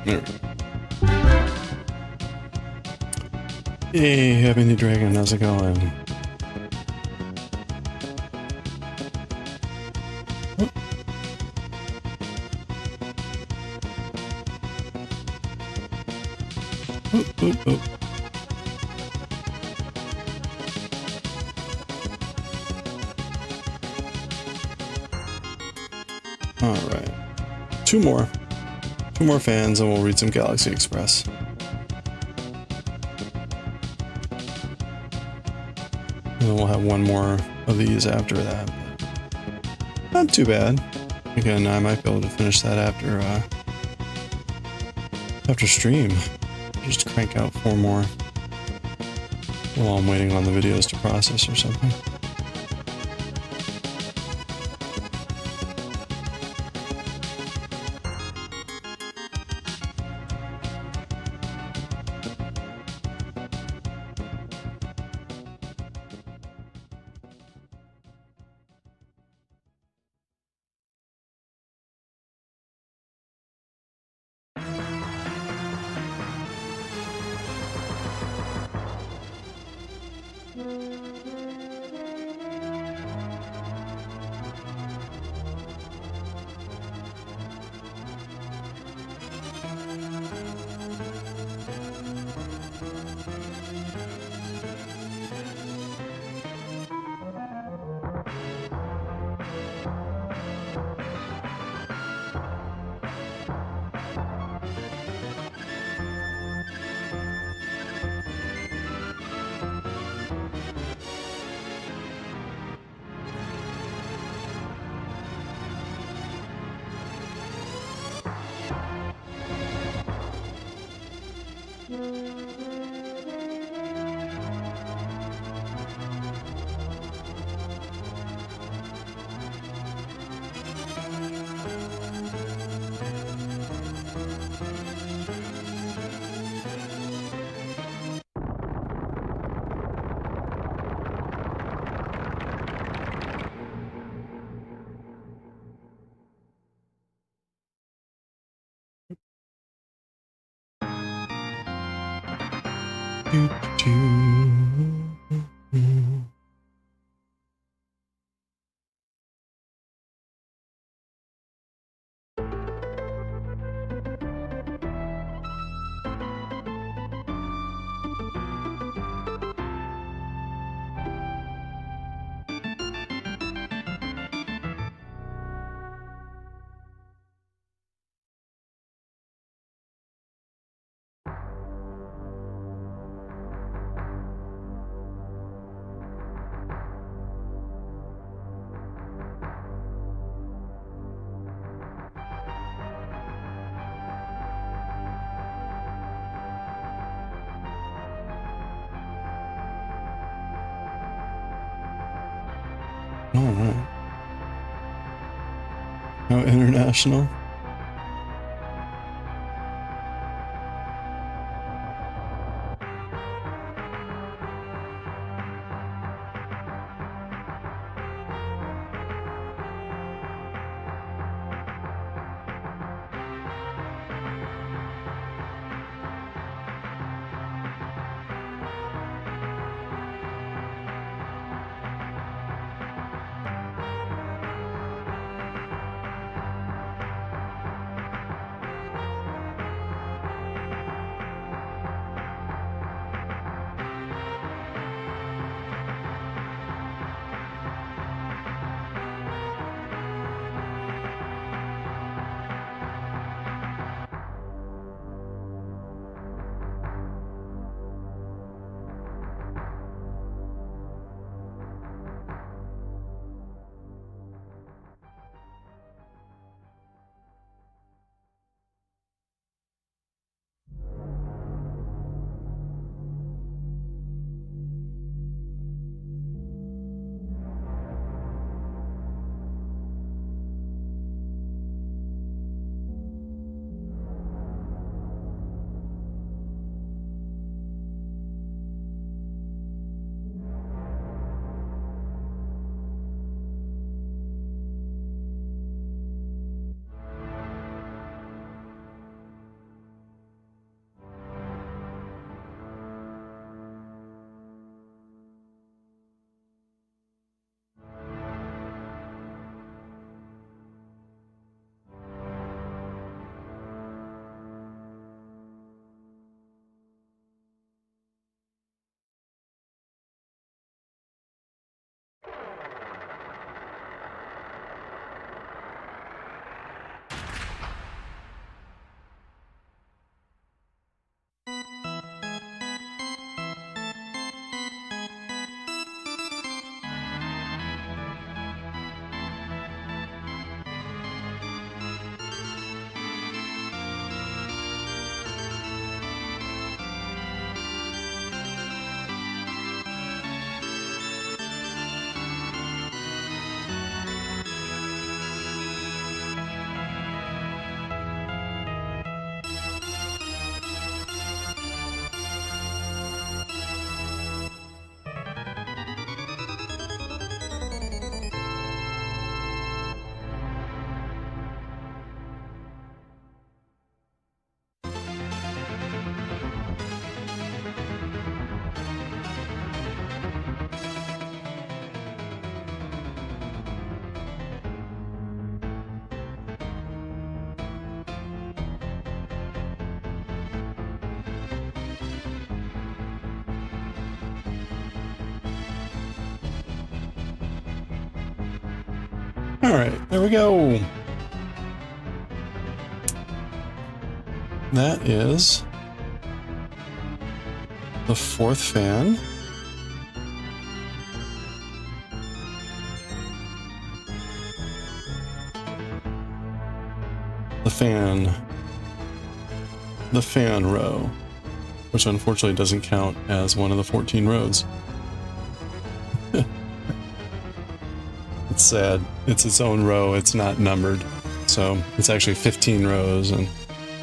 There we go. Hey, Happy New Dragon, how's it going? Oop, oop, oop. Two more fans, and we'll read some Galaxy Express. And then we'll have one more of these after that. Not too bad. Again, I might be able to finish that after stream. Just crank out 4 more while I'm waiting on the videos to process or something. All right. How international? All right, there we go. That is the fourth fan. The fan row, which unfortunately doesn't count as one of the 14 rows. It's sad. It's its own row. It's not numbered. So it's actually 15 rows, and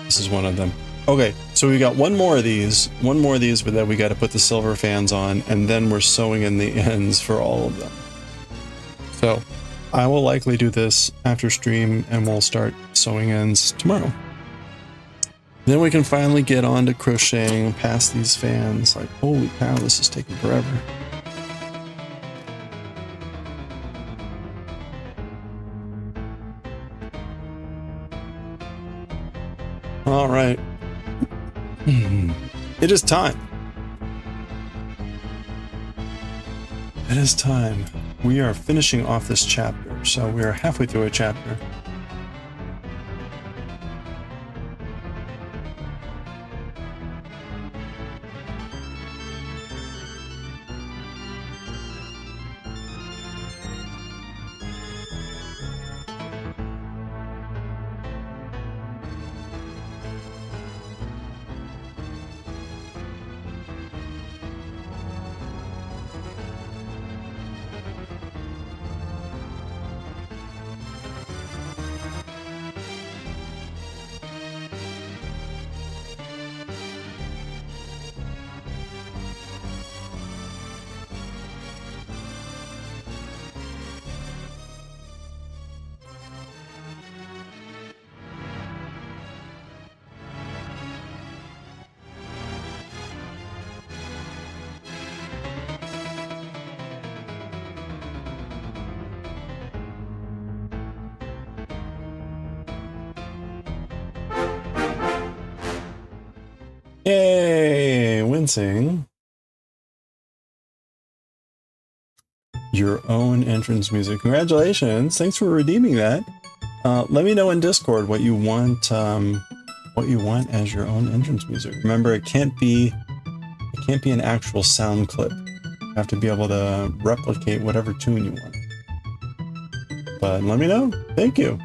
this is one of them. Okay, so we got one more of these, but then we got to put the silver fans on, and then we're sewing in the ends for all of them. So I will likely do this after stream, and we'll start sewing ends tomorrow. Then we can finally get on to crocheting past these fans. Like, holy cow, this is taking forever. All right. It is time. It is time. We are finishing off this chapter, so we are halfway through a chapter. Yay! Wincing. Your own entrance music. Congratulations! Thanks for redeeming that. Let me know in Discord what you want as your own entrance music. Remember, it can't be an actual sound clip. You have to be able to replicate whatever tune you want. But let me know. Thank you.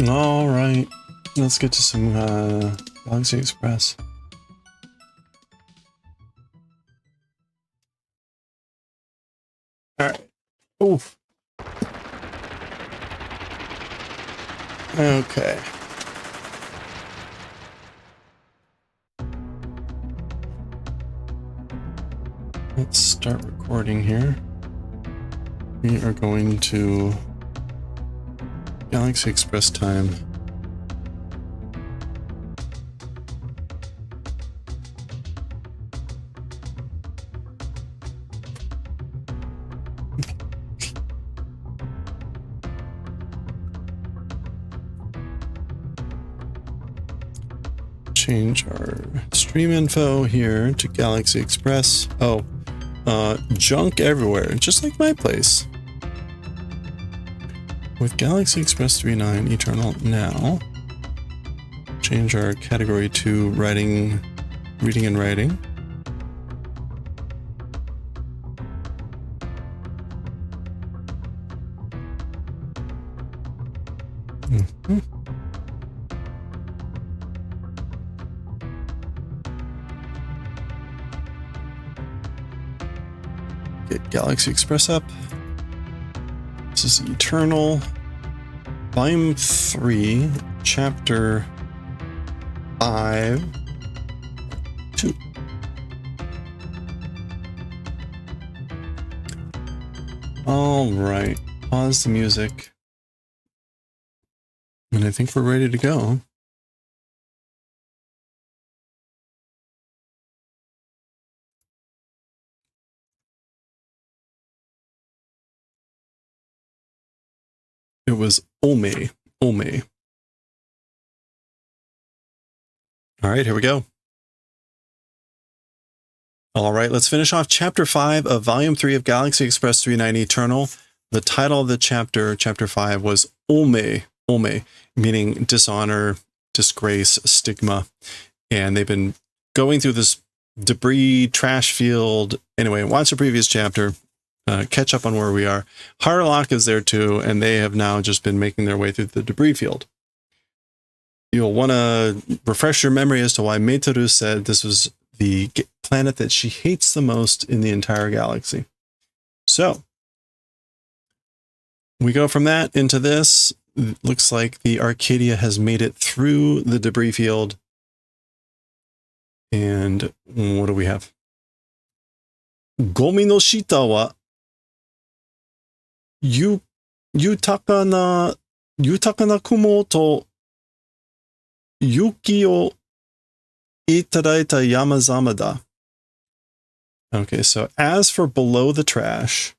All right, let's get to some Galaxy Express. All right. Oof. Okay. Let's start recording here. We are going to Galaxy Express time. Change our stream info here to Galaxy Express. Oh, junk everywhere, just like my place. With Galaxy Express 3.9 Eternal now, change our category to reading and writing. Mm-hmm. Get Galaxy Express up. This is Eternal, Volume 3, Chapter 5, 2. All right, pause the music. And I think we're ready to go. It was Ome. Ome. All right, here we go. All right, let's finish off Chapter 5 of Volume 3 of Galaxy Express 390 Eternal. The title of the chapter, Chapter 5, was Ome. Ome, meaning dishonor, disgrace, stigma. And they've been going through this debris trash field. Anyway, watch the previous chapter. Catch up on where we are. Harlock is there too, and they have now just been making their way through the debris field. You'll want to refresh your memory as to why Meiteru said this was the planet that she hates the most in the entire galaxy. So, we go from that into this. It looks like the Arcadia has made it through the debris field. And what do we have? Gomi no shita wa Yutaka na kumo to yuki o itadaita yamazama da. Okay, so as for below the trash,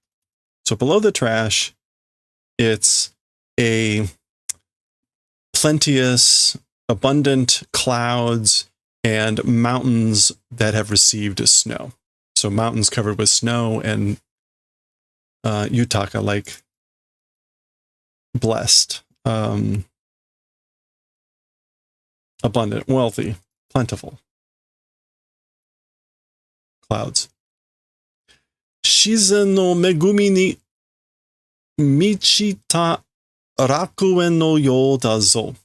it's a plenteous, abundant clouds and mountains that have received snow. So mountains covered with snow and Yutaka, like blessed, abundant, wealthy, plentiful clouds. Shizen no megumi ni michita rakuen no you da zo.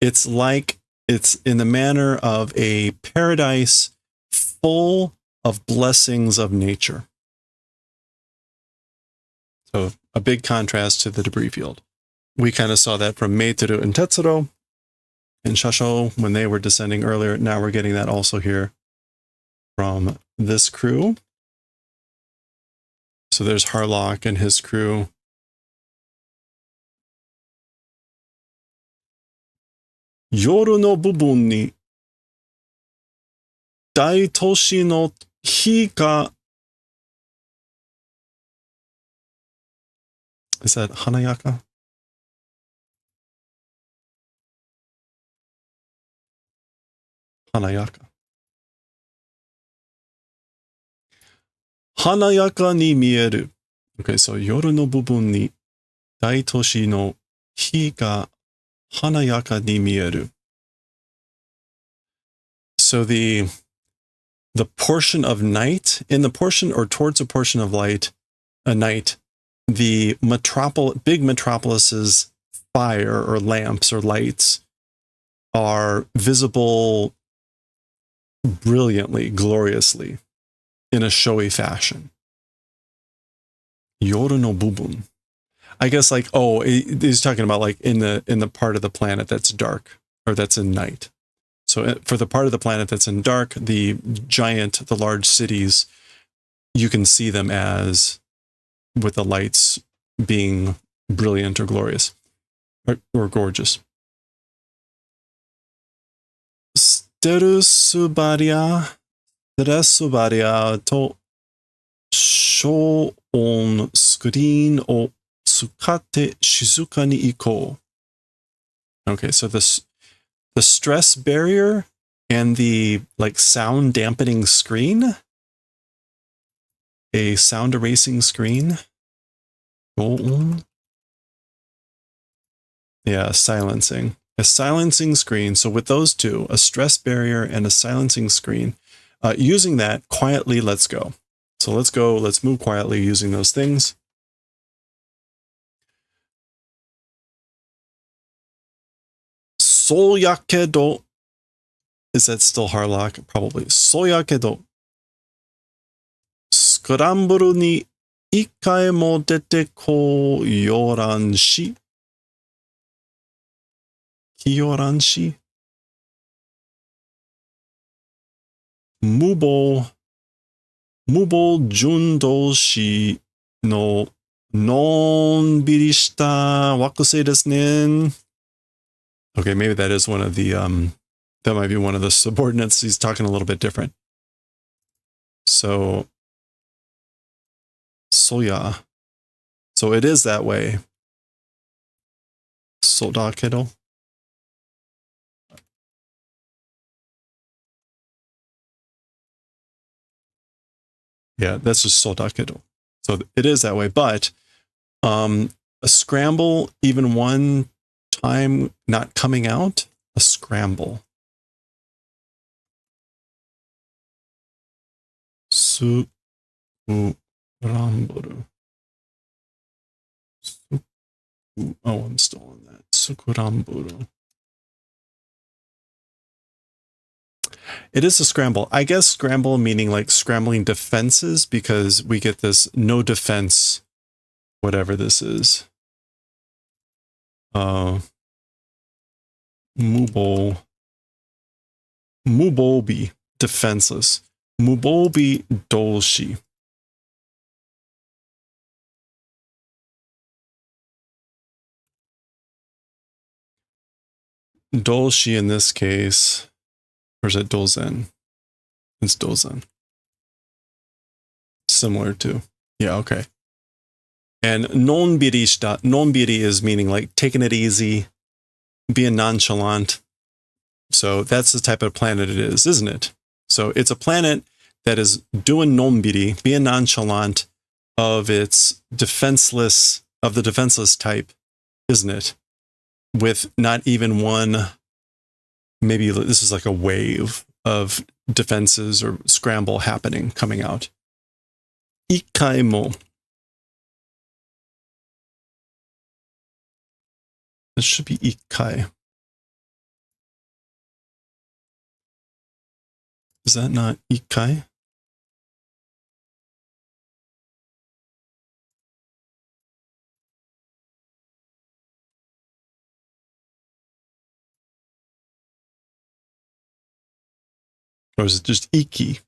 It's like it's in the manner of a paradise full of blessings of nature. So a big contrast to the debris field. We kind of saw that from Meiteru and Tetsuro and Shasho when they were descending earlier. Now we're getting that also here from this crew. So there's Harlock and his crew. Yoru no bubun ni daitoshi no hi ga. Is that Hanayaka? Hanayaka. Hanayaka ni mieru. Okay, so yoru no bubun ni daitoshi no hi ga hanayaka ni mieru. So the portion of night, in the portion or towards a portion of light, a night, the big metropolis's fire or lamps or lights are visible brilliantly, gloriously, in a showy fashion. Yoru no bubun. I guess like, he's talking about like in the part of the planet that's dark or that's in night. So for the part of the planet that's in dark, the large cities, you can see them as with the lights being brilliant or glorious or gorgeous. Steru subaria to shōon screen o tsukate shizuka ni ikou. Okay, so the stress barrier and the like sound dampening screen, a sound erasing screen. Yeah, silencing. A silencing screen. So with those two, a stress barrier and a silencing screen, using that quietly, let's go. So let's go, let's move quietly using those things. Soyakedo. Is that still Harlock? Probably. Soyakedo. Scramble ni ikkai mo dete koyoran shi. Kiyoran shi. Mubo jundoshi no nonbiri shita wakusei desu ne. Okay, maybe that is one of the that might be one of the subordinates. He's talking a little bit different. So soya. So it is that way. Sodakedo. Yeah, that's just sodakedo. So it is that way, but a scramble, even one time not coming out, a scramble. Su ramburu. Oh, I'm still on that. Sukuramburu. It is a scramble. I guess scramble meaning like scrambling defenses, because we get this no defense, whatever this is. Mubobi, defenseless. Mubobi dolshi. Dolshi in this case, or is it dolzen? It's dolzen. Similar to, yeah, okay. And nonbiri shita, nonbiri is meaning like taking it easy, being nonchalant. So that's the type of planet it is, isn't it? So it's a planet that is doing nonbiri, being nonchalant of its defenseless, of the defenseless type, isn't it? With not even one, maybe this is like a wave of defenses or scramble happening, coming out. Ikkai mo. This should be ikkai. Is that not ikkai? Or is it just iki?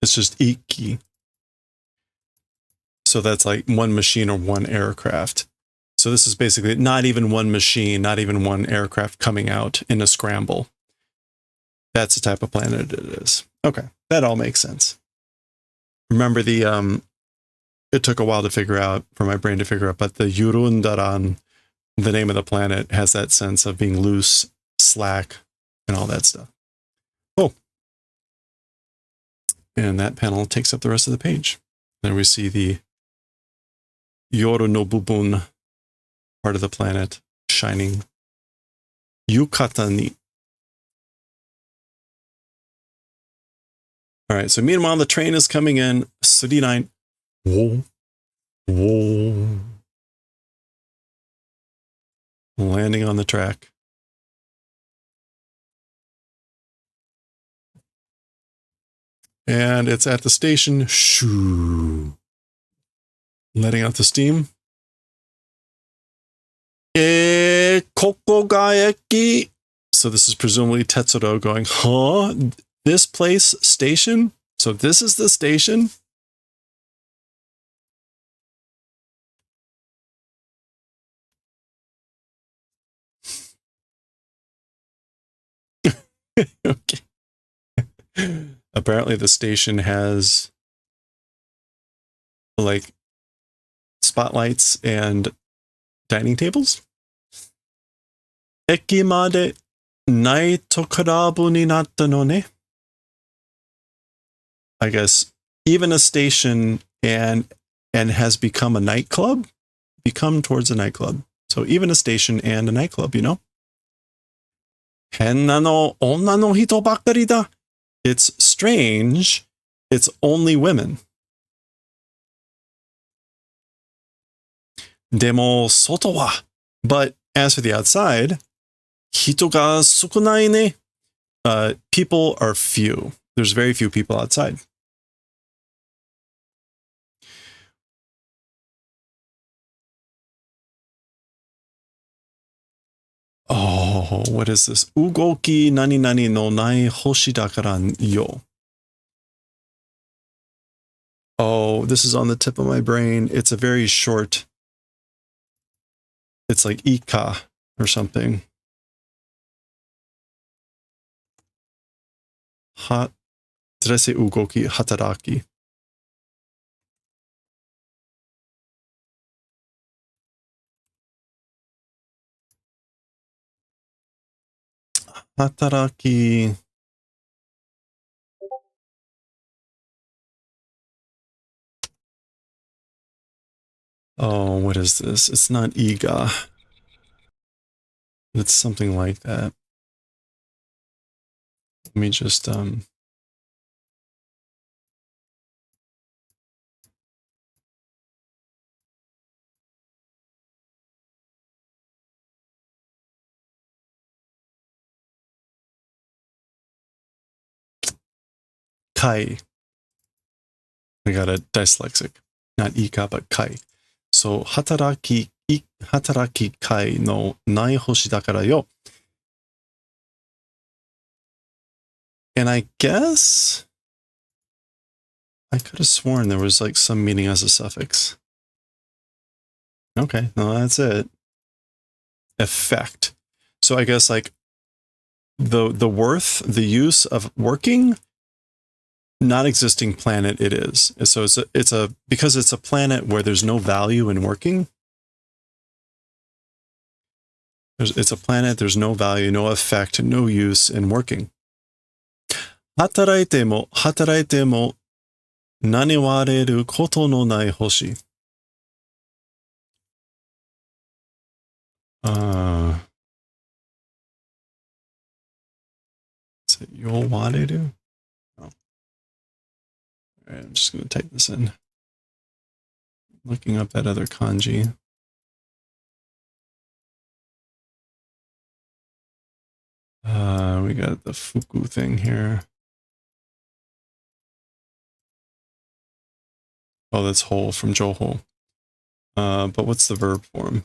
It's just iki. So that's like one machine or one aircraft. So this is basically not even one machine, not even one aircraft coming out in a scramble. That's the type of planet it is. Okay, that all makes sense. Remember the, it took a while to figure out, for my brain to figure out, but the Yurundaran, the name of the planet, has that sense of being loose, slack, and all that stuff. Oh. And that panel takes up the rest of the page. There we see the Yoru no Bubun part of the planet shining. Yukata ni. All right, so meanwhile, the train is coming in. 39. Whoa. Whoa. Landing on the track. And it's at the station. Shoo. Letting out the steam. Koko ga eki. So this is presumably Tetsuro going, huh? This place, station? So this is the station? Okay. Apparently the station has like spotlights and dining tables. Eki made nai to karabu ni natta no ne. I guess, even a station and has become a nightclub, become towards a nightclub. So even a station and a nightclub, you know? 変なの、女の人ばっかりだ. It's strange. It's only women. でも、外は. But as for the outside, 人が少ないね. People are few. There's very few people outside. Oh, what is this? 動き何々のない星だからよ. Oh, this is on the tip of my brain. It's a very short. It's like ika or something. Did I say ugoki? Hataraki. Hataraki. Oh, what is this? It's not iga. It's something like that. Let me just kai. I got a dyslexic. Not ika, but kai. So, hataraki kai no nai hoshi dakara yo. And I guess I could have sworn there was like some meaning as a suffix. Okay, no, that's it. Effect. So I guess like the worth, the use of working, not existing planet it is. So it's a because it's a planet where there's no value in working. It's a planet, there's no value, no effect, no use in working. 働いても何割れることのない星. Is it yowareru? Oh. All right, I'm just going to type this in. Looking up that other kanji. We got the fuku thing here. Oh, that's whole from Joho. But what's the verb form?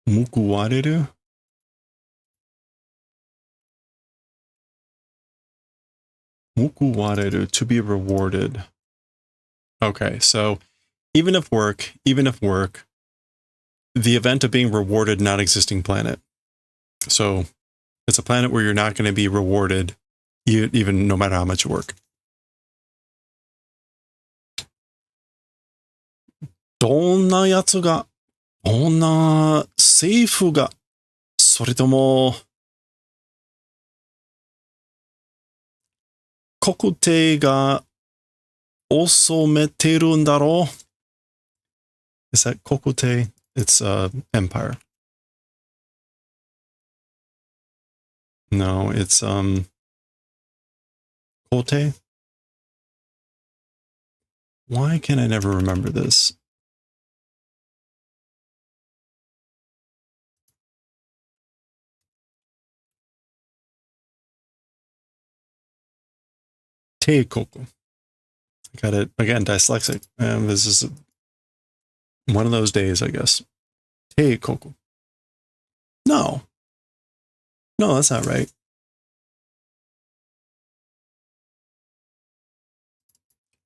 Mukuwareru? Mukuwareru, to be rewarded. Okay, so even if work, the event of being rewarded, not existing planet. So it's a planet where you're not going to be rewarded, even no matter how much you work. どんなやつが、どんな政府が、それとも、国帝が治めてるんだろう? Is that 国帝? It's empire. No, it's Kote. Why can I never remember this? Teikoku. I got it again, dyslexic. And this is one of those days, I guess. Teikoku. No, that's not right.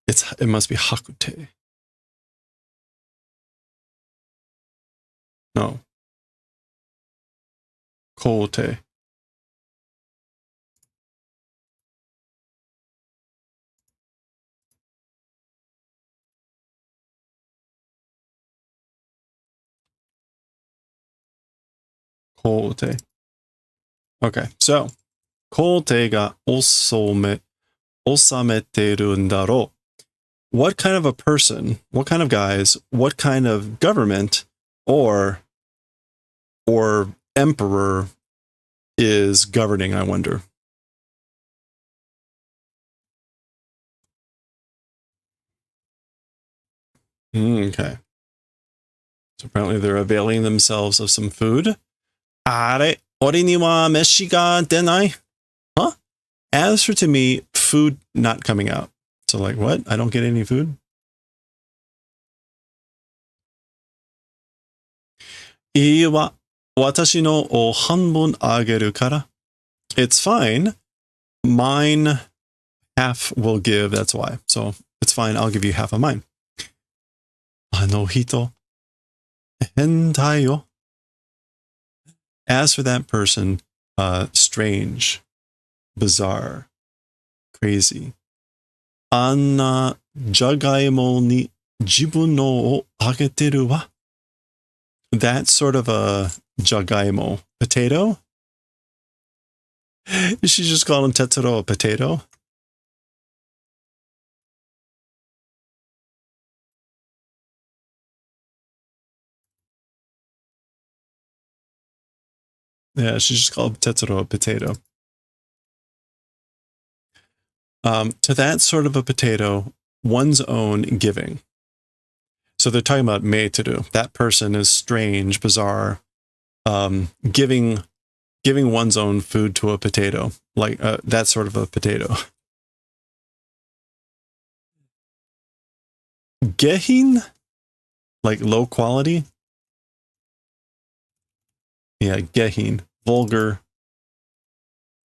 It must be Hakute. No. Kote. Kote. Okay, so 皇帝が収めてるんだろう? What kind of a person, what kind of guys, what kind of government or emperor is governing, I wonder? Okay. So apparently they're availing themselves of some food. Are, ori ni wa meshi ga denai? Huh? As for to me, food not coming out. So like, what? I don't get any food? Ii wa watashi no o hanbon ageru kara. It's fine. Mine half will give, that's why. So it's fine, I'll give you half of mine. Ano hito hentai yo. As for that person, strange, bizarre, crazy. Anna jagaimo ni jibun no o ageteru wa. That sort of a jagaimo, potato? Is she just calling Tetsuro a potato? Yeah, she just called Tetsuro a potato. To that sort of a potato, one's own giving. So they're talking about meiteru. That person is strange, bizarre, giving one's own food to a potato, like that sort of a potato. Gehin, like low quality. Yeah, gehin, vulgar.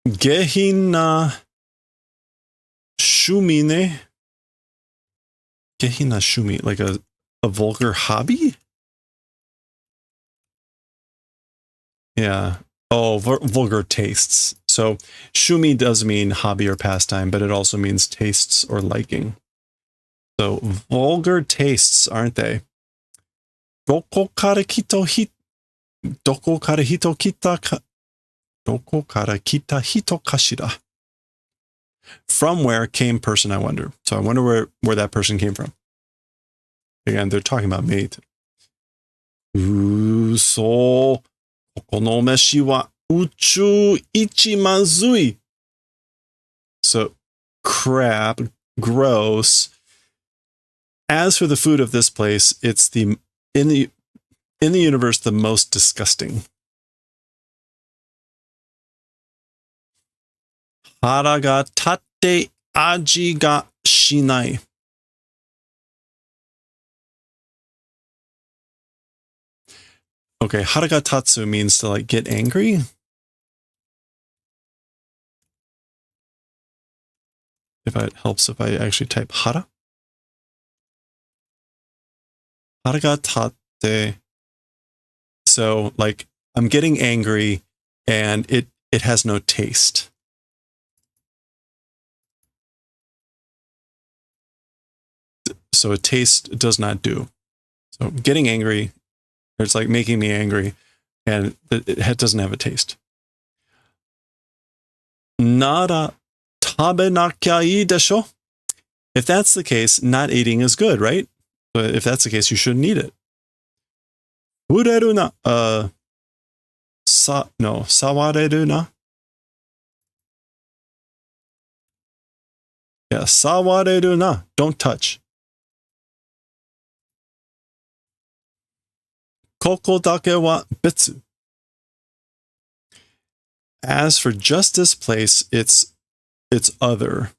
Gehin na shumi ne. Gehin na shumi, like a vulgar hobby? Yeah. Oh, vulgar tastes. So shumi does mean hobby or pastime, but it also means tastes or liking. So vulgar tastes, aren't they? Doko kara kita hito kashira. From where came person, I wonder. So I wonder where that person came from. Again, they're talking about mate. So koko no meshi wa uchu ichi mazui. So crap, gross. As for the food of this place, it's in the universe the most disgusting. Hara ga tatte aji ga shinai. Okay, haragatatsu means to like get angry. If it helps if I actually type hara. Haragatate. So like I'm getting angry and it has no taste. So a taste does not do. So getting angry, it's like making me angry, and it doesn't have a taste. Nara tabenakia ii desho? If that's the case, not eating is good, right? But if that's the case, you shouldn't eat it. Ureru na, sawareru na? Yeah, sawareru na, don't touch. Koko dake wa betsu. As for just this place, it's other.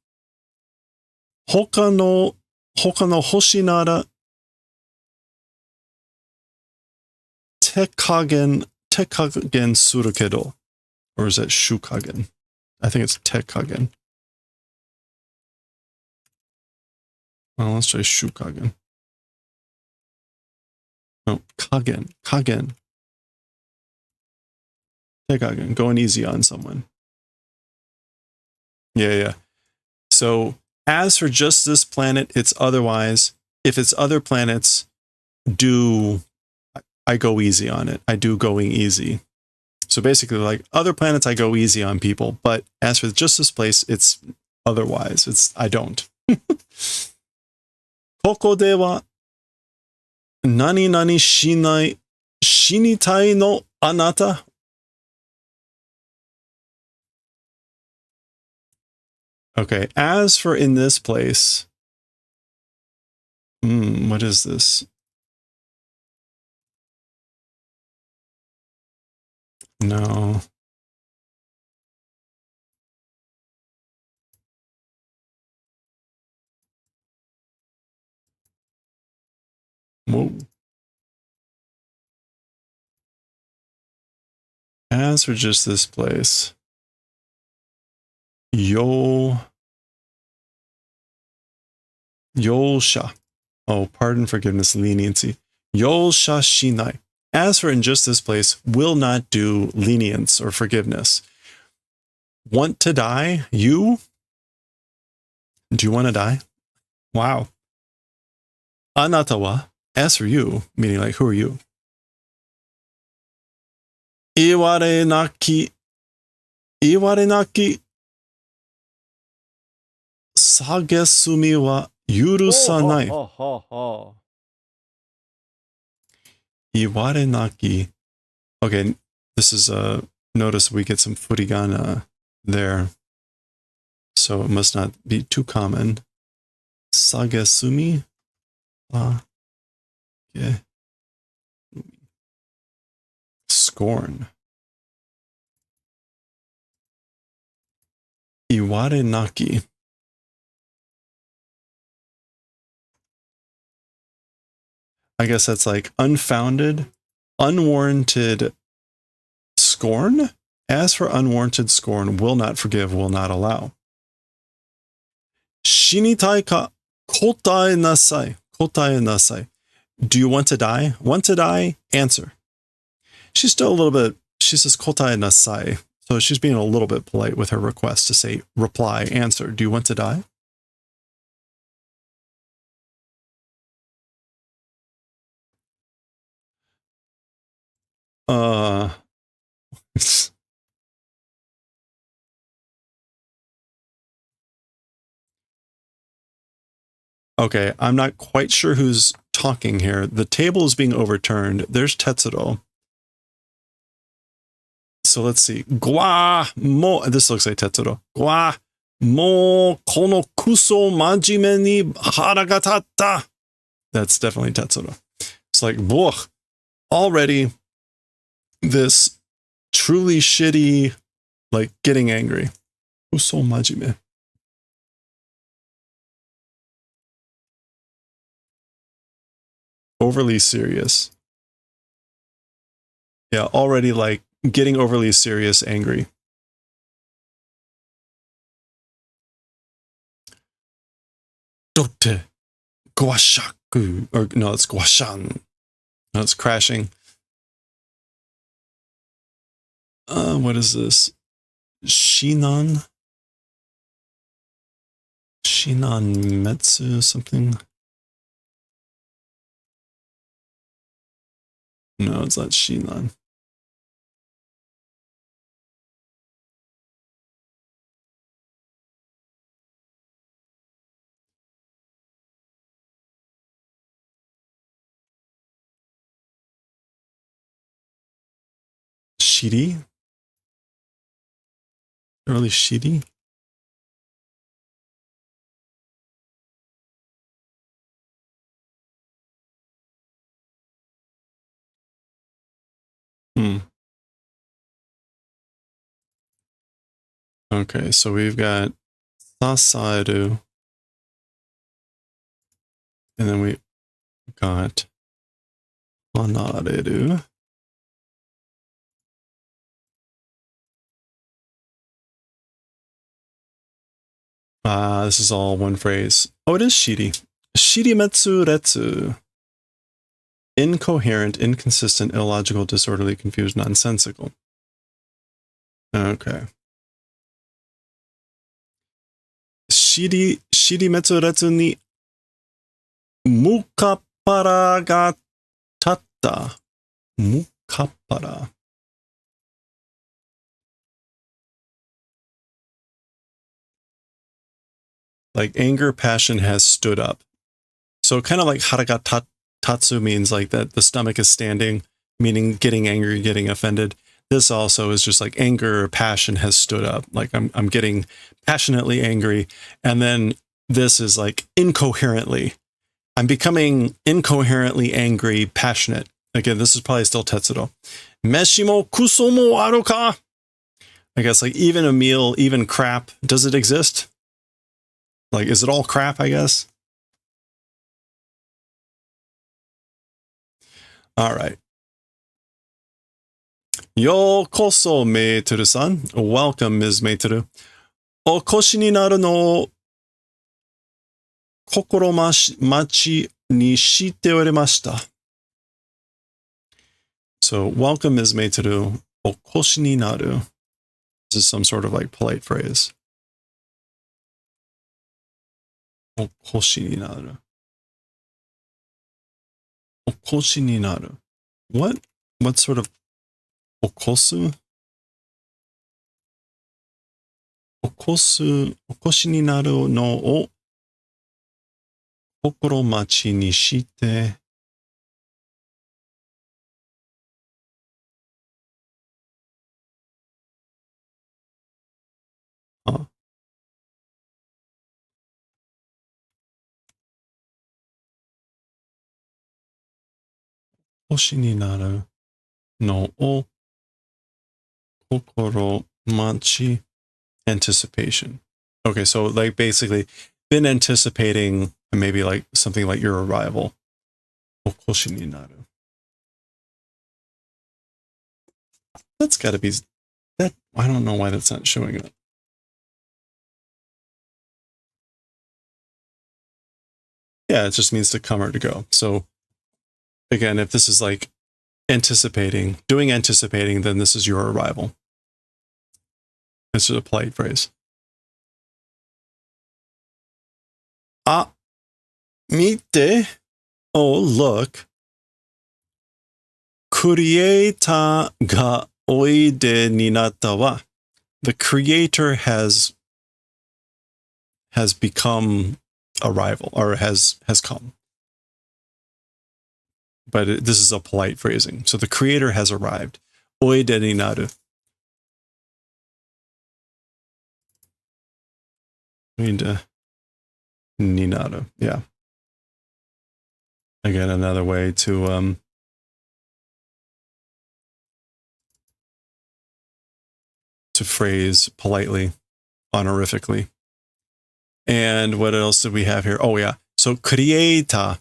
Hoka no hoshi nara tekagen suru kedo. Or is that shukagen? I think it's tekagen. Well, let's try shukagen. No, kagen. Tekagen, going easy on someone. Yeah. So as for just this planet, it's otherwise. If it's other planets, I go easy on it. I do going easy. So basically, like other planets, I go easy on people, but as for just this place, it's otherwise. I don't. ここでは何々しない、死にたいのあなた。Okay, as for in this place, what is this? No. Whoa. As for just this place, Yolsha. Oh, pardon, forgiveness, leniency. Yolsha shinai. As for in just this place, will not do lenience or forgiveness. Want to die? You? Do you want to die? Wow. Anata wa? As for you, meaning like, who are you? Iware naki. Sagesumi wa yurusanai. Ha ha ha. Iware naki. Okay, this is notice we get some furigana there. So it must not be too common. Sagesumi. Yeah. Scorn. Iware naki. I guess that's like unfounded, unwarranted scorn. As for unwarranted scorn, will not forgive, will not allow. Shinitai ka kotae nasai. Kotae nasai. Do you want to die? Want to die? Answer. She's still a little bit, she says kotae nasai. So she's being a little bit polite with her request to say reply, answer. Do you want to die? Okay, I'm not quite sure who's talking here. The table is being overturned. There's Tetsuro. So let's see. Gwa mo. This looks like Tetsuro. Gwa mo kono kuso majime ni hara ga tatta. That's definitely Tetsuro. It's like, blech. Already, this truly shitty, like getting angry. Kuso majime. Overly serious. Yeah, already like getting overly serious, angry. Dote guashaku. Or no, it's guashan. No, it's crashing. What is this? Shinan? Shinan Metsu something? No, it's not Shinan. Shiri? Early Shiri? Okay, so we've got Sasairu. And then we got Hanareru. This is all one phrase. Oh, it is Shiri. Shirimetsu retsu. Incoherent, inconsistent, illogical, disorderly, confused, nonsensical. Okay. Shirimetsu retsu ni mukappara ga tatta. Mukappara. Like anger, passion has stood up. So kind of like haraga tatsu means like that the stomach is standing, meaning getting angry, getting offended. This also is just like anger or passion has stood up. Like I'm getting passionately angry. And then this is like incoherently. I'm becoming incoherently angry, passionate. Again, this is probably still Tetsudo. Meshi mo kuso mo aru ka? I guess like even a meal, even crap, does it exist? Like, is it all crap, I guess? All right. Yokoso, Meituru-san. Welcome, Ms. Meituru. Okoshi ni naru no kokoro machi ni shite oremashita. So, welcome, Ms. Meituru. Okoshi ni naru. This is some sort of like polite phrase. Okoshi ni naru. Okoshi ni naru. What sort of okosu? Okoshi ni naru no o kokoro machi ni shite. Okoshi ni naru no o kokoro machi. Anticipation. Okay, so like basically been anticipating maybe like something like your arrival. Okoshi ni naru. That's got to be that. I don't know why that's not showing up. Yeah, it just means to come or to go. So again, if this is like anticipating, doing anticipating, then this is your arrival. It's just a polite phrase. Ah, mite. Oh, look. Creator ga oide ni natta wa. The creator has become arrival or has come. But this is a polite phrasing. So the creator has arrived. Oide ni naru. Oide ni naru. Yeah. Again, another way to phrase politely, honorifically. And what else did we have here? Oh yeah. So creator,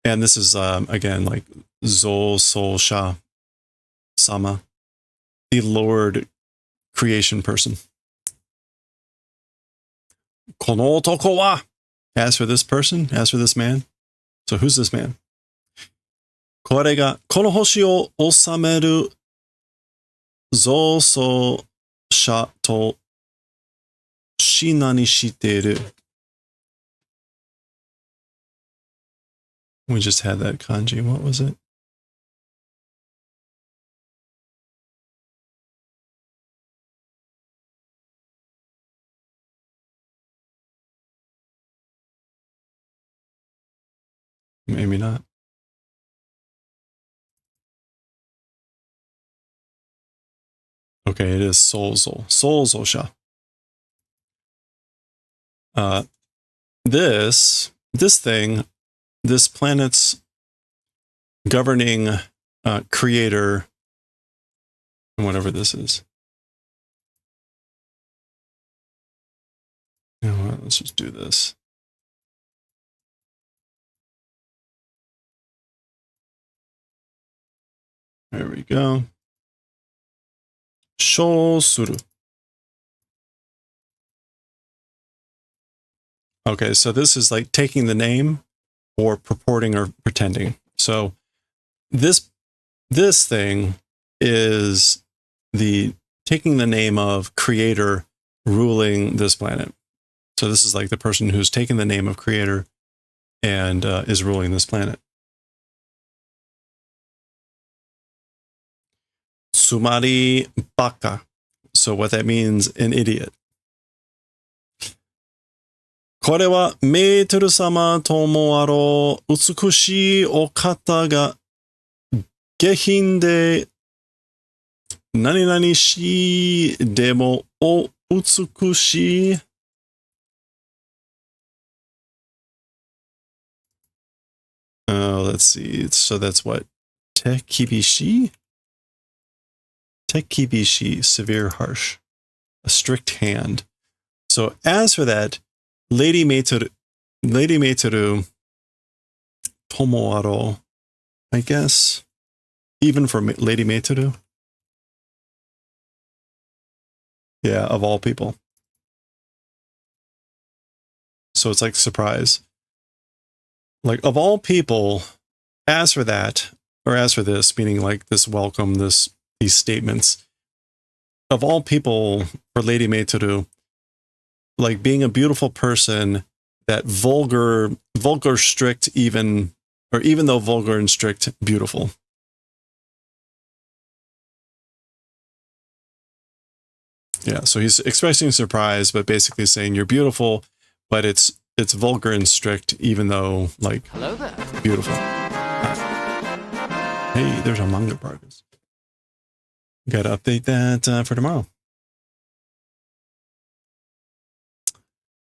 and this is again like Zo Sol Sha Sama, the Lord creation person. Kono otoko wa. As for this person, as for this man. So who's this man? Kore ga kono hoshi o osameru Zo So Sha to shina ni shiteru. We just had that kanji. What was it? Maybe not. Okay, it is Soulzo Sha. This thing, this planet's governing creator, whatever this is. You know what, let's just do this. There we go. Shosuru. Okay, so this is like taking the name or purporting or pretending. So this thing is the taking the name of creator ruling this planet. So this is like the person who's taken the name of creator and is ruling this planet. Sumari baka. So what that means, an idiot. これはメートル様ともあろう美しいお方が下品で何々しでもお美しい。Let's see. So that's what? Tekibishi? Tekibishi, severe, harsh. A strict hand. So as for that, Lady Meitoru Tomoaro, I guess, even for Lady Meitoru. Yeah, of all people. So it's like surprise. Like, of all people, as for that, or as for this, meaning like this welcome, these statements, of all people for Lady Meitoru, like being a beautiful person, that vulgar, strict, even though vulgar and strict, beautiful. Yeah, so he's expressing surprise, but basically saying you're beautiful, but it's vulgar and strict, even though, like, Hello there. Beautiful. Hey, there's our manga progress. Gotta update that for tomorrow.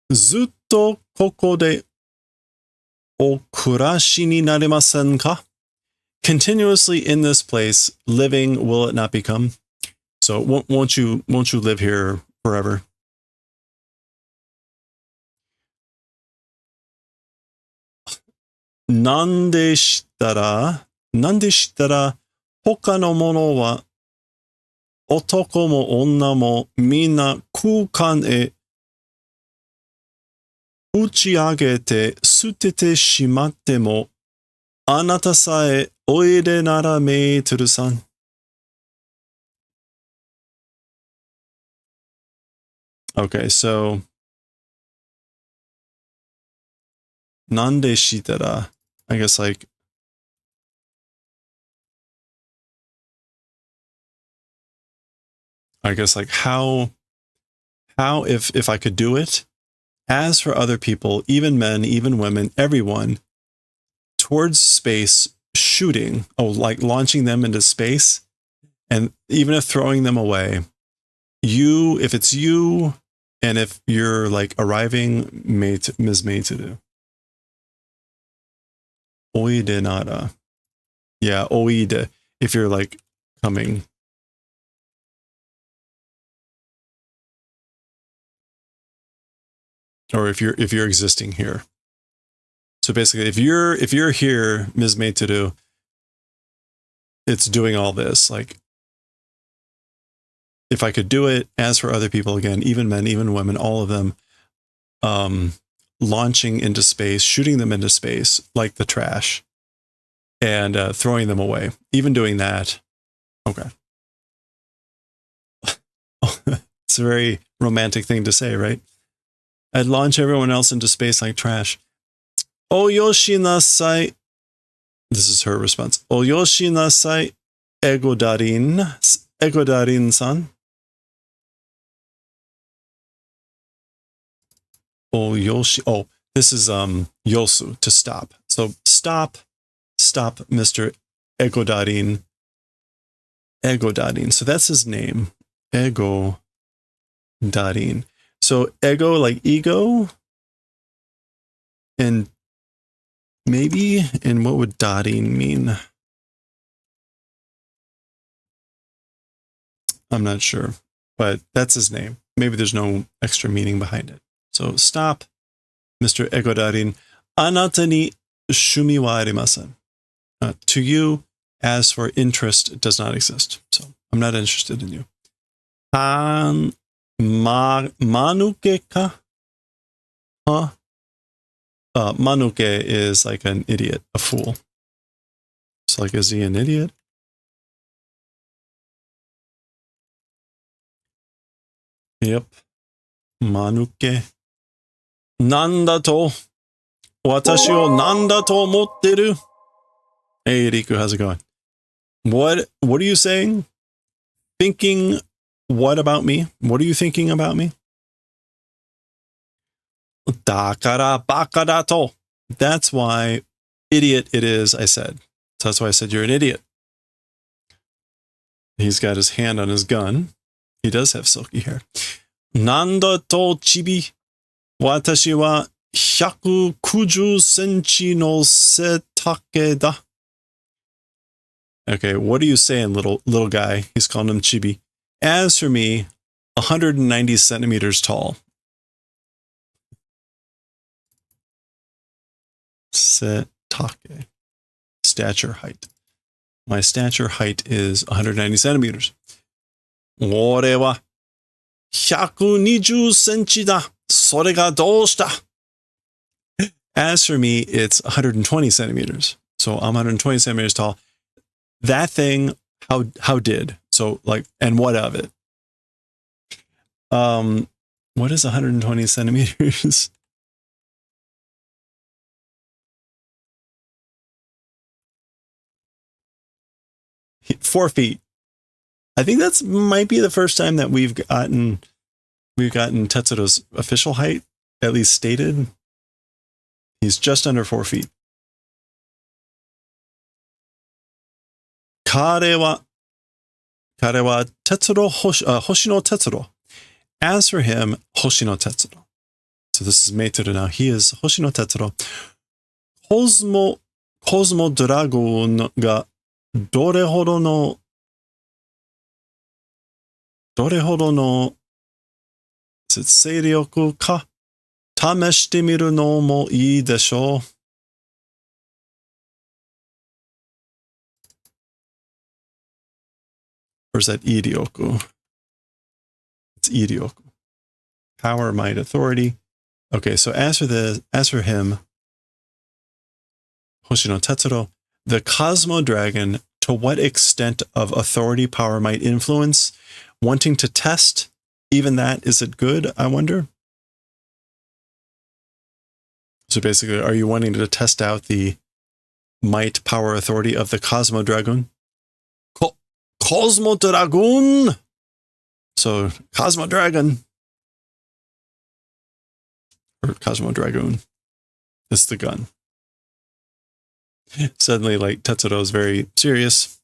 ずっとここでお暮らしになれませんか? Continuously in this place, living will it not become? So won't you live here forever? Nan de shitara hoka no mono wa otoko mo onna mo minna kukan e uchiagete sutete shimatte mo anata sae oide nara Meitoru-san. Okay, so nande shitara, I guess like how if I could do it, as for other people, even men, even women, everyone, towards space, shooting, like launching them into space, and even if throwing them away, if it's you, and if you're like arriving, Ms. Meitoru. Oide nara. Yeah, oide, if you're like coming. Or if you're existing here. So basically, if you're here, Ms. Meitoru, it's doing all this. Like, if I could do it, as for other people, again, even men, even women, all of them, launching into space, shooting them into space like the trash, and throwing them away. Even doing that. Okay. It's a very romantic thing to say, right? I'd launch everyone else into space like trash. Oyoshi nasai. This is her response. Oyoshi nasai, Egodarin-san. Oyoshi. Oh, this is yosu, to stop. So stop, Mr. Egodarin. Egodarin. So that's his name. Egodarin. So ego, like ego, and maybe, and what would darin mean? I'm not sure, but that's his name. Maybe there's no extra meaning behind it. So stop, Mr. Egodarin. Anata ni shumi wa arimasen. To you, as for interest, does not exist. So I'm not interested in you. Manuke ka? Huh? Manuke is like an idiot, a fool. It's like, is he an idiot? Yep. Manuke. Nanda to? Watashi o nanda to omotteru? Hey, Riku, how's it going? What are you saying? Thinking what about me? What are you thinking about me? Dakara baka dato. That's why idiot it is, I said. So that's why I said you're an idiot. He's got his hand on his gun. He does have silky hair. Nanda to chibi. Watashi wa 190 senchi no setake da. Okay, what are you saying, little guy? He's calling him chibi. As for me, 190 centimeters tall. Setake. Stature height. My stature height is 190 centimeters. 俺は120センチだ。それがどうした? As for me, it's 120 centimeters. So I'm 120 centimeters tall. That thing, how did? So like, and what of it? What is 120 centimeters? Four feet. I think that's might be the first time that we've gotten Tetsuro's official height, at least stated. He's just under 4 feet. 彼は Tetsuro Hoshino Tetsuro. As for him, Hoshino Tetsuro. So this is Meitoro now. He is Hoshino Tetsuro. Cosmo Dragon がどれほどの勢力か試してみるのもいいでしょう。Or is that Iryoku? It's Iryoku. Power, might, authority. Okay, so as for him, Hoshino Tetsuro, the Cosmo Dragon, to what extent of authority, power, might, influence, wanting to test, even that, is it good, I wonder? So basically, are you wanting to test out the might, power, authority of the Cosmo Dragon? Cosmo Dragon! So, Cosmo Dragon. Or Cosmo Dragoon. It's the gun. Suddenly, like, Tetsuro is very serious.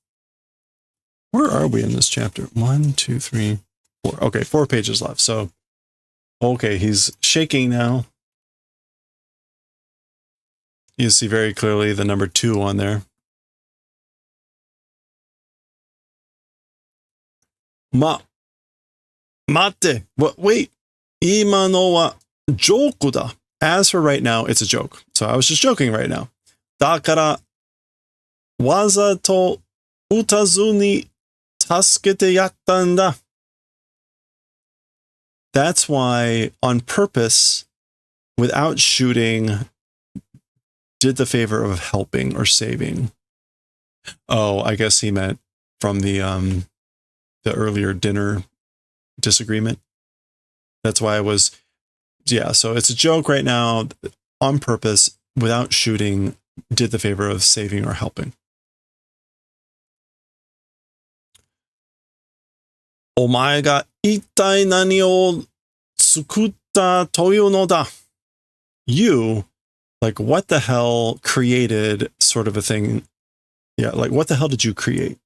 Where are we in this chapter? 1, 2, 3, 4. Okay, 4 pages left. So, okay, he's shaking now. You see very clearly the number 2 on there. Mate. Wait. 今のはジョークだ. As for right now, it's a joke. So I was just joking right now. だから、わざと撃たずに助けてやったんだ. That's why, on purpose, without shooting, did the favor of helping or saving. Oh, I guess he meant from the earlier dinner disagreement. That's why I was, yeah, so it's a joke right now, on purpose, without shooting, did the favor of saving or helping. お前が一体何を作ったというのだ? You, like, what the hell created sort of a thing? Yeah, like, what the hell did you create?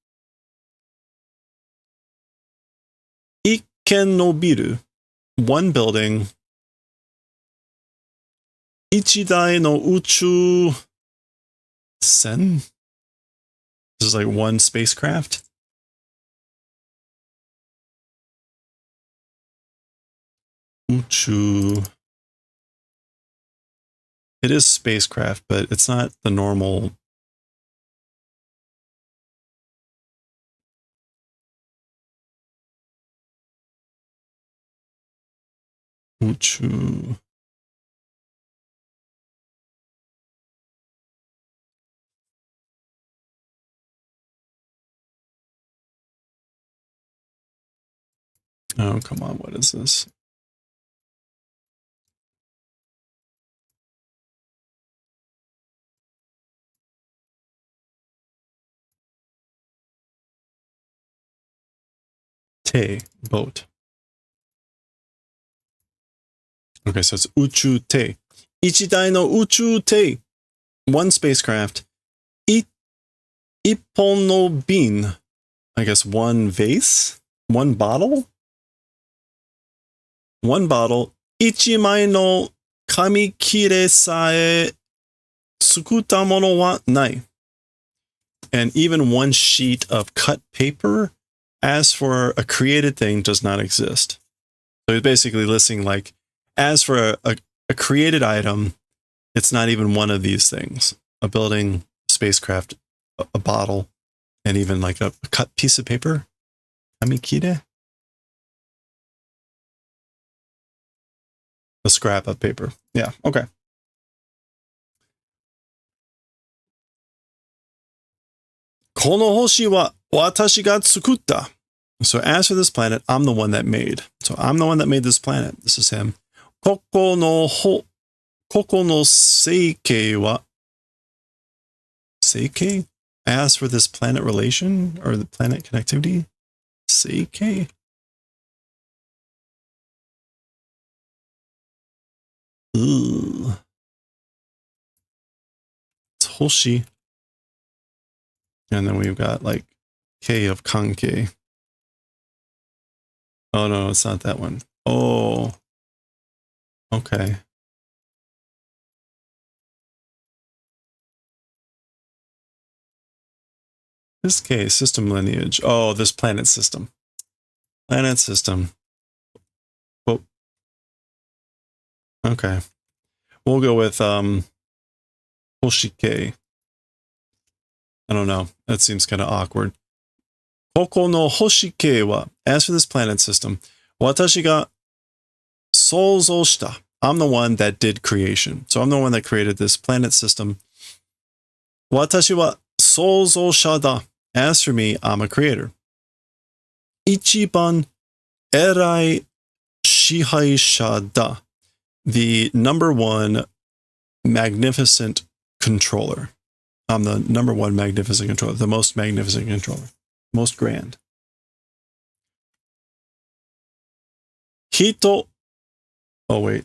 一軒のビル, one building. 一台の宇宙船? This is like one spacecraft. Uchu. It is spacecraft, but it's not the normal. Uchu. Oh, come on. What is this? Te, boat. Okay, so it's uchute. Ichidai no uchute. One spacecraft. Ippon no bin. I guess one vase? One bottle? One bottle. Ichimai no kamikire sae tsukuta mono wa nai. And even one sheet of cut paper, as for a created thing, does not exist. So he's basically listing like, as for a created item, it's not even one of these things. A building, spacecraft, a bottle, and even like a cut piece of paper. Kamikire? A scrap of paper. Yeah, okay. Kono hoshi wa watashi ga tsukutta. So as for this planet, I'm the one that made. So I'm the one that made this planet. This is him. Koko no seikei wa. Seikei? As for this planet relation, or the planet connectivity? Seikei? Ugh. It's hoshi. And then we've got like K of Kankei. Oh no, it's not that one. Oh. Okay. This K, system lineage. Oh, this planet system. Planet system. Oh. Okay. We'll go with Hoshike. I don't know. That seems kind of awkward. Koko no hoshike wa. As for this planet system, watashi ga souzou shita. I'm the one that did creation. So I'm the one that created this planet system. Watashi wa souzou sha da. As for me, I'm a creator. Ichiban erai shihaisha da. The number one magnificent controller. I'm the number one magnificent controller, the most magnificent controller, most grand. Hito. Oh wait,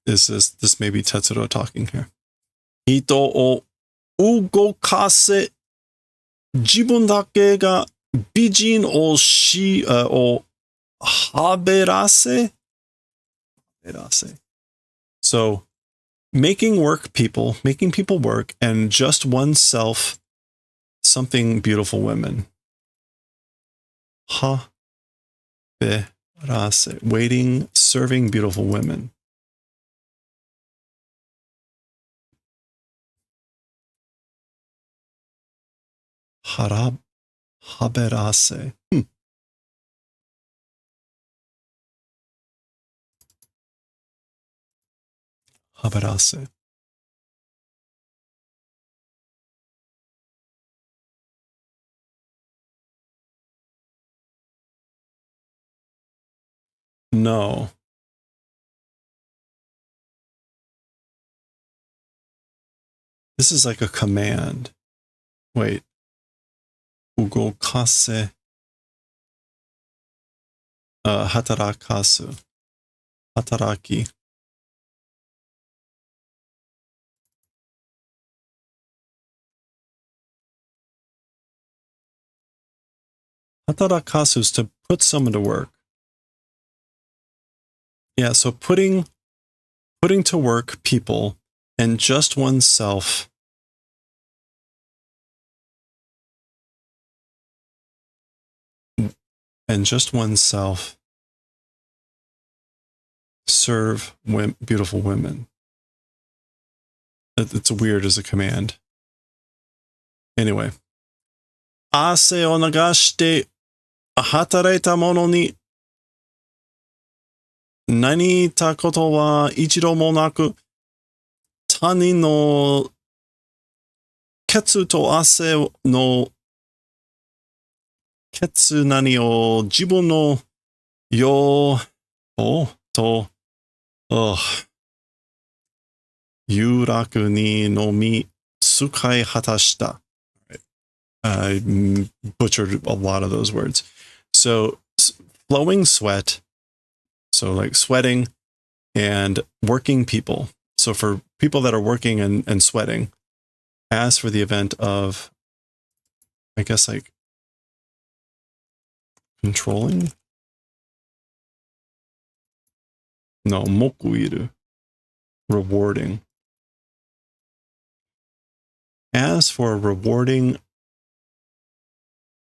this may be Tetsuro talking here. Hito o ugokase jibun dake ga bijin o haberase. So. Making people work, and just oneself something beautiful women. Ha be rase. Waiting, serving beautiful women. Haberase. Haberase. No. This is like a command. Wait. Ugokase. Hatarakasu. Hataraki. Hatarakasu is to put someone to work. Yeah, so putting to work people and just oneself. And just oneself serve beautiful women. It's weird as a command. Anyway. Ase o nagashite hatareta mono ni nanita koto wa ichiro mo naku tani no ketsu to ase no ketsu nani o jibun no yo o to yuraku ni no mi tsukai hatashita. I butchered a lot of those words. So flowing sweat So like sweating and working people. So for people that are working and sweating, as for the event of, I guess, like controlling? No, mokuiru. Rewarding. As for rewarding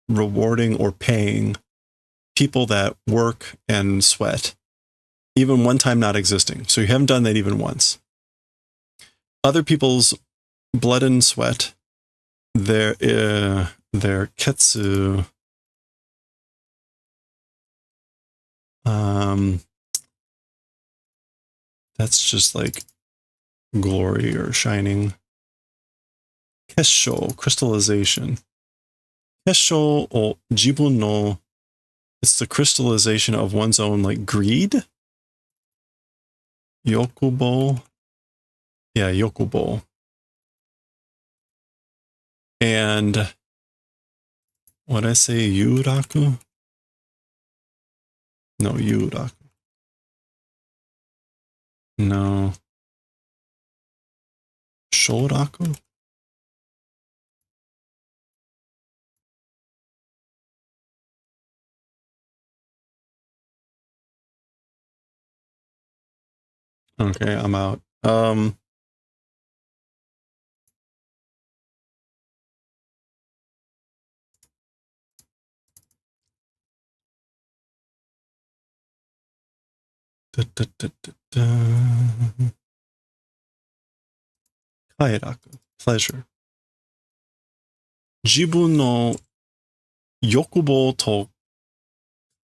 or paying people that work and sweat, even one time not existing. So you haven't done that even once. Other people's blood and sweat, their ketsu, that's just like glory or shining. Kessho, crystallization. Kessho o jibun no, it's the crystallization of one's own like greed. Yokubo. Yeah, yokubo. And what I say, yuraku? No, yuraku. No. Shoraku? Okay, I'm out. Kairaku, pleasure. Jibun no yokubo to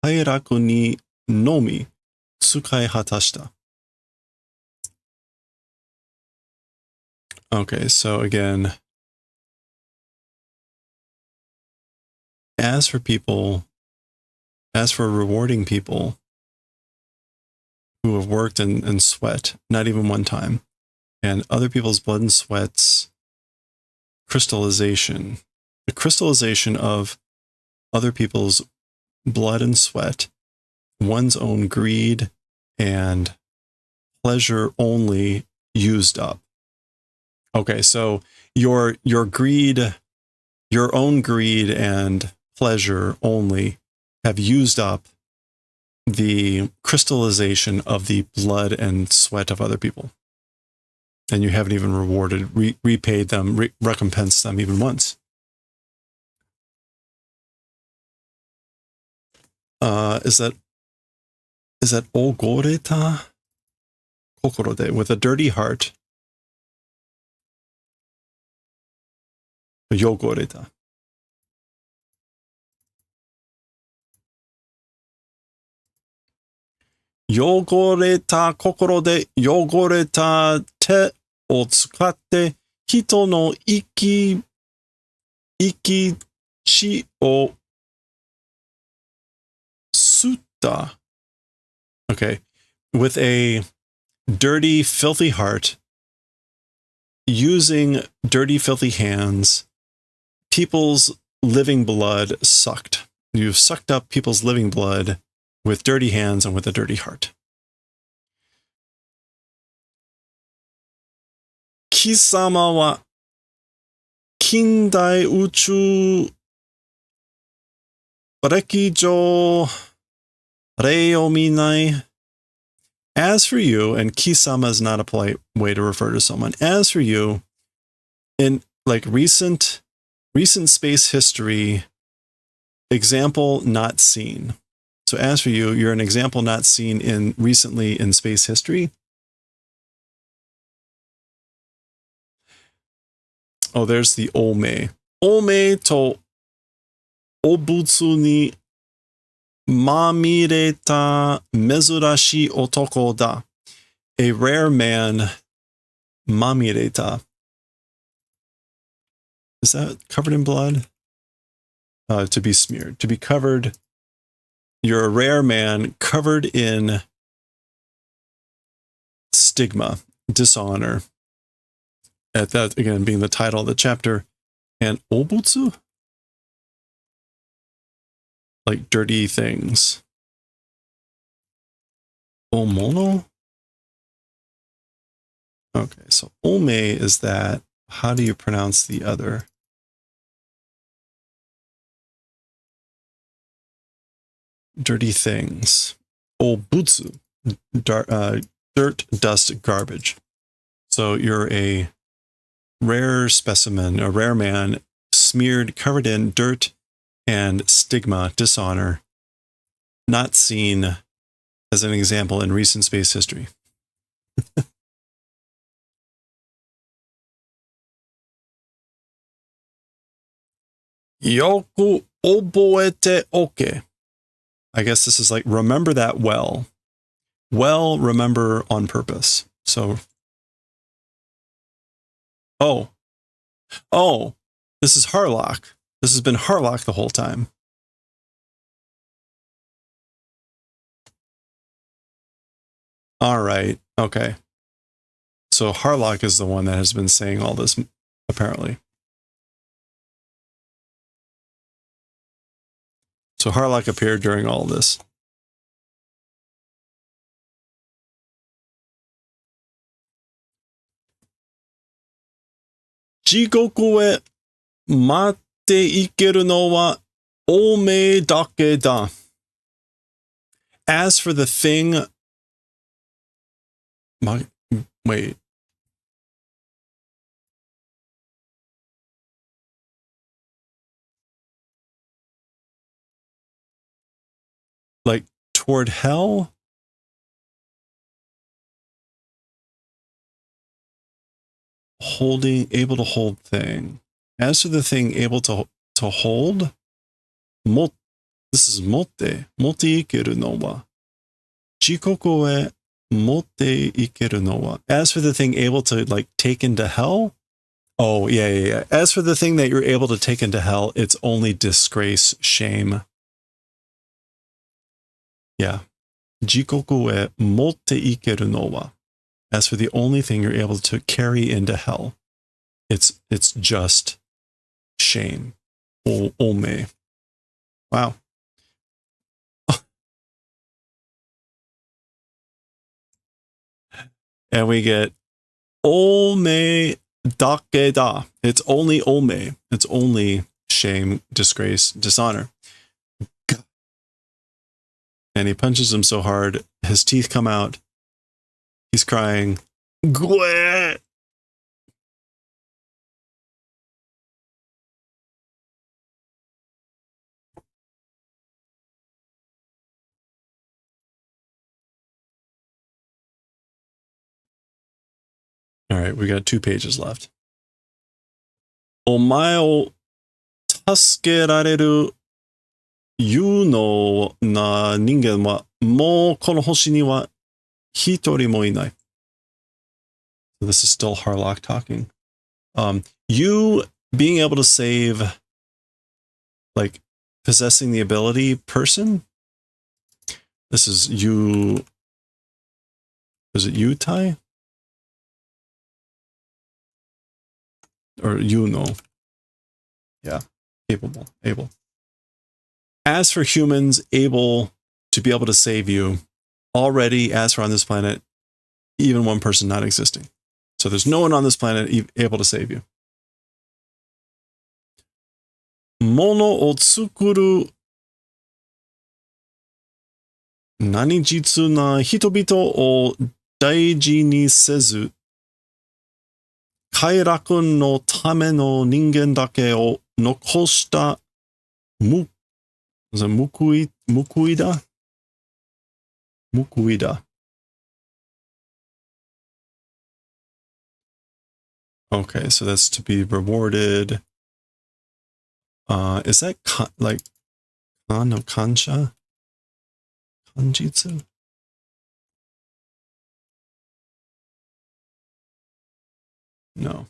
kairaku ni nomi tsukai hatashita. Okay, so again, as for rewarding people who have worked and sweat, not even one time, and other people's blood and sweats, crystallization, the crystallization of other people's blood and sweat, one's own greed and pleasure only used up. Okay, so your greed, your own greed and pleasure only have used up the crystallization of the blood and sweat of other people. And you haven't even rewarded, repaid them, recompensed them even once. Is that ogoreta kokoro de, with a dirty heart? Yogoreta. Yogoreta kokoro de yogoreta te o tsukatte hito no iki chi o sutta. Okay. With a dirty, filthy heart, using dirty, filthy hands, people's living blood sucked. You've sucked up people's living blood with dirty hands and with a dirty heart. Kisama wa kindai uchu rekijo rei o minai. As for you, and kisama is not a polite way to refer to someone. As for you, in like recent space history, example not seen. So as for you, you're an example not seen recently in space history. Oh, there's the ome. Ome to obutsu ni mamireta mezurashi otoko da. A rare man, mamireta. Is that covered in blood? To be smeared, to be covered. You're a rare man covered in stigma, dishonor. At that, again, being the title of the chapter. And obutsu? Like dirty things. Omono? Okay, so ome is that. How do you pronounce the other? Dirty things. Obutsu. Dirt, dust, garbage. So you're a rare specimen, a rare man, smeared, covered in dirt and stigma, dishonor, not seen as an example in recent space history. Yoku oboete oke. I guess this is like, remember that well. Well, remember on purpose. So, oh, this is Harlock. This has been Harlock the whole time. All right. Okay. So Harlock is the one that has been saying all this, apparently. So Harlock appeared during all this. Jigoku e matte ikeru no wa ome dake da. As for the thing... Wait. Like, toward hell? Able to hold thing. As for the thing able to hold, this is motte ikeru no wa. Jikoku e motte ikeru no wa. As for the thing able to like take into hell, oh yeah. As for the thing that you're able to take into hell, it's only disgrace, shame. Yeah. Jikoku e motte ikeru no wa. As for the only thing you're able to carry into hell, it's just shame. Ome. Wow. And we get ome dake da. It's only ome. It's only shame, disgrace, dishonor. And he punches him so hard, his teeth come out. He's crying. Gweh! All right, we got 2 pages left. Omae o tasukerareru yuno na ningen wa mou kono hoshi ni wa hitori mo inai. So this is still Harlock talking. You being able to save, like possessing the ability person. This is you. Is it you, Tai? Or you know? Yeah, capable, able. As for humans able to be able to save you, already, as for on this planet, even one person not existing. So there's no one on this planet able to save you. Mono o tsukuru nanijitsu na hitobito o daiji ni sezu, kairaku no tame no ningen dake o nokoshita mukuida? Mukuida. Okay, so that's to be rewarded. Is that like no kansha? Kanjitsu? No.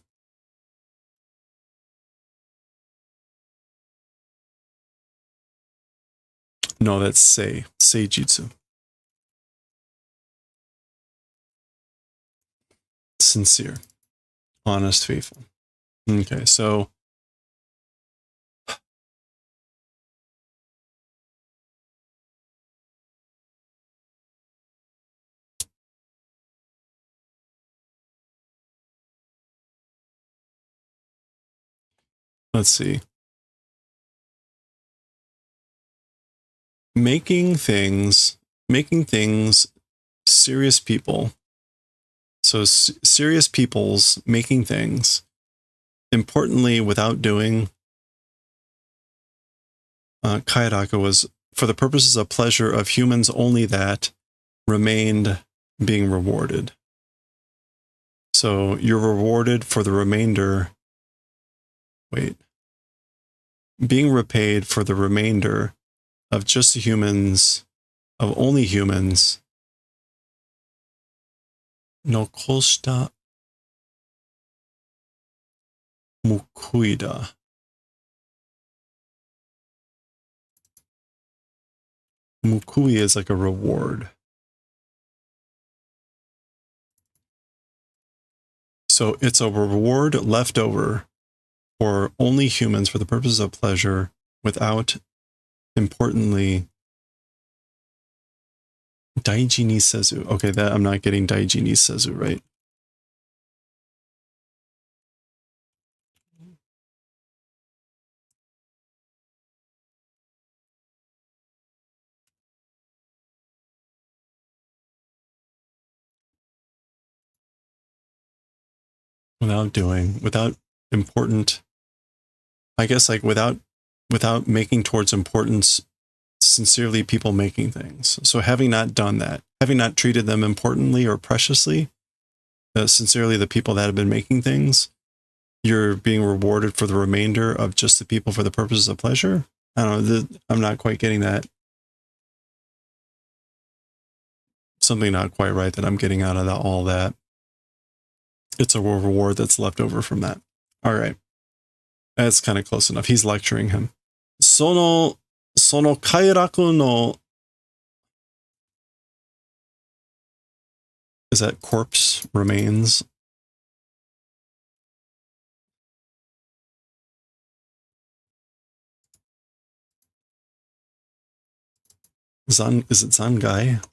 No, that's seijitsu. Sincere, honest, faithful. Okay, so let's see. Making things, serious people. So serious peoples making things, importantly without doing. Kayaraka was for the purposes of pleasure of humans only that remained being rewarded. So you're rewarded for the remainder. Wait. Being repaid for the remainder of just the humans, of only humans. Nokoshita mukuida. Mukui is like a reward. So it's a reward left over for only humans for the purposes of pleasure without, importantly, daiji ni sezu. Okay, that I'm not getting daiji ni sezu right. Without important, I guess, like without making towards importance, sincerely people making things. So having not done that, having not treated them importantly or preciously, sincerely the people that have been making things, you're being rewarded for the remainder of just the people for the purposes of pleasure. I don't know, I'm not quite getting that. Something not quite right that I'm getting out of all that. It's a reward that's left over from that. All right. That's kind of close enough. He's lecturing him. Sono kairaku no... Is that corpse remains? Is it Zangai?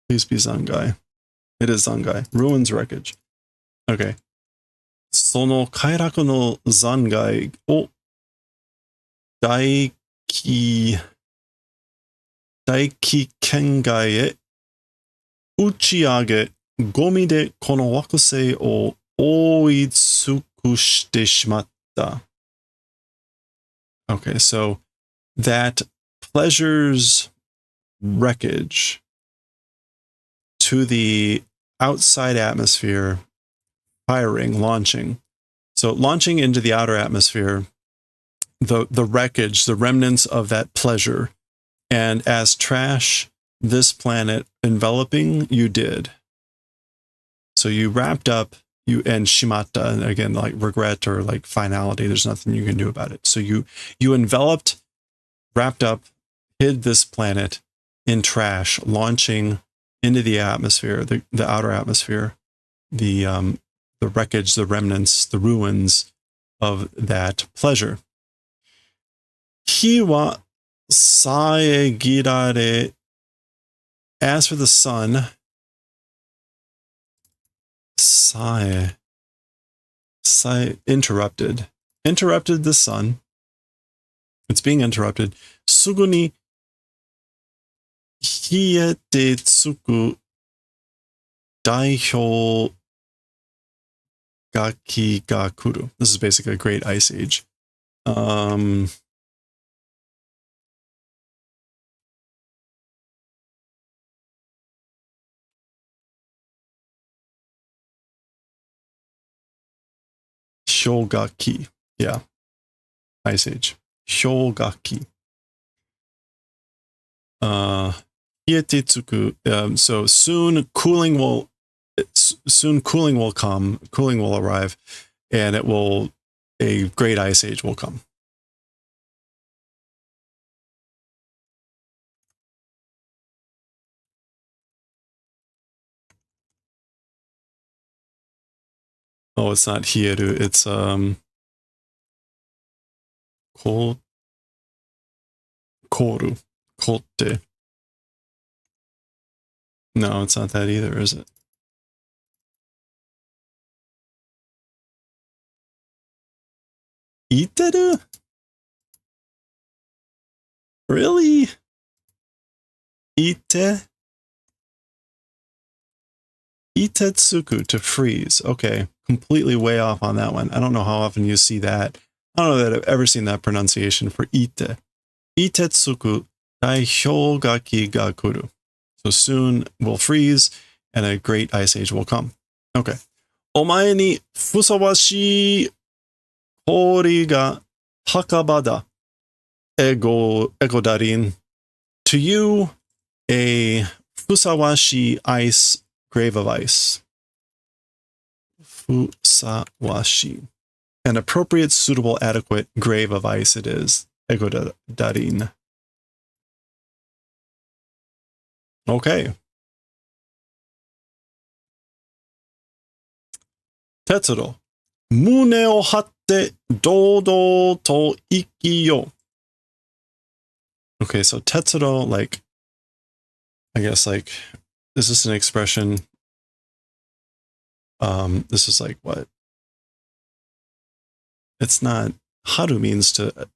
Please be Zangai. It is Zangai. Ruins wreckage. Okay. Sono kairaku no Zangai o daiki kengai e uchiage gomi de kono wakusei o oitsuku shite shimatta. Okay, so that pleasure's wreckage to the outside atmosphere, launching. So launching into the outer atmosphere, the wreckage, the remnants of that pleasure, and as trash, this planet enveloping, you did. So you wrapped up, and shimatta, and again, like regret or like finality, there's nothing you can do about it. So you enveloped, wrapped up, hid this planet in trash, launching into the atmosphere, the outer atmosphere, the wreckage, the remnants, the ruins of that pleasure. Hi wa saegirare, as for the sun, interrupted the sun. It's being interrupted. Sugu ni hiete tsuku daihyo gaki ga kuru. This is basically a great ice age. Shogaki. Yeah. Ice age. Shogaki. Hietetsuku. So soon cooling will come, cooling will arrive, and a great ice age will come. Oh, it's not hieru, it's koru. Kotte. No, it's not that either, is it? Iteru? Really? Ite? Itetsuku, to freeze. Okay, completely way off on that one. I don't know how often you see that. I don't know that I've ever seen that pronunciation for ite. Itetsuku daihyougaki ga kuru. So soon we'll freeze and a great ice age will come. Okay. Omae ni fusawashii hori ga hakaba da. Ego darin. To you, a fusawashi ice, grave of ice. Fusawashi. An appropriate, suitable, adequate grave of ice it is. Ego darin. Okay. Tetsuro. Mune o hatte dodo to iki yo. Okay, so tetsuro, like, I guess, like, is this an expression? This is like what? It's not. Haru means to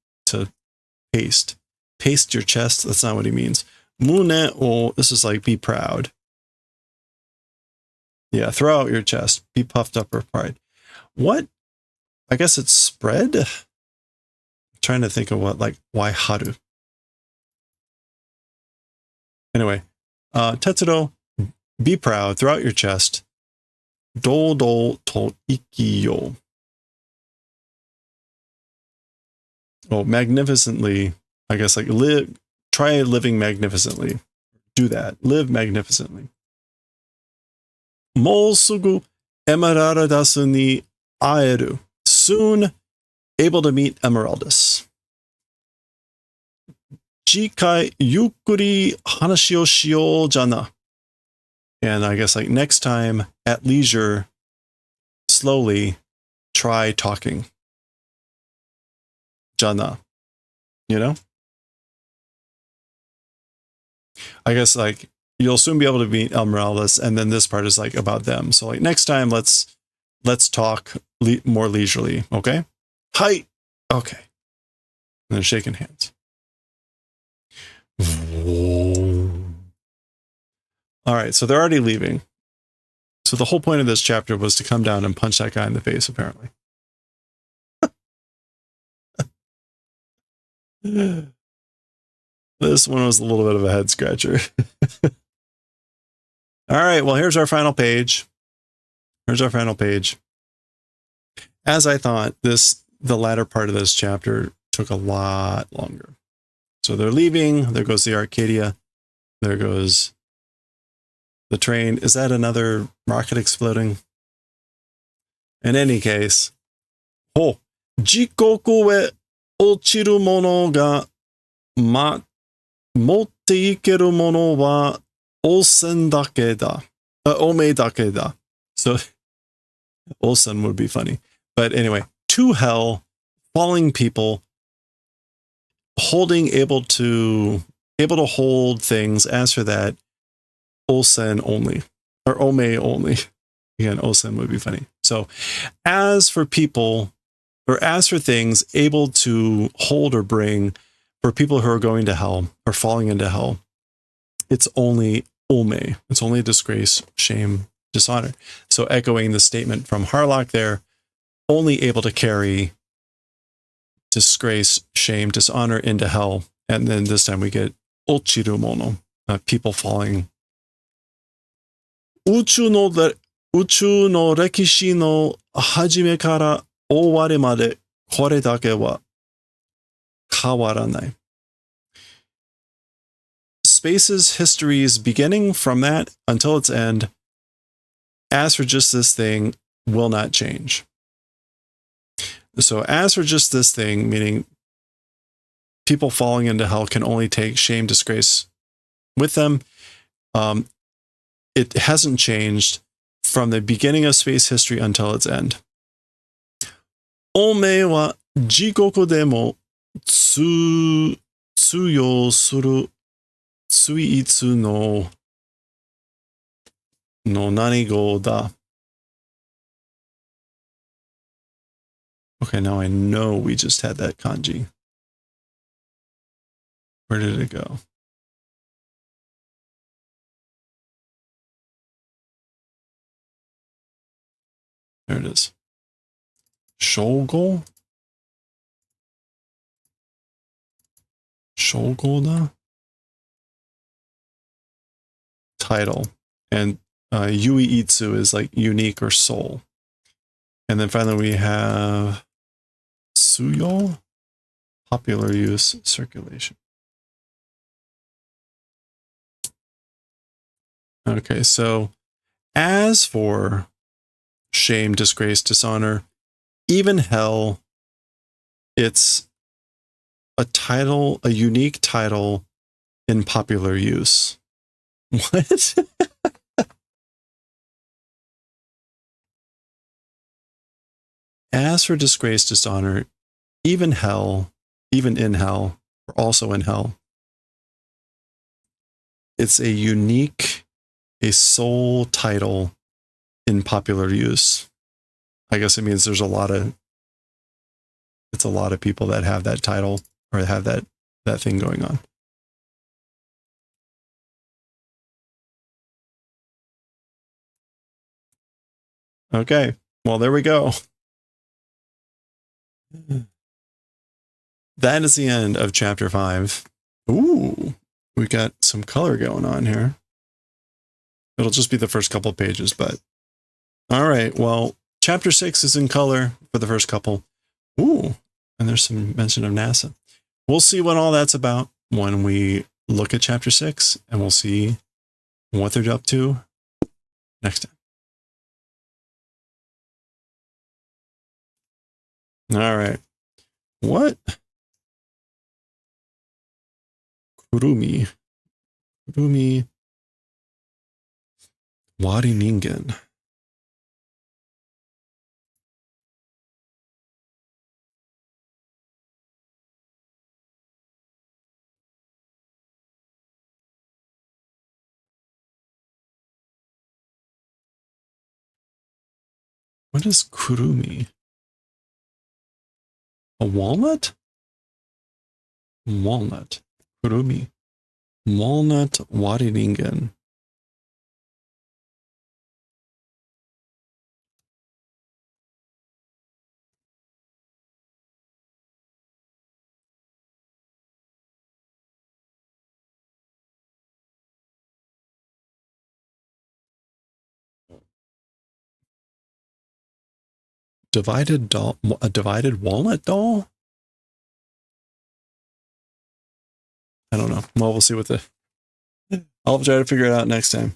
paste. Paste your chest. That's not what he means. Mune o, this is like be proud. Yeah, throw out your chest. Be puffed up with pride. What? I guess it's spread. I'm trying to think of what, like, why haru? Anyway, tetsuro, be proud, throw out your chest. Dodo to ikiyo. Oh, magnificently. I guess, like, try living magnificently. Do that. Live magnificently. Mousugu emeraldasu ni aeru. Soon able to meet Emeraldus. Jikai yukkuri hanashi o shiyou jana. And I guess, like, next time at leisure, slowly try talking. Jana. You know? I guess, like, you'll soon be able to meet Emeraldus, and then this part is like about them. So, like, next time, let's talk more leisurely. Okay? Hi. Okay. And then shaking hands. All right, so they're already leaving. So the whole point of this chapter was to come down and punch that guy in the face, apparently. This one was a little bit of a head scratcher. All right, well, here's our final page. Here's our final page. As I thought, the latter part of this chapter took a lot longer. So they're leaving. There goes the Arcadia. There goes the train. Is that another rocket exploding? In any case, jikoku e ochiru mono ga motte ikeru mono wa osen dake da. Ome dake da. So, osen would be funny. But anyway, to hell, falling people, able to hold things. As for that, osen only, or ome only. Again, osen would be funny. So, as for people, or as for things able to hold or bring for people who are going to hell or falling into hell, it's only ome. It's only disgrace, shame, dishonor. So, echoing the statement from Harlock there, only able to carry disgrace, shame, dishonor into hell. And then this time we get ochiru mono, people falling. Uchu no rekishi no hajime kara oware made kore dake wa kawaranai. Space's history's beginning from that until its end, as for just this thing, will not change. So as for just this thing, meaning people falling into hell can only take shame, disgrace with them. It hasn't changed from the beginning of space history until its end. Ome wa jikoku demo tsuyo suru tsuitsu no nanigo da. Okay, now I know we just had that kanji. Where did it go? There it is. Shogol? Shogolda? Title. And Yui Itsu is like unique or soul. And then finally we have Suyo? Popular use, circulation. Okay, so as for shame, disgrace, dishonor, even hell, it's a title, a unique title in popular use. What? As for disgrace, dishonor, even hell, even in hell, or also in hell, it's a unique, a sole title in popular use. I guess it means there's a lot of people that have that title or have that thing going on. Okay, well, there we go. That is the end of chapter 5. Ooh, we got some color going on here. It'll just be the first couple of pages, but all right. Well, chapter 6 is in color for the first couple. Ooh, and there's some mention of NASA. We'll see what all that's about when we look at chapter 6, and we'll see what they're up to next time. All right. What? Kurumi. Wari Ningen. What is kurumi? A walnut? Walnut. Kurumi. Walnut Wari Ningen. Divided doll, a divided walnut doll? I don't know. Well, we'll see what I'll try to figure it out next time.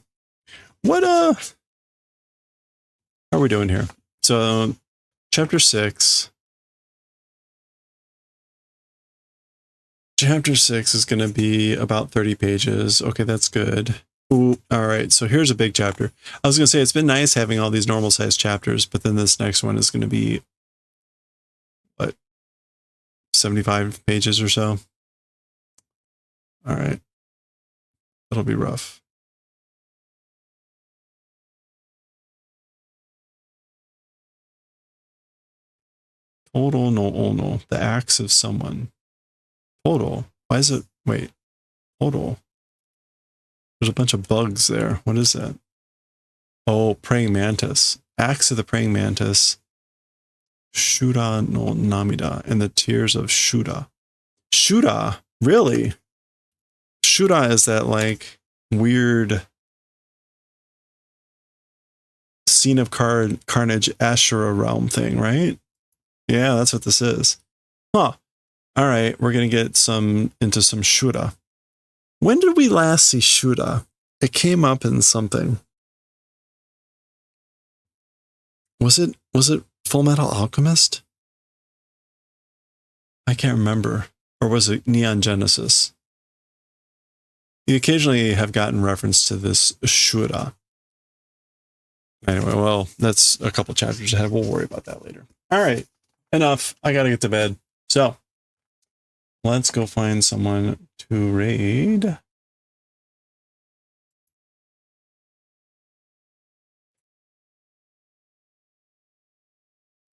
What how are we doing here? So, chapter 6. Chapter 6 is going to be about 30 pages. Okay, that's good. Ooh, all right, so here's a big chapter. I was going to say it's been nice having all these normal sized chapters, but then this next one is going to be, what, 75 pages or so? All right. That'll be rough. Total no ono. The acts of someone. Total. Why is it? Wait. Total. There's a bunch of bugs there. What is that? Oh, praying mantis. Acts of the praying mantis. Shura no namida. And the tears of Shura. Shura? Really? Shura is that like weird scene of carnage Ashura realm thing, right? Yeah, that's what this is. Huh. All right, we're going to get into some Shura. When did we last see Shura? It came up in something. Was it Full Metal Alchemist? I can't remember. Or was it Neon Genesis? You occasionally have gotten reference to this Shura. Anyway, well, that's a couple chapters ahead. We'll worry about that later. All right, enough. I got to get to bed. So, let's go find someone to raid.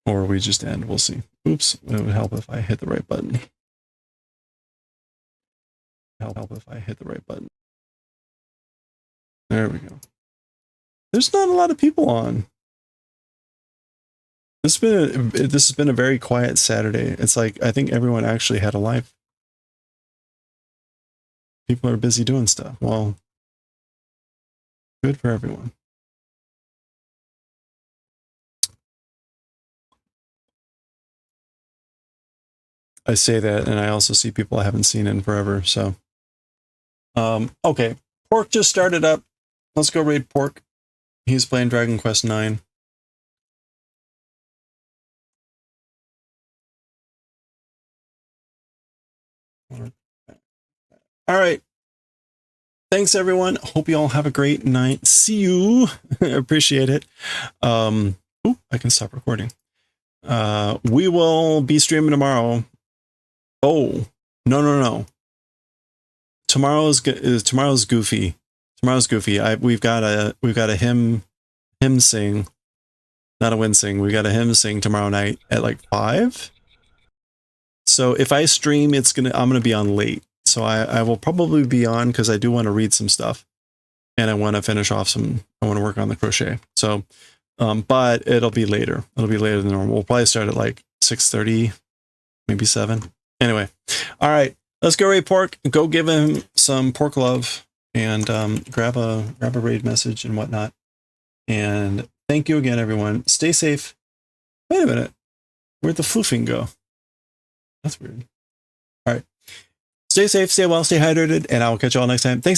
Or we just end. We'll see. Oops. It would help if I hit the right button. Help if I hit the right button. There we go. There's not a lot of people on. This has been a very quiet Saturday. It's like I think everyone actually had a life. People are busy doing stuff. Well, good for everyone. I say that, and I also see people I haven't seen in forever. So, okay, Pork just started up. Let's go raid Pork. He's playing Dragon Quest IX. All right. Thanks, everyone. Hope you all have a great night. See you. Appreciate it. Oh, I can stop recording. We will be streaming tomorrow. Oh, no. Tomorrow's goofy. Tomorrow's goofy. We've got a hymn sing, not a wind sing. We got a hymn sing tomorrow night at like 5. So if I stream, I'm gonna be on late. So I will probably be on because I do want to read some stuff, and I want to finish off I want to work on the crochet. So, but it'll be later. It'll be later than normal. We'll probably start at like 6:30, maybe 7. Anyway, all right. Let's go raid Pork. Go give him some pork love and grab a raid message and whatnot. And thank you again, everyone. Stay safe. Wait a minute. Where'd the floofing go? That's weird. All right. Stay safe, stay well, stay hydrated, and I will catch you all next time. Thanks.